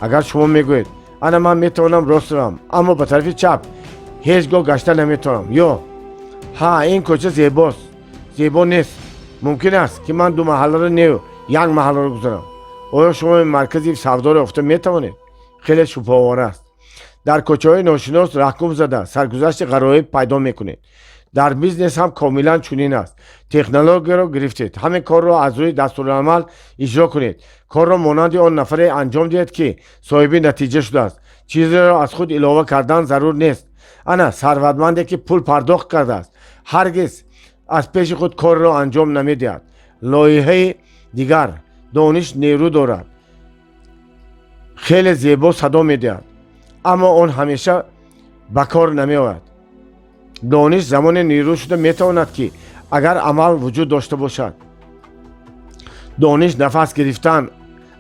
агар шумо мегӯед ана ман метавонам рост равам, аммо ба тарафи чап ҳеҷ гоҳ гашта наметавонам, ё ҳа ин кӯча зебост, зебо нест, мумкин аст ки ман ду маҳалларо нею як маҳалларо гузарам. оё шумо маркази савдоро ёфта метавонед? хеле шубҳаовар аст. дар кӯчаҳои ношинос раҳкум зада саргузашти ғароиб пайдо мекунед. дар бизнес ҳам комилан чунин аст. технологияро гирифтед, ҳамин корро аз рӯи дастурамал иҷро кунед. корро монанди он нафаре анҷом диҳед ки соҳиби натиҷа шудааст. чизеро аз худ илова кардан зарур нест. ана сарватманде ки пул пардохт кардааст, ҳаргиз аз пеши худ корро анҷом намедиҳад. лоиҳаи дигар: дониш нерӯ дорад, хеле зебо садо медиҳад, аммо он ҳамеша ба кор намеояд. дониш замоне нерӯ шуда метавонад ки агар амал вуҷуд дошта бошад. дониш нафас гирифтан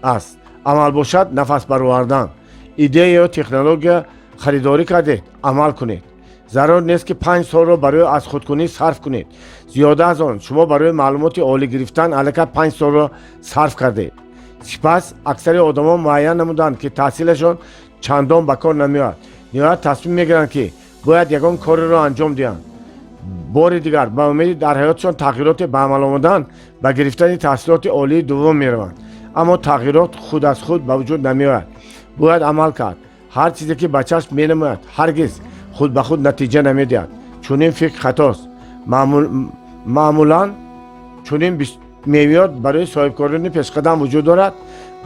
аст, амал бошад нафас баровардан. идея ё технология харидорӣ кардед, амал кунед. зарур нест ки 5 солро барои аз худкунӣ сарф кунед. зиёда аз он шумо барои маълумоти олӣ гирифтан аллакай 5 солро сарф кардед. сипас аксари одамон муайян намуданд ки таҳсилашон чандон ба кор намеояд. ниҳоят тасмим мегиранд ки бояд ягон кореро анҷом диҳанд. бори дигар ба умеди дар ҳаётшон тағйироте ба амал омадан ба гирифтани таҳсилоти олии дуввум мераванд. аммо тағйирот худ аз худ ба вуҷуд намеояд. бояд амал кард. ҳар чизе ки ба чашм менамояд ҳаргиз худ ба худ натиҷа намедиҳад. чунин фикр хатост. маъмулан чунин меъёр барои соҳибкорони пешқадам вуҷуд дорад.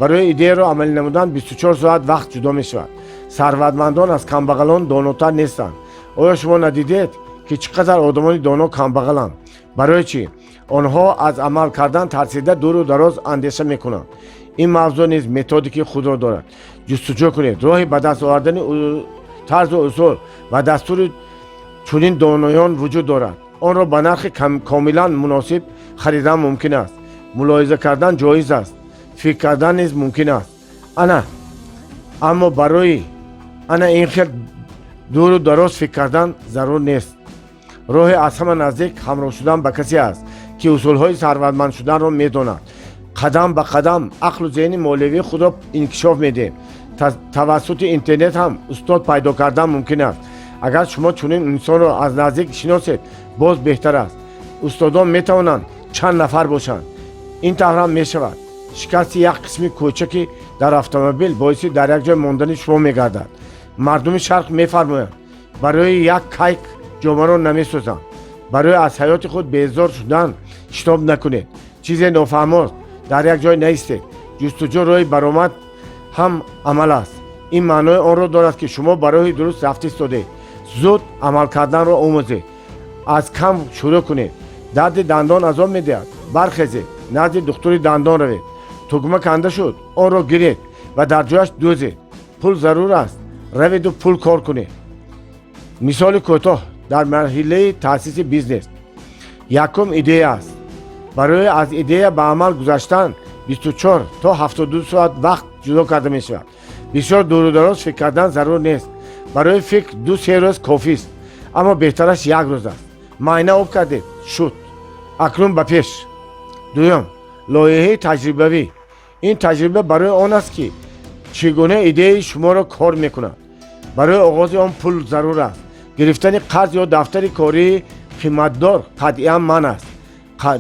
барои идеяро амалӣ намудан 24 соат вақт ҷудо мешавад. сарватмандон аз камбағалон донотар нестанд. оё шумо надидед ки чӣ қадар одамони доно камбағаланд? барои чӣ? онҳо аз амал кардан тарсида дуру дароз андеша мекунанд. ин мавзӯъ низ методики худро дорад. ҷустуҷӯ кунед. роҳи ба даст овардани тарзу усул ва дастури чунин доноён вуҷуд дорад. онро ба нархи комилан муносиб харидан мумкин аст. мулоҳиза кардан ҷоиз аст. фикр кардан низ мумкин аст. аммо барои ин хел дуру дароз фикр кардан зарур нест. роҳи аз ҳама наздик ҳамроҳ шудан ба касе аст ки усулҳои сарватманд шуданро медонад. қадам ба қадам ақлу зеҳни молиявии худро инкишоф медиҳем. тавассути интернет ҳам устод пайдо кардан мумкин аст. اگر شما چنین انسان رو از نزدیک شناسید باز بهتر است. استادان میتوانند چند نفر باشند. این طور هم میشود شکست یک قسم کوچکی در اتومبیل باعث در یک جای ماندن شما میگردد. مردم شرق میفرمایند برای یک کیک جامه را نمیسازند. برای از حیات خود بیزار شدن شتاب نکنید. چیز نافهماست در یک جای نیستید. جستجو روی برآمد هم عمل است. این معنای آن را دارد که شما برای درست رفت ایستاده. زود عمل کردن را آموزید. از کم شروع کنید. درد دندان عذاب میدهد، برخیزید، نزد دکتر دندان روید. تگمه کنده شد، آن را گیرید و در جایش دوزید. پول ضرور است، روید و پول کار کنید. مثال کوتاه در مرحله تأسیس بیزنس. یکم ایده است. برای از ایده به عمل گذاشتن 24 تا 72 ساعت وقت جدا کرده می شود. بسیار دور و دراز فکر کردن ضرور نیست. برای فکر 2-3 روز کافی است، اما بهترش یک روز است. معاینه آب کردید، شد. اکنون به پیش. دوم، لایحه تجربوی. این تجربه برای آن است که چگونه ایده شما را کار میکند. برای آغاز آن پول ضرور است. گرفتن قرض یا دفتر کاری قیمتدار قطعا من است.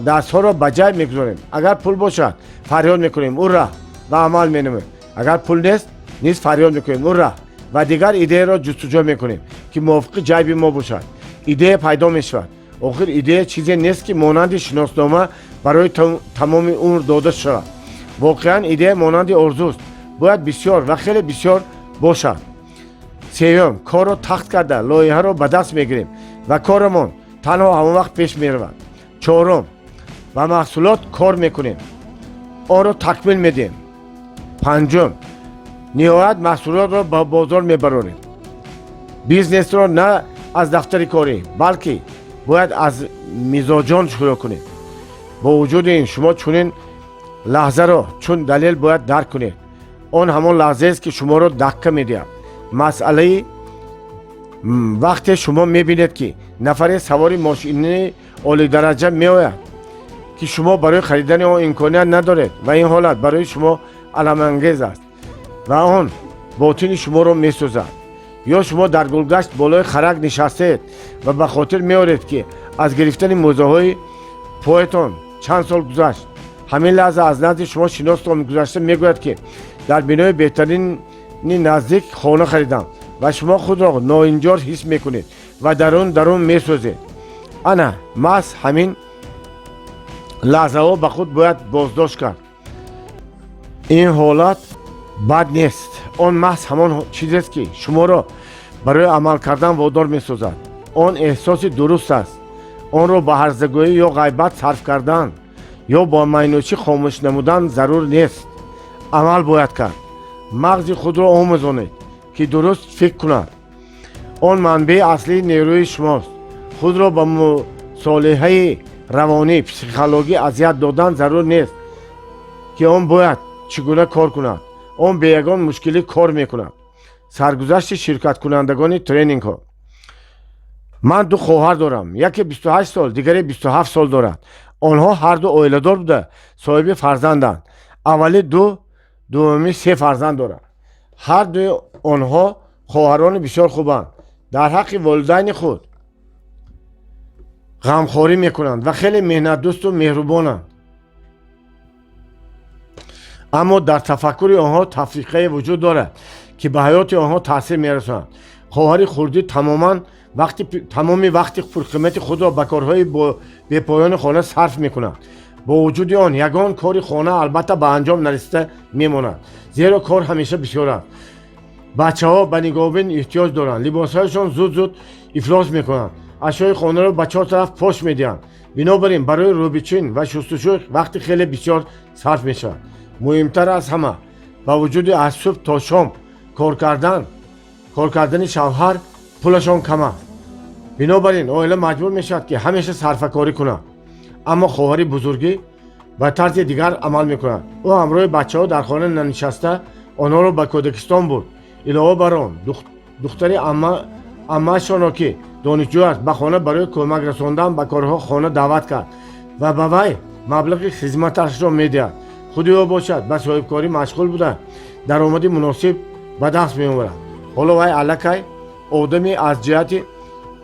دستها را به جای میگذاریم. اگر پول باشد فریاد میکنیم اورا و عمل مینمیم. اگر پول نیست فریاد میکنیم اورا و دیگر ایده را جستجو میکنیم که موافق جیب ما باشد. ایده پیدا میشود. آخر ایده چیزی نیست که مانند شناسنامه برای تمام عمر داده شود. واقعا ایده مانند آرزوست. باید بسیار و خیلی بسیار باشد. سوم، کار را تخت کرده لایحه را به دست میگیریم و کارمان تنها همون وقت پیش میرود. چهارم، و محصولات کار میکنیم، آن را تکمیل میدیم. پنجم، نهایت محصولات را به بازار میبرانیم. بیزنس را نه از دفتر کاری بلکه باید از میزاجان شروع کنید. با وجود این شما چنین لحظه را چون دلیل باید درک کنید. آن همان لحظه است که شما را دکه میدهد. مسئله وقتی شما میبینید که نفر سواری ماشین عالی درجه میآید که شما برای خریدن آن امکانیت ندارید و این حالت برای شما علم انگیز است و آن باطن شما را میسوزد. یا شما در گلگشت بالای خرک نشستید و به خاطر میارید که از گرفتن موزه های پایتان چند سال گذشت. همین لحظه از نزد شما شناس را میگذشته میگوید که در بینای بهترین نزدیک خانه خریدم و شما خود را ناانجار حس میکنید و درون میسوزید. انا محض همین لحظه ها به خود باید بازداشت کرد. این حالت بد نیست. آن محض همان چیزی است که شما را برای عمل کردن وادار میسازد. آن احساس درست است. آن را به هرزگویی یا غیبت صرف کردن یا با مینوچی خاموش نمودن ضرور نیست. عمل باید کرد. مغز خود را آموزانید که درست فکر کند. آن منبع اصلی نیروی شماست. خود را به مصالحه روانی پسیکولوژی اذیت دادن ضرور نیست که آن باید چگونه کار کند. آن به یگان مشکلی کار میکند. سرگذشت شرکت کنندگان ترینینگ ها. من 2 خواهر دارم. یکی 28 سال دیگری 27 سال دارد. آنها هر دو عائله دار بوده صاحب فرزندند. اولی 2 دومی 3 فرزند دارند. هر دو آنها خواهران بسیار خوبند. در حق والدین خود غمخواری میکنند و خیلی مهنت دوست و مهربانند. اما در تفکر آنها تفریقه وجود دارد که به حیات آنها تاثیر میرساند. خواهر خردی تمام وقت پرقیمت خود را به کارهای بی پایان خانه صرف میکند. با وجود آن یگان کار خانه البته به انجام نرسیده میماند، زیرا کار همیشه بسیار است. بچه ها به نگاهبین احتیاج دارند. لباسهایشان زود افلاس میکنند. اشیای خانه را به 4 طرف پاش میدهند. بنابراین برای روبچین و شستشوی وقت خیلی بسیار صرف میشود. مهمتر از همه با وجود از صبح تا شام کار کردن شوهر پولشان کم است. بنابراین عائله مجبور میشود که همیشه صرفه کاری کند. اما خواهر بزرگی به طرز دیگر عمل میکند. او همراه بچه ها در خانه ننشسته آنها را به کودکستان برد. علاوه بر آن دختری عمه‌شان را که دانشجو است به خانه برای کمک رساندن به کارها خانه دعوت کرد و به وی مبلغ خدمتش را میدهد. خودی او باشد به صاحبکاری مشغول بوده درآمدی مناسب به دست میآورد. حالا وی الکی одами аз ҷиҳати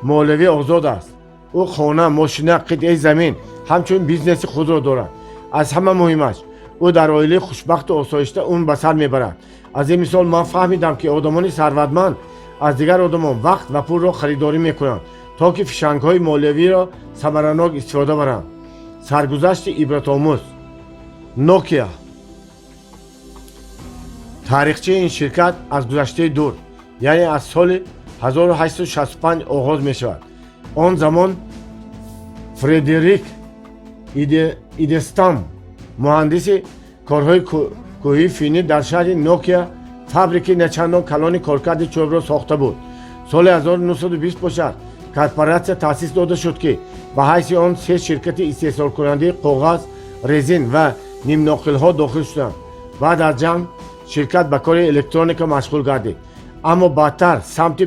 молиявӣ озод аст. ӯ хона, мошина, қитъаи замин ҳамчунин бизнеси худро дорад. аз ҳама муҳимаш, ӯ дар оилаи хушбахту осоишта умр ба сар мебарад. аз ин мисол ман фаҳмидам, ки одамони сарватманд аз дигар одамон вақт ва пулро харидорӣ мекунанд, то ки фишангҳои молиявиро самаранок истифода баранд. саргузашти ибратомӯз. Nokia. таърихчаи ин ширкат аз гузаштаи дур, яъне аз соли 1865 оғоз мешавад. он замон Фредерик Идестам, муҳандиси корҳои кӯҳии финӣ дар шаҳри Nokia фабрикаи начандон калони коркарди чӯбро сохта буд. соли 1920 бошад, корпоратсия таъсис дода шуд, ки ба ҳайси он се ширкати истеҳсолкунандаи коғаз, резин ва нимноқилҳо дохил шуданд. баъд аз ҷанг ширкат ба кори электроника машғул гардид, аммо баъдтар самти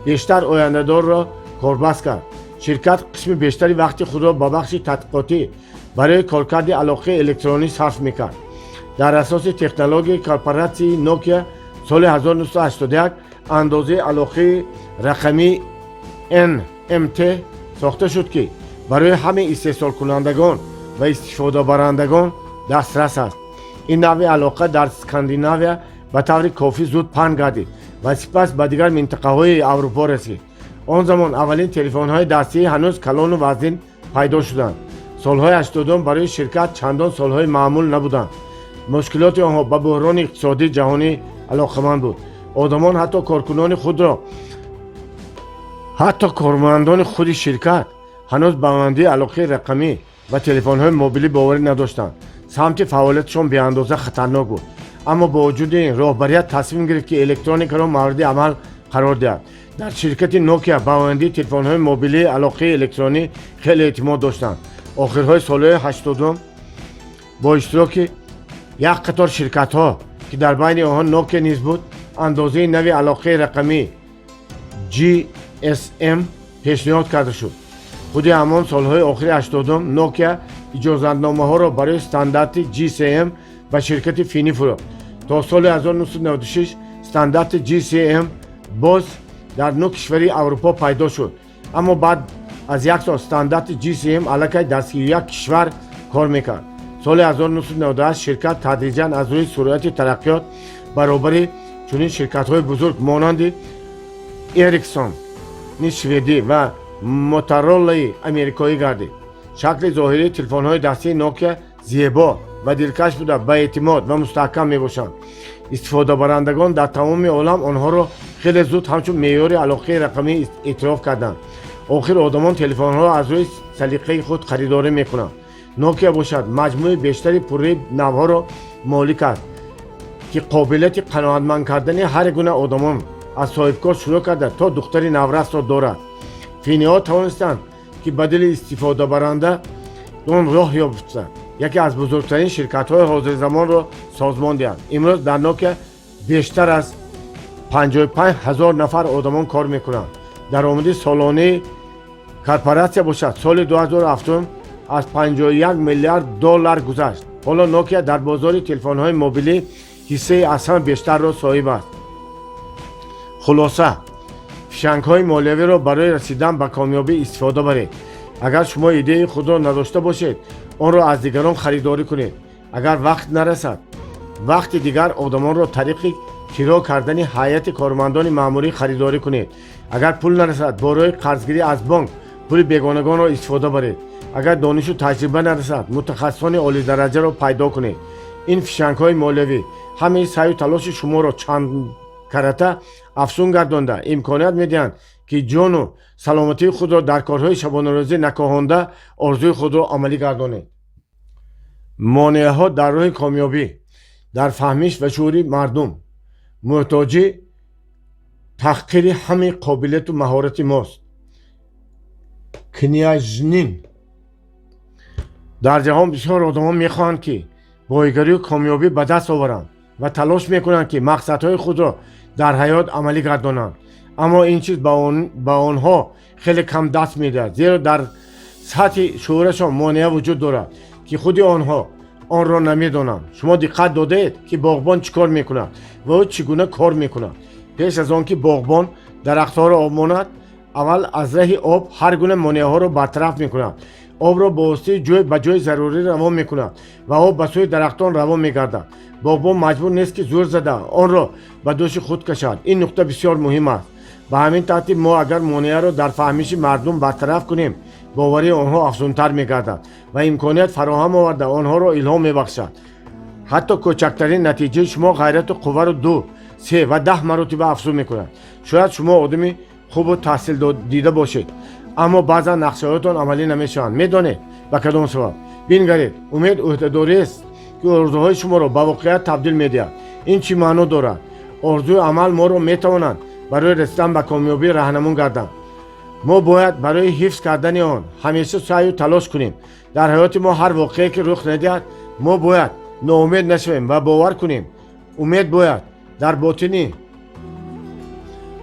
бештар ояндадорро корбаст кард. ширкат қисми бештари вақти худро ба бахши тадқиқотӣ барои коркарди алоқаи электронӣ сарф мекард. дар асоси технологияи корпоратсияи Nokia соли 1981 андозаи алоқаи рақамии NMT сохта шуд, ки барои ҳамаи истеҳсолкунандагон ва истифодабарандагон дастрас аст. ин навъи алоқа дар Скандинавия ба таври кофӣ зуд паҳн гардид ва сипас ба дигар минтақаҳои Аврупо расид. он замон аввалин телефонҳои дастӣ ҳанӯз калону вазнин пайдо шуданд. солҳои 80 барои ширкат чандон солҳои маъмул набуданд. мушкилоти онҳо ба буҳрони иқтисодии ҷаҳонӣ алоқаманд буд. одамон ҳатто кормандони худи ширкат ҳанӯз ба монандии алоқаи рақамӣ ва телефонҳои мобилӣ боварӣ надоштанд. самти фаъолияташон беандоза хатарнок буд. аммо бо вуҷуди ин роҳбарият тасмим гирифт, ки электроникаро мавриди амал қарор диҳад. дар ширкати Nokia ба монандии телефонҳои мобилии алоқаи электронӣ хеле эътимод доштанд. охирҳои солҳои 80 бо иштироки як қатор ширкатҳо, ки дар байни онҳо Nokia низ буд, андозаи нави алоқаи рақамӣ GSM пешниҳод карда шуд. худи ҳамон солҳои охири 80 Nokia иҷозатномаҳоро барои стандарти GSM ба ширкати финӣ фурӯхт. то соли 1996 стандарти GSM боз дар 9 кишвари Аврупо пайдо шуд. аммо баъд аз як сол стандарти GSM аллакай дар 31 кишвар кор мекард. соли 1998 ширкат тадриҷан аз рӯи суръати тараққиёт баробари чунин ширкатҳои бузург монанди Ericsson шведӣ ва Motorola амрикоӣ гардид. шакли зоҳирии телефонҳои дастии Nokia зебо ва дилкаш буда, баэътимод ва мустаҳкам мебошанд. истифодабарандагон дар тамоми олам онҳоро хеле зуд ҳамчун меъёри алоқаи рақамӣ эътироф карданд. охир одамон телефонҳоро аз рӯи салиқаи худ харидорӣ мекунанд. Nokia бошад маҷмӯи бештари пурраи навҳоро молик аст, ки қобилияти қаноатманд кардани ҳар гуна одамон аз соҳибкор шурӯъ карда то духтари наврасро дорад. финиҳо тавонистанд, ки ба дили истифодабаранда он роҳ ёфтанд, яке аз бузургтарин ширкатҳои ҳозирзамонро созмон диҳанд. имрӯз дар Nokia бештар аз 55 000 нафар одамон кор мекунанд. даромади солонаи корпоратсия бошад соли 2007 аз 51 миллиард доллар гузашт. ҳоло Nokia дар бозори телефонҳои мобилӣ ҳиссаи аз ҳама бештарро соҳиб аст. хулоса, фишангҳои молиявиро барои расидан ба комёбӣ истифода баред. агар шумо идеяи худро надошта бошед, онро аз дигарон харидорӣ кунед. агар вақт нарасад, вақти дигар одамонро тариқи киро кардани ҳайати кормандони маъмурӣ харидорӣ кунед. агар пул нарасад, бо рӯи қарзгирӣ аз бонк пули бегонагонро истифода баред. агар донишу таҷриба нарасад, мутахассисони олидараҷаро пайдо кунед. ин фишангҳои молиявӣ ҳамаи саъю талоши шуморо чанд карата афзун гардонда имконият медиҳанд, ки ҷону саломатии худро дар корҳои шабонарӯзӣ накоҳонда орзуи худро амалӣ гардонед. монеаҳо дар роҳи комёбӣ дар фаҳмиш ва шуури мардум муҳтоҷи таҳқири ҳамаи қобилияту маҳорати мост. княжнин. дар ҷаҳон бисёр одамон мехоҳанд, ки боигарию комёбӣ ба даст оваранд ва талош мекунанд, ки мақсадҳои худро дар ҳаёт амалӣ гардонанд. аммо ин чиз ба онҳо хеле кам даст медиҳад, зеро дар сатҳи шуурашон монеа вуҷуд дорад, ки худи онҳо онро намедонанд. шумо диққат додаед, ки боғбон чӣ кор мекунад ва ӯ чӣ гуна кор мекунад. пеш аз он ки боғбон дарахтҳоро об монад, аввал аз раҳи об ҳар гуна монеаҳоро бартараф мекунад. обро бо воситаи ҷой ба ҷои зарурӣ равон мекунад ва об ба сӯи дарахтон равон мегардад. боғбон маҷбур нест ки зӯр зада онро ба дӯши худ кашад. ин нуқта бисёр муҳим аст. ба ҳамин тартиб мо агар монеаро дар фаҳмиши мардум бартараф кунем, боварии онҳо афзунтар мегардад ва имконият фароҳам оварда онҳоро илҳом мебахшад. ҳатто кӯчактарин натиҷаи шумо ғайрату қувваро 2, 3 ва 10 маротиба афзун мекунад. шояд шумо одами хубу таҳсил дида бошед, аммо баъзан нақшаҳоятон амалӣ намешаванд. медонед ба кадом сабаб? бингаред, умед уҳдадориест ки орзуҳои шуморо ба воқеият табдил медиҳад. ин чӣ маъно дорад? орзуи амал моро метавонад барои расидан ба комёбӣ раҳнамун гарданд. мо бояд барои ҳифз кардани он ҳамеша саъю талош кунем. дар ҳаёти мо ҳар воқеае ки рух надиҳад, мо бояд ноумед нашавем ва бовар кунем. умед бояд дар ботини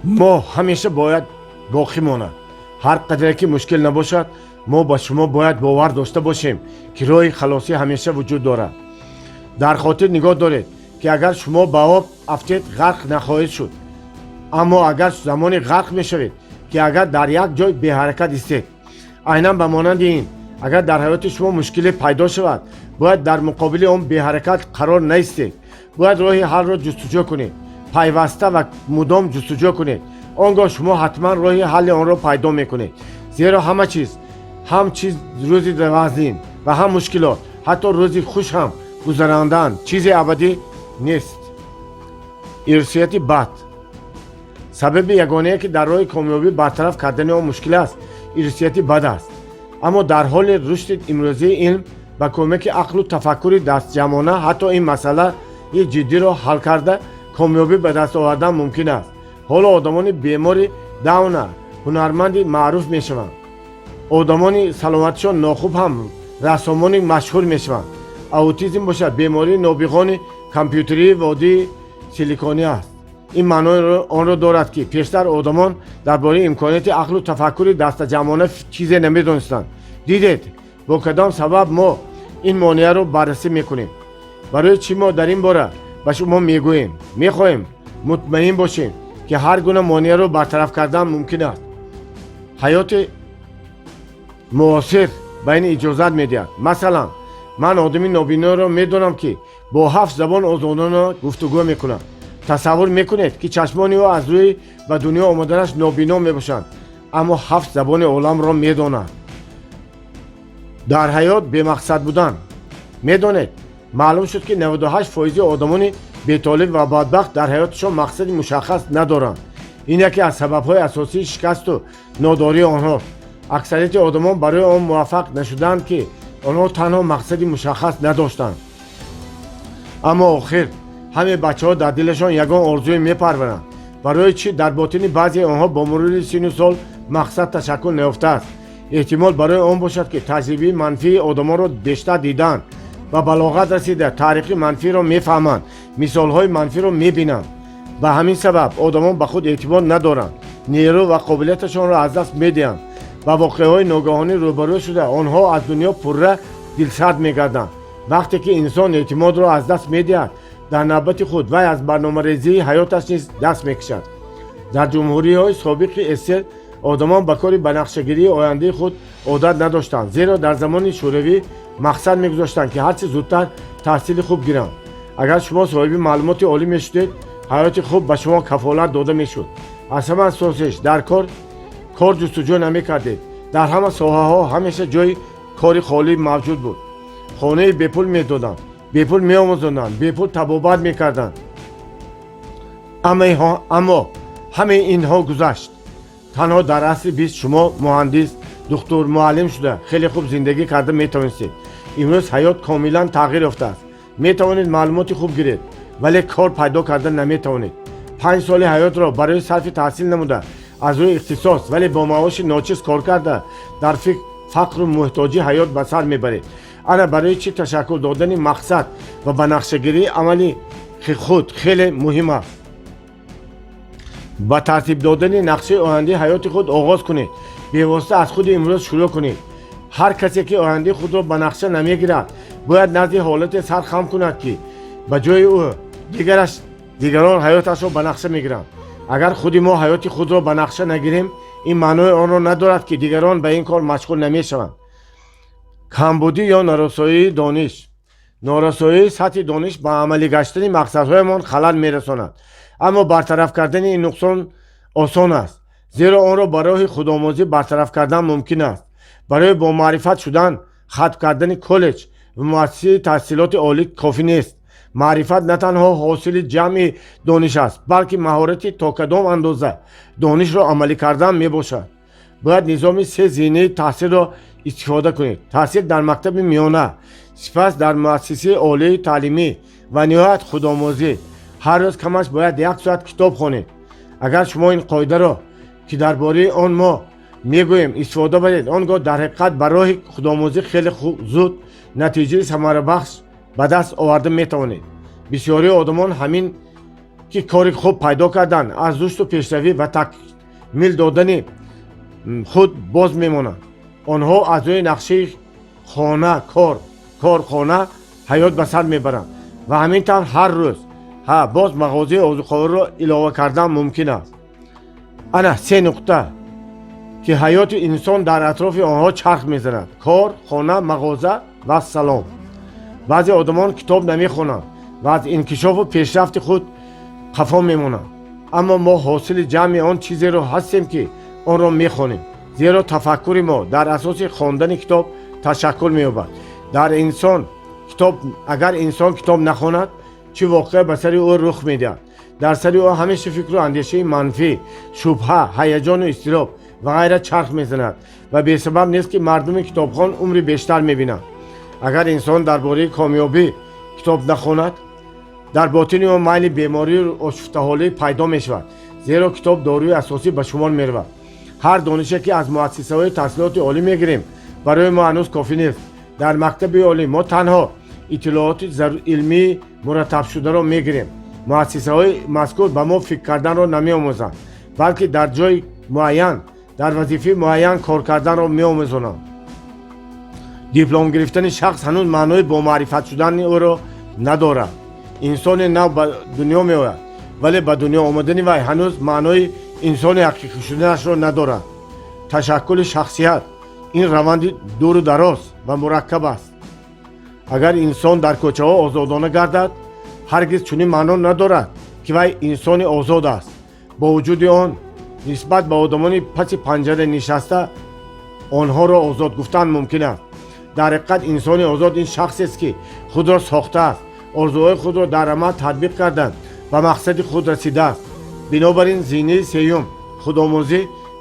мо ҳамеша бояд боқӣ монад. ҳар қадре ки мушкил набошад, мо ба шумо бояд бовар дошта бошем ки роҳи халосӣ ҳамеша вуҷуд дорад. дар хотир нигоҳ доред ки агар шумо ба об афтед, ғарқ нахоҳед шуд. аммо агар замоне ғарқ мешавед ки агар дар як ҷой беҳаракат истед. айнан ба монанди ин, агар дар ҳаёти шумо мушкиле пайдо шавад, бояд дар муқобили он беҳаракат қарор наистед. бояд роҳи ҳалро ҷустуҷӯ кунед, пайваста ва мудом ҷустуҷӯ кунед. он гоҳ шумо ҳатман роҳи ҳалли онро пайдо мекунед. зеро ҳама чиз, ҳам чиз рӯзи вазнин ва ҳам мушкилот, ҳатто рӯзи хуш ҳам гузарандан чизи абадӣ нест. ирсияти бад. сабаби ягонае ки дар роҳи комёбӣ бартараф кардани он мушкил аст, ирсияти бад аст. аммо дар ҳоли рушди имрӯзии илм ба кӯмаки ақлу тафаккури дастҷамона ҳатто ин масъалаи ҷиддиро ҳал карда комёбӣ ба даст овардан мумкин аст. ҳоло одамони бемори давна ҳунарманди маъруф мешаванд. одамони саломатишон нохуб ҳам рассомони машҳур мешаванд. аутизм бошад, бемории нобиғони компютерии водии силиконӣ аст. ин маънои онро дорад ки пештар одамон дар бораи имконияти ақлу тафаккури дастаҷамона чизе намедонистанд. дидед бо кадом сабаб мо ин монеаро баррасӣ мекунем. барои чӣ мо дар ин бора ба шумо мегӯем? мехоҳем мутмаин бошем ки ҳар гуна монеаро бартараф кардан мумкин аст. ҳаёти муосир ба ин иҷозат медиҳад. масалан, ман одами нобиноро медонам ки бо 7 забон озодона гуфтугӯ мекунад. тасаввур мекунед ки чашмони ӯ аз рӯи ба дунё омаданаш нобино мебошанд, аммо 7 забони оламро медонад. дар ҳаёт бемақсад будан. медонед, маълум шуд ки 98% одамони бетолиб ва бадбахт дар ҳаёташон мақсади мушаххас надоранд. ин яке аз сабабҳои асосии шикасту нодории онҳост. аксарияти одамон барои он муваффақ нашуданд ки онҳо танҳо мақсади мушаххас надоштанд. аммо охир ҳаме бачаҳо дар дилашон ягон орзуе мепарваранд. барои чӣ дар ботини баъзеи онҳо бо мурури сину сол мақсад ташаккул наёфтааст? эҳтимол барои он бошад ки таҷрибаи манфии одамонро бештар диданд, ба балоғат расида таърихи манфиро мефаҳманд, мисолҳои манфиро мебинанд. ба ҳамин сабаб одамон ба худ эътимод надоранд, нерӯ ва қобилияташонро аз даст медиҳанд. ба воқеаҳои ногаҳонӣ рӯбарӯ шуда онҳо аз дунё пурра дилсард мегарданд. вақте ки инсон эътимодро аз даст медиҳад, дар навбати худ вай аз барномарезии ҳаёташ низ даст мекашад. дар ҷумҳуриҳои собиқи ССР одамон ба кори банақшагирии ояндаи худ одат надоштанд, зеро дар замони шӯравӣ мақсад мегузоштанд ки ҳарчи зудтар таҳсили хуб гиранд. агар шумо соҳиби маълумоти олӣ мешудед, ҳаёти хуб ба шумо кафолат дода мешуд. аз ҳама асосеш дар кор ҷустуҷӯ намекардед. дар ҳама соҳаҳо ҳамеша ҷои кори холӣ мавҷуд буд. хонаи бепул медоданд, бепул меомӯзонданд, бепул табобат мекарданд. аммо ҳамаи инҳо гузашт. танҳо дар асри 20 шумо муҳандис, духтур, муаллим шуда хеле хуб зиндагӣ карда метавонистед. имрӯз ҳаёт комилан тағйир ёфтааст. метавонед маълумоти хуб гиред, вале кор пайдо карда наметавонед. 5 соли ҳаётро барои сарфи таҳсил намуда, аз рӯи ихтисос вале бо маоши ночиз кор карда дар фақру муҳтоҷӣ ҳаёт ба сар мебаред. ана барои чӣ ташаккул додани мақсад ва ба нақшагирии амали худ хеле муҳим аст. ба тартиб додани нақшаи ояндаи ҳаёти худ оғоз кунед. бевосита аз худи имрӯз шурӯъ кунед. ҳар касе ки ояндаи худро ба нақша намегирад, бояд назди ҳолате сар хам кунад ки ба ҷои ӯ дигарон ҳаёташро ба нақша мегиранд. агар худи мо ҳаёти худро ба нақша нагирем, ин маънои онро надорад ки дигарон ба ин кор машғул намешаванд. камбудӣ ё норасоии дониш. норасоии сатҳи дониш ба амалӣ гаштани мақсадҳоямон халал мерасонад, аммо бартараф кардани ин нуқсон осон аст, зеро онро ба роҳи худомӯзӣ бартараф кардан мумкин аст. барои бо маърифат шудан хатм кардани коллеҷ ва муассисаи таҳсилоти олӣ кофӣ нест. маърифат на танҳо ҳосили ҷамъи дониш аст, балки маҳорати то кадом андоза донишро амалӣ кардан мебошад. бояд низоми се зинии таҳсилро истифода кунед. таҳсил дар мактаби миёна, сипас дар муассисаи олии таълимӣ ва ниҳоят худомӯзӣ. ҳар рӯз камаш бояд 1 соат китоб хонед. агар шумо ин қоидаро ки дар бораи он мо мегӯем истифода баред, он гоҳ дар ҳақиқат ба роҳи худомӯзӣ хеле зуд натиҷаи самарабахш ба даст оварда метавонед. бисёрии одамон ҳамин ки кори хуб пайдо кардан аз рушду пешравӣ ва такмил додани худ боз мемонанд. онҳо аз рӯи нақшаи хона корхона ҳаёт ба сар мебаранд ва ҳамин тавр ҳар рӯз боз мағозаи озуқаворро илова кардан мумкин аст. ана се нуқта ки ҳаёти инсон дар атрофи онҳо чарх мезанад: кор, хона, мағоза ва салом. баъзе одамон китоб намехонанд ва аз инкишофу пешрафти худ хафо мемонанд, аммо мо ҳосили ҷамъи он чизеро ҳастем ки онро мехонем, зеро тафаккури мо дар асоси хондани китоб ташаккул меёбад. агар инсон китоб нахонад, чӣ воқеа ба сари ӯ рух медиҳад? дар сари ӯ ҳамеша фикру андешаи манфӣ, шубҳа, ҳаяҷону изтироб ва ғайра чарх мезанад ва бесабаб нест ки мардуми китобхон умри бештар мебинанд. агар инсон дар бораи комёбӣ китоб нахонад, дар ботини он майли беморию ошуфтаҳолӣ пайдо мешавад, зеро китоб доруи асосӣ ба шумор меравад. ҳар донише ки аз муассисаҳои таҳсилоти олӣ мегирем, барои мо ҳанӯз кофӣ нест. дар мактаби олӣ мо танҳо иттилооти илмии мураттабшударо мегирем. муассисаҳои мазкур ба мо фикр карданро намеомӯзанд, балки дар ҷои муайян, дар вазифаи муайян кор карданро меомӯзонанд. диплом гирифтани шахс ҳанӯз маънои бомаърифат шудани ӯро надорад. инсони нав ба дунё меояд, вале ба дунё омадани вай ҳанӯз маънои инсони ҳақиқӣ шуданашро надорад. ташаккули шахсият ин раванди дуру дароз ва мураккаб аст. агар инсон дар кӯчаҳо озодона гардад, ҳаргиз чунин маъно надорад ки вай инсони озод аст. бо вуҷуди он, нисбат ба одамони паси панҷара нишаста онҳоро озод гуфтан мумкин аст. дар ҳақиқат инсони озод ин шахсест ки худро сохтааст, орзуҳои худро дар амал татбиқ кардан ба мақсади худ расидааст. бинобар ин зинии сеюм, худомӯзӣ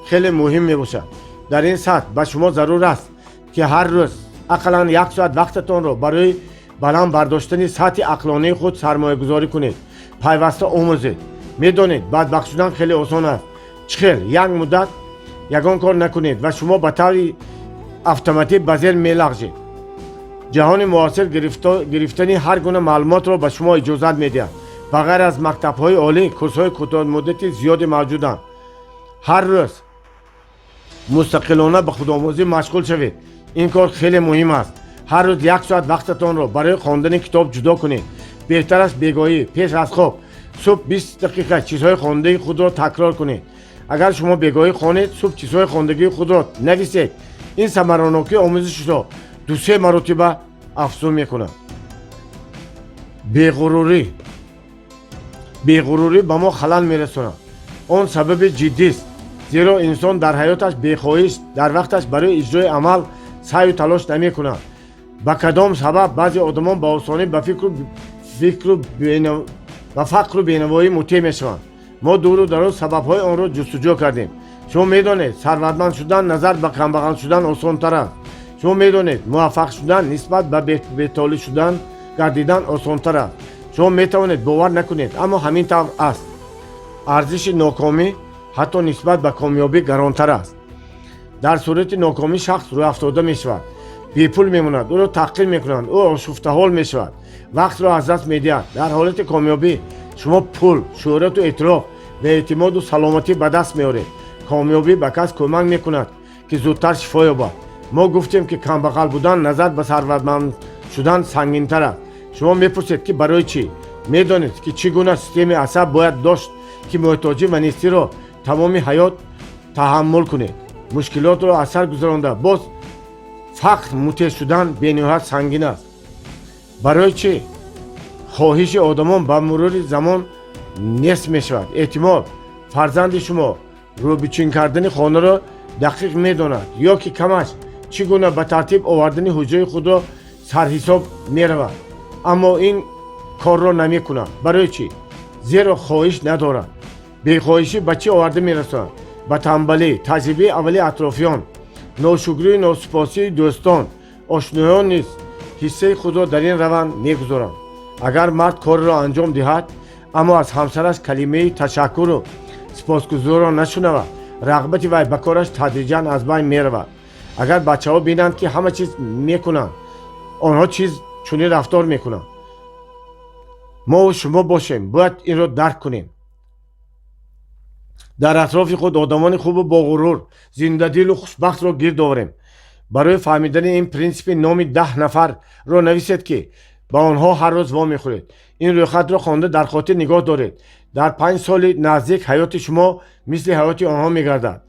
хеле муҳим мебошад. дар ин сатҳ ба шумо зарур аст ки ҳар рӯз ақаллан 1 соат вақтатонро барои баланд бардоштани сатҳи ақлонии худ сармоягузорӣ кунед. пайваста омӯзед. медонед бадбахт шудан хеле осон аст. чӣ хел як муддат ягон кор накунед ва шумо ба таври автоматик ба зер мелағжед. ҷаҳони муосир гирифтани ҳар гуна маълумотро ба шумо иҷозат медиҳад. ба ғайр аз мактабҳои олӣ, курсҳои кӯтоҳмуддати зиёде мавҷуданд. ҳар рӯз мустақилона ба худомӯзӣ машғул шавед. ин кор хеле муҳим аст. ҳар рӯз 1 соат вақтатонро барои хондани китоб ҷудо кунед. беҳтар аст бегоҳӣ пеш аз хоб субҳ 20 дақиқа чизҳои хондаи худро такрор кунед. агар шумо бегоҳӣ хонед, субҳ чизҳои хондагии худро нависед, ин самаранокии омӯзишро 2-3 маротиба афзун мекунад. беғурурӣ ба мо халал мерасонад. он сабаби ҷиддист, зеро инсон дар ҳаёташ бехоҳиш дар вақташ барои иҷрои амал саъю талош намекунад. ба кадом сабаб баъзе одамон ба осонӣ ба фақру бенавоӣ мутеъ мешаванд. мо дуру дароз сабабҳои онро ҷустуҷӯ кардем. шумо медонед сарватманд шудан назар ба камбағал шудан осонтар аст. шумо медонед муваффақ шудан нисбат ба бетолӣ шудан гардидан осонтар аст. шумо метавонед бовар накунед, аммо ҳамин тавр аст. арзиши нокомӣ ҳатто нисбат ба комёбӣ гаронтар аст. дар сурати нокомӣ шахс рӯйафтода мешавад, бепул мемонад, ӯро таҳқир мекунанд, ӯ ошуфтаҳол мешавад, вақтро аз даст медиҳад. дар ҳолати комёбӣ шумо пул, шӯҳрату эътироф ва эътимоду саломатӣ ба даст меоред. комёбӣ ба кас кӯмак мекунад ки зудтар шифо ёбад. мо гуфтем ки камбағал будан назар ба сарватманд шудан сангинтар аст. шумо мепурсед ки барои чӣ? медонед ки чӣ гуна системаи асаб бояд дошт ки муҳтоҷӣ ва нестиро тамоми ҳаёт таҳаммул кунед. мушкилотро аз сар гузаронда боз фақр мутеъ шудан бениҳоят сангин аст. барои чӣ хоҳиши одамон ба мурури замон нест мешавад? эҳтимол фарзанди шумо рӯбичин кардани хонаро дақиқ медонад ё ки камаш чӣ гуна ба тартиб овардани ҳуҷраи худро сарҳисоб меравад, аммо ин корро намекунад. барои чӣ? зеро хоҳиш надорад. бехоҳишӣ ба чӣ оварда мерасонад? ба тамбалӣ, таҷрибаи аввали атрофиён, ношукрию носупосии дӯстон. ошноён низ ҳиссаи худро дар ин раванд мегузоранд. агар мард корро анҷом диҳад, аммо аз ҳамсараш калимаи ташаккуру сипосгузориро нашунавад, рағбати вай ба кораш тадриҷан аз байн меравад. агар бачаҳо бинанд ки ҳама чиз мекунанд, онҳо чиз чунин рафтор мекунанд. мо шумо бошем, бояд инро дарк кунем. дар атрофи худ одамони хубу боғурур, зиндадилу хушбахтро гирд оварем. барои фаҳмидани ин принсипи номи 10 нафарро нависед ки ба онҳо ҳар рӯз вомехӯред. ин рӯйхатро хонда дар хотир нигоҳ доред. дар 5 соли наздик ҳаёти шумо мисли ҳаёти онҳо мегардад.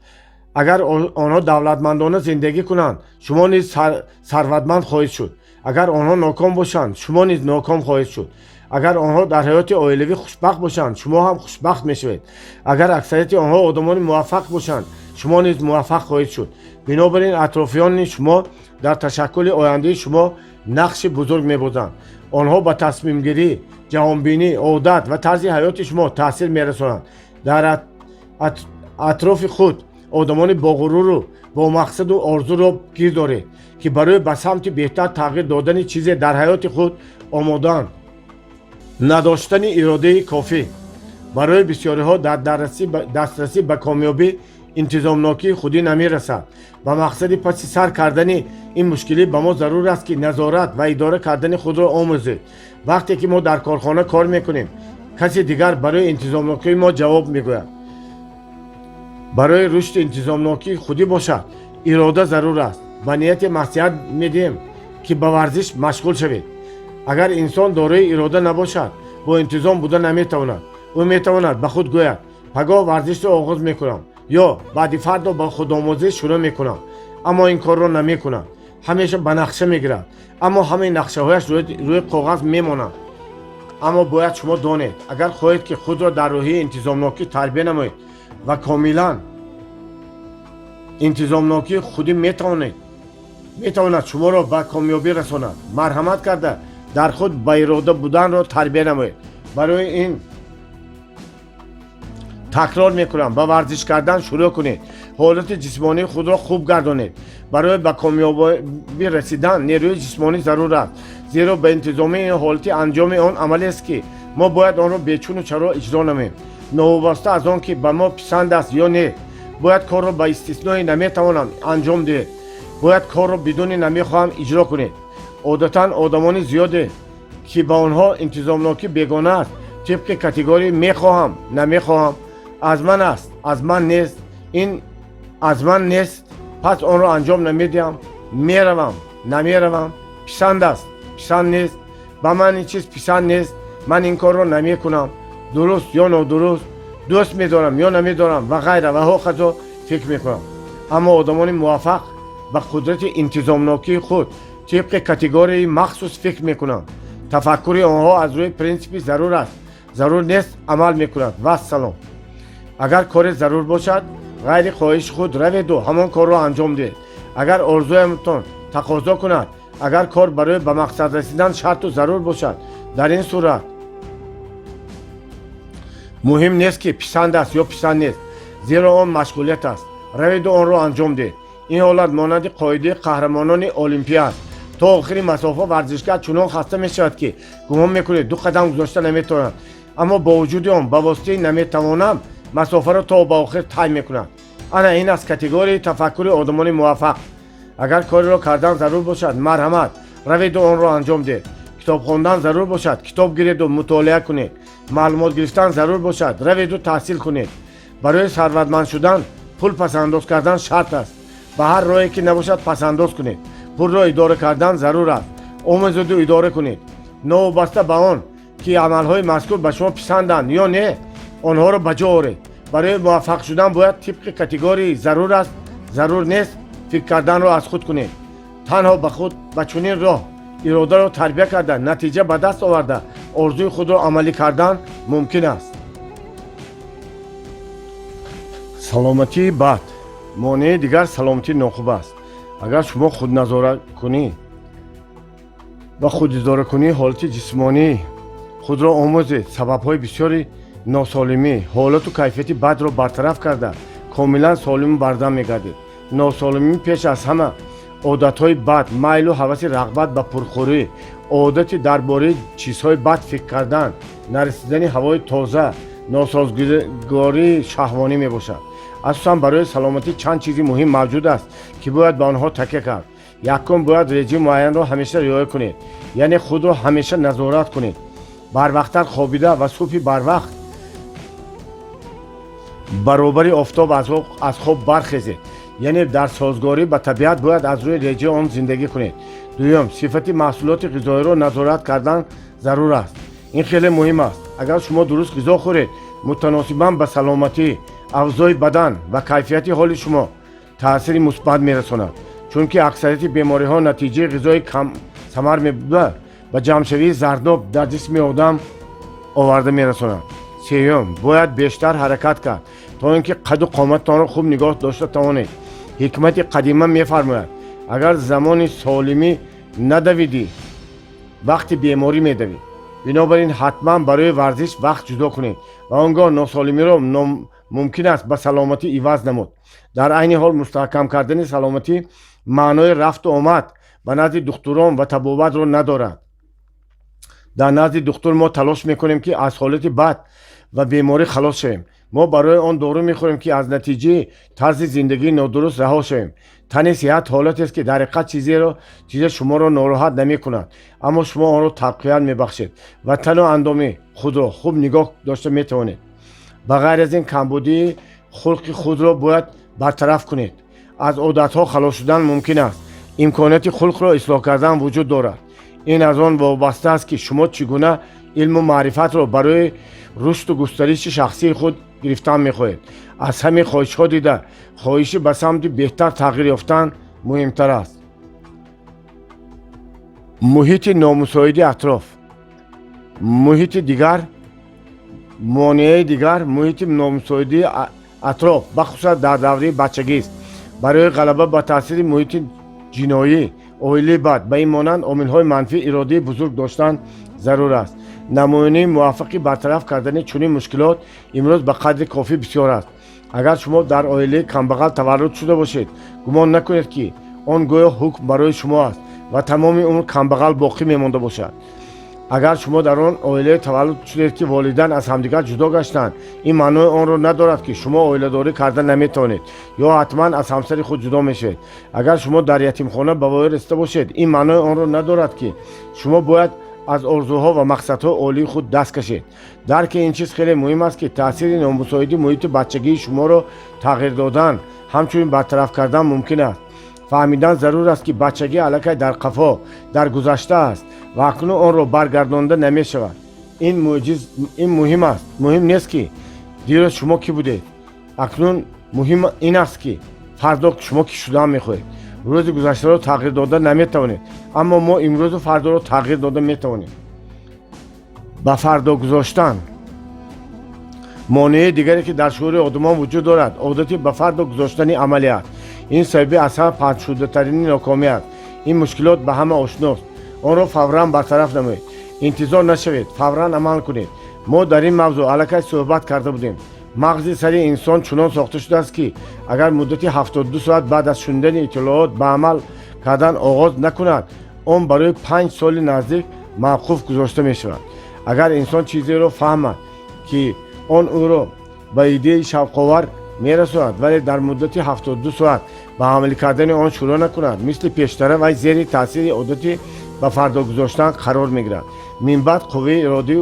агар онҳо давлатмандона зиндагӣ кунанд, шумо низ сарватманд хоҳед шуд. агар онҳо ноком бошанд, шумо низ ноком хоҳед шуд. агар онҳо дар ҳаёти оилавӣ хушбахт бошанд, шумо ҳам хушбахт мешавед. агар аксарияти онҳо одамони муваффақ бошанд, шумо низ муваффақ хоҳед шуд. бинобар ин атрофиёни шумо дар ташаккули ояндаи шумо нақши бузург мебозанд. онҳо ба тасмимгирӣ, ҷаҳонбинӣ, одат ва тарзи ҳаёти шумо таъсир мерасонанд. дар атрофи худ одамони боғуруру бомақсаду орзуро гирд доред ки барои ба самти беҳтар тағйир додани чизе дар ҳаёти худ омодаанд. надоштани иродаи кофӣ. барои бисёриҳо дар дастрасӣ ба комёбӣ интизомнокии худӣ намерасад. ба мақсади паси сар кардани ин мушкилӣ ба мо зарур аст ки назорат ва идора кардани худро омӯзед. вақте ки мо дар корхона кор мекунем, каси дигар барои интизомнокии мо ҷавоб мегӯяд. барои рушди интизомнокии худӣ бошад, ирода зарур аст. ба нияти маслиҳат медиҳем ки ба варзиш машғул шавед. агар инсон дорои ирода набошад, бо интизом буда наметавонад. ӯ метавонад ба худ гӯяд, пагоҳ варзишро оғоз мекунам ё баъди фардо ба худомӯзӣ шурӯъ мекунам, аммо ин корро намекунад. ҳамеша ба нақша мегирад, аммо ҳамаи нақшаҳояш рӯи коғаз мемонанд. аммо бояд шумо донед, агар хоҳед ки худро дар рӯҳии интизомнокӣ тарбия намоед ва комилан интизомнокии худӣ метавонад шуморо ба комёбӣ расонад. марҳамат карда дар худ ба ирода буданро тарбия намоед. барои ин такрор мекунам, ба варзиш кардан шурӯъ кунед. ҳолати ҷисмонии худро хуб гардонед. барои ба комёбӣ расидан нерӯи ҷисмонӣ зарур аст, зеро ба интизоми ин ҳолати анҷоми он амалест ки мо бояд онро бечуну чаро иҷро намоем. новобаста аз он ки ба мо писанд аст ё не, бояд корро ба истиснои наметавонам анҷом диҳед. бояд корро бидуни намехоҳам иҷро кунед. одатан одамони зиёде ки ба онҳо интизомнокӣ бегона аст, тибқи категории мехоҳам, намехоҳам, аз ман аст, аз ман нест, ин аз ман нест, пас онро анҷом намедиҳам, меравам, намеравам, писанд аст, писанд нест, ба ман ин чиз писанд нест, ман ин корро намекунам, дуруст ё нодуруст, дӯст медорам ё намедорам ва ғайра ва ҳоқазо фикр мекунам. аммо одамони муваффақ ба қудрати интизомнокии худ тибқи категорияи махсус фикр мекунанд. тафаккури онҳо аз рӯи принсипи зарур аст, зарур нест амал мекунад. вассалом. агар коре зарур бошад, ғайри хоҳиши худ раведу ҳамон корро анҷом диҳед. агар орзуяатон тақозо кунад, агар кор барои ба мақсад расидан шарту зарур бошад, дар ин сурат муҳим нест ки писанд аст ё писанд нест, зеро он машғулият аст. раведу онро анҷом диҳед. ин ҳолат монанди қоидаи қаҳрамонони олимпия аст. то охири масофа варзишгар чунон хаста мешавад ки гумон мекунед 2 қадам гузошта наметавонад, аммо бо вуҷуди он ба воситаи наметавонам масофаро то ба охир тай мекунад. ана ин аст категорияи тафаккури одамони муваффақ. агар кореро кардан зарур бошад, марҳамат, раведу онро анҷом диҳед. китоб хондан зарур бошад, китоб гиреду мутолиа кунед. маълумот гирифтан зарур бошад, раведу таҳсил кунед. барои сарватманд шудан пул пасандоз кардан шарт аст. ба ҳар роҳе ки набошад пасандоз кунед. пулро идора кардан зарур аст. омӯзеду идора кунед. новобаста ба он که عملهای مذکور به شما پسندند یا نه آنها را به جا آورید. برای موفق شدن باید طبق کاتگوری ضرور است ضرور نیست فکر کردن را از خود کنید. تنها به خود به چنین راه اراده را تربیت کردن نتیجه به دست آورده آرزوی خود را عملی کردن ممکن است. سلامتی بد. مانع دیگر سلامتی ناخوب است. اگر شما خود نظارت کنی و خود اداره کنی حالت جسمانی خود را آموزید، سبب‌های بسیاری ناسالمی حالت و کیفیت بد را برطرف کرده کاملا سالم بردم می‌گردید. ناسالمی پیش از همه عادت‌های بد، میل و هوس رغبت به پرخوری، عادت درباره چیزهای بد فکر کردن، نرسیدن هوای تازه، ناسازگاری شهوانی میباشد. اساساً برای سلامتی چند چیزی مهم موجود است که باید به آنها تکیه کرد. یکم باید رژیم معین را همیشه رعایت کنید، یعنی خود را همیشه نظارت کنید. بر وقت خوابیده و صبح بر وقت برابر آفتاب از خواب برخیزید، یعنی در سازگاری با طبیعت باید از روی رژیم آن زندگی کنید. دوم، صفت محصولات غذایی را نظارت کردن ضرور است. این خیلی مهم است. اگر شما درست غذا خورید متناسباً با سلامتی اوضاع بدن و کیفیت حال شما تأثیر مثبت میرساند، چون که اکثریت بیماری ها نتیجه غذای کم ثمر میبوده و جمع‌شوی زرداب در جسم آدم آورده میرساند. سوم، باید بیشتر حرکت کرد تا اینکه قد و قامتتان را خوب نگاه داشته توانید. حکمت قدیمه میفرماید اگر زمان سالمی ندویدی وقتی بیماری میدوی. بنابراین حتما برای ورزش وقت جدا کنید و آنگاه ناسالمی را ممکن است به سلامتی عوض نمود. در عین حال مستحکم کردن سلامتی معنای رفت و آمد به نزد دکتران و طبابت را ندارد. در نزد دکتر ما تلاش میکنیم که از حالت بد و بیماری خلاص شویم. ما برای آن دارو میخوریم که از نتیجه طرز زندگی نادرست رها شویم. تن صحت حالتی است که در حقیقت چیز شما را ناراحت نمی کند، اما شما آن را تقویت میبخشید و تن و اندام خود را خوب نگاه داشته میتوانید. بغیر از این کمبودی خلق خود را باید برطرف کنید. از عادتها خلاص شدن ممکن است. امکانات خلق را اصلاح کردن وجود دارد. این از آن وابسته است که شما چگونه علم و معرفت را برای رشد و گسترش شخصی خود گرفتن میخواهید. از همه خواهش‌ها دیده خواهش به سمت بهتر تغییر یافتن مهمتر است. محیط نامساعد اطراف. محیط دیگر مانع دیگر محیط نامساعد اطراف بخصوص در دوره بچگی است. برای غلبه بر تاثیر محیط جنایی عائله بد به این مانند عامل‌های منفی اراده بزرگ داشتن ضرور است. نمونه موفقی برطرف کردن چنین مشکلات امروز به قدر کافی بسیار است. اگر شما در عائله کمبغل تولد شده باشید گمان نکنید که آن گویا حکم برای شما است و تمام عمر کمبغل باقی میمانده باشد. اگر شما در آن عائله تولد شدید که والدین از همدیگر جدا گشتند این معنی آن را ندارد که شما عائله داری کردن نمیتوانید یا حتما از همسر خود جدا میشید. اگر شما در یتیمخانه به وای رسیده باشید این معنی آن را ندارد که شما باید از آرزوها و مقصدها عالی خود دست کشید. درک این چیز خیلی مهم است که تاثیر نامساعد محیط بچگی شما را تغییر دادن همچنین برطرف کردن ممکن است. فهمیدن ضرور است که بچگی الکی در قفا در گذشته است و اکنون آن را برگردانده نمی شود. این مهم است. مهم نیست که دیروز شما کی بودید. اکنون مهم این است که فردا شما کی شدن میخواهید. روز گذشته را تغییر داده نمیتوانید، اما ما امروز و فردا را تغییر داده میتوانیم. با فردا گذاشتن مانع دیگری که در شعور آدمان وجود دارد عادت به فردا گذاشتن عملی است. این سبب اصلا پنج شده ترین ناکامی است. این مشکلات به همه آشناست. آن را فوراً برطرف نمایید. انتظار نشوید، فوراً عمل کنید. ما در این موضوع الکی صحبت کرده بودیم. مغز سری انسان چنان ساخته شده است که اگر مدت 72 ساعت بعد از شنیدن اطلاعات به عمل کردن آغاز نکند آن برای 5 سال نزدیک موقوف گذاشته می شود. اگر انسان چیزی را فهمد که آن او را به ایده شوق‌آور می رساند ولی در مدت 72 ساعت به عمل کردن آن شروع نکند مثل پیشتره و زیر تاثیر عادت به فردا گذاشتن قرار می گیرد. من بعد قوه اراده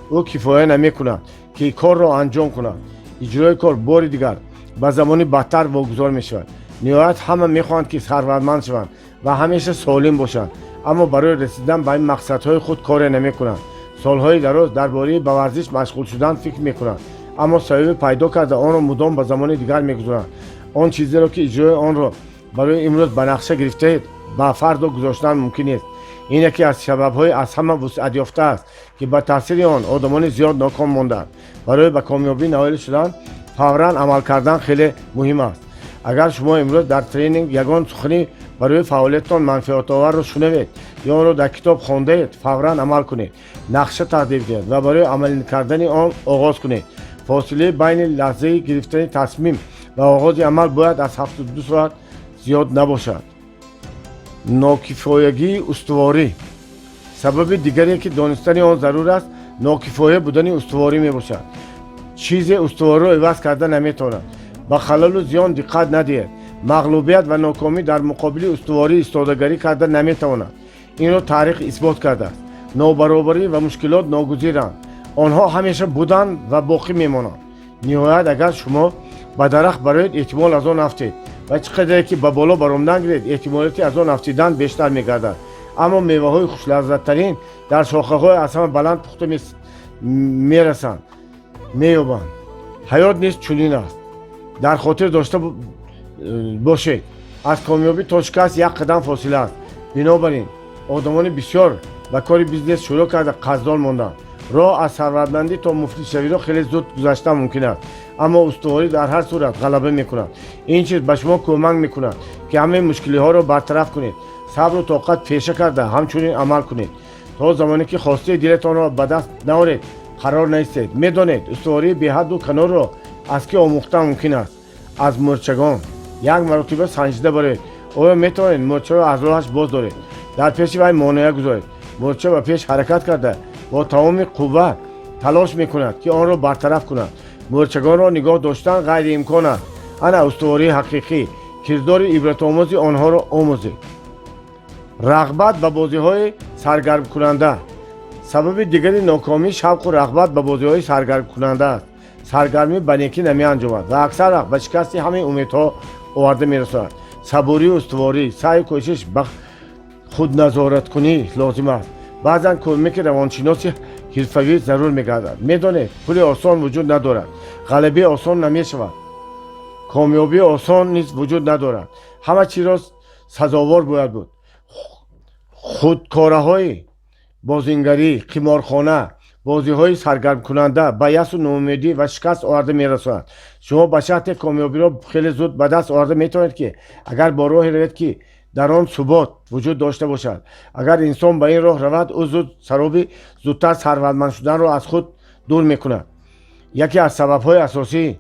او کفایت نمی کند که کار را انجام کند. اجرای کار بار دیگر به زمانی بدتر واگذار می شود. نهایت همه می خواهند که ثروتمند شوند و همیشه سالم باشند، اما برای رسیدن به این مقصدهای خود کار نمی کنند. солҳои дароз дар бораи ба варзиш машғул шудан фикр мекунанд, аммо сабаби пайдо карда онро мудом ба замони дигар мегузоранд. он чизеро ки иҷрои онро барои имрӯз ба нақша гирифтаед ба фардо гузоштан мумкин нест. ин яке аз сабабҳои аз ҳама вусъат ёфта аст ки ба таъсири он одамони зиёд ноком мондаанд. барои ба камёбӣ наоил шудан фавран амал кардан хеле муҳим аст. агар шумо имрӯз дар тренинг ягон сухани барои фаъолиятатон манфиатоварро шунавед ё онро дар китоб хондаед, фавран амал кунед, нақша тaqdim кунед ва барои амалӣ кардани он оғоз кунед. фосилаи байни лаҳзаи гирифтани тасмим ва оғози амал бояд аз 72 соат зиёд набошад. нокифоягии устуворӣ. сабаби дигаре ки донистани он зарур аст, нокифоя будани устуворӣ мебошад. чизе устувориро иваз карда наметавонад. ба халалу зиён диққат надиҳед. мағлубият ва нокомӣ дар муқобили устуворӣ истодагарӣ карда наметавонад. инро таърих исбот кардааст. нобаробарӣ ва мушкилот ногузиранд. онҳо ҳамеша буданд ва боқӣ мемонанд. ниҳоят агар шумо ба дарахт бароед, эҳтимол аз он афтед ва чӣ қадре ки ба боло баромдан гиред, эҳтимолияти аз он афтидан бештар мегардад. аммо меваҳои хушлаззаттарин дар шохаҳои аз ҳама баланд пухта мерасанд, меёбанд. ҳаёт низ чунин аст. дар хотир дошта бошед, аз комёбӣ то шикаст як қадам фосила аст. бинобар ин одамони бисёр ба кори бизнес шурӯъ карда қарздор монданд. роҳ аз сарватмандӣ то муфлисшавиро хеле зуд гузаштан мумкин аст, аммо устуворӣ дар ҳар сурат ғалаба мекунад. ин чиз ба шумо кӯмак мекунад ки ҳамаи мушкилиҳоро бартараф кунед. сабру тоқат пеша карда ҳамчунин амал кунед то замоне ки хостаи дилатонро ба даст наоред, қарор наистед. медонед устувории беҳадду канорро аз ки омӯхтан мумкин аст? аз мӯрчагон. як маротиба санҷида бароед, оё метавонед мӯрчаро аз роҳаш боз доред, дар пеши вай монеа гузоред. мӯрча ба пеш ҳаракат карда бо тамоми қувва талош мекунад ки онро бартараф кунад. мӯрчагонро нигоҳ доштан ғайриимкон аст. ана устувории ҳақиқӣ. кирдори ибратомӯзи онҳоро омӯзед. рағбат ба бозиҳои саргармкунанда. сабаби дигари нокомӣ шавқу рағбат ба бозиҳои саргармкунанда аст. саргармӣ ба некӣ намеанҷомад ва аксар вақт ба шикасти ҳамаи умедҳо оварда мерасонад. сабурию устуворӣ, саъю кӯшиш ба худназораткунӣ лозим аст. баъзан кӯмаки равоншиноси ҳирфавӣ зарур мегардад. медонед пули осон вуҷуд надорад, ғалабӣ осон намешавад, комёбӣ осон низ вуҷуд надорад. ҳама чизро сазовор бояд буд. худкораҳои бозингарӣ, қиморхона, бозиҳои саргармкунанда ба ясу ноумедӣ ва шикаст оварда мерасонад. шумо ба шарте комёбиро хеле зуд ба даст оварда метавонед ки агар бо роҳе равед ки дар он субот вуҷуд дошта бошад. агар инсон ба ин роҳ равад, ӯ зуд сароби зудтар сарватманд шуданро аз худ дур мекунад. яке аз сабабҳои асосии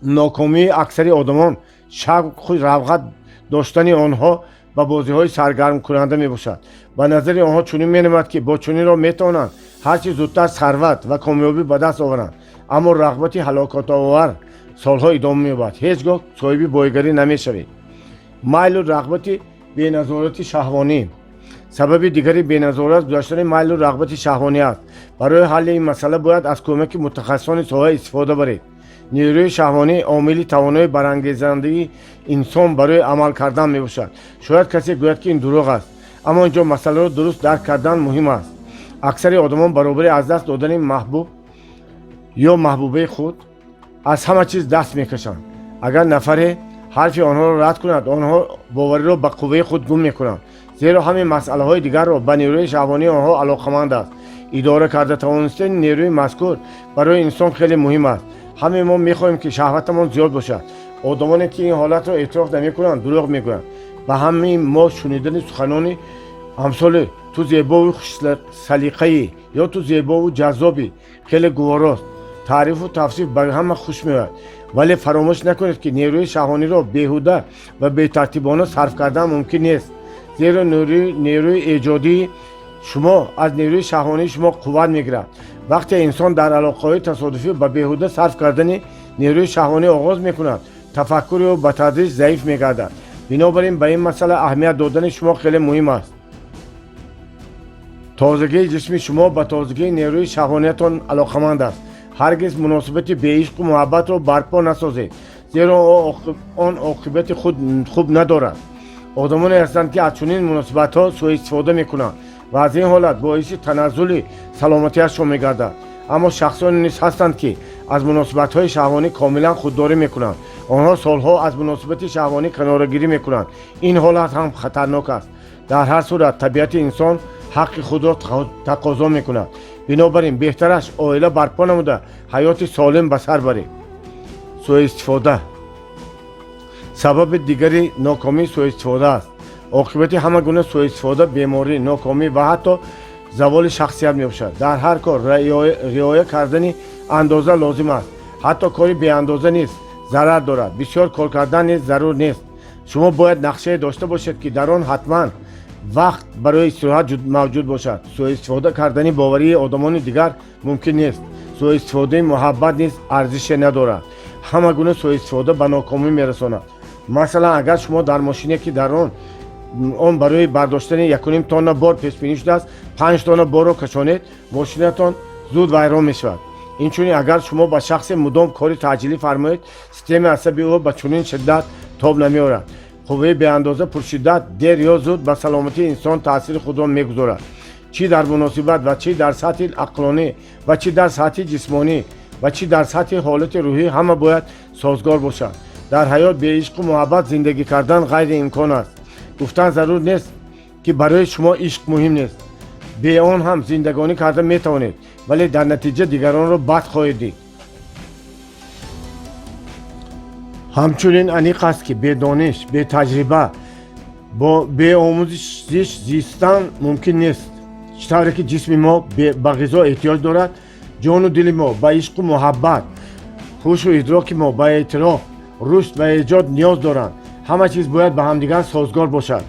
нокомии аксари одамон шавқу равғат доштани онҳо ба бозиҳои саргармкунанда мебошад. ба назари онҳо чунин менамад ки бо чунинро метавонанд ҳарчи зудтар сарват ва комёбӣ ба даст оваранд. аммо рағбати ҳалокатовар солҳо идома меёбад. ҳеҷ гоҳ соҳиби боигарӣ намешавед. майлу рағбати беназорати шаҳвонӣ. сабаби дигари беназорат гузаштани майлу рағбати шаҳвонӣ аст. барои ҳалли ин масъала бояд аз кӯмаки мутахассисони соҳа истифода баред. نیروی شهوانی عاملی توانایی برانگیزنده انسان برای عمل کردن میباشد. شاید کسی گوید که این دروغ است، اما اینجا مسئله را درست درک کردن مهم است. اکثر آدمان برابر از دست دادن محبوب یا محبوبه خود از همه چیز دست میکشند. اگر نفر حرف آنها را رد کند، آنها باوری را به قوه خود گم میکنند، زیرا همین مسئله های دیگر را به نیروی شهوانی آنها علاقمند است. اداره کرده توانستن نیروی مذکور برای انسان خیلی مهم است. همه ما میخواهیم که شهوتمان زیاد باشد. آدمانی که این حالت را اعتراف نمیکنند دروغ میگویند. و همین ما شنیدن سخنان امثال تو زیبا و سلیقه‌ای یا تو زیبا و جذابی خیلی گواراست. تعریف و توصیف برای همه خوش میاد، ولی فراموش نکنید که نیروی شهوانی را بیهوده و بی ترتیبانه صرف کردن ممکن نیست. زیرا نیروی ایجادی شما از نیروی شهوانی شما قوت میگیرد. وقتی انسان در علاقه‌های تصادفی به بیهوده صرف کردن نیروی شهوانی آغاز میکند، تفکر او به تدریج ضعیف میگردد. بنابراین به این مسئله اهمیت دادن شما خیلی مهم است. تازگی جسم شما به تازگی نیروی شهوانیتان علاقمند است. هرگز مناسبت به عشق و محبت را برپا نسازید، زیرا آن عاقبت خوب ندارد. آدمانی هستند که از چنین مناسبت‌ها سوء استفاده میکنند و از این حالت باعث تنزل سلامتیشان میگردد. اما شخصانی نیز هستند که از مناسبت‌های شهوانی کاملا خودداری میکنند. آنها سالها از مناسبت شهوانی کناره‌گیری میکنند. این حالت هم خطرناک است. در هر صورت طبیعت انسان حق خود را تقاضا میکند. بنابراین بهترش عائله برپا نموده حیات سالم به سر بریم. سوء استفاده. سبب دیگری ناکامی سوء استفاده است. عاقبت همه گونه سوء استفاده بیماری، ناکامی و حتی زوال شخصیت می‌باشد. در هر کار رعایت کردن اندازه لازم است. حتی کاری بی اندازه نیست ضرر دارد. بسیار کار کردن نیز ضرور نیست. شما باید نقشه داشته باشید که در آن حتما وقت برای استراحت موجود باشد. سوء استفاده کردن باوری آدمان دیگر ممکن نیست. سوء استفاده محبت نیز ارزش ندارد. همه گونه سوء استفاده به ناکامی میرساند. مثلا اگر شما در ماشینی که در آن برای برداشتن 1.5 تن بار پیش بینی شده است 5 تن بار را کشانید، ماشینتان زود ویران میشود. اینچنین اگر شما با شخص مدام کاری تعجیلی فرمایید، سیستم عصبی او به چنین شدت تاب نمیآورد. قوه به اندازه پرشدت دیر یا زود به سلامتی انسان تاثیر خود را میگذارد. چی در مناسبت و چی در سطح عقلانی و چی در سطح جسمانی و چی در سطح حالت روحی همه باید سازگار باشد. در حیات بی عشق و محبت زندگی کردن غیر امکان است. گفتن ضرور نیست که برای شما عشق مهم نیست. بی آن هم زندگانی کردن می توانید، ولی در نتیجه دیگران را بد خواهید دید. همچنین انیق است که بی دانش، بی تجربه، بی آموزش زیستن ممکن نیست. چطوری که جسم ما به غذا احتیاج دارد، جان و دل ما به عشق و محبت، هوش و ادراک ما به اعتراف، رشد و ایجاد نیاز دارند. همه چیز باید به همدیگر سازگار باشد.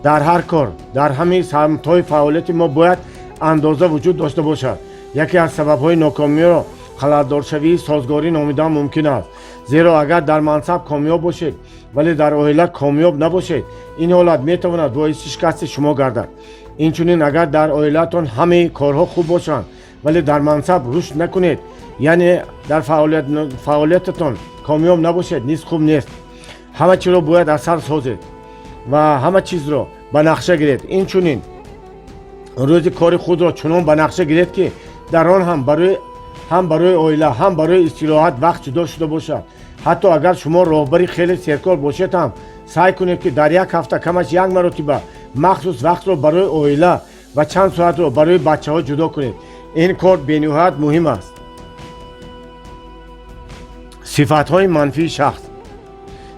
در هر کار، در همه سمت‌های فعالیت ما باید اندازه وجود داشته باشد. یکی از سبب‌های ناکامی را خلل‌دارشوی سازگاری نامیدن ممکن است. زیرا اگر در منصب کامیاب باشید ولی در عائله کامیاب نباشید، این حالت میتواند باعث شکست شما گردد. اینچنین اگر در عائله‌تان همه کارها خوب باشند ولی در منصب رشد نکنید، یعنی در فعالیتتان کامیاب نباشید، نیز خوب نیست. همه چیز را باید اثر سازید و همه چیز را به نقشه گیرید. اینچنین روز کار خود را چنان به نقشه گیرید که در آن هم برای عائله هم برای استراحت وقت جدا شده باشد. حتی اگر شما راهبری خیلی سرکار باشید هم سعی کنید که در یک هفته کمش یک مرتبه مخصوص وقت را برای عائله و چند ساعت را برای بچه ها جدا کنید. این کار بینهایت مهم است. صفت‌های منفی شخص.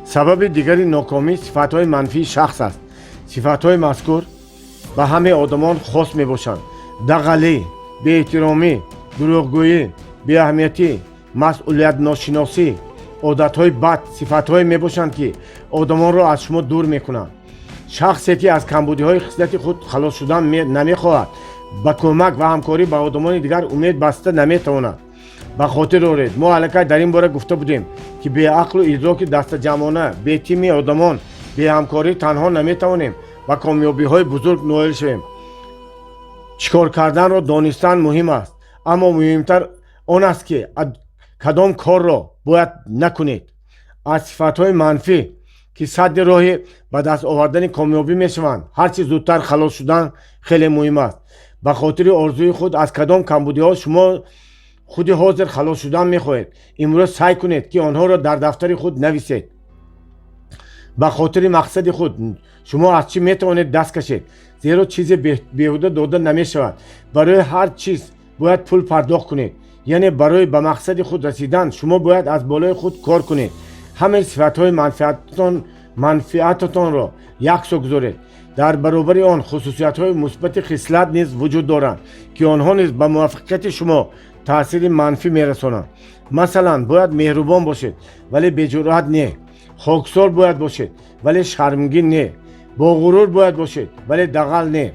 سبب دیگری ناکامی صفت‌های منفی شخص است. صفت‌های مذکور به همه آدمان خاص میباشند. دغلی، بی احترامی، دروغگویی، بی اهمیتی، مسئولیت ناشناسی، عادت‌های بد صفت‌های میباشند که آدمان را از شما دور میکنند. شخصی که از کمبودی‌های خصلت خود خلاص شدن نمیخواهد، با کمک و همکاری با آدمان دیگر امید بسته نمیتواند. به خاطر دارید ما الکی در این باره گفته بودیم که به عقل و ادراک دست جمعانه، به تیم آدمان، به همکاری تنها نمیتوانیم و کامیابی های بزرگ نائل شویم. چیکار کردن را دانستن مهم است، اما مهمتر آن است که کدام کار را باید نکنید. از صفات های منفی که صد راه به دست آوردن کامیابی میشوند، هرچی زودتر خلاص شدن خیلی مهم است. به خاطر آرزوی خود از کدام کمبودی ها شما خود حاضر خلاص شدن میخواهید، امروز سعی کنید که آنها را در دفتر خود نویسید. به خاطر مقصد خود شما از چی میتوانید دست کشید، زیرا چیز بیهوده داده نمیشود. برای هر چیز باید پول پرداخت کنید، یعنی برای به مقصد خود رسیدن شما باید از بالای خود کار کنید. همه صفت‌های منفعتتان را یکسو گذارید. در برابر آن خصوصیت‌های مثبت خصلت نیز وجود دارند که آنها نیز به موفقیت شما تاثیر منفی میرسانند. مثلا باید مهربان باشید ولی بی جرأت نه. خاکسار باید باشید ولی شرمگین نه. با غرور باید باشید ولی دغل نه.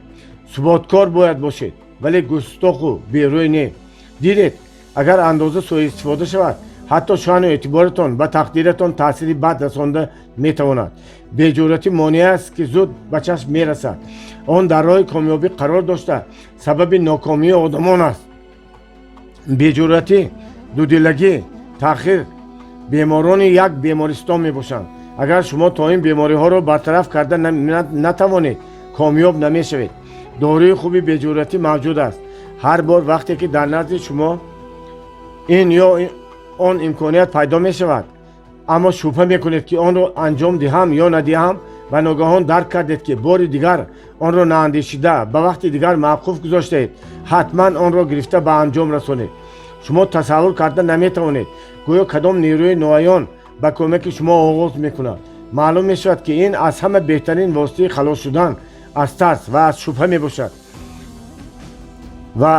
ثباتکار باید باشید ولی گستاخ و بیروی نه. دیدید اگر اندازه سوء استفاده شود، حتی شأن و اعتبارتان و تقدیرتان تأثیری بد رسانده میتواند. بی‌جرأتی مانع است که زود به چشم میرسد. آن در راه کامیابی قرار داشته سبب ناکامی آدمان است. بی‌جرأتی، دودلگی، تأخیر بیماران یک بیمارستان میباشند. اگر شما تا این بیماری ها را برطرف کرده نتوانید، کامیاب نمیشوید. доруи хуби беҷуръатӣ мавҷуд аст. ҳар бор вақте ки дар назди шумо ин ё он имконият пайдо мешавад, аммо шубҳа мекунед ки онро анҷом диҳам ё надиҳам ва ногаҳон дарк кардед ки бори дигар онро наандешида ба вақти дигар мавқуф гузоштаед, ҳатман онро гирифта ба анҷом расонед. шумо тасаввур карда наметавонед гӯё кадом нерӯи ноаён ба кӯмаки шумо оғоз мекунад. маълум мешавад ки ин аз ҳама беҳтарин воситаи халос шудан аз тарс ва аз шубҳа мебошад ва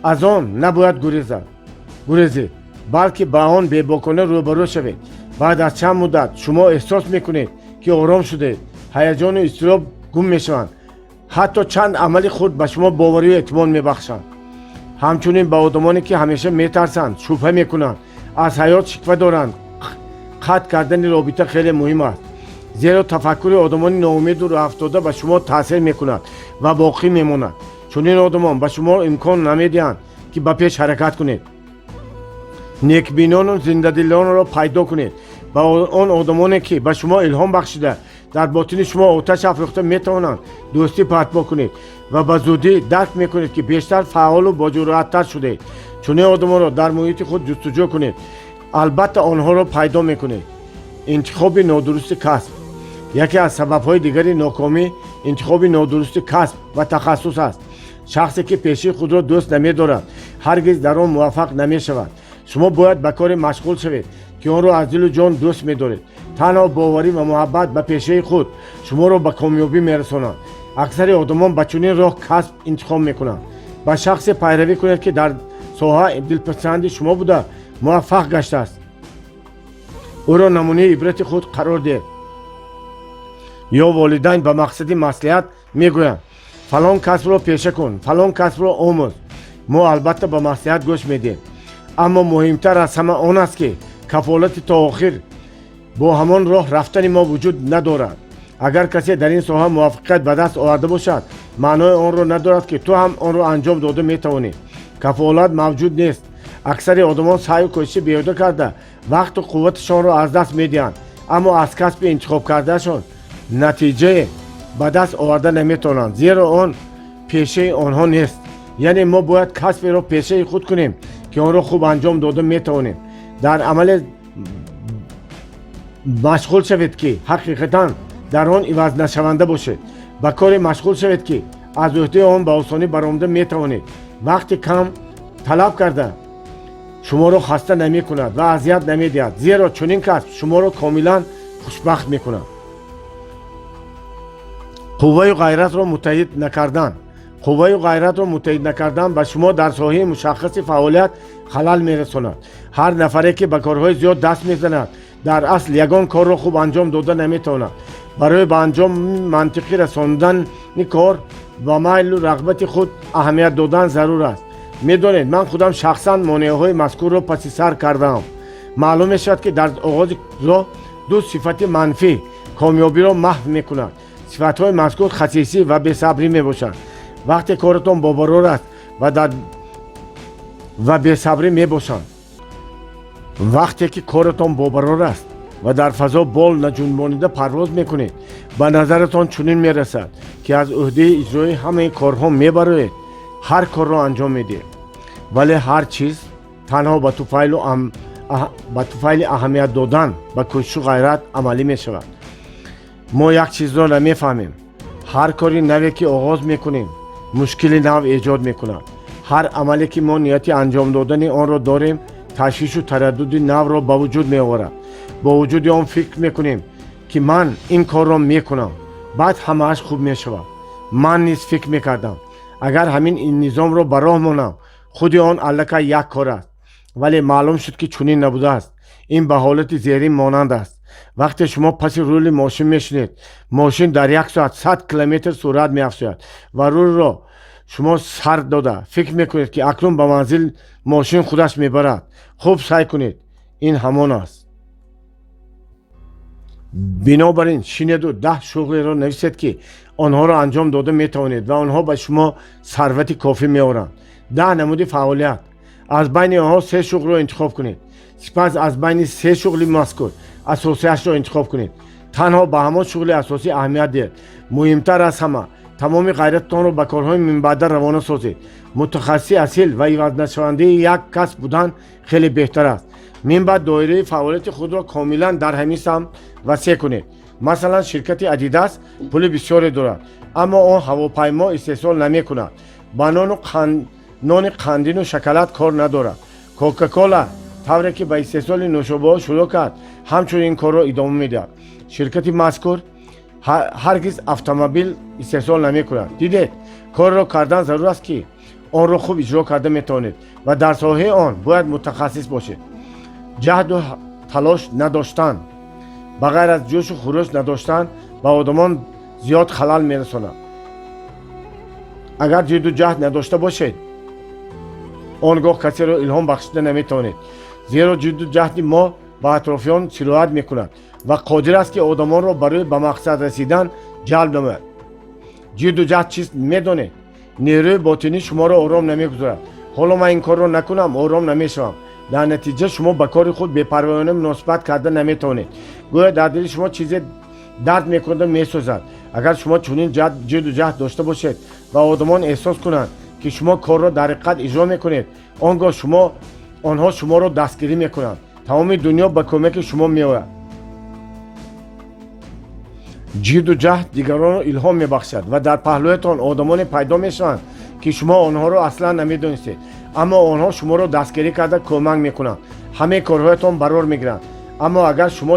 аз он набояд гурезед, балки ба он бебокона рӯбарӯ шавед. баъд аз чанд муддат шумо эҳсос мекунед ки ором шудед, ҳаяҷону изтироб гум мешаванд, ҳатто чанд амали хурд ба шумо боварию эътимод мебахшанд. ҳамчунин ба одамоне ки ҳамеша метарсанд, шубҳа мекунанд, аз ҳаёт шиква доранд, қатъ кардани робита хеле муҳим аст, зеро тафаккури одамони ноумеду роҳафтода ба шумо таъсир мекунад ва боқӣ мемонад. чунин одамон ба шумо имкон намедиҳанд ки ба пеш ҳаракат кунед. некбинону зиндадилонро пайдо кунед. ба он одамоне ки ба шумо илҳом бахшида дар ботини шумо оташ афрохта метавонанд дӯстӣ партбо кунед ва ба зудӣ дарк мекунед ки бештар фаъолу боҷуръаттар шудед. чунин одамонро дар муҳити худ ҷустуҷӯ кунед, албатта онҳоро пайдо мекунед. интихоби нодурусти касб. яке аз сабабҳои дигари нокомӣ интихоби нодурусти касб ва тахассус аст. шахсе ки пешии худро дӯст намедорад, ҳаргиз дар он муваффақ намешавад. шумо бояд ба коре машғул шавед ки онро аз дилу ҷон дӯст медоред. танҳо боварӣ ва муҳаббат ба пешаи худ шуморо ба комёбӣ мерасонад. аксари одамон ба чунин роҳ касб интихоб мекунанд. ба шахсе пайравӣ кунед ки дар соҳа дилписанди шумо буда муваффақ гаштааст. ӯро намунаи ибрати худ қарор диҳед. ё волидайн ба мақсади маслиҳат мегӯянд фалон касбро пеша кун, фалон касбро омӯз. мо албатта ба маслиҳат гӯш медиҳем, аммо муҳимтар аз ҳама он аст ки кафолати то охир бо ҳамон роҳ рафтани мо вуҷуд надорад. агар касе дар ин соҳа муваффақият ба даст оварда бошад, маънои онро надорад ки ту ҳам онро анҷом дода метавонӣ. кафолат мавҷуд нест. аксари одамон саъю кӯшиши беҳуда карда вақту қувваташонро аз даст медиҳанд, аммо аз касби интихоб кардаашон натиҷае ба даст оварда наметавонанд, зеро он пешаи онҳо нест. яъне мо бояд касберо пешаи худ кунем ки онро хуб анҷом дода метавонем. дар амале машғул шавед ки ҳақиқатан дар он ивазнашаванда бошед. ба коре машғул шавед ки аз уҳдаи он ба осонӣ баромада метавонед. вақти кам талаб карда шуморо хаста намекунад ва азият намедиҳад, зеро чунин касб шуморо комилан хушбахт мекунад. қувваю ғайратро муттаҳид накардан ба шумо дар соҳаи мушаххаси фаъолият халал мерасонад. ҳар нафаре ки ба корҳои зиёд даст мезанад, дар асл ягон корро хуб анҷом дода наметавонад. барои ба анҷом мантиқӣ расондани кор ба майлу рағбати худ аҳамият додан зарур аст. медонед, ман худам шахсан монеаҳои мазкурро паси сар кардаам. маълум мешавад ки дар оғози роҳ ду сифати манфӣ комёбиро маҳв мекунад. сифатҳои мазкур хасисӣ ва бесабрӣ мебошанд. вақте коратон бобарор аст ва бесабрӣ мебошанд. вақте ки коратон бобарор аст ва дар фазо бол наҷунбонида парвоз мекунед, ба назаратон чунин мерасад ки аз уҳдаи иҷрои ҳамаи корҳо мебароед, ҳар корро анҷом медиҳед. вале ҳар чиз танҳо ба туфайли аҳамият додан ба кӯшишу ғайрат амалӣ мешавад. мо як чизро намефаҳмем. ҳар кори наве ки оғоз мекунем мушкили нав эҷод мекунад. ҳар амале ки мо нияти анҷом додани онро дорем ташвишу тараддуди навро ба вуҷуд меоварад. бо вуҷуди он фикр мекунем ки ман ин корро мекунам, баъд ҳамааш хуб мешавад. ман низ фикр мекардам, агар ҳамин низомро ба роҳ монам, худи он аллакай як кор аст. вале маълум шуд ки чунин набудааст. ин ба ҳолати зерин монанд аст. вақте шумо паси рӯли мошин мешинед, мошин дар 1 соат 100 километр суръат меафзояд ва рӯлро шумо сар дода фикр мекунед ки акнун ба манзил мошин худаш мебарад. хуб сай кунед, ин ҳамон аст. бинобар ин шинеду 10 шуғлеро нависед ки онҳоро анҷом дода метавонед ва онҳо ба шумо сарвати кофӣ меоранд. 10 намуди фаъолият. аз байни онҳо 3 шуғлро интихоб кунед. сипас аз байни 3 шуғли мазкур асосиашро интихоб кунед. танҳо ба ҳамон шуғли асосӣ аҳамият диҳед. муҳимтар аз ҳама тамоми ғайраттонро ба корҳои минбаъда равона созед. мутахассиси асил ва ивазнашавандаи як касб будан хеле беҳтар аст. минбаъд доираи фаъолияти худро комилан дар ҳамин самт васеъ кунед. масалан ширкати Adidas пули бисёре дорад, аммо он ҳавопаймо истеҳсол намекунад. ба нони қандину шоколад кор надорад. кока-кола тавре ки ба истеҳсоли нӯшобаҳо шурӯъ кард, ҳамчунин ин корро идома медиҳад. ширкати мазкур ҳаргиз автомобил истеҳсол намекунад. дидед, корро кардан зарур аст ки онро хуб иҷро карда метавонед ва дар соҳаи он бояд мутахассис бошед. ҷаҳду талош надоштан, ба ғайр аз ҷӯшу хурӯш надоштан ба одамон зиёд халал мерасонад. агар ҷидду ҷаҳд надошта бошед, он гоҳ касеро илҳом бахшида наметавонед, зеро ҷидду ҷаҳди мо ба атрофиён сироят мекунад ва қодир аст ки одамонро барои ба мақсад расидан ҷалб намояд. ҷидду ҷаҳд чист медонед? нерӯи ботинӣ шуморо ором намегузорад. ҳоло ман ин корро накунам, ором намешавам. дар натиҷа шумо ба кори худ бепарвоёна муносибат карда наметавонед. гӯё дар дили шумо чизе дард мекунад месӯзад. агар шумо чунин ҷидду ҷаҳд дошта бошед ва одамон эҳсос кунанд ки шумо корро дар ҳақиқат иҷро мекунед, он гоҳ онҳо шуморо дастгирӣ мекунанд. тамоми дунё ба кӯмаки шумо меояд. ҷидду ҷаҳд дигаронро илҳом мебахшад ва дар паҳлӯятон одамоне пайдо мешаванд ки шумо онҳоро аслан намедонистед, аммо онҳо шуморо дастгирӣ карда кӯмак мекунанд. ҳамаи корҳоятон барор мегиранд. аммо агар шумо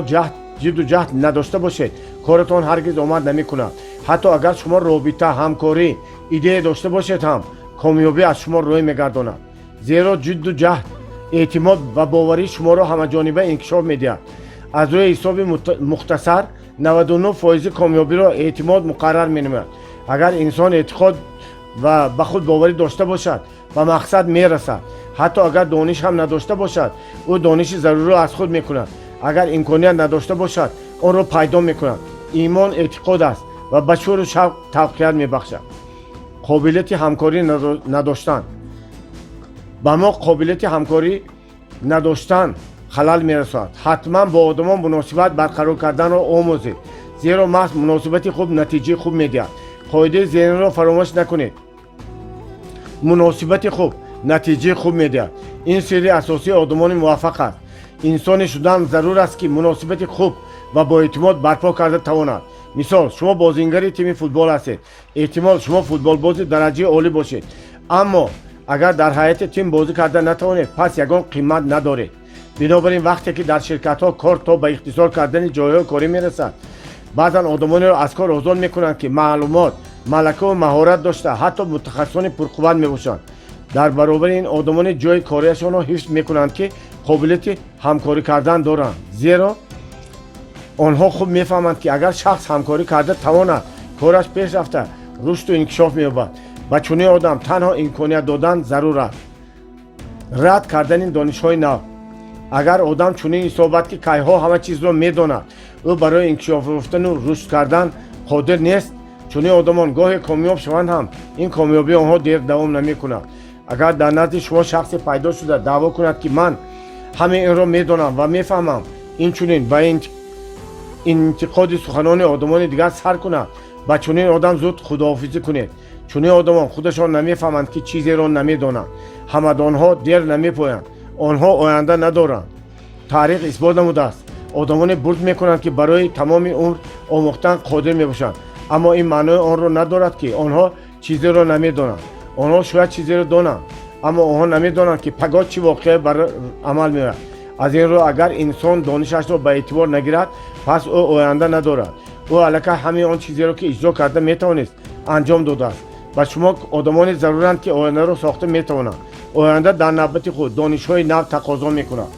ҷидду ҷаҳд надошта бошед, коратон ҳаргиз омад намекунад. ҳатто агар шумо робита, ҳамкорӣ, идея дошта бошед ҳам, комёбӣ аз шумо рӯй мегардонад. зеро ҷидду ҷаҳд эътимод ва боварӣ шуморо ҳамаҷониба инкишоф медиҳад. аз рӯи ҳисоби мухтасар 99% комёбиро эътимод муқаррар менамояд. агар инсон эътиқод ва ба худ боварӣ дошта бошад, ба мақсад мерасад. ҳатто агар дониш ҳам надошта бошад, ӯ дониши заруриро аз худ мекунад. агар имконият надошта бошад, онро пайдо мекунад. имон эътиқод аст ва ба шӯру шавқ тавқият мебахшад. қобилияти ҳамкорӣ надоштан. ба мо қобилияти ҳамкорӣ надоштан халал мерасонад. ҳатман бо одамон муносибат барқарор карданро омӯзед, зеро маҳз муносибати хуб натиҷаи хуб медиҳад. қоидаи зериниро фаромӯш накунед. муносибати хуб натиҷаи хуб медиҳад. ин сирри асосии одамони муваффақ аст. инсоне шудан зарур аст ки муносибати хуб ва боэътимод барпо карда тавонад. мисол, шумо бозингари тими футбол ҳастед. эҳтимол шумо футболбози дараҷаи олӣ бошед, аммо агар дар ҳайати тим бозӣ карда натавонед, пас ягон қимат надоред. бинобар ин вақте ки дар ширкатҳо кор то ба ихтисор кардани ҷойҳои корӣ мерасад, баъзан одамонеро аз кор озод мекунанд ки маълумот, малакаву маҳорат дошта, ҳатто мутахассисони пурқувват мебошанд. дар баробари ин одамони ҷойи корияшонро ҳифз мекунанд ки қобилияти ҳамкорӣ кардан доранд. зеро онҳо хуб мефаҳманд ки агар шахс ҳамкорӣ карда тавонад, кораш пеш рафта рушду инкишоф меёбад. ба чунин одам танҳо имконият додан зарур аст. рад кардани донишҳои нав. агар одам чунин ҳисобад ки кайҳо ҳама чизро медонад, ӯ барои инкишоф ёфтану рушд кардан қодир нест, чунин одамон гоҳе комёб шаванд ҳам, ин комёбӣ онҳо дер давом намекунад. агар дар назди шумо шахсе пайдо шуда даъво кунад ки ман ҳамаи инро медонам ва мефаҳмам, инчунин ба интиқоди суханони одамони дигар сар кунад, ба чунин одам зуд худоҳофизӣ кунед. чунин одамон худашон намефаҳманд ки чизеро намедонанд. ҳамадонҳо дер намепоянд. онҳо оянда надоранд. таърих исбот намудааст. одамоне бурд мекунанд ки барои тамоми умр омӯхтан қодир мебошанд, аммо ин маънои онро надорад ки онҳо чизеро намедонанд. онҳо шояд чизеро донанд, аммо онҳо намедонанд ки пагоҳ чӣ воқеае бар амал меояд. аз ин рӯ агар инсон донишашро ба эътибор нагирад, пас ӯ оянда надорад. ӯ аллакай ҳамаи он чизеро ки иҷро карда метавонист анҷом додааст. ба шумо одамоне заруранд ки ояндаро сохта метавонанд. оянда дар навбати худ донишҳои нав тақозо мекунад.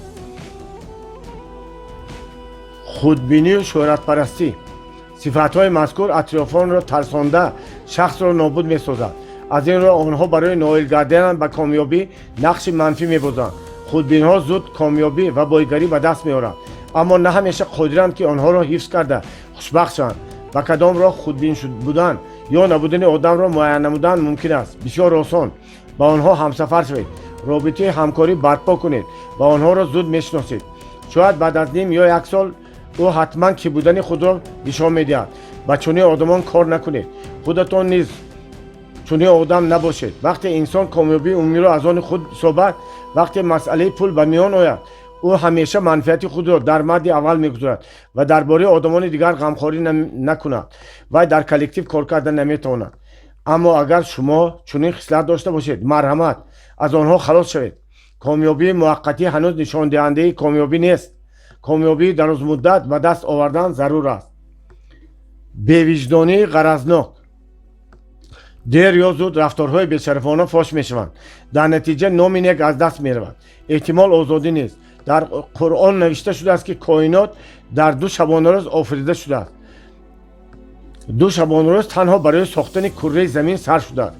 худбинию шӯҳратпарастӣ. сифатҳои мазкур атрофонро тарсонда шахсро нобуд месозад. аз ин роҳ онҳо барои ноил гардидан ба комёбӣ нақши манфӣ мебозанд. худбинҳо зуд комёбӣ ва боигарӣ ба даст меоранд, аммо на ҳамеша қодиранд ки онҳоро ҳифз карда хушбахт шаванд. ба кадом роҳ худбин будан ё набудани одамро муайян намудан мумкин аст? бисёр осон. ба онҳо ҳамсафар шавед, робитаи ҳамкорӣ барпо кунед ва онҳоро зуд мешиносед. шояд баъд аз ним ё як сол ӯ ҳатман ки будани худро нишон медиҳад. ба чунин одамон кор накунед. خودتون نیز چونی آدم نباشید. وقتی انسان کامیابی عمومی را از آن خود صحبت، وقتی مسئله پول به میان آید، او همیشه منفعت خود را در مد اول میگذارد و درباره آدمان دیگر غمخواری نکند و در کلکتیو کار کردن نمیتواند. اما اگر شما چنین خصلت داشته باشید، مرحمت، از آنها خلاص شوید. کامیابی موقتی هنوز نشان دهنده کامیابی نیست. کامیابی دراز مدت به دست آوردن ضرور است. بی‌وجدانی غرضناک. دیر یا زود رفتارهای بی‌شرفانه فاش میشوند. در نتیجه نام نیک از دست میرود. احتمال آزادی نیست. در قرآن نوشته شده است که کائنات در 2 شبانه روز آفریده شده است. 2 شبانه روز تنها برای ساختن کره زمین صرف شده است.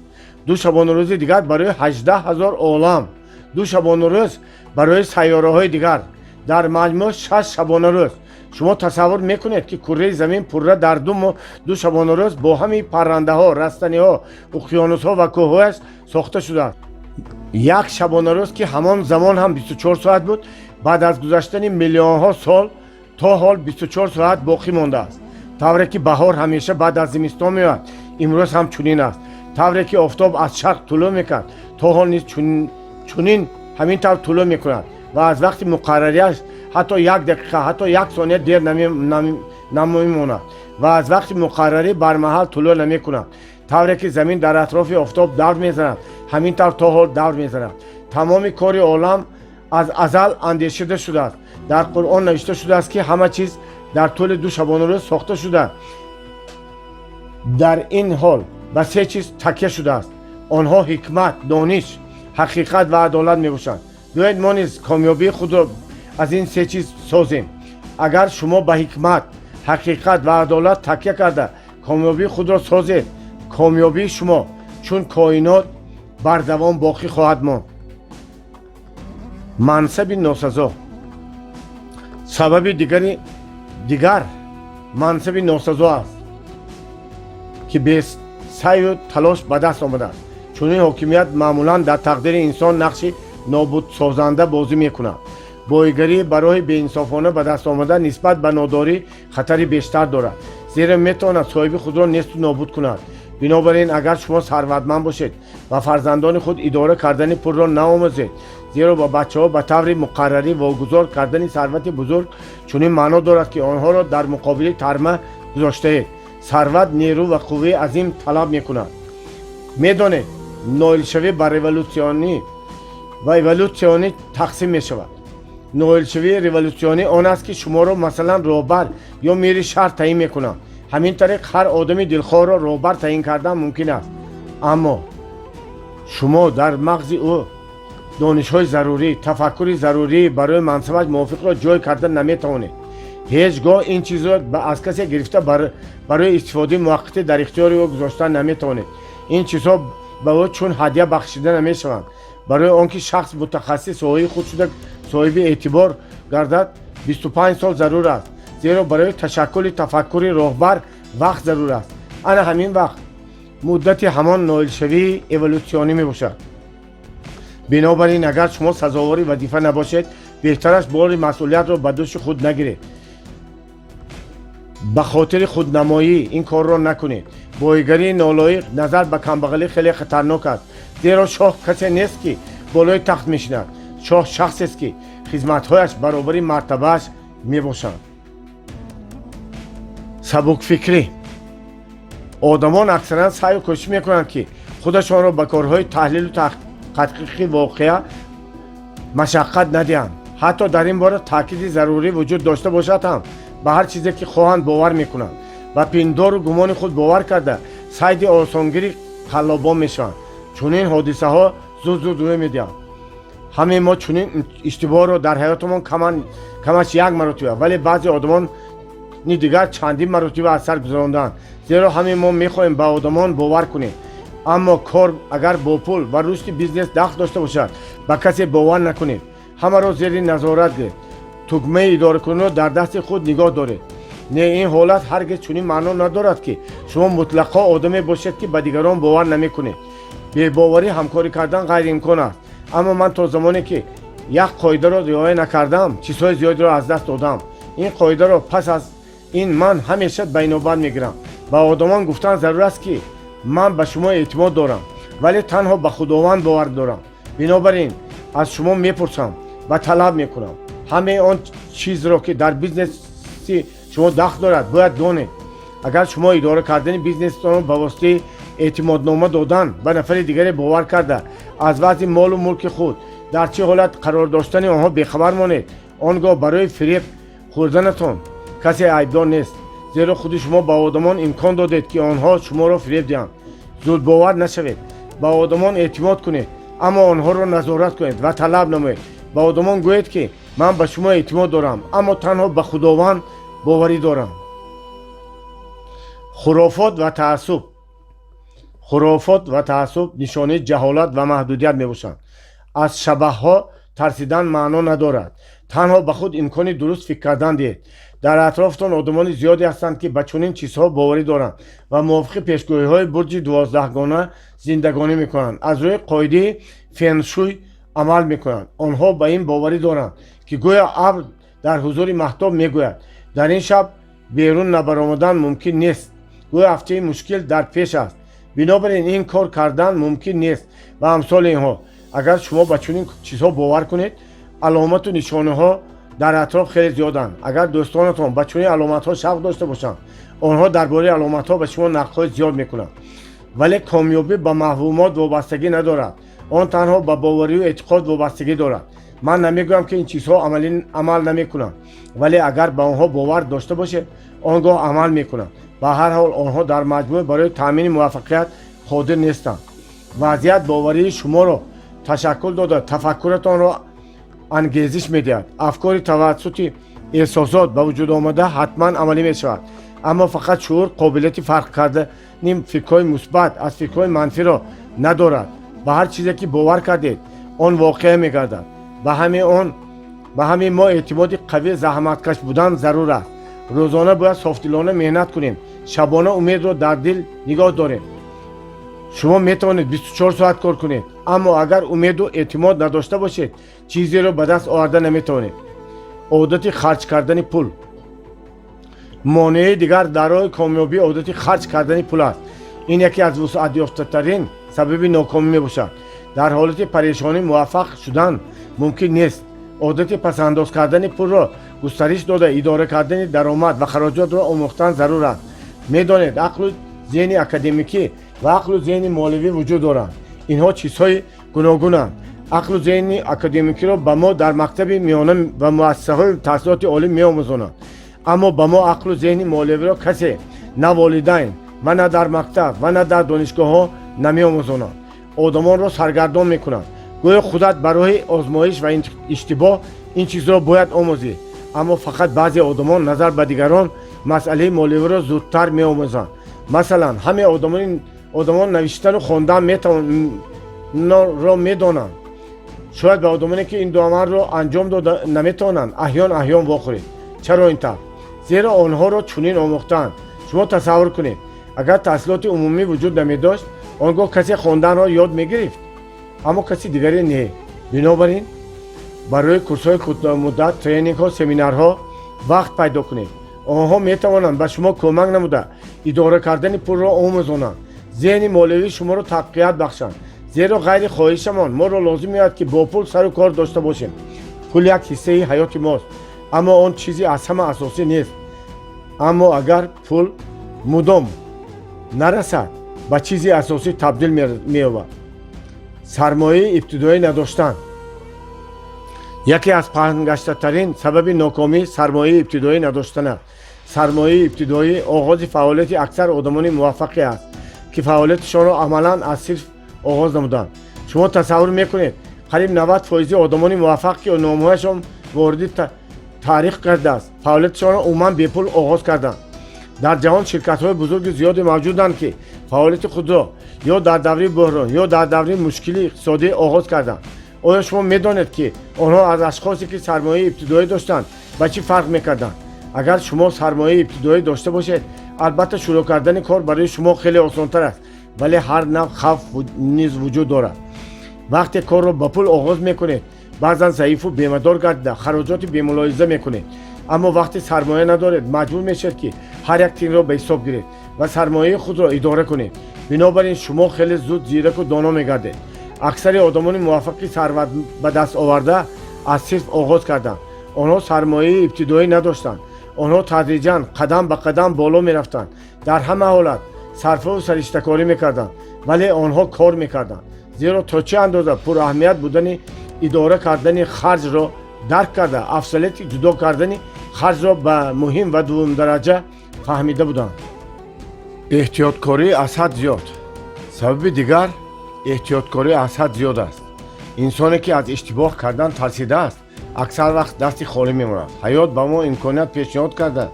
2 شبانه روز دیگر برای 18,000 عالم. 2 شبانه روز برای سیاره های دیگر. در مجموع 6 شبانه روز. شما تصور میکنید که کره زمین پره در 2 شبانه روز با همین پرنده ها، رستنی ها، اقیانوس ها و کوه ها ساخته شده است. 1 شبانه روز که همان زمان هم 24 ساعت بود، بعد از گذشتن میلیون ها سال تا حال 24 ساعت باقی مانده است. طوری که بهار همیشه بعد از زمستان میاد، امروز هم چنین است. طوری که آفتاب از شرق طلوع میکرد، تا حال نیز چنین همین طور طلوع میکند و از وقت مقرریش حتی 1 دقیقه، حتی 1 ثانیه دیر نمیماند و از وقت مقرری برمحل طلوع نمیکند. طوری که زمین در اطراف آفتاب دور میزند، همین طور تا حال دور میزند. تمام کار عالم از ازل اندیشیده شده است. در قرآن نوشته شده است که همه چیز در طول 2 شبانه روز ساخته شده. در این حال به 3 چیز تکیه شده است. آنها حکمت، دانش، حقیقت و عدالت میباشند. بیایید ما نیز کامیابی خود را از این 3 چیز سازیم. اگر شما به حکمت، حقیقت و عدالت تکیه کرده کامیابی خود را سازید، کامیابی شما چون کائنات بر دوام باقی خواهد ماند. منصب ناسزا. سبب دیگر منصب ناسزا است که به سعی و تلاش به دست آمده است. چون این حاکمیت معمولا در تقدیر انسان نقش نابود سازنده بازی میکند. بایگری برای بی‌انصافانه به دست آمدن نسبت به ناداری خطری بیشتر دارد، زیرا میتواند صاحب خود را نیست و نابود کند. بنابراین اگر شما ثروتمند باشید و فرزندان خود اداره کردن پول را نآموزید، زیرا با بچه‌ها به طور مقرری واگذار کردن ثروت بزرگ چنین معنا دارد که آنها را در مقابل ترمه گذاشته اید. ثروت نیرو و قوه عظیم طلب میکند. میدانید نایل شوی بر ریولوسیونی و ایولوسیونی تقسیم میشود. نایل شوی ریولوسیونی آن است که شما را مثلا رهبر یا میر شهر تعیین میکند. همین طریق هر آدم دلخواه را رهبر تعیین کردن ممکن است، اما شما در مغز او دانش‌های ضروری، تفکری ضروری برای منصبش موافق را جای کردن نمیتوانید. هیچگاه این چیز را از کسی گرفته برای استفاده موقتی در اختیار او گذاشتن نمیتوانید. این چیزها به او چون هدیه بخشیده نمیشوند. برای آنکه شخص متخصص صاحب خود شده صاحب اعتبار گردد 25 سال ضرور است، زیرا برای تشکل تفکر رهبر وقت ضرور است. انا همین وقت مدت همان نایل شوی ایولوسیونی می باشد. بنابراین اگر شما سزاوار وظیفه نباشید، بهترش بار مسئولیت را به دوش خود نگیرید. به خاطر خودنمایی این کار را نکنید. بایگری نالایق نظر به کمبغلی خیلی خطرناک است، زیرا شاه کسی نیست که بالای تخت میشیند. شاه شخصی است که خدمت‌هایش برابر مرتبه‌اش میباشند. سبک فکری. آدمان اکثرا سعی و کوشش میکنند که خودشان را به کارهای تحلیل و تحقیق واقعه مشقت ندهند. حتی در این باره تاکید ضروری وجود داشته باشد هم به هر چیزی که خواهند باور میکنند و پندار و گمان خود باور کرده صید آسانگیری خلابان میشوند. چون این حادثه ها زود روی میدهند. همه ما چنین اشتباه را در حیاتمان کمش 1 مرتبه، ولی بعضی آدمان دیگر چندین مرتبه از سر گذراندند. زیرا همه ما میخواهیم به آدمان باور کنیم، اما کار اگر با پول و رشد بیزنس دخل داشته باشد به کسی باور نکنید. همه را زیر نظارت گیرید. تگمه اداره کنی را در دست خود نگاه دارید. نه، این حالت هرگز چنین معنا ندارد که شما مطلقا آدمی باشید که به دیگران باور نمیکنید. بی باوری همکاری کردن غیر امکان است. اما من تا زمانی که یک قاعده را رعایت نکردم چیزهای زیادی را از دست دادم. این قاعده را پس از این من همیشه بینابر میگیرم. ба одамон гуфтан зарур аст ки ман ба шумо эътимод дорам, вале танҳо ба худованд бовар дорам. Бинобар ин аз шумо мепурсам ва талаб мекунам, ҳамаи он чизро ки дар бизнеси шумо дахл дорад бояд донед. агар шумо идора кардани бизнесатонро ба воситаи эътимоднома додан ба нафари дигаре бовар карда аз вазъи молу мулки худ дар чӣ ҳолат қарор доштани онҳо бехабар монед, он гоҳ барои фиреб хӯрданатон касе айбдор нест, зеро худи шумо ба одамон имкон додед ки онҳо шуморо фиреб диҳанд. зудбовар нашавед, ба одамон эътимод кунед, аммо онҳоро назорат кунед ва талаб намоед. ба одамон гӯед ки ман ба шумо эътимод дорам, аммо танҳо ба худованд боварӣ дорам. хурофот ва таассуб нишонаи ҷаҳолат ва маҳдудият мебошанд. аз шабаҳҳо тарсидан маъно надорад, танҳо ба худ имкони дуруст фикр кардан диҳед. дар атрофтон одамони зиёде ҳастанд ки ба чунин чизҳо боварӣ доранд ва мувофиқи пешгоҳиҳои бурҷи 12гона зиндагонӣ мекунанд, аз рӯи қоидаи феншуй амал мекунанд. онҳо ба ин боварӣ доранд ки гӯё абр дар ҳузури маҳтоб мегӯяд дар ин шаб берун набаромадан мумкин нест, гӯё ҳафтаи мушкил дар пеш аст, бинобар ин ин кор кардан мумкин нест ва амсоли инҳо. агар шумо ба чунин чизҳо бовар кунед, аломату нишонаҳо дар атроф хеле зиёданд. агар дӯстонатон ба чунин аломатҳо шавқ дошта бошанд, онҳо дар бораи аломатҳо ба шумо нақдҳои зиёд мекунанд. вале комёбӣ ба маҳвумот вобастагӣ надорад, он танҳо ба боварию эътиқод вобастагӣ дорад. ман намегӯям ки ин чизҳо амал намекунанд, вале агар ба онҳо бовар дошта бошед, он гоҳ амал мекунанд. ба ҳар ҳол онҳо дар маҷмӯъ барои таъмини муваффақият қодир нестанд. вазъият боварии шуморо ташаккул дода тафаккуратонро ангезиш медиҳад. афкори тавассути эҳсосот ба вуҷуд омада ҳатман амалӣ мешавад, аммо фақат шуъур қобилияти фарқ кардани фикрҳои мусбат аз фикрҳои манфиро надорад. ба ҳар чизе ки бовар кардед, он воқеа мегардад. ба ҳамин мо эътимоди қавӣ заҳматкаш будан зарур аст. рӯзона бояд софдилона меҳнат кунем, шабона умедро дар дил нигоҳ дорем. шумо метавонед 24 соат кор кунед, аммо агар умеду эътимод надошта бошед, чизеро ба даст оварда наметавонед. одати харҷ кардани пул. монеи дигар дар роҳи комёбӣ одати харҷ кардани пул аст. ин яке аз вусъатёфтатарин сабаби нокомӣ мебошад. дар ҳолати парешонӣ муваффақ шудан мумкин нест. одати пасандоз кардани пулро густариш дода идора кардани даромад ва хароҷотро омӯхтан зарур аст. медонед ақлу зеҳни академикӣ ва ақлу зеҳни молиявӣ вуҷуд доранд. инҳо чизҳои гуногунанд. ақлу зеҳни академикиро ба мо дар мактаби миёна ва муассисаҳои таҳсилоти олӣ меомӯзонанд, аммо ба мо ақлу зеҳни молиявиро касе на волидайн ва на дар мактаб ва на дар донишгоҳҳо намеомӯзонанд. одамонро саргардон мекунанд. гӯё худат ба роҳи озмоиш ва иштибоҳ ин чизро бояд омӯзӣ, аммо фақат баъзе одамон назар ба дигарон масъалаи молиявиро зудтар меомӯзанд. масалан, ҳамаи одамон навиштану хонданро медонанд. шояд ба одамоне ки ин ду амалро анҷом дода наметавонанд аҳён вохӯред. чаро ин тавр? зеро онҳоро чунин омӯхтаанд. шумо тасаввур кунед, агар таҳсилоти умумӣ вуҷуд намедошт, он гоҳ касе хонданро ёд мегирифт, аммо каси дигаре не. бинобар ин барои курсҳои хурдмуддат, тренингҳо, семинарҳо вақт пайдо кунед. онҳо метавонанд ба шумо кӯмак намуда идора кардани пулро омӯзонанд, зеҳни молиявии шуморо тақвият бахшанд. зеро ғайри хоҳишамон моро лозим меояд ки бо пул сару кор дошта бошем. пул як ҳиссаи ҳаёти мост, аммо он чизи аз ҳама асосӣ нест. аммо агар пул мудом нарасад, ба чизи асосӣ табдил меёбад. сармояи ибтидоӣ надоштан. яке аз паҳнгаштатарин сабаби нокомӣ сармояи ибтидоӣ надоштан аст. сармояи ибтидоӣ оғози фаъолияти аксар одамони муваффақе аст ки фаъолияташонро амалан аз сифр оғоз намуданд. шумо тасаввур мекунед, қариб 90% одамони муваффақ ки номҳояшон вориди таърих гардааст, фаъолияташонро умуман бепул оғоз карданд. дар ҷаҳон ширкатҳои бузурги зиёде мавҷуданд ки фаъолияти худро ё дар даври буҳрон ё дар даври мушкили иқтисодӣ оғоз карданд. оё шумо медонед ки онҳо аз ашхосе ки сармояи ибтидоӣ доштанд ба чӣ фарқ мекарданд? агар шумо сармояи ибтидоӣ дошта бошед, албатта шурӯъ кардани кор барои шумо хеле осонтар аст, вале ҳар нав хавф низ вуҷуд дорад. вақте корро ба пул оғоз мекунед, баъзан заифу бемадор гардида хароҷоти бемулоҳиза мекунед, аммо вақте сармоя надоред, маҷбур мешавед ки ҳар як тиңро ба ҳисоб гиред و سرمایه خود را اداره کنید. بنابراین شما خیلی زود زیرک و دانا میگردید. اکثر آدمان موفقی ثروت به دست آورده از صفر آغاز کردند. آنها سرمایه ابتدایی نداشتند. آنها تدریجاً قدم به قدم بالا میرفتند. در همه حالت صرفه و سرشتکاری میکردند، ولی آنها کار میکردند. زیرا تا چه اندازه پر اهمیت بودن اداره کردن خرج را درک کرده، افضلیت جدا کردن خرج را به مهم و دوم درجه فهمیده بودند. احتیاطکاری از حد زیاد. سبب دیگر احتیاطکاری از حد زیاد است. انسانی که از اشتباه کردن ترسیده است اکثر وقت دستی خالی میماند. حیات به ما امکانیت پیشنهاد کرده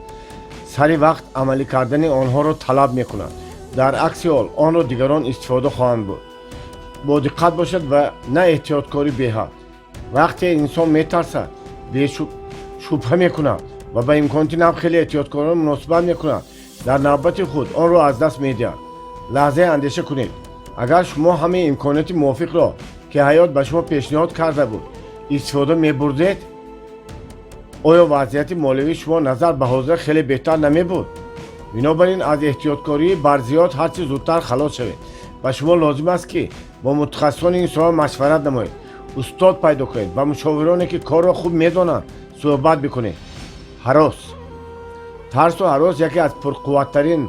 سری وقت عملی کردن آنها را طلب میکند. در عکس حال آن را دیگران استفاده خواهند بود. با دقت باشد و نه احتیاطکاری بی‌حد. وقتی انسان میترسد شبهه میکند و به امکانات نو خیلی احتیاطکارانه مناسبت میکند، در نوبت خود آن را از دست میدهد. لحظه اندیشه کنید. اگر شما همه امکانات موافق را که حیات به شما پیشنهاد کرده بود استفاده میبردید، آیا وضعیت مالی شما نظر به حاضر خیلی بهتر نمی بود؟ بنابراین از احتیاطکاری برزیاد هرچی زودتر خلاص شوید. و شما لازم است که با متخصصان این سوال مشورت نمایید، استاد پیدا کنید، با مشاورانی که کار را خوب میدانند صحبت بکنید. هراس. ترس و هراس یکی از پرقوت‌ترین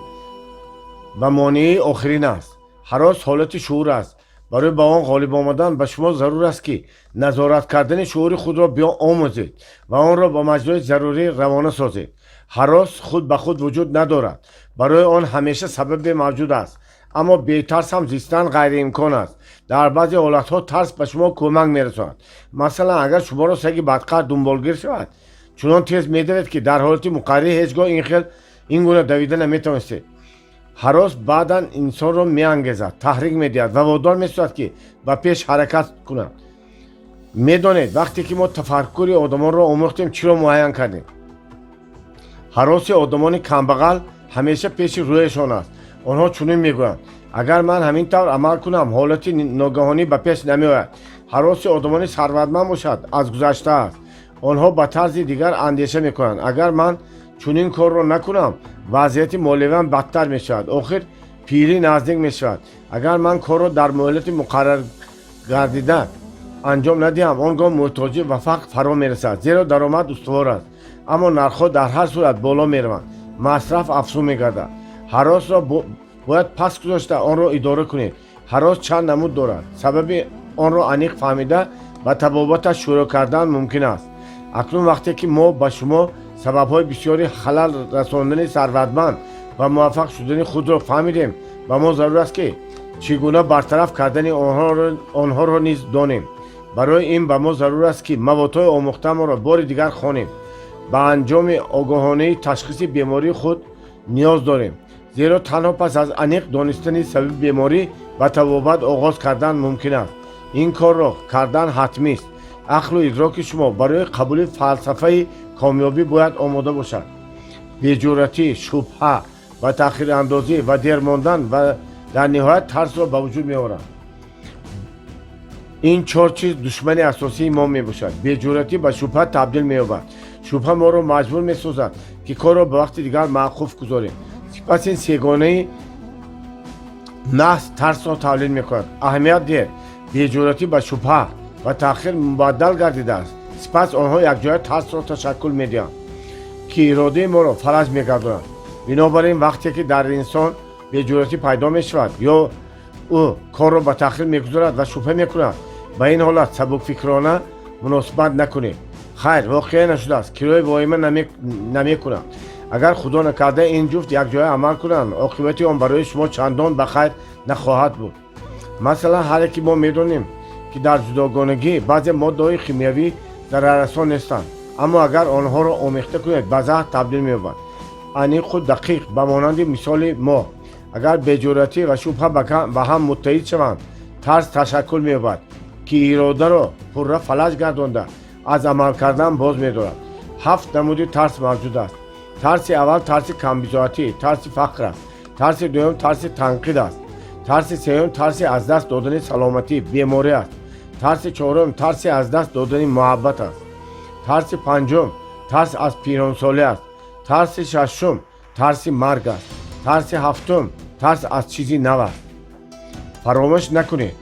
و مانع آخرین است. هراس حالت شعور است. برای به آن غالب آمدن به شما ضرور است که نظارت کردن شعور خود را بیاموزید و آن را با مجرای ضروری روانه سازید. هراس خود به خود وجود ندارد، برای آن همیشه سبب موجود است، اما بی ترس هم زیستن غیر امکان است. در بعضی حالتها ترس به شما کمک میرساند. مثلا اگر شما را سگ بدقهر دنبالگیر شود، چنان تیز میدوید که در حالت مقرری هیچگاه این گونه دویده نمیتوانستید. هراس بعداً انسان را میانگیزد، تحریک میدهد و وادار میسازد که به پیش حرکت کند. میدانید وقتی که ما تفکر آدمان را آموختیم چی را معین کردیم؟ هراس آدمان کمبغل همیشه پیش رویشان است. آنها چنین میگویند اگر من همین طور عمل کنم حالت ناگهانی به پیش نمیآید. هراس آدمان ثروتمند باشد از گذشته است. آنها به طرز دیگر اندیشه میکنند اگر من چنین کار را نکنم وضعیت مالی من بدتر میشود، آخر پیری نزدیک میشود. اگر من کار را در مهلت مقرر گردیده انجام ندهم آنگاه محتاجی و فقر فرا میرسد، زیرا درآمد استوار است اما نرخ‌ها در هر صورت بالا میروند، مصرف افزون میگردد. هراس را باید پس گذاشته آن را اداره کنید. هراس چند نمود دارد. سبب آن را عمیق فهمیده و تبابتش شروع کردن ممکن است. اکنون وقتی که ما با شما سبب‌های بسیاری خلل رساندن ثروتمند و موفق شدن خود را فهمیدیم و ما ضرور است که چگونه برطرف کردن آنها را نیز دانیم. برای این به ما ضرور است که موادهای آموخته ما را بار دیگر خوانیم. به انجام آگاهانه تشخیص بیماری خود نیاز داریم، زیرا تنها پس از عمیق دانستن سبب بیماری و تبابت آغاز کردن ممکن است. این کار را کردن حتمی است. عقل و ادراک شما برای قبول فلسفه کامیابی باید آماده باشد. بی‌جرأتی، شبهه و تأخیر اندازی و دیر ماندن و در نهایت ترس را به وجود می آورند. این چهار چیز دشمن اساسی ما می باشد. بی‌جرأتی به شبهه تبدیل می یابد. شبهه ما را مجبور می سازد که کار را به وقت دیگر موقوف گذاریم. پس این سگانه نحس ترس را تولید می کند. اهمیت دهید. بی‌جرأتی به شبهه و تأخیر مبدل گردیده است. سپس آنها یک جای ترس را تشکل می دهند که اراده ما را فلج می گردانند. بنابراین وقتی که در انسان بی‌جرأتی پیدا می شود یا او کار را به تأخیر می گذارد و شبهه می کند، به این حالت سبک فکرانه مناسبت نکنید. خیر واقعا نشده است، کرای وایمه نمی کنند. اگر خدا نکرده این جفت یک جای عمل کنند عاقبت آن برای شما چندان بخیر نخواهد بود. مثلا هر یکی ما می دانیم که در جداگانگی بعضی ماده‌های شیمیایی ضرررسا نیستند، اما اگر آنها را آمیخته کنید به زهر تبدیل می‌یابند. یعنی خود دقیق به مانند مثال ما اگر بی‌جرأتی و شبهه به هم متحد شوند ترس تشکل می‌یابد که اراده را پرره فلج گردانده از عمل کردن باز می‌دارد. 7 نمود ترس موجود است. ترس اول ترس کمبزاعتی، ترس فقر است. ترس دوم ترس تنقید است. ترس سوم ترس از دست دادن سلامتی، بیماری است. ترس چهارم ترس از دست دادن محبت است. ترس پنجم ترس از پیرانسالی است. ترس ششم ترس مرگ است. ترس هفتم ترس از چیزی نو است. فراموش نکنید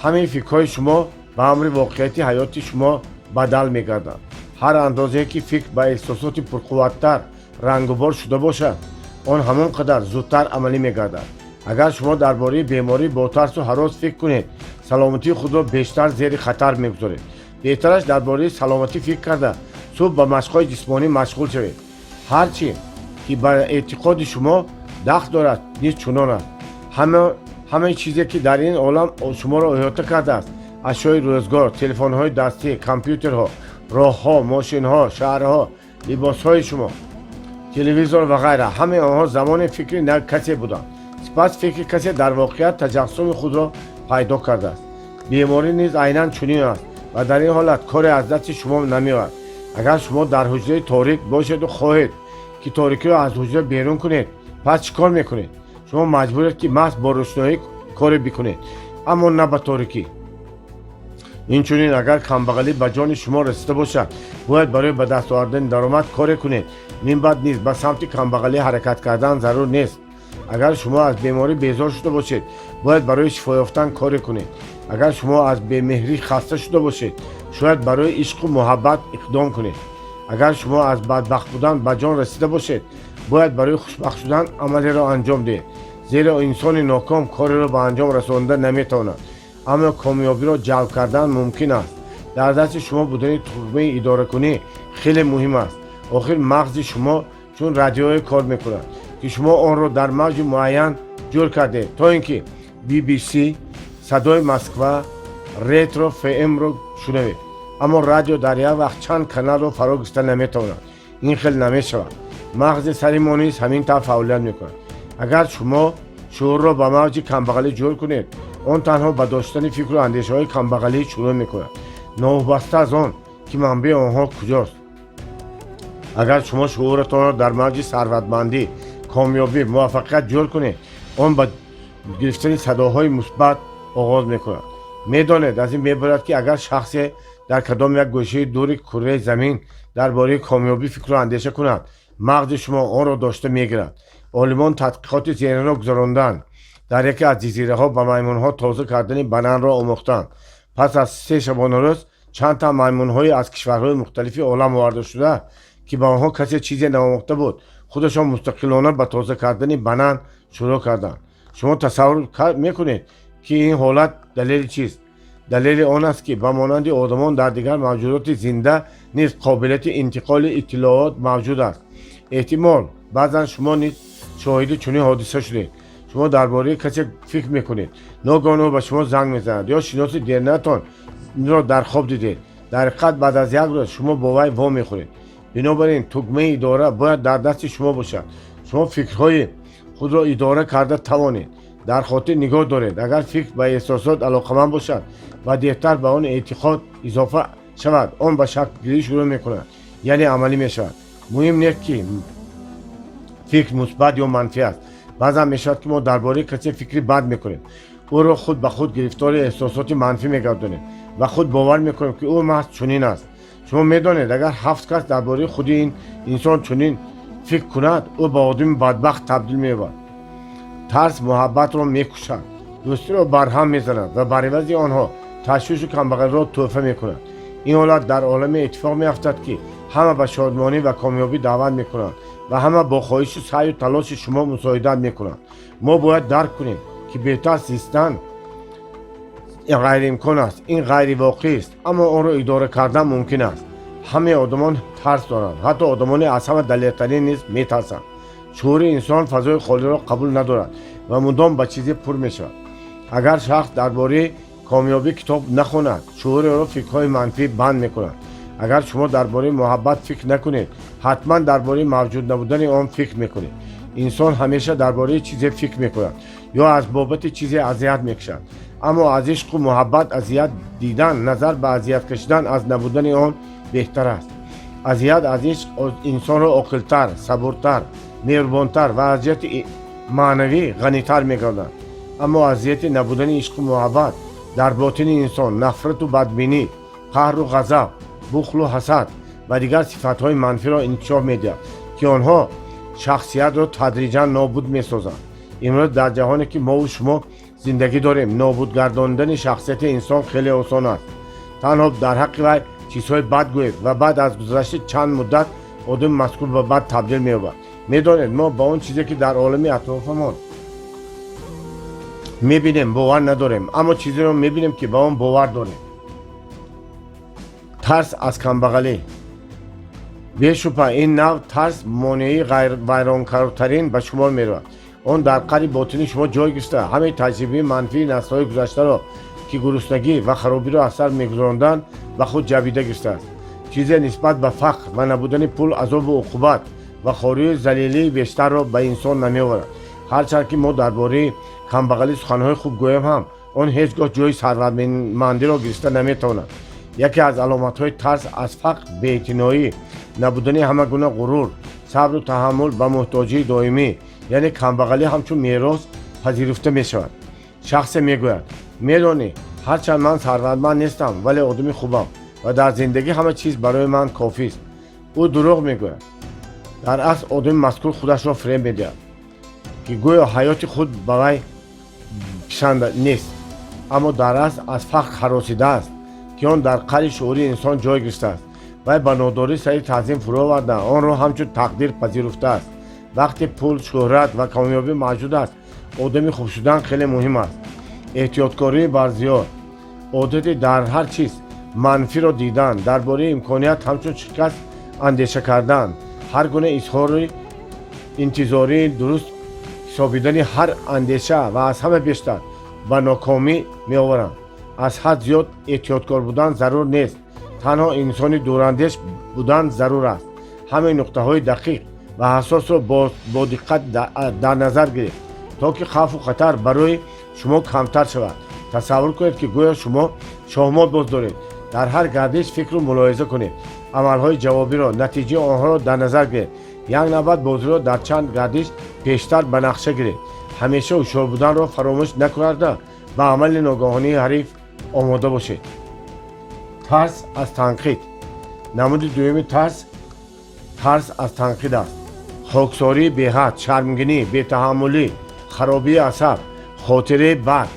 همه فکرهای شما به امر واقعیت حیات شما بدل میگردند. هر اندازه که فکر به احساسات پرقوتتر رنگ و بار شده باشد آن همان قدر زودتر عملی میگردد. اگر شما درباره بیماری با ترس و هراس فکر کنید سلامتی خود را بیشتر زیر خطر میگذارید. بهترش درباره سلامتی فکر کرده صبح به مشق‌های جسمانی مشغول شوید. هرچی که به اعتقاد شما دخل دارد نیز چنان است. همه چیزی که در این عالم شما را احاطه کرده است، اشیای روزگار، تلفن‌های دستی، کامپیوترها، راه‌ها، ماشین‌ها، شهرها، لباس‌های شما، تلویزیون و غیره، همه آنها زمان فکری نه کسی بودند. سپس فکر کسی در واقعیت تجسم خود را پیدا کرده است. بیماری نیز عیناً چنین است و در این حالت کاری از دست شما نمی‌آید. اگر شما در حجره تاریک باشید و خواهید که تاریکی را از حجره بیرون کنید پس چیکار میکنید؟ شما مجبورید که محض با روشنایی کاری بکنید اما نه به تاریکی. اینچنین اگر کمبغلی به جان شما رسیده باشد باید برای به دست آوردن درآمد کاری کنید. نیم بعد نیز به سمت کمبغلی حرکت کردن ضرور نیست. اگر شما از بیماری بیزار شده باشید باید برای شفا یافتن کاری کنید. اگر شما از بی‌مهری خسته شده باشید شاید برای عشق و محبت اقدام کنید. اگر شما از بدبخت بودن به جان رسیده باشید باید برای خوشبخت شدن عملی را انجام دهید. زیرا انسان ناکام کاری را به انجام رساندن نمیتواند اما کامیابی را جلب کردن ممکن است. در دست شما بودن تخمه اداره کنی خیلی مهم است. آخر مغز شما چون رادیوی کار میکند که شما آن را در موج معین جور کرده تا اینکه BBC، صدای مسکو، رترو FM را شنوید. اما رادیو در یک وقت چند کانال را فرا گرفته نمیتواند. این خیلی نمیشود. مغز سلیمان نیز همین طور فعالیت میکند. اگر شما شعور را به موج کمبغلی جور کنید آن تنها به داشتن فکر و اندیشه های کمبغلی شروع میکند ناوابسته از آن که منبع آنها کجاست. اگر شما شعورتان را در موج ثروتمندی، کامیابی، موفقیت جور کنید آن به گرفتن صداهای مثبت آغاز میکند. میدانید از این میبرد که اگر شخصی در کدام یک گوشه دور کره زمین درباره کامیابی فکر و اندیشه کند مغز شما آن را داشته میگیرد. عالمان تحقیقات ذهنی را گذراندند. در یکی از جزیره ها به میمون ها تازه کردن بنان را آموختند. پس از 3 شبانه روز چند تا میمون های از کشورهای مختلفی عالم آورده شده که به آنها کسی چیزی نآموخته بود خودشان مستقلانه به تازه کردن بنان شروع کردند. شما تصور میکنید که این حالت دلیل چیست؟ دلیل آن است که به مانند آدمان در دیگر موجودات زنده نیز قابلیت انتقال اطلاعات موجود است. احتمال بعضا شما نیز شاهد چنین حادثه شدید. شما درباره کسی فکر میکنید ناگهان او به شما زنگ میزند یا شناس دیرینتان را در خواب دیدید. در حقیقت بعد از یک روز شما با وی وا میخورید. بنابراین تخمه اداره باید در دست شما باشد. شما فکرهای خود را اداره کرده توانید. در خاطر نگاه دارید اگر فکر به احساسات علاقمند باشد و دیرتر به آن اعتقاد اضافه شود آن به شکل گیری شروع میکند یعنی عملی میشود. مهم نیست که فکر مثبت یا منفی است. بعضا میشود که ما درباره کسی فکری بد میکنیم او را خود به خود گرفتار احساسات منفی میگردانیم و خود باور میکنیم که او محض چنین است. شما میدانید اگر 7 کس درباره خود این انسان چنین فکر کند او به آدم بدبخت تبدیل میشود. ترس محبت را میکشد، دوستی را برهم میزند و بر عوض آنها تشویش و کمبغلی را تحفه میکند. این حالت در عالم اتفاق میافتد که همه به شادمانی و کامیابی دعوت میکنند و همه با خواهش و سعی و تلاش شما مساعدت میکنند. ما باید درک کنیم که بهتر زیستن غیر امکان است. این غیر واقعی است اما آن را اداره کردن ممکن است. همه آدمان ترس دارند. حتی آدمان از همه دلیرترین نیز میترسند. شعور انسان فضای خالی را قبول ندارد و مدام به چیزی پر میشود. اگر شخص درباره کامیابی کتاب نخواند شعور را فکرهای منفی بند میکند. اگر شما درباره محبت فکر نکنید حتما درباره موجود نبودن آن فکر میکنید. انسان همیشه درباره چیزی فکر میکند یا از بابت چیزی اذیت میکشد. اما از عشق و محبت اذیت دیدن نظر به اذیت کشیدن از نبودن آن بهتر است. اذیت از عشق انسان را عاقل‌تر، صبورتر، مهربانتر و اذیت معنوی غنی‌تر می‌گرداند. اما اذیت نبودن عشق و محبت در باطن انسان نفرت و بدبینی، قهر و غضب، بخل و حسد و دیگر صفت‌های منفی را انتشار می‌دهد که آنها شخصیت رو تدریجا نابود می‌سازند. امروز در جهانی که ما و شما زندگی داریم، نابود گرداندن شخصیت انسان خیلی آسان است. تنها در حق وی چیزهای بد گوید و بعد از گذشت چند مدت آدم مذکور به بد تبدیل می‌یابد. می‌دانید ما با اون چیزی که در عالم اطرافمان می‌بینیم باور نداریم، اما چیزی رو می‌بینیم که با اون باور داریم. ترس از کمبغلی. بیشوبه این نوع ترس مانعی ویرانکارترین به شمار می‌رود. اون در قلب باطنی شما جای گرفته. همه تجربه منفی نسل‌های گذشته را که گرسنگی و خرابی را اثر می‌گذراندند و خود جویده گرفته است. چیزی نسبت به فقر و نبودن پول، عذاب و عقوبت و خواری ذلیلی بیشتر را به انسان نمی‌آورد. هرچند که ما درباره کمبغلی سخن‌های خوب گویم هم اون هیچگاه جای ثروتمندی را گرفته نمی‌تواند. یکی از علامت‌های ترس از فقر بی‌اعتنایی، نبودن همه گونه غرور، صبر و تحمل و محتاجی دائمی، یعنی کمبغلی همچون میراث پذیرفته می‌شود. شخص میگوید میدانی هرچند من ثروتمند نیستم ولی آدمی خوبم و در زندگی همه چیز برای من کافی است. او دروغ میگوید. در اصل آدم مذکور خودش را فریب میدهد که گویا حیات خود به وی پسند نیست، اما در اصل از فقر هراسیده است که آن در قلب شعوری انسان جای گرفته است. وی به ناداری سعی تعظیم فرو آورده آن را همچون تقدیر پذیرفته است. وقتی پول، شهرت و کامیابی موجود است، آدمی خوب شدن خیلی مهم است. احتیاطکاری برزیاد، عادت در هر چیز منفی را دیدن، درباره امکانیت همچون شکست اندیشه کردن، هر گونه اظهار انتظاری درست حسابیدن هر اندیشه و از همه بیشتر به ناکامی می آورند. از حد زیاد احتیاطکار بودن ضرور نیست، تنها انسانی دوراندیش بودن ضرور است. همه نقطه های دقیق و حساس را با دقت در نظر گرفت تا که خوف و خطر برای شما کمتر شود. تصور کنید که گویا شما شاهمال باز دارید. در هر گردش فکر رو ملاحظه کنید. عملهای جوابی را، نتیجه آنها را در نظر گیرید. یک نوبت بازی را در چند گردش پیشتر به نقشه گیرید. همیشه هوشیار بودن را فراموش نکرده به عمل ناگهانی حریف آماده باشید. ترس از تنقید. نمود دوم ترس از تنقید است. خاکساری بی‌حد، شرمگینی، بی‌تحملی، خرابی اعصاب، خاطره بد،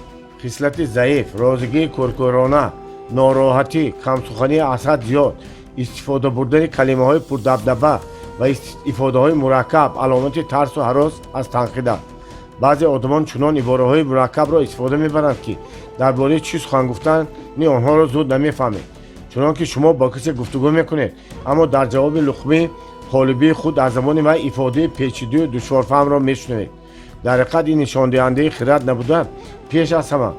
خصلت ضعیف، رازگی کرکرانه، ناراحتی، کمسخنی اسد زیاد، استفاده بردن کلمه های پردبدبه و استفاده های مرکب علامت ترس و هراس از تنقید است. بعضی آدمان چنان عباره های مرکب را استفاده میبرند که درباره چی سخن گفتن آنها را زود نمیفهمید. چنان که شما با کسی گفتگو میکنید اما در جواب لقمه قالبی خود از زبان وی افاده پیچیده و دشوارفهم را میشنوید. در حقیقت این نشان دهنده خرد نبودن پیش از همه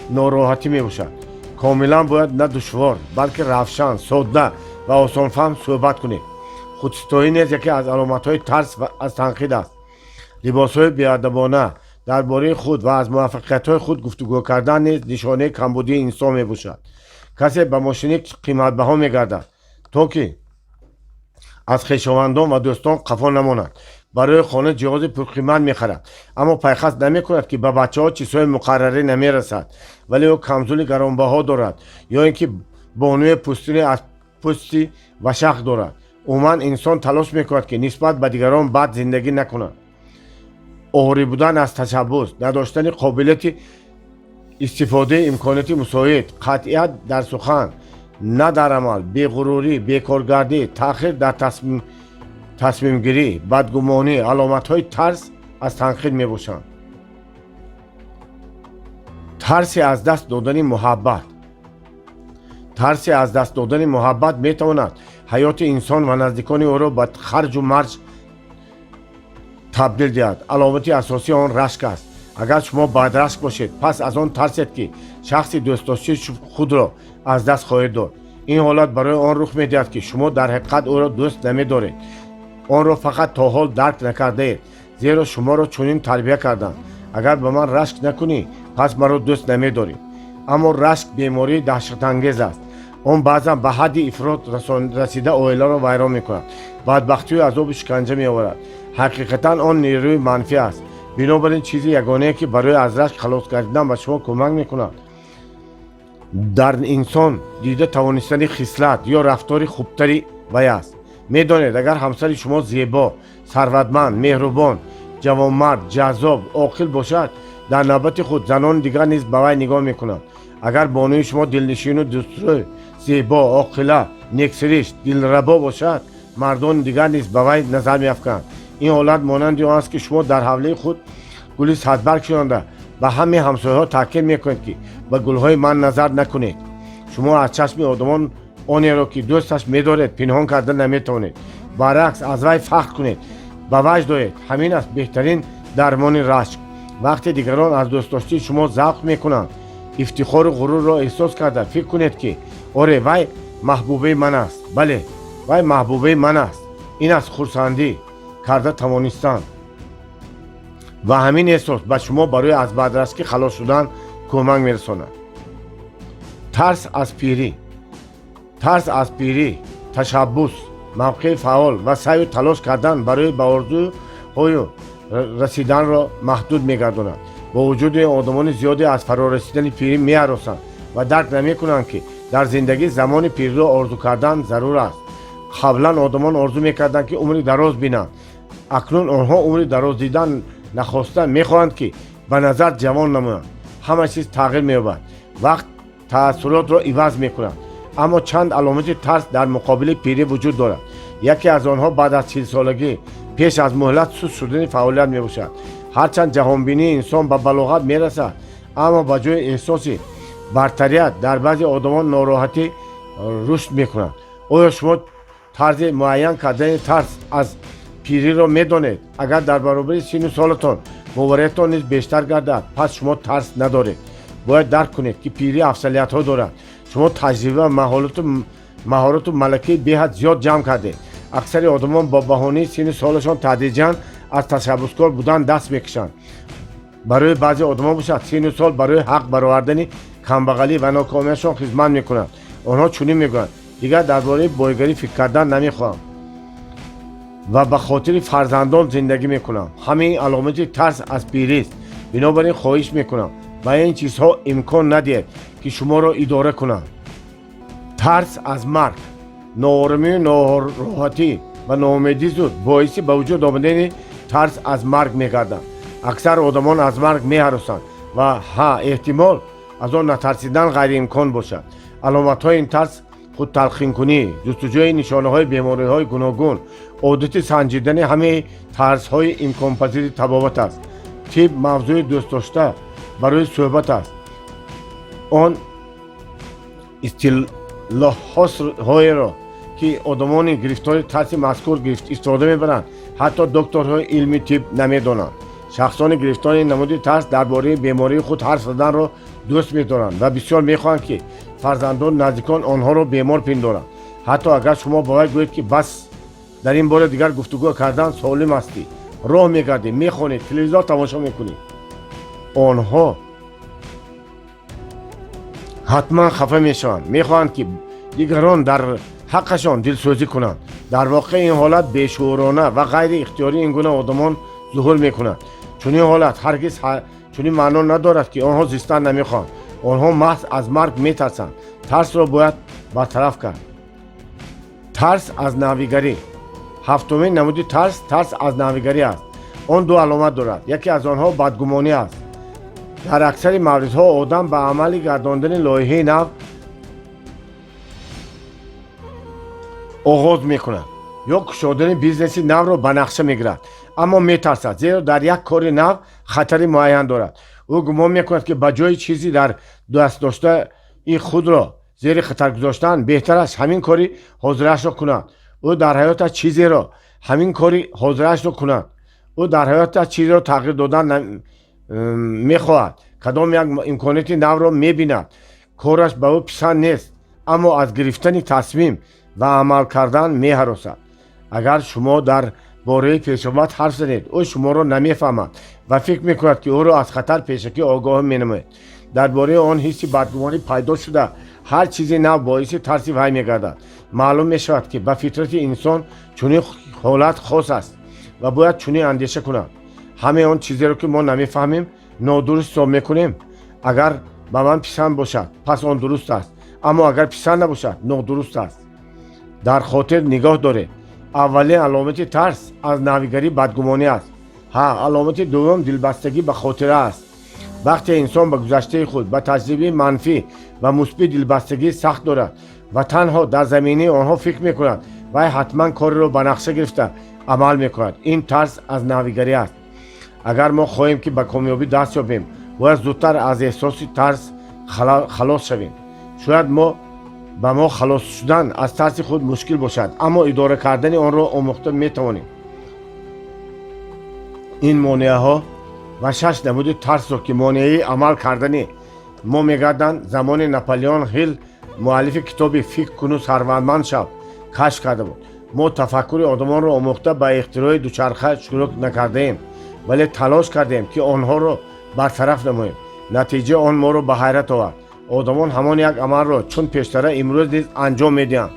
ناراحتی میباشد. کاملا باید نه دشوار بلکه روشن، ساده و آسان فهم صحبت کنید. خودستایی نیز یکی از علامت‌های ترس از تنقید است. لباس‌های بی‌ادبانه درباره خود و از موفقیت‌های خود گفتگو کردن نیز نشانه کمبودی انسان میباشد. کسی به ماشین قیمت بها میگردد تا که از خویشاوندان و دوستان قفا نماند. برای خانه جهاز پرقیمت میخرد اما پیخست نمیکند که به بچه‌ها چیزهای مقرره نمیرسد ولی او کمزوری گرانبها دارد یا اینکه بانوی پوستین از پوستی وشق دارد. عموما انسان تلاش میکند که نسبت به دیگران بد زندگی نکند. آوری بودن از تشبث، نداشتن قابلیت استفاده امکانات مساعد، قطعیت در سخن نه در عمل، بی‌غروری، بیکارگردی، تأخیر در تصمیم گیری، بدگمانی علامت های ترس از تنقید می باشند. ترس از دست دادن محبت. ترس از دست دادن محبت می تواند حیات انسان و نزدیکان او را به خرج و مرج تبدیل دهد. علامت اساسی آن رشک است. اگر شما بد رشک باشید پس از آن ترسید که شخصی دوست داشته خود را از دست خواهید داد. این حالت برای آن رخ می دهد که شما در حقیقت او را دوست نمی دارید. آن را فقط تا حال درک نکرده اید زیرا شما را چنین تربیت کردند. اگر به من رشک نکنی پس مرا دوست نمی داری. اما رشک بیماری دهشت انگیز است. آن بعضا به حد افراط رسیده عائله را ویران می کند. بدبختی و عذاب شکنجه می آورد. حقیقتا آن نیروی منفی است. بنابراین چیزی یگانه که برای از رشک خلاص کردن به شما کمک می کند در انسان دیده توانستن خصلت یا رفتار خوبتری وی است. میدانید اگر همسر شما زیبا، ثروتمند، مهربان، جوانمرد، جذاب، عاقل باشد، در نوبت خود زنان دیگر نیز به وی نگاه میکنند. اگر بانوی شما دلنشین و دوسترو، زیبا، عاقله، نیکسرشت، دلربا باشد، مردان دیگر نیز به وی نظر میافکنند. این حالت مانند آن است که شما در حوله خود گلی صدبرگ شونده به همه همسایه‌ها تاکید میکنید که به گلهای من نظر نکنید. شما از چشم آدمان آنی را که دوستش می‌دارید پنهان کردن نمیتوانید. برعکس از وی فخر کنید، به وجه دارید. همین است بهترین درمان رشک. وقتی دیگران از دوست داشتی شما ذوق میکنند، افتخار و غرور را احساس کرده فکر کنید که آره وی محبوبه من است. بله وی محبوبه من است. این است خرسندی کرده توانستن و همین احساس به شما برای از بدرسکی خلاص شدن کمک میرساند. ترس از پیری، تشبث، موقع فعال و سعی و تلاش کردن برای به آرزوهای رسیدن را محدود میگرداند. با وجود آدمان زیادی از فرارسیدن پیری می‌هراسند و درک نمی‌کنند که در زندگی زمان پیری را آرزو کردن ضرور است. قبلا آدمان آرزو می‌کردند که عمری دراز بینند. اکنون آنها عمری دراز دیدن نخواستند، می‌خواهند که به نظر جوان نمایند. همه چیز تغییر می‌یابد. وقت تأثیرات را عوض می‌کند. اما چند علامت ترس در مقابل پیری وجود دارد. یکی از آنها بعد از 40 سالگی پیش از مهلت سست شدن فعالیت میباشد. هرچند جهانبینی انسان به بلاغت میرسد، اما به جای احساس برتریت در بعضی آدمان ناراحتی رشد میکنند. آیا شما طرز معین کردن ترس از پیری را میدانید؟ اگر در برابر سن و سالتان باوریتان نیز بیشتر گردد، پس شما ترس ندارید. باید درک کنید که پیری افضلیت ها دارد. شما تجربه و مهارت و ملکه بهت زیاد جمع کرده. اکثر آدمان با بهانه سن سالشان تدریجاً از تشبثکار بودن دست میکشند. برای بعضی آدمان باشد سن سال برای حق برآوردن کمبغلی و ناکامیشان خدمت میکنند. آنها چنین میگویند دیگر درباره بایگری فکر کردن نمیخواهم و به خاطر فرزندان زندگی میکنم. همین علامت ترس از پیری است. بنابراین خواهش میکنم و این چیزها امکان ندهید که شما را اداره کنند. ترس از مرگ، ناآرامی، ناراحتی و ناامیدی زود باعث به وجود آمدن ترس از مرگ میگردند. اکثر آدمان از مرگ میهراسند و احتمال از آن نترسیدن غیر امکان باشد. علامت های این ترس خود تلقین کنی، جستجوی نشانه های بیماری های گوناگون، عادت سنجیدن همه ترس های امکان پذیر تبابت است. تیپ موضوع دوست داشته برای صحبت است. آن اصطلاح‌های را که آدمان گرفتار ترس مذکور استفاده میبرند حتی دکترهای علمی طب نمیدانند. شخصان گرفتار این نمود ترس درباره بیماری خود حرف زدن را دوست می‌دارند و بسیار می‌خواهند که فرزندان نزدیکان آنها را بیمار پندارند. حتی اگر شما باید گویید که بس در این باره دیگر گفتگو کردن سالم استی، راه می‌گردید، می‌خوانید، تلویزیون تماشا می‌کنید، آنها حتما خفه میشوند. میخواهند که دیگران در حقشان دلسوزی کنند. در واقع این حالت بیشعورانه و غیر اختیاری این گونه آدمان ظهور میکنند. چون این حالت هرگز چنین معنا ندارد که آنها زیستن نمیخواهند. آنها محض از مرگ میترسند. ترس را باید برطرف کرد. ترس از نویگری. هفتمین نمود ترس از نویگری است. آن دو علامت دارد. یکی از آنها بدگمانی است. در اکثر موردها آدم به عمل گرداندن لایحه نو آغاز میکند یا گشودن بیزنسی نو را به نقشه میگیرد، اما میترسد زیرا در یک کار نو خطری معین دارد. او گمان میکند که به جای چیزی در دست داشته این خود را زیر خطر گذاشتن بهتر است همین کاری حاضرش را کند. او در حیاتش چیزی را چیزی را تغییر دادن میخواهد. کدام یک امکاناتی نو را میبیند، کارش به او پسند نیست، اما از گرفتن تصمیم و عمل کردن میهراسد. اگر شما در باره پیش‌آمد حرف زنید، او شما را نمیفهمد و فکر میکند که او را از خطر پیشکی آگاه مینماید. درباره آن حسی بدگمانی پیدا شده هر چیزی نو باعث ترس وی میگردد. معلوم میشود که به فطرت انسان چنین حالت خاص است و باید چنین اندیشه کند. همه آن چیزی را که ما نمیفهمیم نادرست حساب میکنیم. اگر به من پسند باشد پس آن درست است، اما اگر پسند نباشد نادرست است. در خاطر نگاه دارید اولین علامت ترس از نویگری بدگمانی است. علامت دوم دلبستگی به خاطره است. وقتی انسان به گذشته خود به تجربه منفی و مثبت دلبستگی سخت دارد و تنها در زمینه آنها فکر میکند و حتما کار را به نقشه گرفته عمل میکند، این ترس از نویگری است. اگر ما خواهیم که به کامیابی دست یابیم و زودتر از احساس ترس خلاص شویم، شاید به ما خلاص شدن از ترس خود مشکل باشد، اما اداره کردن آن را آموخته میتوانیم. این مانعه ها و 6 نمود ترس را که مانعه عمل کردن ما میگردند، زمان ناپلیون هیل مؤلف کتاب فکر کن و ثروتمند شو کشف کرده بود. ما تفکر آدمان را آموخته به اختراع دوچرخه شروع نکرده ایم، ولی تلاش کردیم که آنها را برطرف نماییم. نتیجه آن ما را به حیرت آورد. آدمان همان یک عمل را چون پیشتر امروز نیز انجام میدهند،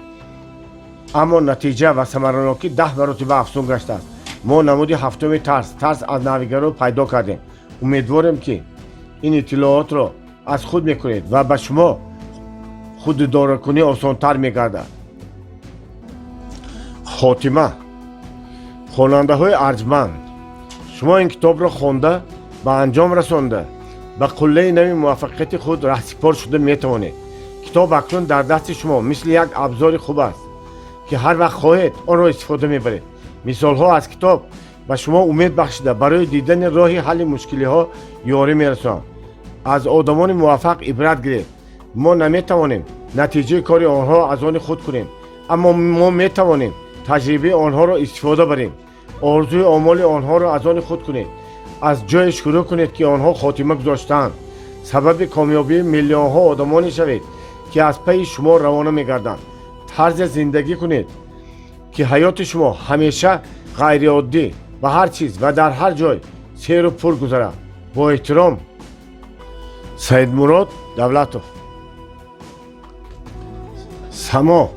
اما نتیجه و ثمراناکی 10 مرتبه افزون گشته است. ما نمود هفتم ترس از نویگری را پیدا کردیم. امیدوارم که این اطلاعات را از خود میکنید و به شما خود اداره کنی آسانتر میگردد. خاتمه. خواننده های ارجمند، شما این کتاب را خوانده به انجام رسانده به قله نوی موفقیت خود رهسپار شده میتوانید. کتاب اکنون در دست شما مثل یک ابزار خوب است که هر وقت خواهید آن را استفاده میبرید. مثال ها از کتاب به شما امید بخشیده برای دیدن راه حل مشکلی ها یاری میرساند. از آدمان موفق عبرت گیرید. ما نمیتوانیم نتیجه کار آنها از آن خود کنیم، اما ما میتوانیم تجربه آنها را استفاده بریم. آرزوی آمال آنها را از آن خود کنید. از جای شروع کنید که آنها خاتمه گذاشتند. سبب کامیابی میلیون ها آدمانی شوید که از پی شما روانه میگردند. طرز زندگی کنید که حیات شما همیشه غیر عادی و هر چیز و در هر جای سیر و پر گذرد. با احترام، سید مراد دولتوف. سما،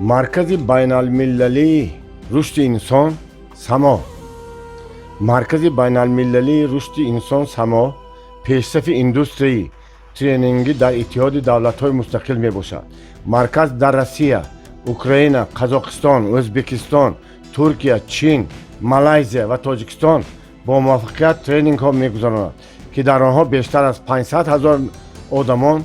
مرکز بین المللی رشد انسان. سما، مرکز بین المللی رشد انسان سما پیشرفت اندوستری ترینینگی در اتحاد دولت‌های مستقل می باشد. مرکز در روسیه، اوکراین، قزاقستان، ازبکستان، ترکیه، چین، مالزی و تاجیکستان با موفقیت ترینینگ ها می گذراند که در آنها بیشتر از 500,000 آدمان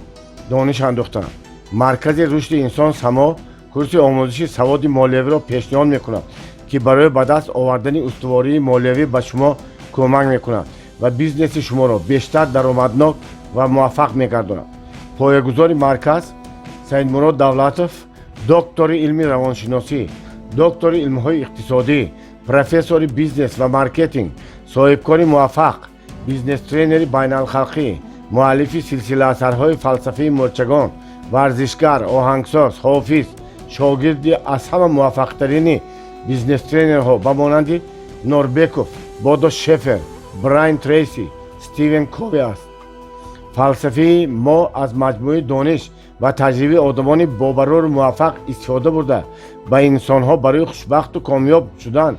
دانش اندوختند. مرکز رشد انسان سما کورس آموزشی سواد مالیوی را پیشنهاد می کند که برای به دست آوردن استواری مالیوی به شما کمک می کند و بیزنس شما را بیشتر درآمدناک و موفق می گرداند. پایه‌گذار مرکز سید مراد دولتوف، دکتر علم روانشناسی، دکتر علم‌های اقتصادی، پروفسور بیزنس و مارکتینگ، صاحبکار موفق، بیزنس ترینر بین الخلقی، مؤلف سلسله اثرهای فلسفه مرچگان، ورزشگر، آهنگساز، حافظ، شاگرد از همه موفق‌ترین بیزنس ترینرها به مانند نوربکوف، بودو شفر، براین تریسی، استیون کووی است. فلسفه ما از مجموعه دانش و تجربه آدمان باوقار موفق استفاده برده به انسانها برای خوشبخت و کامیاب شدن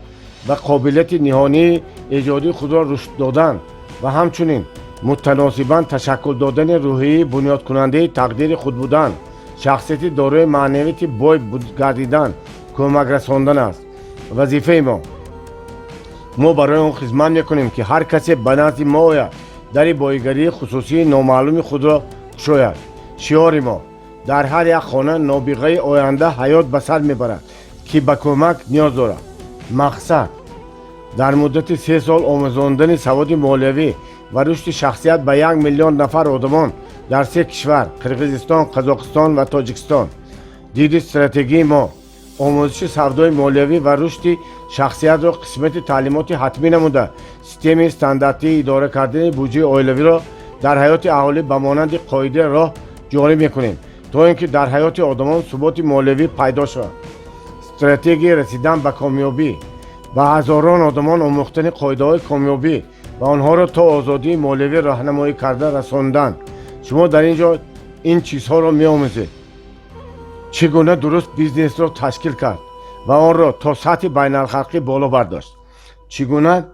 و قابلیت نهانی ایجادی خود را رشد دادن و همچنین متناسباً تشکل دادن روحی بنیاد کننده تقدیر خود بودن، شخصیت دارای معنویت بای گردیدن، کمک رساندن است. وظیفه ما برای آن خدمت میکنیم که هر کسی به نزد ما آید در بایگری خصوصی نامعلوم خود را گشاید. شعار ما در هر یک خانه نابغه آینده حیات به سر میبرد که به کمک نیاز دارد. مقصد در مدت 3 سال آموزاندن سواد مالیوی و رشد شخصیت به 1 میلیون نفر آدمان در 3 کشور قرقیزستان، قزاقستان و تاجیکستان. دید استراتژی ما آموزش سودای مالیوی و رشد شخصیت را قسمت تعلیمات حتمی نموده سیستم استانداردی اداره کردن بودجه عائلوی را در حیات اهالی به مانند قاعده راه جاری میکنیم تا اینکه در حیات آدمان ثبات مالیوی پیدا شود. استراتژی رسیدن به کامیابی و هزاران آدمان آموختن قاعده های کامیابی و آنها را تا آزادی مالیوی راهنمایی کرده رساندن. شما در اینجا این چیزها را می‌آموزید: چگونه درست بیزنس را تشکیل کرد و آن را تا سطح بین الخلقی بالا برداشت، چگونه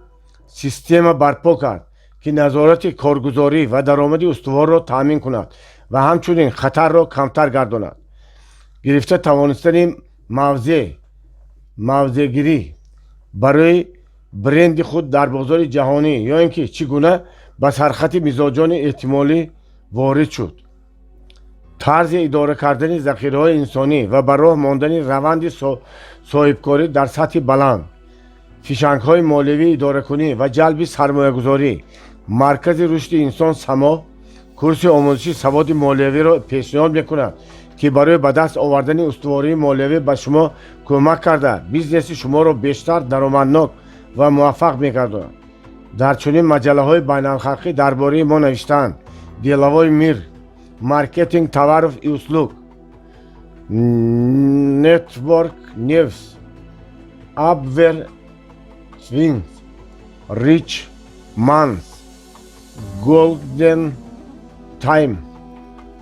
سیستم برپا کرد که نظارت کارگزاری و درآمد استوار را تامین کند و همچنین خطر را کمتر گرداند، گرفته توانستن موضع мавзегирӣ барои бренди худ дар бозори ҷаҳонӣ ё ин ки чӣ гуна ба сархати мизоҷони эҳтимолӣ ворид шуд. тарзи идора кардани захираҳои инсонӣ ва ба роҳ мондани раванди соҳибкорӣ дар сатҳи баланд, фишангҳои молиявӣ идоракунӣ ва ҷалби сармоягузорӣ. Маркази рушди инсон само курси омӯзиши саводи молиявиро пешниҳод мекунад, ки барои ба даст овардани устувории молиявӣ ба шумо кӯмак карда бизнеси шуморо бештар даромаднок ва муваффақ мегардонад. дар чунин маҷаллаҳои байналхалқӣ дар бораи мо навиштаанд: деловой мир, маркетинг товаров и услуг, Network News, Abwehr Twins, Rich Mans, Golden Time,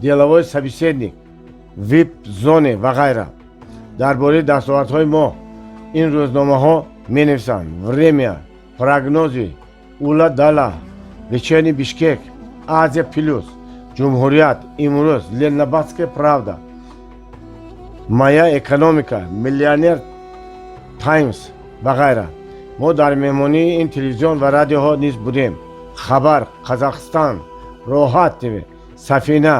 деловой собеседник, VIP зоне ва гайра. дар бораи дастовардҳои мо ин рӯзномаҳо менависанд: Время, Прогнози, Ула Дала, Вечерний Бишкек, Азия Плюс, Ҷумҳурият, Имрӯз, Ленинабадская правда, Моя экономика, Миллионер Таймс ва гайра. мо дар меҳмонии ин телевизион ва радиоҳо низ будем: Хабар, Казахстан, Роҳат ТВ, Сафина,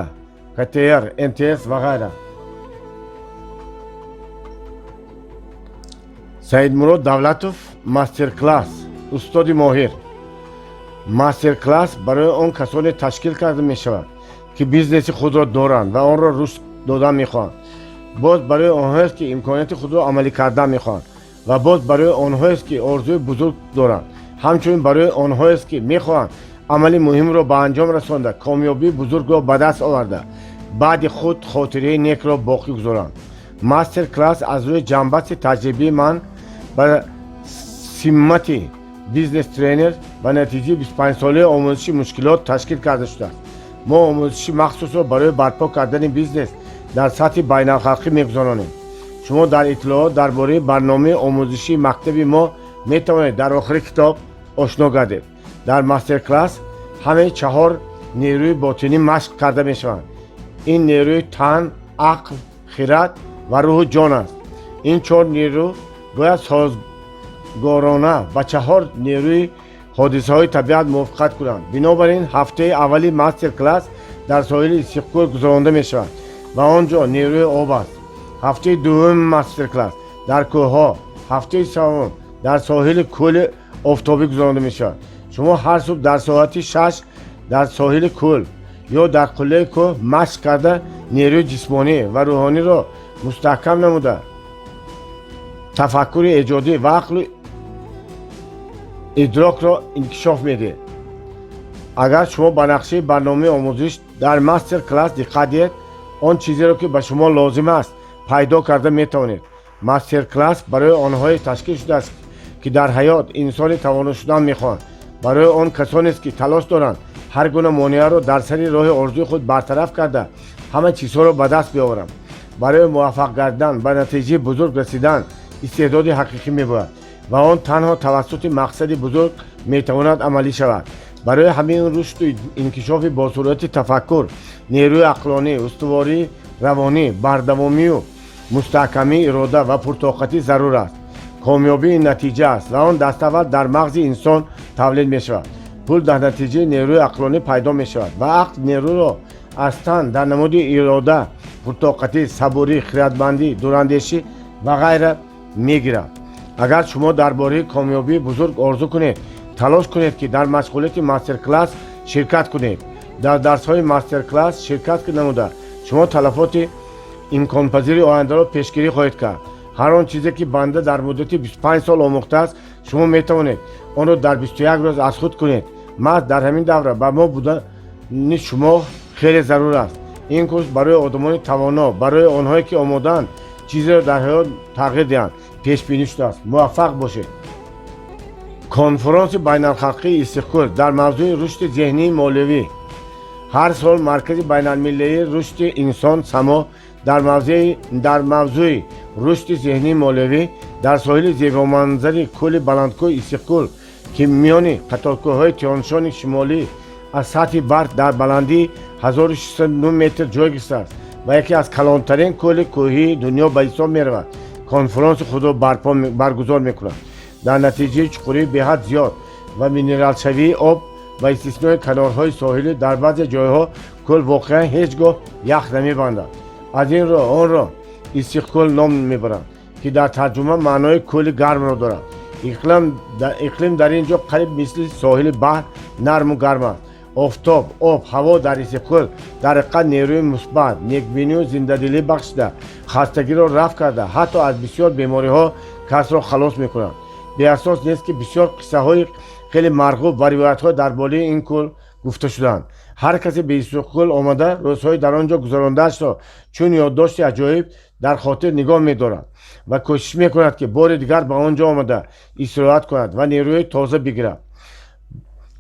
КТР, НТС ва гайра. Саидмурод Давлатов, мастер-класс, устоди моҳир. Мастер-класс барои он касоне ташкил карда мешавад, ки бизнеси худро доранд ва онро рушд додан мехоҳанд. боз барои онҳоест, ки имконияти худро амалӣ кардан мехоҳанд ва боз барои онҳоест, ки орзуи бузург доранд. ҳамчунин барои онҳоест, ки мехоҳанд амали муҳимро ба анҷом расонда, комёбии бузургро ба даст оварда, баъди худ хотираи некро боқӣ гузоранд. Мастер-класс аз рӯи ҷанбаси таҷрибаи ман ба симмати бизнес тренер ба натиҷаи 25-солаи омӯзиши мушкилот ташкил карда шудааст. мо омӯзиши махсусро барои барпо кардани бизнес дар сатҳи байналхалқӣ мегузаронем. шумо дар иттилоот дар бораи барномаи омӯзишии мактаби мо метавонед дар охири китоб ошно гардед. дар мастер-класс ҳамаи 4 нерӯи ботинӣ машқ карда мешаванд. ин нерӯи тан, ақл, хирад ва рӯҳу ҷон аст. ин 4 нерӯ бояд созгорона ба 4 нерӯи ҳодисаҳои табиат мувофиқат кунанд. бинобар ин ҳафтаи аввали мастер-класс дар соҳили Иссиқкӯл гузаронда мешавад ва он ҷо нерӯи об аст. ҳафтаи дуввуми мастер-класс дар кӯҳҳо, ҳафтаи саввум дар соҳили кӯли офтобӣ гузаронда мешавад. шумо ҳар субҳ дар соати 6 дар соҳили кӯл ё дар қуллаи кӯҳ машқ карда нерӯи ҷисмонӣ ва рӯҳониро мустаҳкам намуда, тафаккури эҷодӣ ва ақлу идрокро инкишоф медиҳед. агар шумо ба нақшаи барномаи омӯзиш дар мастер-класс диққат диҳед, он чизеро ки ба шумо лозим аст пайдо карда метавонед. мастер-класс барои онҳое ташкил шудааст, ки дар ҳаёт инсони тавоно шудан мехоҳанд. барои он касонест, ки талош доранд ҳар гуна монеаро дар сари роҳи орзуи худ бартараф карда ҳама чизҳоро ба даст биёваранд. барои муваффақ гардидан ба натиҷаи бузург расидан истеъдоди ҳақиқӣ мебояд ва он танҳо тавассути мақсади бузург метавонад амалӣ шавад. барои ҳамин рушду инкишофи босуръати тафаккур, нерӯи ақлонӣ, устувории равонӣ, бардавомию мустаҳкамии ирода ва пуртоқатӣ зарур аст. комёбӣ натиҷа аст ва он даставвал дар мағзи инсон тавлид мешавад. пул дар натиҷаи нерӯи ақлонӣ пайдо мешавад ва ақл нерӯро аз тан дар намуди ирода, пуртоқатӣ, сабурӣ, хиратмандӣ, дурандешӣ ва гайра мегирад. агар шумо дар бораи комёбии бузург орзу кунед, талош кунед, ки дар машғулияти мастер-класс ширкат кунед. дар дарсҳои мастер-класс ширкат намуда шумо талафоти имконпазири ояндаро пешгирӣ хоҳед кард. ҳар он чизе, ки банда дар муддати 25 сол омӯхтааст, шумо метавонед онро дар 21 рӯз аз худ кунед. маҳз дар ҳамин давра ба мо будани шумо хеле зарур аст. ин курс барои одамони тавоно, барои онҳое, ки омодаанд чизеро дар ҳаёт тағйир диҳанд, пешбинӣ шудааст. муваффақ бошед. конфронси байналхалқии Иссиқкӯл дар мавзӯи рушди зеҳнии молиявӣ. ҳар сол маркази байналмиллалии рушди инсон само дар мавзӯи рушди зеҳнии молиявӣ дар соҳили зебоманзари кӯли баландкӯҳи Иссиқкӯл, ки миёни қаторкӯҳҳои Тиёншони шимолӣ аз сатҳи барф дар баландии 1609 метр ҷой гирифтааст ва яке аз калонтарин кӯли кӯҳии дунё ба ҳисоб меравад. کنفرانس خود را برگزار میکنند. در نتیجه چقوری به حد زیاد و مینرال شوی آب و استثنای کنارهای ساحلی در بعضی جایها کل واقعا هیچگاه یخ نمیبندد. از این را آن را استقلال نام میبرند که در ترجمه معنای کل گرم را دارد. اقلیم در اینجا قریب مثل ساحل بحر نرم و گرم است. آفتاب، آب، هوا در استقلال در حقیقت نیروی مثبت، نیکبینی و زنده‌دلی بخشیده، خستگی را رفع کرده، حتی از بسیار بیماری ها کس را خلاص میکنند. به اساس نیست که بسیار قصه های خیلی مرغوب و روایت ها درباره این کل گفته شدند. هر کسی به استقلال آمده روزهای در آنجا گذرانده‌اش را چون یادداشت عجایب در خاطر نگاه می‌دارد و کوشش می‌کند که بار دیگر به آنجا آمده استراحت کند و نیروی تازه بگیرد.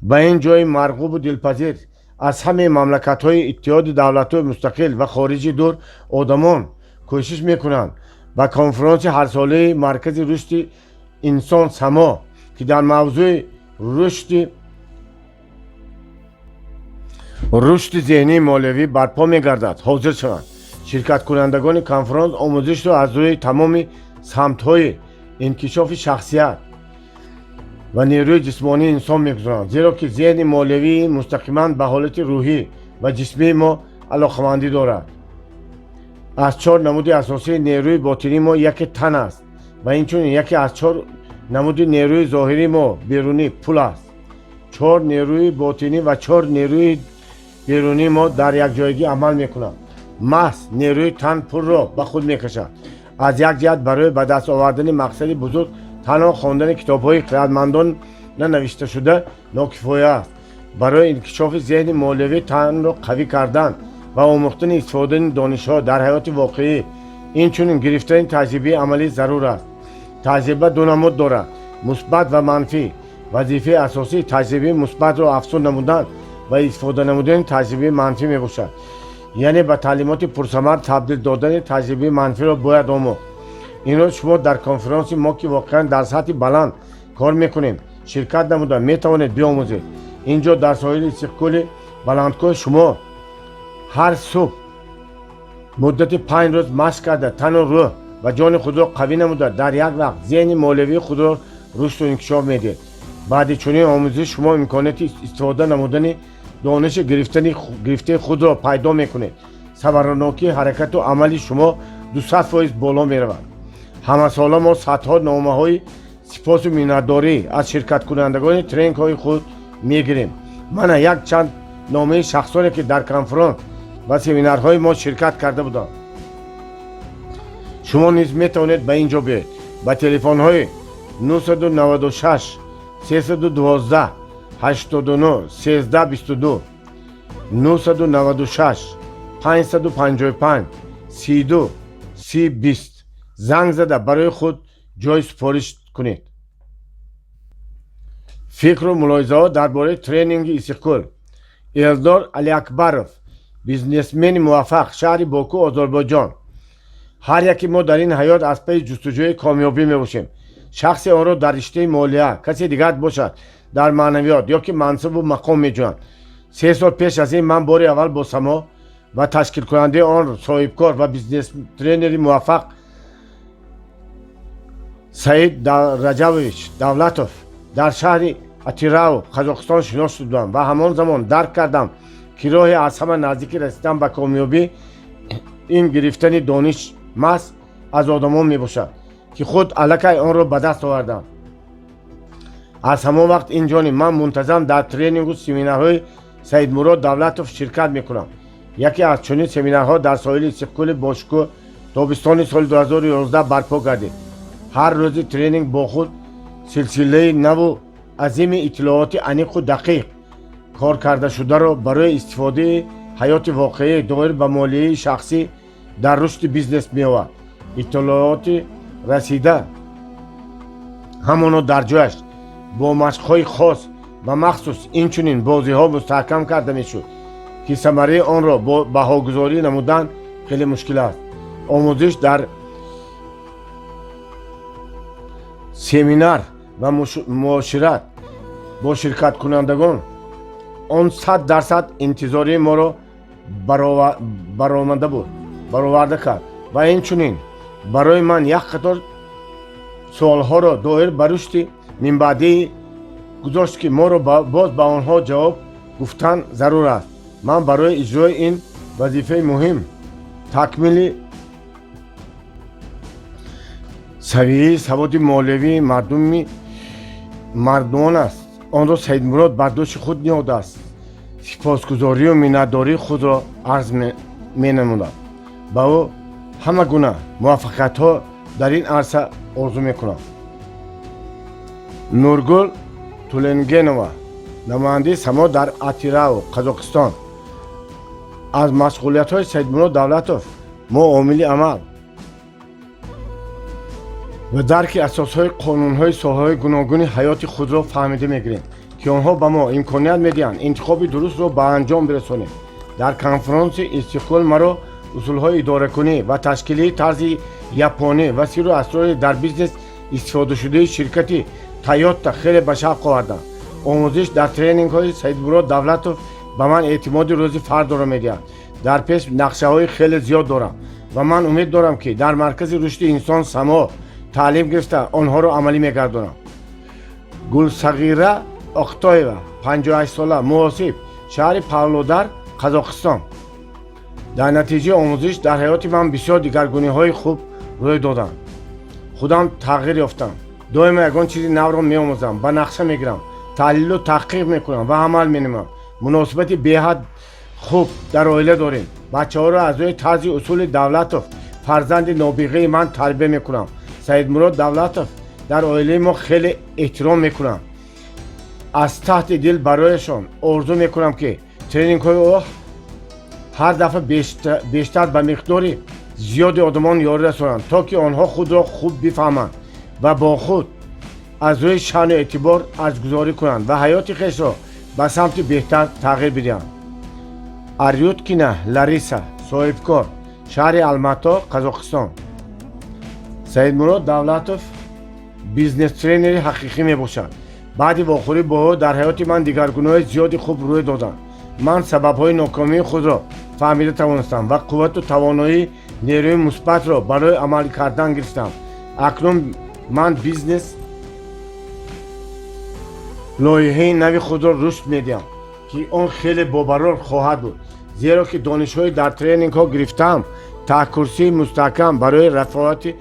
به این جای مرغوب و دلپذیر از همه مملکت‌های اتحاد دولت‌های مستقل و خارجی دور آدمان کوشش می‌کنند به کنفرانس هر ساله مرکز رشد انسان سما که در موضوع رشد ذهنی مولوی برپا می‌گردد حاضر شوند. شرکت کنندگان کنفرانس آموزش را از روی تمام سمت‌های انکشاف شخصیت و نیروی جسمانی انسان می‌گذارند، زیرا که ذهن مولوی مستقیما به حالت روحی و جسمی ما علاقه‌مندی دارد. از 4 نمود اساسی نیروی باطنی ما یک تن است و اینچنین یکی از 4 نمود نیروی ظاهری ما بیرونی پول است. 4 نیروی باطنی و 4 نیروی بیرونی ما در یک جایگی عمل میکنند. محض نیروی تن پول را به خود میکشد. از یک جهت برای به دست آوردن مقصد بزرگ تنها خواندن کتاب‌های خردمندان ننوشته شده ناکفایه است. برای انکشاف ذهن مولوی تن را قوی کردن و آموختن استفاده دانش‌ها در حیات واقعی اینچنین گرفتن تجربه عملی ضرور است. تجربه 2 نمود دارد: مثبت و منفی. وظیفه اساسی تجربه مثبت را افزون نمودن و استفاده نمودن تجربه منفی میباشد. یعنی به تعلیمات پرثمر تبدیل دادن تجربه منفی را باید آموخت. این را شما در کنفرانس ما که واقعا در سطح بلند کار میکنیم شرکت نموده میتوانید بیاموزید. اینجا در ساحل استقلال بلندکوه شما هر صبح مدت 5 روز مشق کرده تن و روح و جان خود را قوی نموده در یک وقت ذهن مولوی خود را رشد و انکشاف میدید. بعد چنین آموزش شما امکانات استفاده نمودن دانش گرفته خود را پیدا میکنید. صبرناکی حرکت و عملی شما 200% بالا میرود. همه ساله ما صدها نامه های سپاس و منتداری از شرکت کنندگان ترینینگ های خود میگیریم. من یک چند نامه شخصانی که در کنفرانس و سمینارهای ما شرکت کرده بودند. شما نیز میتوانید به اینجا بیایید. با تلفن های 996 312 89 1322 996 555 32 3020 زنگ زده برای خود جای سفارش کنید. فکر و ملاحظه ها درباره ترینینگ استقلال. الدار علی اکبروف، بیزنسمن موفق، شهر باکو، آذربایجان. هر یکی ما در این حیات از پی جستجوی کامیابی میباشیم. شخصی آن را در رشته مالیه، کسی دیگر باشد در معنویات یا که منصب و مقام میجویند. 3 سال پیش از این من بار اول با سما و تشکیل کننده آن صاحبکار و بیزنس ترینر موفق سعید رجبویچ دولتوف در شهر اتیراو قزاقستان شناخته شدم و همان زمان درک کردم که راه از همه نزدیک رسیدن به کامیابی این گرفتن دانش محض از آدمان می باشد که خود الکی آن را به دست آوردم. از همان وقت اینجانی من منتظم در ترینینگ و سمینارهای سعید مراد دولتوف شرکت می کنم. یکی از چنین سمینارها در ساحل استقلال باشکوه تابستان سال 2011 برپا گردید. هر روز ترینینگ با خود سلسله نو و عظیم اطلاعات عمیق و دقیق کار کرده شده را برای استفاده حیات واقعی دایر به مالیه شخصی در رشد بیزنس می آورد. اطلاعات رسیده همانا در جایش با مشق‌های خاص و مخصوص اینچنین بازی‌ها مستحکم کرده می‌شد که ثمره آن را با بهاگذاری نمودن خیلی مشکل است. آموزش در سمینار و معاشرت با شرکت کنندگان آن 100% انتظاری ما را برآورده کرد و اینچنین барои ман як қатор суолҳоро доир ба рушди минбаъдӣ гузошт ки моро боз ба онҳо ҷавоб гуфтан зарур аст. ман барои иҷрои ин вазифаи муҳим такмили савияи саводи молиявии мардумон аст онро Саидмурод бар дошти худ ниҳодааст. сипосгузорию миннатдории худро арз менамудам. ба ӯ ҳама гуна муваффақиятҳо дар ин арса орзу мекунам. Нургул Туленгенова, намояндаи само дар Атирау, Қазоқистон. аз машғулиятҳои Саидмурод Давлатов мо омили амал ва дарки асосҳои қонунҳои соҳаҳои гуногуни ҳаёти худро фаҳмида мегирем, ки онҳо ба мо имконият медиҳанд интихоби дурустро ба анҷом бирасонем. дар конфронси истиқлол маро усулҳои идоракунӣ ва ташкилии тарзи японӣ ва сирру асрори дар бизнес истифодашудаи ширкати Тойота хеле ба шавқ оварданд. омӯзиш дар тренингҳои Саидмурод Давлатов ба ман эътимоди рӯзи фардоро медиҳад. дар пеш нақшаҳои хеле зиёд дорам ва ман умед дорам ки дар маркази рушди инсон само таълим гирифта онҳоро амалӣ мегардонам. Гулсағира Оқтоева, 58 сола, муҳосиб, шаҳри Павлодар, Қазоқистон. дар натиҷаи омӯзиш дар ҳаёти ман бисёр дигаргуниҳои хуб рӯй доданд. худам тағйир ёфтам. доимо ягон чизи навро меомӯзам, ба нақша мегирам, таҳлилу таҳқиқ мекунам ва амал менамам. муносибати беҳад хуб дар оила дорем. бачаҳоро аз рӯи тарзи усули Давлатов, фарзанди нобиғаи ман тарбия мекунам. Саидмурод Давлатов дар оилаи мо хеле эҳтиром мекунам. аз таҳти дил барояшон орзу мекунам ки тренингҳои ӯ ҳар дафъа бештар ба миқдори зиёди одамон ёрӣ расонанд, то ки онҳо худро хуб бифаҳманд ва бо худ аз рӯи шаъну эътибор арзгузорӣ кунанд ва ҳаёти хешро ба самти беҳтар тағйир бидиҳанд. Арюткина Лариса, соҳибкор, шаҳри Алмато, Қазоқистон. Саидмурод Давлатов бизнес тренери ҳақиқӣ мебошад. баъди вохӯрӣ бо ӯ дар ҳаёти ман дигаргуниҳои зиёди хуб рӯй доданд. ман сабабҳои нокомии худро фаҳмида тавонистам ва қуввату тавоноии нерӯи мусбатро барои амал кардан гирифтам. акнун ман бизнес лоиҳаи нави худро рушд медиҳам, ки он хеле бобарор хоҳад буд, зеро ки донишҳои дар тренингҳо гирифтаам таҳкурсии мустаҳкам барои рафоати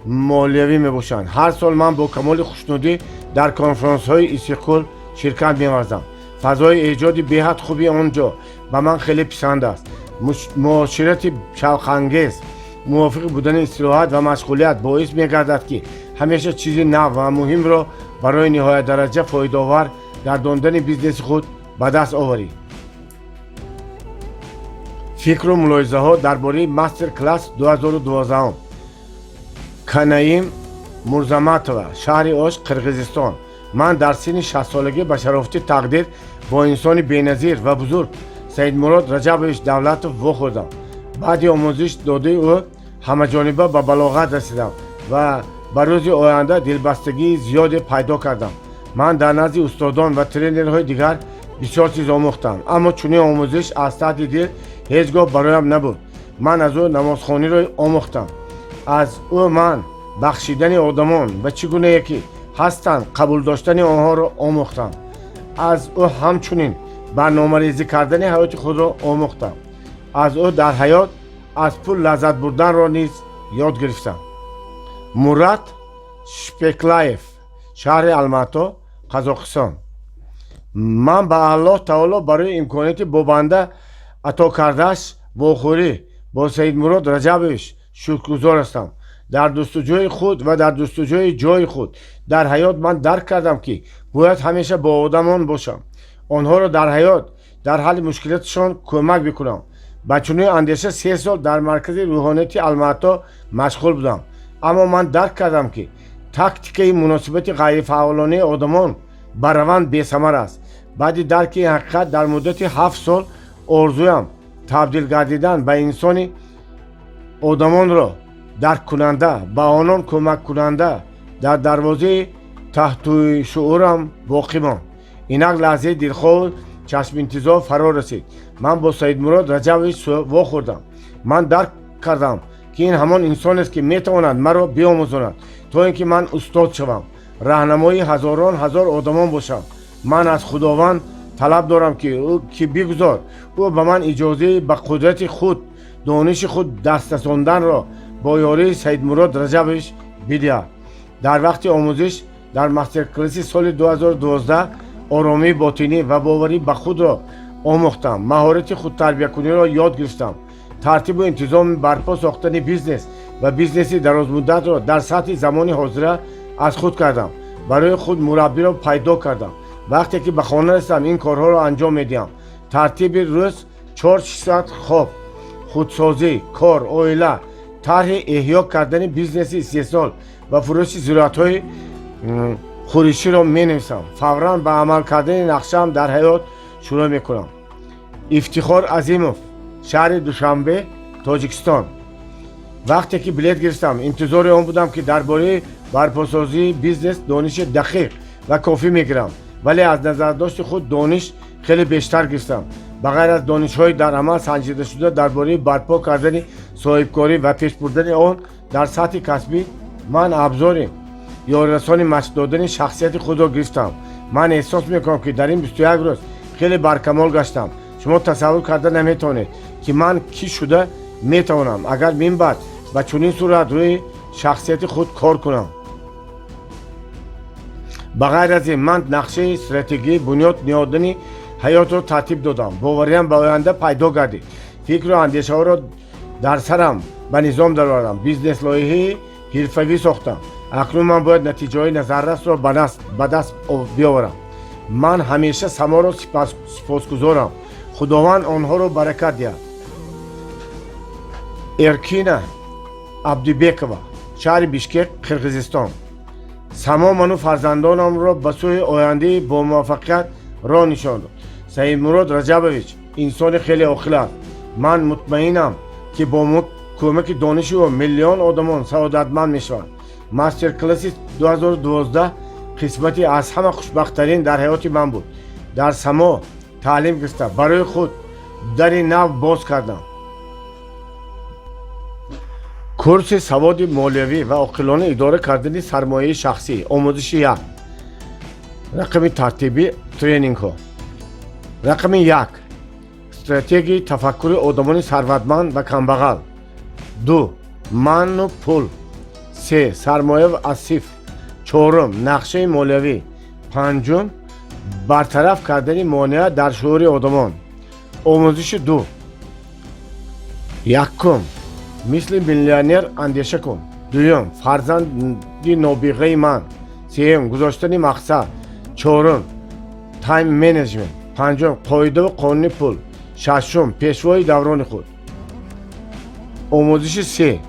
молиявӣ мебошанд. ҳар сол ман бо камоли хушнудӣ дар конфронсҳои истиқлол ширкат меварзам. фазои эҷоди беҳад хуби он ҷо ба ман хеле писанд аст. муоширати шавқангез, мувофиқ будани истироҳат ва машғулият боис мегардад ки ҳамеша чизи нав ва муҳимро барои ниҳоятдараҷа фоидаовар гардондани бизнеси худ ба даст оварӣ. фикру мулоҳизаҳо дар бораи мастер-класс 2012. Канаим Мурзаматова, шаҳри Ош, Қирғизистон. ман дар синни 60 солагӣ ба шарофати тақдир бо инсони беназир ва бузург Саидмурод Раҷабович Давлатов вохӯрдам. баъди омӯзиш додаи ӯ ҳамаҷониба ба балоғат расидам ва ба рӯзи оянда дилбастагии зиёде пайдо кардам. ман дар назди устодон ва тренерҳои дигар бисёр чиз омӯхтам, аммо чунин омӯзиш аз таҳти дил ҳеҷ гоҳ бароям набуд. ман аз ӯ намозхониро омӯхтам. аз ӯ ман бахшидани одамон ва чӣ гунае ки ҳастанд қабул доштани онҳоро омӯхтам. аз ӯ ҳамчунин барномарезӣ кардани ҳаёти худро омӯхтам. аз ӯ дар ҳаёт аз пул лаззат бурданро низ ёд гирифтам. Мурат Шпеклаев, шаҳри Алмато, Қазоқистон. ман ба Аллоҳ таоло барои имконияти бо банда ато кардааш вохӯрӣ бо Саидмурод Раҷабович шукргузор ҳастам. дар ҷустуҷӯи худ ва дар ҷустуҷӯи ҷои худ дар ҳаёт ман дарк кардам ки бояд ҳамеша бо одамон бошам, онҳоро дар ҳаёт дар ҳалли мушкилоташон кӯмак бикунам. ба чунин андеша 3 сол дар маркази рӯҳонияти Алмато машғул будам, аммо ман дарк кардам ки тактикаи муносибати ғайрифаъолонаи одамон ба раванд бесамар аст. баъди дарки ин ҳақиқат дар муддати 7 сол орзуям табдил гардидан ба инсони одамонро дарккунанда, ба онон кӯмаккунанда дар дарвозаи таҳтуи шуурам боқӣ монд. инак лаҳзаи дилхоҳу чашминтизор фаро расид. ман бо Саидмурод Раҷабович вохӯрдам. ман дарк кардам ки که این همان انسان است که میتواند مرا بیاموزاند تا اینکه من استاد شوم، راهنمای هزاران هزار آدمان باشم. من از خداوند طلب دارم که بگذار او به من اجازه به قدرت خود دانش خود دست رساندن را با یاری سید مراد رجبویچ بدهد. در وقت آموزش در مستر کلاس سال 2012 آرامی باطنی و باوری به خود را آموختم. مهارت خود تربیت کنی را یاد گرفتم. ترتیب و انتظام برپا ساختن بیزنس و بیزنس دراز مدت را در سطح زمان حاضر از خود کردم. برای خود مربی را پیدا کردم. وقتی که به خانه رسیدم این کارها را انجام میدم. ترتیب روز 4 ساعت خواب، خودسازی، کار، عائله، طرح احیا کردن بیزنس استحصال و فروش زراعت‌های خورشی را می نویسم. فوراً به عمل کردن نقشه‌ام در حیات شروع می کنم. افتخار عظیموف، شهر دوشنبه، تاجیکستان. وقتی که بلیط گرفتم انتظار آن بودم که درباره برپاسازی بیزنس دانش دقیق و کافی میگیرم، ولی از نظر داشت خود دانش خیلی بیشتر گرفتم. بغیر از دانش‌های در عمل سنجیده شده درباره برپا کردن صاحبکاری و پیش بردن آن در سطح کسبی، من ابزار یا رسان مشق دادن شخصیت خود را گرفتم. من احساس میکنم که در این 21 روز خیلی برکمال گشتم. شما تصور کرده نمیتونید که من کی شده میتوانم اگر من بعد و چنین صورت روی شخصیت خود کار کنم. بغیر از این من نقشه استراتژی بنیاد نهادن حیات را ترتیب دادم. باوریم به آینده پیدا گردید. فکر و اندیشه ها را در سرم به نظام درآوردم. بیزنس لایحه حرفه‌ای ساختم. اکنون من باید نتیجه های نظررس را به دست بیاورم. من همیشه شما را سپاسگزارم. خداوند آنها را برکت دهد. ارکینا عبدیبکова، شهر بیشکک، قرقیزستان. شما منو فرزندانم را به سوی آینده با موفقیت راه نشان داد. سید مراد رجبویچ انسان خیلی عاقل است. من مطمئنم که با کمک دانش او میلیون آدمان سعادتمند میشوند. مستر کلاس 2012 قسمتی از همه خوشبخت‌ترین در حیات من بود. در سما تعلیم گرفتم. برای خود در نو باز کردم. کورس سواد مالیوی و عاقلانه اداره کردن سرمایه شخصی، آموزش 1. رقم ترتیبی ترینینگ ها. رقم 1 استراتژی تفکر آدمان ثروتمند و کمبغل. 2 من و پول. 3 سرمایه و اصیف. 4 نقشه مالیوی. 5 برطرف کردن مانع در شعور آدمان. آموزش 2. 1 مثل میلیونر اندیشه کن. 2 فرزند نابغه من. 3 گذاشتن مقصد. 4 تایم منیجمنت. 5 قاعده و قانون پول. 6 پیشوای دوران خود. آموزش 3.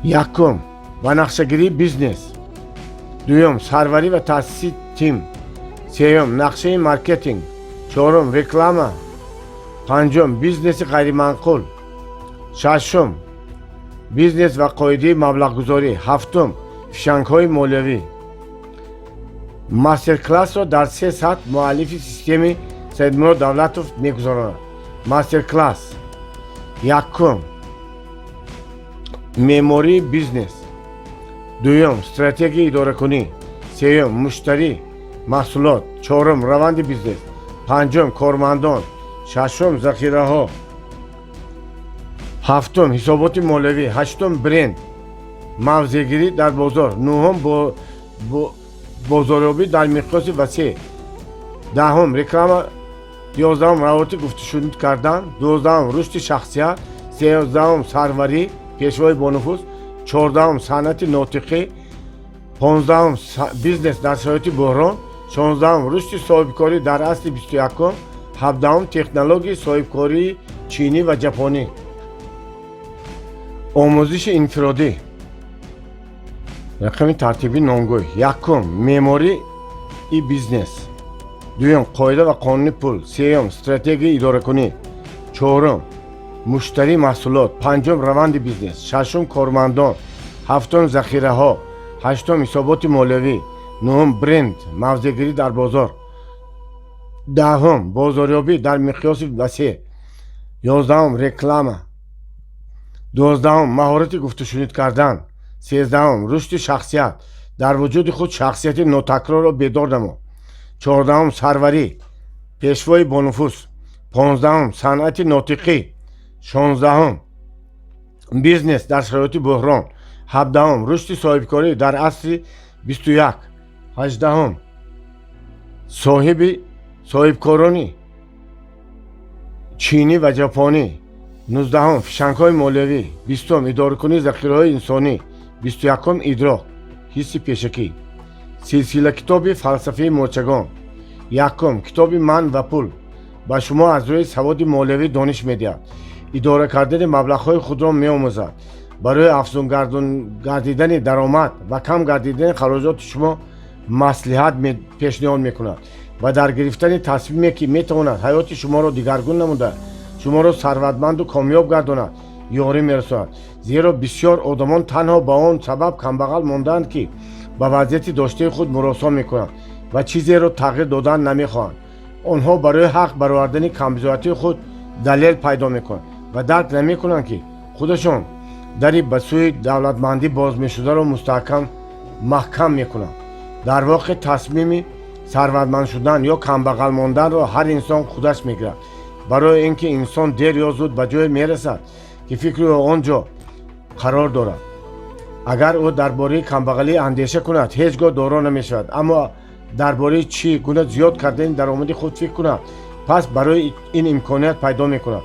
1 و نقشه‌گیری بیزنس. 2 سروری و تأسیس تیم. 3 نقشه مارکتینگ. 4 رکلام. 5 بیزنس غیر منقول. 6 بیزنس و قاعده مبلغ گذاری. 7 فشنگ های مالیوی. مستر کلاس را در 3 ساعت مؤلف سیستم سید مراد دولتوف میگذراند. مستر کلاس. 1 معماری بیزنس. 2 استراتژی اداره کنی. 3 مشتری محصولات. 4 روند بیزنس. 5 کارمندان. 6 ذخیره ها. 7 حسابات مالیوی. 8 برند موضع‌گیری در بازار. 9 بازاریابی در مقیاس وسیع. 10 رکلام. 11 روابط گفتشنود کردن. 12 رشد شخصیت. 13 سروری پیشوای با نفوذ. 14 صنعت ناطقی. 15 بیزنس در شرایط بحران. 16 رشد صاحبکاری در اصل 21. 17 تکنولوژی صاحبکاری چینی و ژاپنی. آموزش انفرادی. رقم ترتیبی نامگوی. 1 معماری بیزنس. 2 قاعده و قانون پول. 3 استراتژی اداره کنی. 4 مشتری محصولات. 5 روند بیزنس. 6 کارمندان. 7 ذخیره ها. 8 حسابات مالیوی. 9 برند موضع‌گیری در بازار. 10 بازاریابی در مقیاس وسیع. 11 رکلام. 12 مهارت گفت و شنود کردن. 13 رشد شخصیت، در وجود خود شخصیت نوتکرار را بیدار نما. 14 سروری، پیشوای بانفوس. 15 صنعت ناطقی. 16 بیزنس در شرایط بحران. 17 رشد صاحبکاری در عصر 21. 18 صاحبکارانی چینی و ژاپنی. 19 فشنگ‌های مولوی. 20 اداره‌کنی ذخیره‌های انسانی. 21 ادراک، حس پیشکی. سلسله کتاب فلسفه مرچگان. 1 کتاب من و پول با شما از روی سواد مولوی دانش می‌دهد. اداره کردن مبلغ‌های خود را می‌آموزد. برای افزون گردیدن درآمد و کم گردیدن خراجات شما مصلحت پیشنهاد می‌کند و در گرفتن تصمیمی که می‌تواند حیات شما را دیگرگون نموده شما را ثروتمند و کامیاب گرداند یاری می‌رساند. زیرا بسیار آدمان تنها با آن سبب کمبغل ماندند که با وضعیت داشته خود مراسا می‌کنند و چیزی را تغییر دادن نمی‌خواهند. آنها برای حق برآوردن کمبزاتی خود دلیل پیدا می‌کنند و درک نمی‌کنند که خودشان دری به سوی دولتمندی باز می‌شده را محکم می‌کنند. در واقع تصمیم ثروتمند شدن یا کمبغل ماندن را هر انسان خودش می‌گیرد. برای اینکه انسان دیر یا زود به جای میرسد که فکر او آنجا قرار دارد. اگر او درباره کمبغلی اندیشه کند هیچگاه دارا نمی‌شود، اما درباره چی گونه زیاد کردن درآمد خود فکر کند پس برای این امکانیت پیدا می‌کند.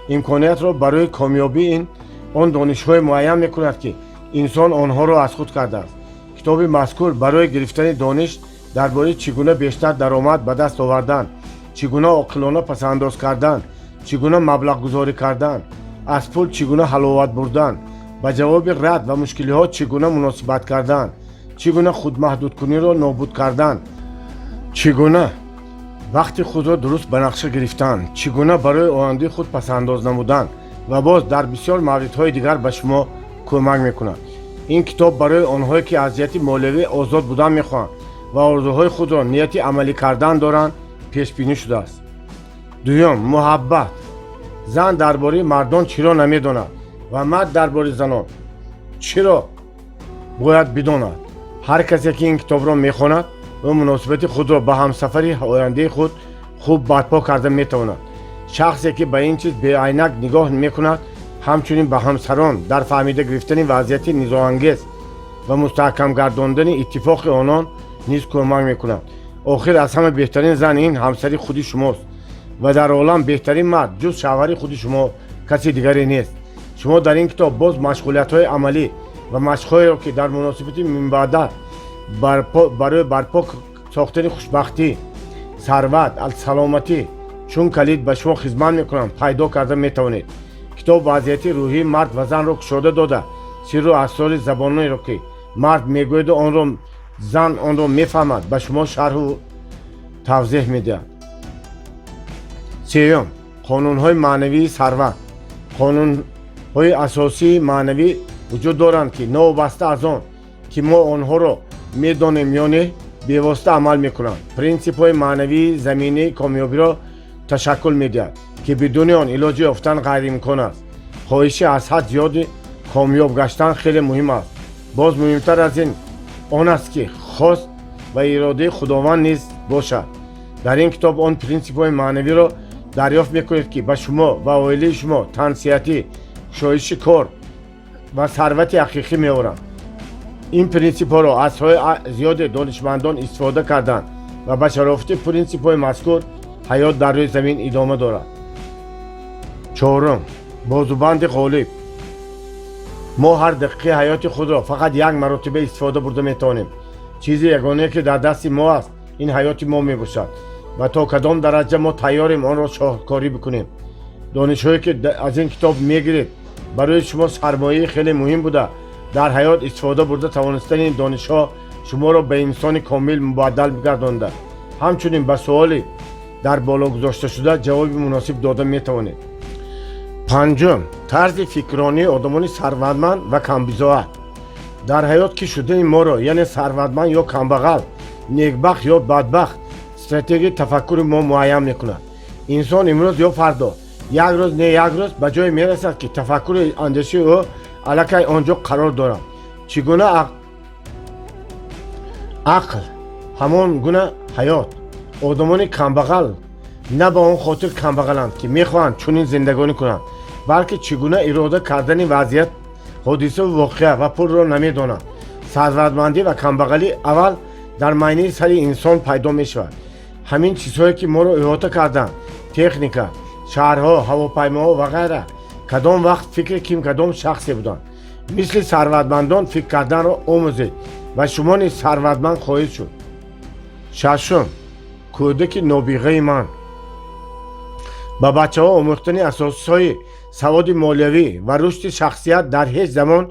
امکانیت را برای کامیابی آن دانش‌های معین می‌کند که انسان آنها را از خود کرده است. کتاب مذکور برای گرفتن دانش درباره چگونه بیشتر درآمد به دست آوردن، چگونه عاقلانه پس‌انداز کردن، چگونه مبلغ گذاری کردن، از پول چگونه حلاوت بردن، به جواب رد و مشکلات چگونه مناسبت کردن، چگونه خود محدود کنی را نابود کردن، چگونه وقت خود را درست به نقشه گرفتن، چگونه برای آینده خود پس‌انداز نمودن و باز در بسیار موردهای دیگر به شما کمک می‌کند. این کتاب برای آنهایی که از جهت مولوی آزاد بودن می‌خواهند و آرزوهای خود را نیت عملی کردن دارند پیش بینی شده است. دوم محبت. زن درباره مردان چرا نمی‌داند و مرد درباره زنان چرا باید بداند. هر کسی که این کتاب را می‌خواند و مناسبت خود را به همسفری آینده خود خوب برپا کرده می‌تواند. شخصی که به این چیز به عینک نگاه می‌کند همچنین به همسران در فهمیده گرفتن وضعیت نزاع‌انگیز و مستحکم گرداندن اتفاق آنان نیز کمک می‌کند. آخر از همه بهترین زن این همسری خودی شماست و در عالم بهترین مرد جز شوهر خودی شما کسی دیگری نیست. شما در این کتاب باز مشغولیت‌های عملی و مشق‌هایی را که در مناسبت من بعد برای برپا ساختن خوشبختی، ثروت، سلامتی چون کلید به شما خدمت می‌کنند پیدا کرده می‌توانید. کتاب وضعیت روحی مرد و زن را گشوده داده سر و اسرار زبانی را که مرد میگوید آن را زن آن را میفهمد به شما شرح و توضیح میدهد. سوم قانون‌های معنوی ثروت. قانون‌های اساسی معنوی وجود دارند که نوبسته از آن که ما آنها را میدانیم یا نه بی‌واسطه عمل میکنند. پرینسیپ‌های معنوی زمینه کامیابی را تشکل میدهد که بدون آن علاج یافتن غیر امکان است. خواهش از حد زیاد کامیاب گشتن خیلی مهم است. باز مهمتر از این آن است که خواست و اراده خداوند نیز باشد. در این کتاب آن پرینسیپ‌های معنوی را دریافت میکنید که به شما و عائله شما تنصیحاتی، شایش کار و ثروت حقیقی میآورند. این پرینسیپ‌ها را از زیاد دانشمندان استفاده کردند و به شرافت پرینسیپ‌های مذکور حیات در روی زمین ادامه دارد. چهارم بازوبند غالب. ما هر دقیقه حیات خود را فقط یک مرتبه استفاده برده میتوانیم. چیزی یگانه که در دست ما است این حیات ما میباشد و تا کدام درجه ما تیاریم آن را شاهکاری بکنیم. دانش‌هایی که از این کتاب میگیرید برای شما سرمایه خیلی مهم بوده. در حیات استفاده برده توانستن این دانش‌ها شما را به انسان کامل مبدل بگردانده. همچنین به سوالی در بالا گذاشته شده جواب مناسب داده میتوانید. پنجم طرز فکرانی آدمان ثروتمند و کمبزاعت. در حیات که شده ما را یعنی ثروتمند یا کمبغل، نیکبخت یا بدبخت استراتژی تفکر ما معین میکند. انسان امروز یا فردا یک روز نه یک روز به جای میرسد که تفکر اندیشه او الکی آنجا قرار دارد. چگونه عقل همون گونه حیات. آدمان کمبغل نه به اون خاطر کمبغلند که میخواهند چنین زندگانی کنند، بلکه چگونه اراده کردن وضعیت، حادثه و واقعه و پول را نمیدانند. ثروتمندی و کمبغلی اول در معانی سر انسان پیدا می شود. همین چیزهایی که ما را احاطه کردند، تکنیکا، شهرها، هواپیماها و غیره، کدام وقت فکر کیم کدام شخصی بودند. مثل ثروتمندان فکر کردن را آموزید و شما نیز ثروتمند خواهید شد. ششم، کودک نابغه من. با بچه ها آموختن اساسهای سواد مالیوی و رشد شخصیت در هیچ زمان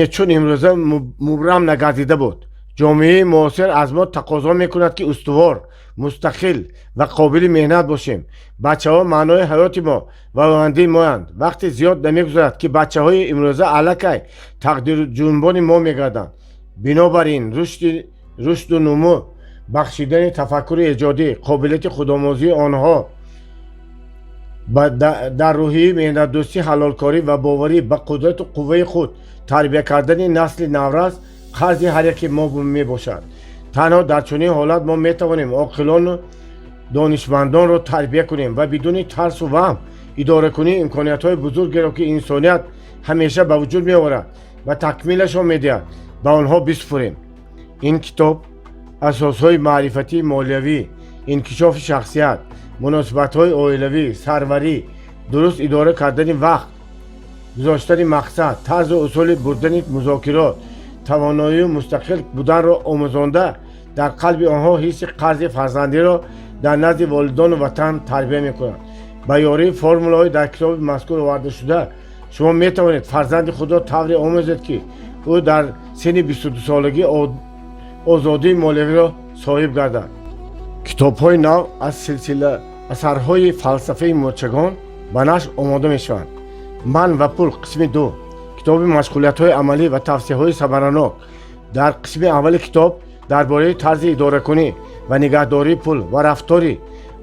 چون امروزه مبرم نگردیده بود. جامعه معاصر از ما تقاضا میکند که استوار، مستقل و قابل مهنت باشیم. بچه ها معنای حیات ما و آینده مایند. وقتی زیاد نمیگذرد که بچه های امروزه الکی تقدیر جنبان ما میگردند. بنابراین رشد و نمو، بخشیدن تفکر ایجادی، قابلیت خودآموزی آنها در روحیه مهنت دوستی، حلال کاری و باوری به قدرت و قوه خود تربیت کردن نسل نورس قرض هر یک ما می باشد. تنها در چنین حالت ما می توانیم عاقلان و دانشمندان را تربیت کنیم و بدون ترس و وهم اداره کنیم امکانیت های بزرگی را که انسانیت همیشه به وجود می آورد و تکمیلش را می دهد به آنها بسپاریم. این کتاب اساس های معرفتی مالیوی، انکشاف شخصیت، مناسبت های عائلوی، سروری، درست اداره کردن وقت، گذاشتن مقصد، طرز و اصول بردن مذاکرات، توانایی مستقل بودن را آموزانده در قلب آنها حس قرض فرزندی را در نزد والدان و وطن تربیت میکنند. به یاری فرمول‌های در کتاب مذکور آورده شده شما می توانید فرزند خود را طوری آموزید که او در سن 22 سالگی آزادی مالیوی را صاحب گردد. کتاب‌های نو از سلسله اثرهای فلسفه مرچگان به نشر آماده میشوند. من و پول قسم 2، کتاب مشغولیت‌های عملی و توصیه‌های ثمرناک. در قسم اول کتاب درباره طرز اداره کنی و نگهداری پول و رفتاری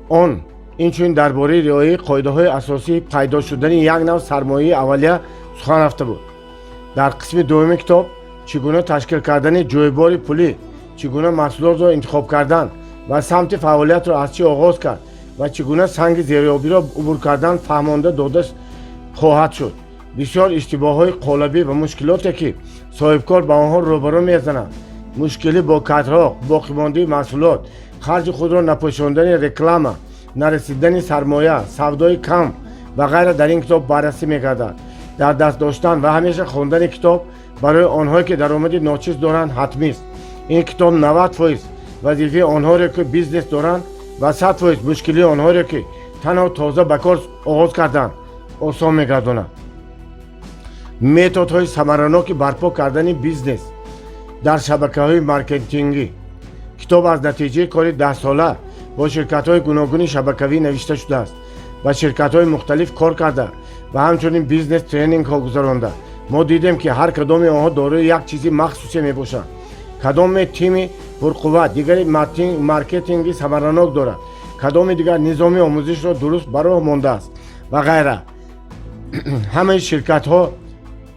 آن، اینچنین درباره رعایت قاعده‌های اساسی پیدا شدن یک نوع سرمایه اولیه سخن رفته بود. در قسم دوم کتاب چگونه تشکیل کردن جایبار پولی، چگونه محصولات را انتخاب کردن و سمت فعالیت را از چه آغاز کرد و چگونه سنگ زیریابی را عبور کردن فهمانده داده خواهد شد. بسیار اشتباه‌های قالبی و مشکلاتی که صاحبکار با آنها روبرو می‌زند، مشکلی با کادرها، باقیمانده محصولات، خرج خود را نپوشاندن رکلام، نرسیدن سرمایه، سودای کم و غیره در این کتاب بررسی می‌گردد. در دست داشتن و همیشه خواندن کتاب برای آنهایی که درآمد ناچیز دارند حتمی است. این کتاب 90% وظیفه آنها را که بیزنس دارند و 100% مشکلی آنها را که تنها تازه به کار آغاز کردند آسان می‌گرداند. متدهای ثمرناک برپا کردن بیزنس در شبکه‌های مارکتینگی. کتاب از نتیجه کار 10 ساله با شرکت‌های گوناگون شبکه‌ای نوشته شده است. با شرکت‌های مختلف کار کرده و همچنین بیزنس ترینینگ ها گذرانده. ما دیدیم که هر کدام آنها دارای یک چیزی مخصوصی میباشند. کدام تیم پرقوت، دیگری مارکتینگی ثمرناک دارد، کدام دیگر نظام آموزش را درست براه مانده است و غیره. همه شرکت‌ها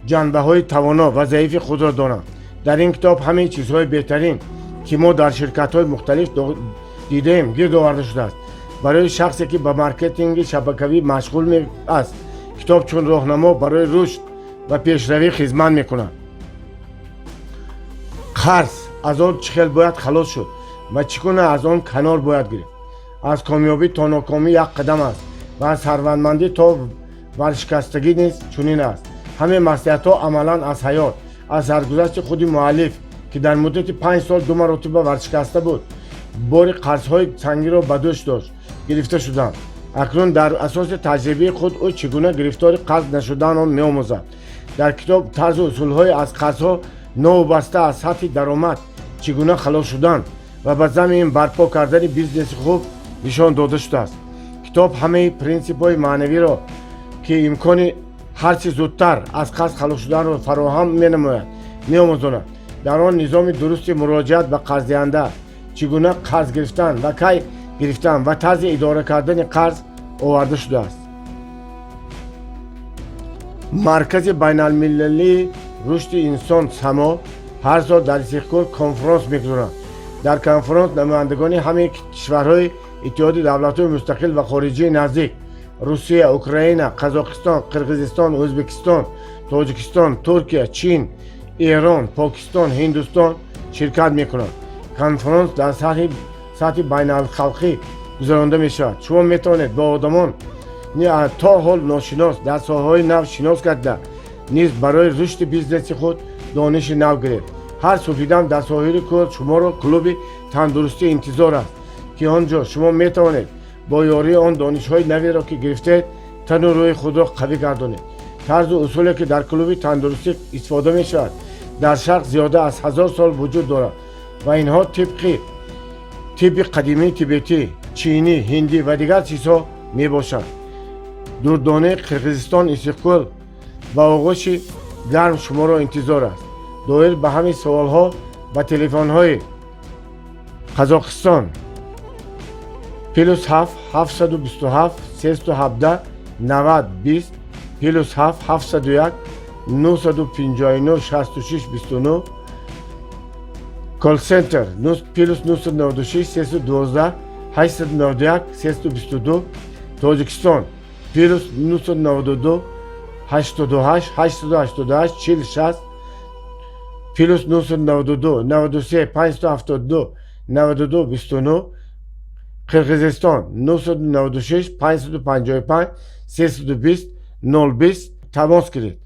جنبه‌های توانا و ضعیف خود را دارند. در این کتاب همه چیزهای بهترین که ما در شرکت‌های مختلف دیدیم گرد آورده شده است. برای شخصی که به مارکتینگ شبکه‌ای مشغول است، کتاب چون راهنما برای رشد و پیشروی خدمت می‌کند. قرض از آن چه باید خلاص شد و چگونه از آن کنار باید گرفت. از کامیابی تا ناکامی یک قدم است و از ثروتمندی تا ورشکستگی نیز چنین است. همه مصلحت‌ها عملاً از حیات، از سرگذشت خود مؤلف که در مدت 5 سال 2 مرتبه ورشکسته بود، بار قرض‌های سنگین را به دوش داشت گرفته شدند. اکنون در اساس تجربه خود او چگونه گرفتار قرض نشدن آن می‌آموزد. در کتاب طرز و اصول‌های از قرض‌ها نوبسته از سطح درآمد چگونه خلاص شدن و به زمین برپا کردن بیزنس خوب نشان داده شده است. کتاب همه پرینسیپ‌های معنوی را که امکان هر چه زودتر از قرض خلاص شدن را فراهم می‌نماید می‌آموزاند. در آن نظام درست مراجعت به قرض دهنده، چگونه قرض گرفتن و کی گرفتن و طرز اداره کردن قرض آورده شده است. مرکز بین المللی رشد انسان سما هر سال در استقبال کنفرانس میگذارند. در کنفرانس نمایندگان همه کشورهای اتحاد دولت‌های مستقل و خارجی نزدیک روسیه، اوکراین، قزاقستان، قرقیزستان، ازبکستان، تاجیکستان، ترکیه، چین، ایران، پاکستان، هندوستان شرکت میکنند. کنفرانس در سطح بین الخلقی گذرانده می شود. شما میتوانید با آدمان تا حال ناشناس در ساحه‌های نو شناس کرده نیز برای رشد بیزنس خود دانش نو گرفت. هر سپیدم در ساحل کل شما را کلوب تندرستی انتظار است که آنجا شما میتوانید با یاری آن دانش‌های نوی را که گرفتید تن و روی خود را قوی گردانید. طرز و اصولی که در کلوب تندرستی استفاده می شود در شرق زیاده از 1000 سال وجود دارد و اینها طب قدیمی تیبتی، چینی، هندی و دیگر چیزها می باشند. دردانه قرقیزستان استقبال و آغوش گرم شما را انتظار است. دایر به همین سوال ها با تلفن های قزاقستان +7 727 317 90 20 +7 701 959 66 29 کال سنتر +996 312 891 322 تاجیکستان +992 88 888 40 60 +992 93 572 92 29 قرقیزستان 996 555 320 020 تماس گیرید.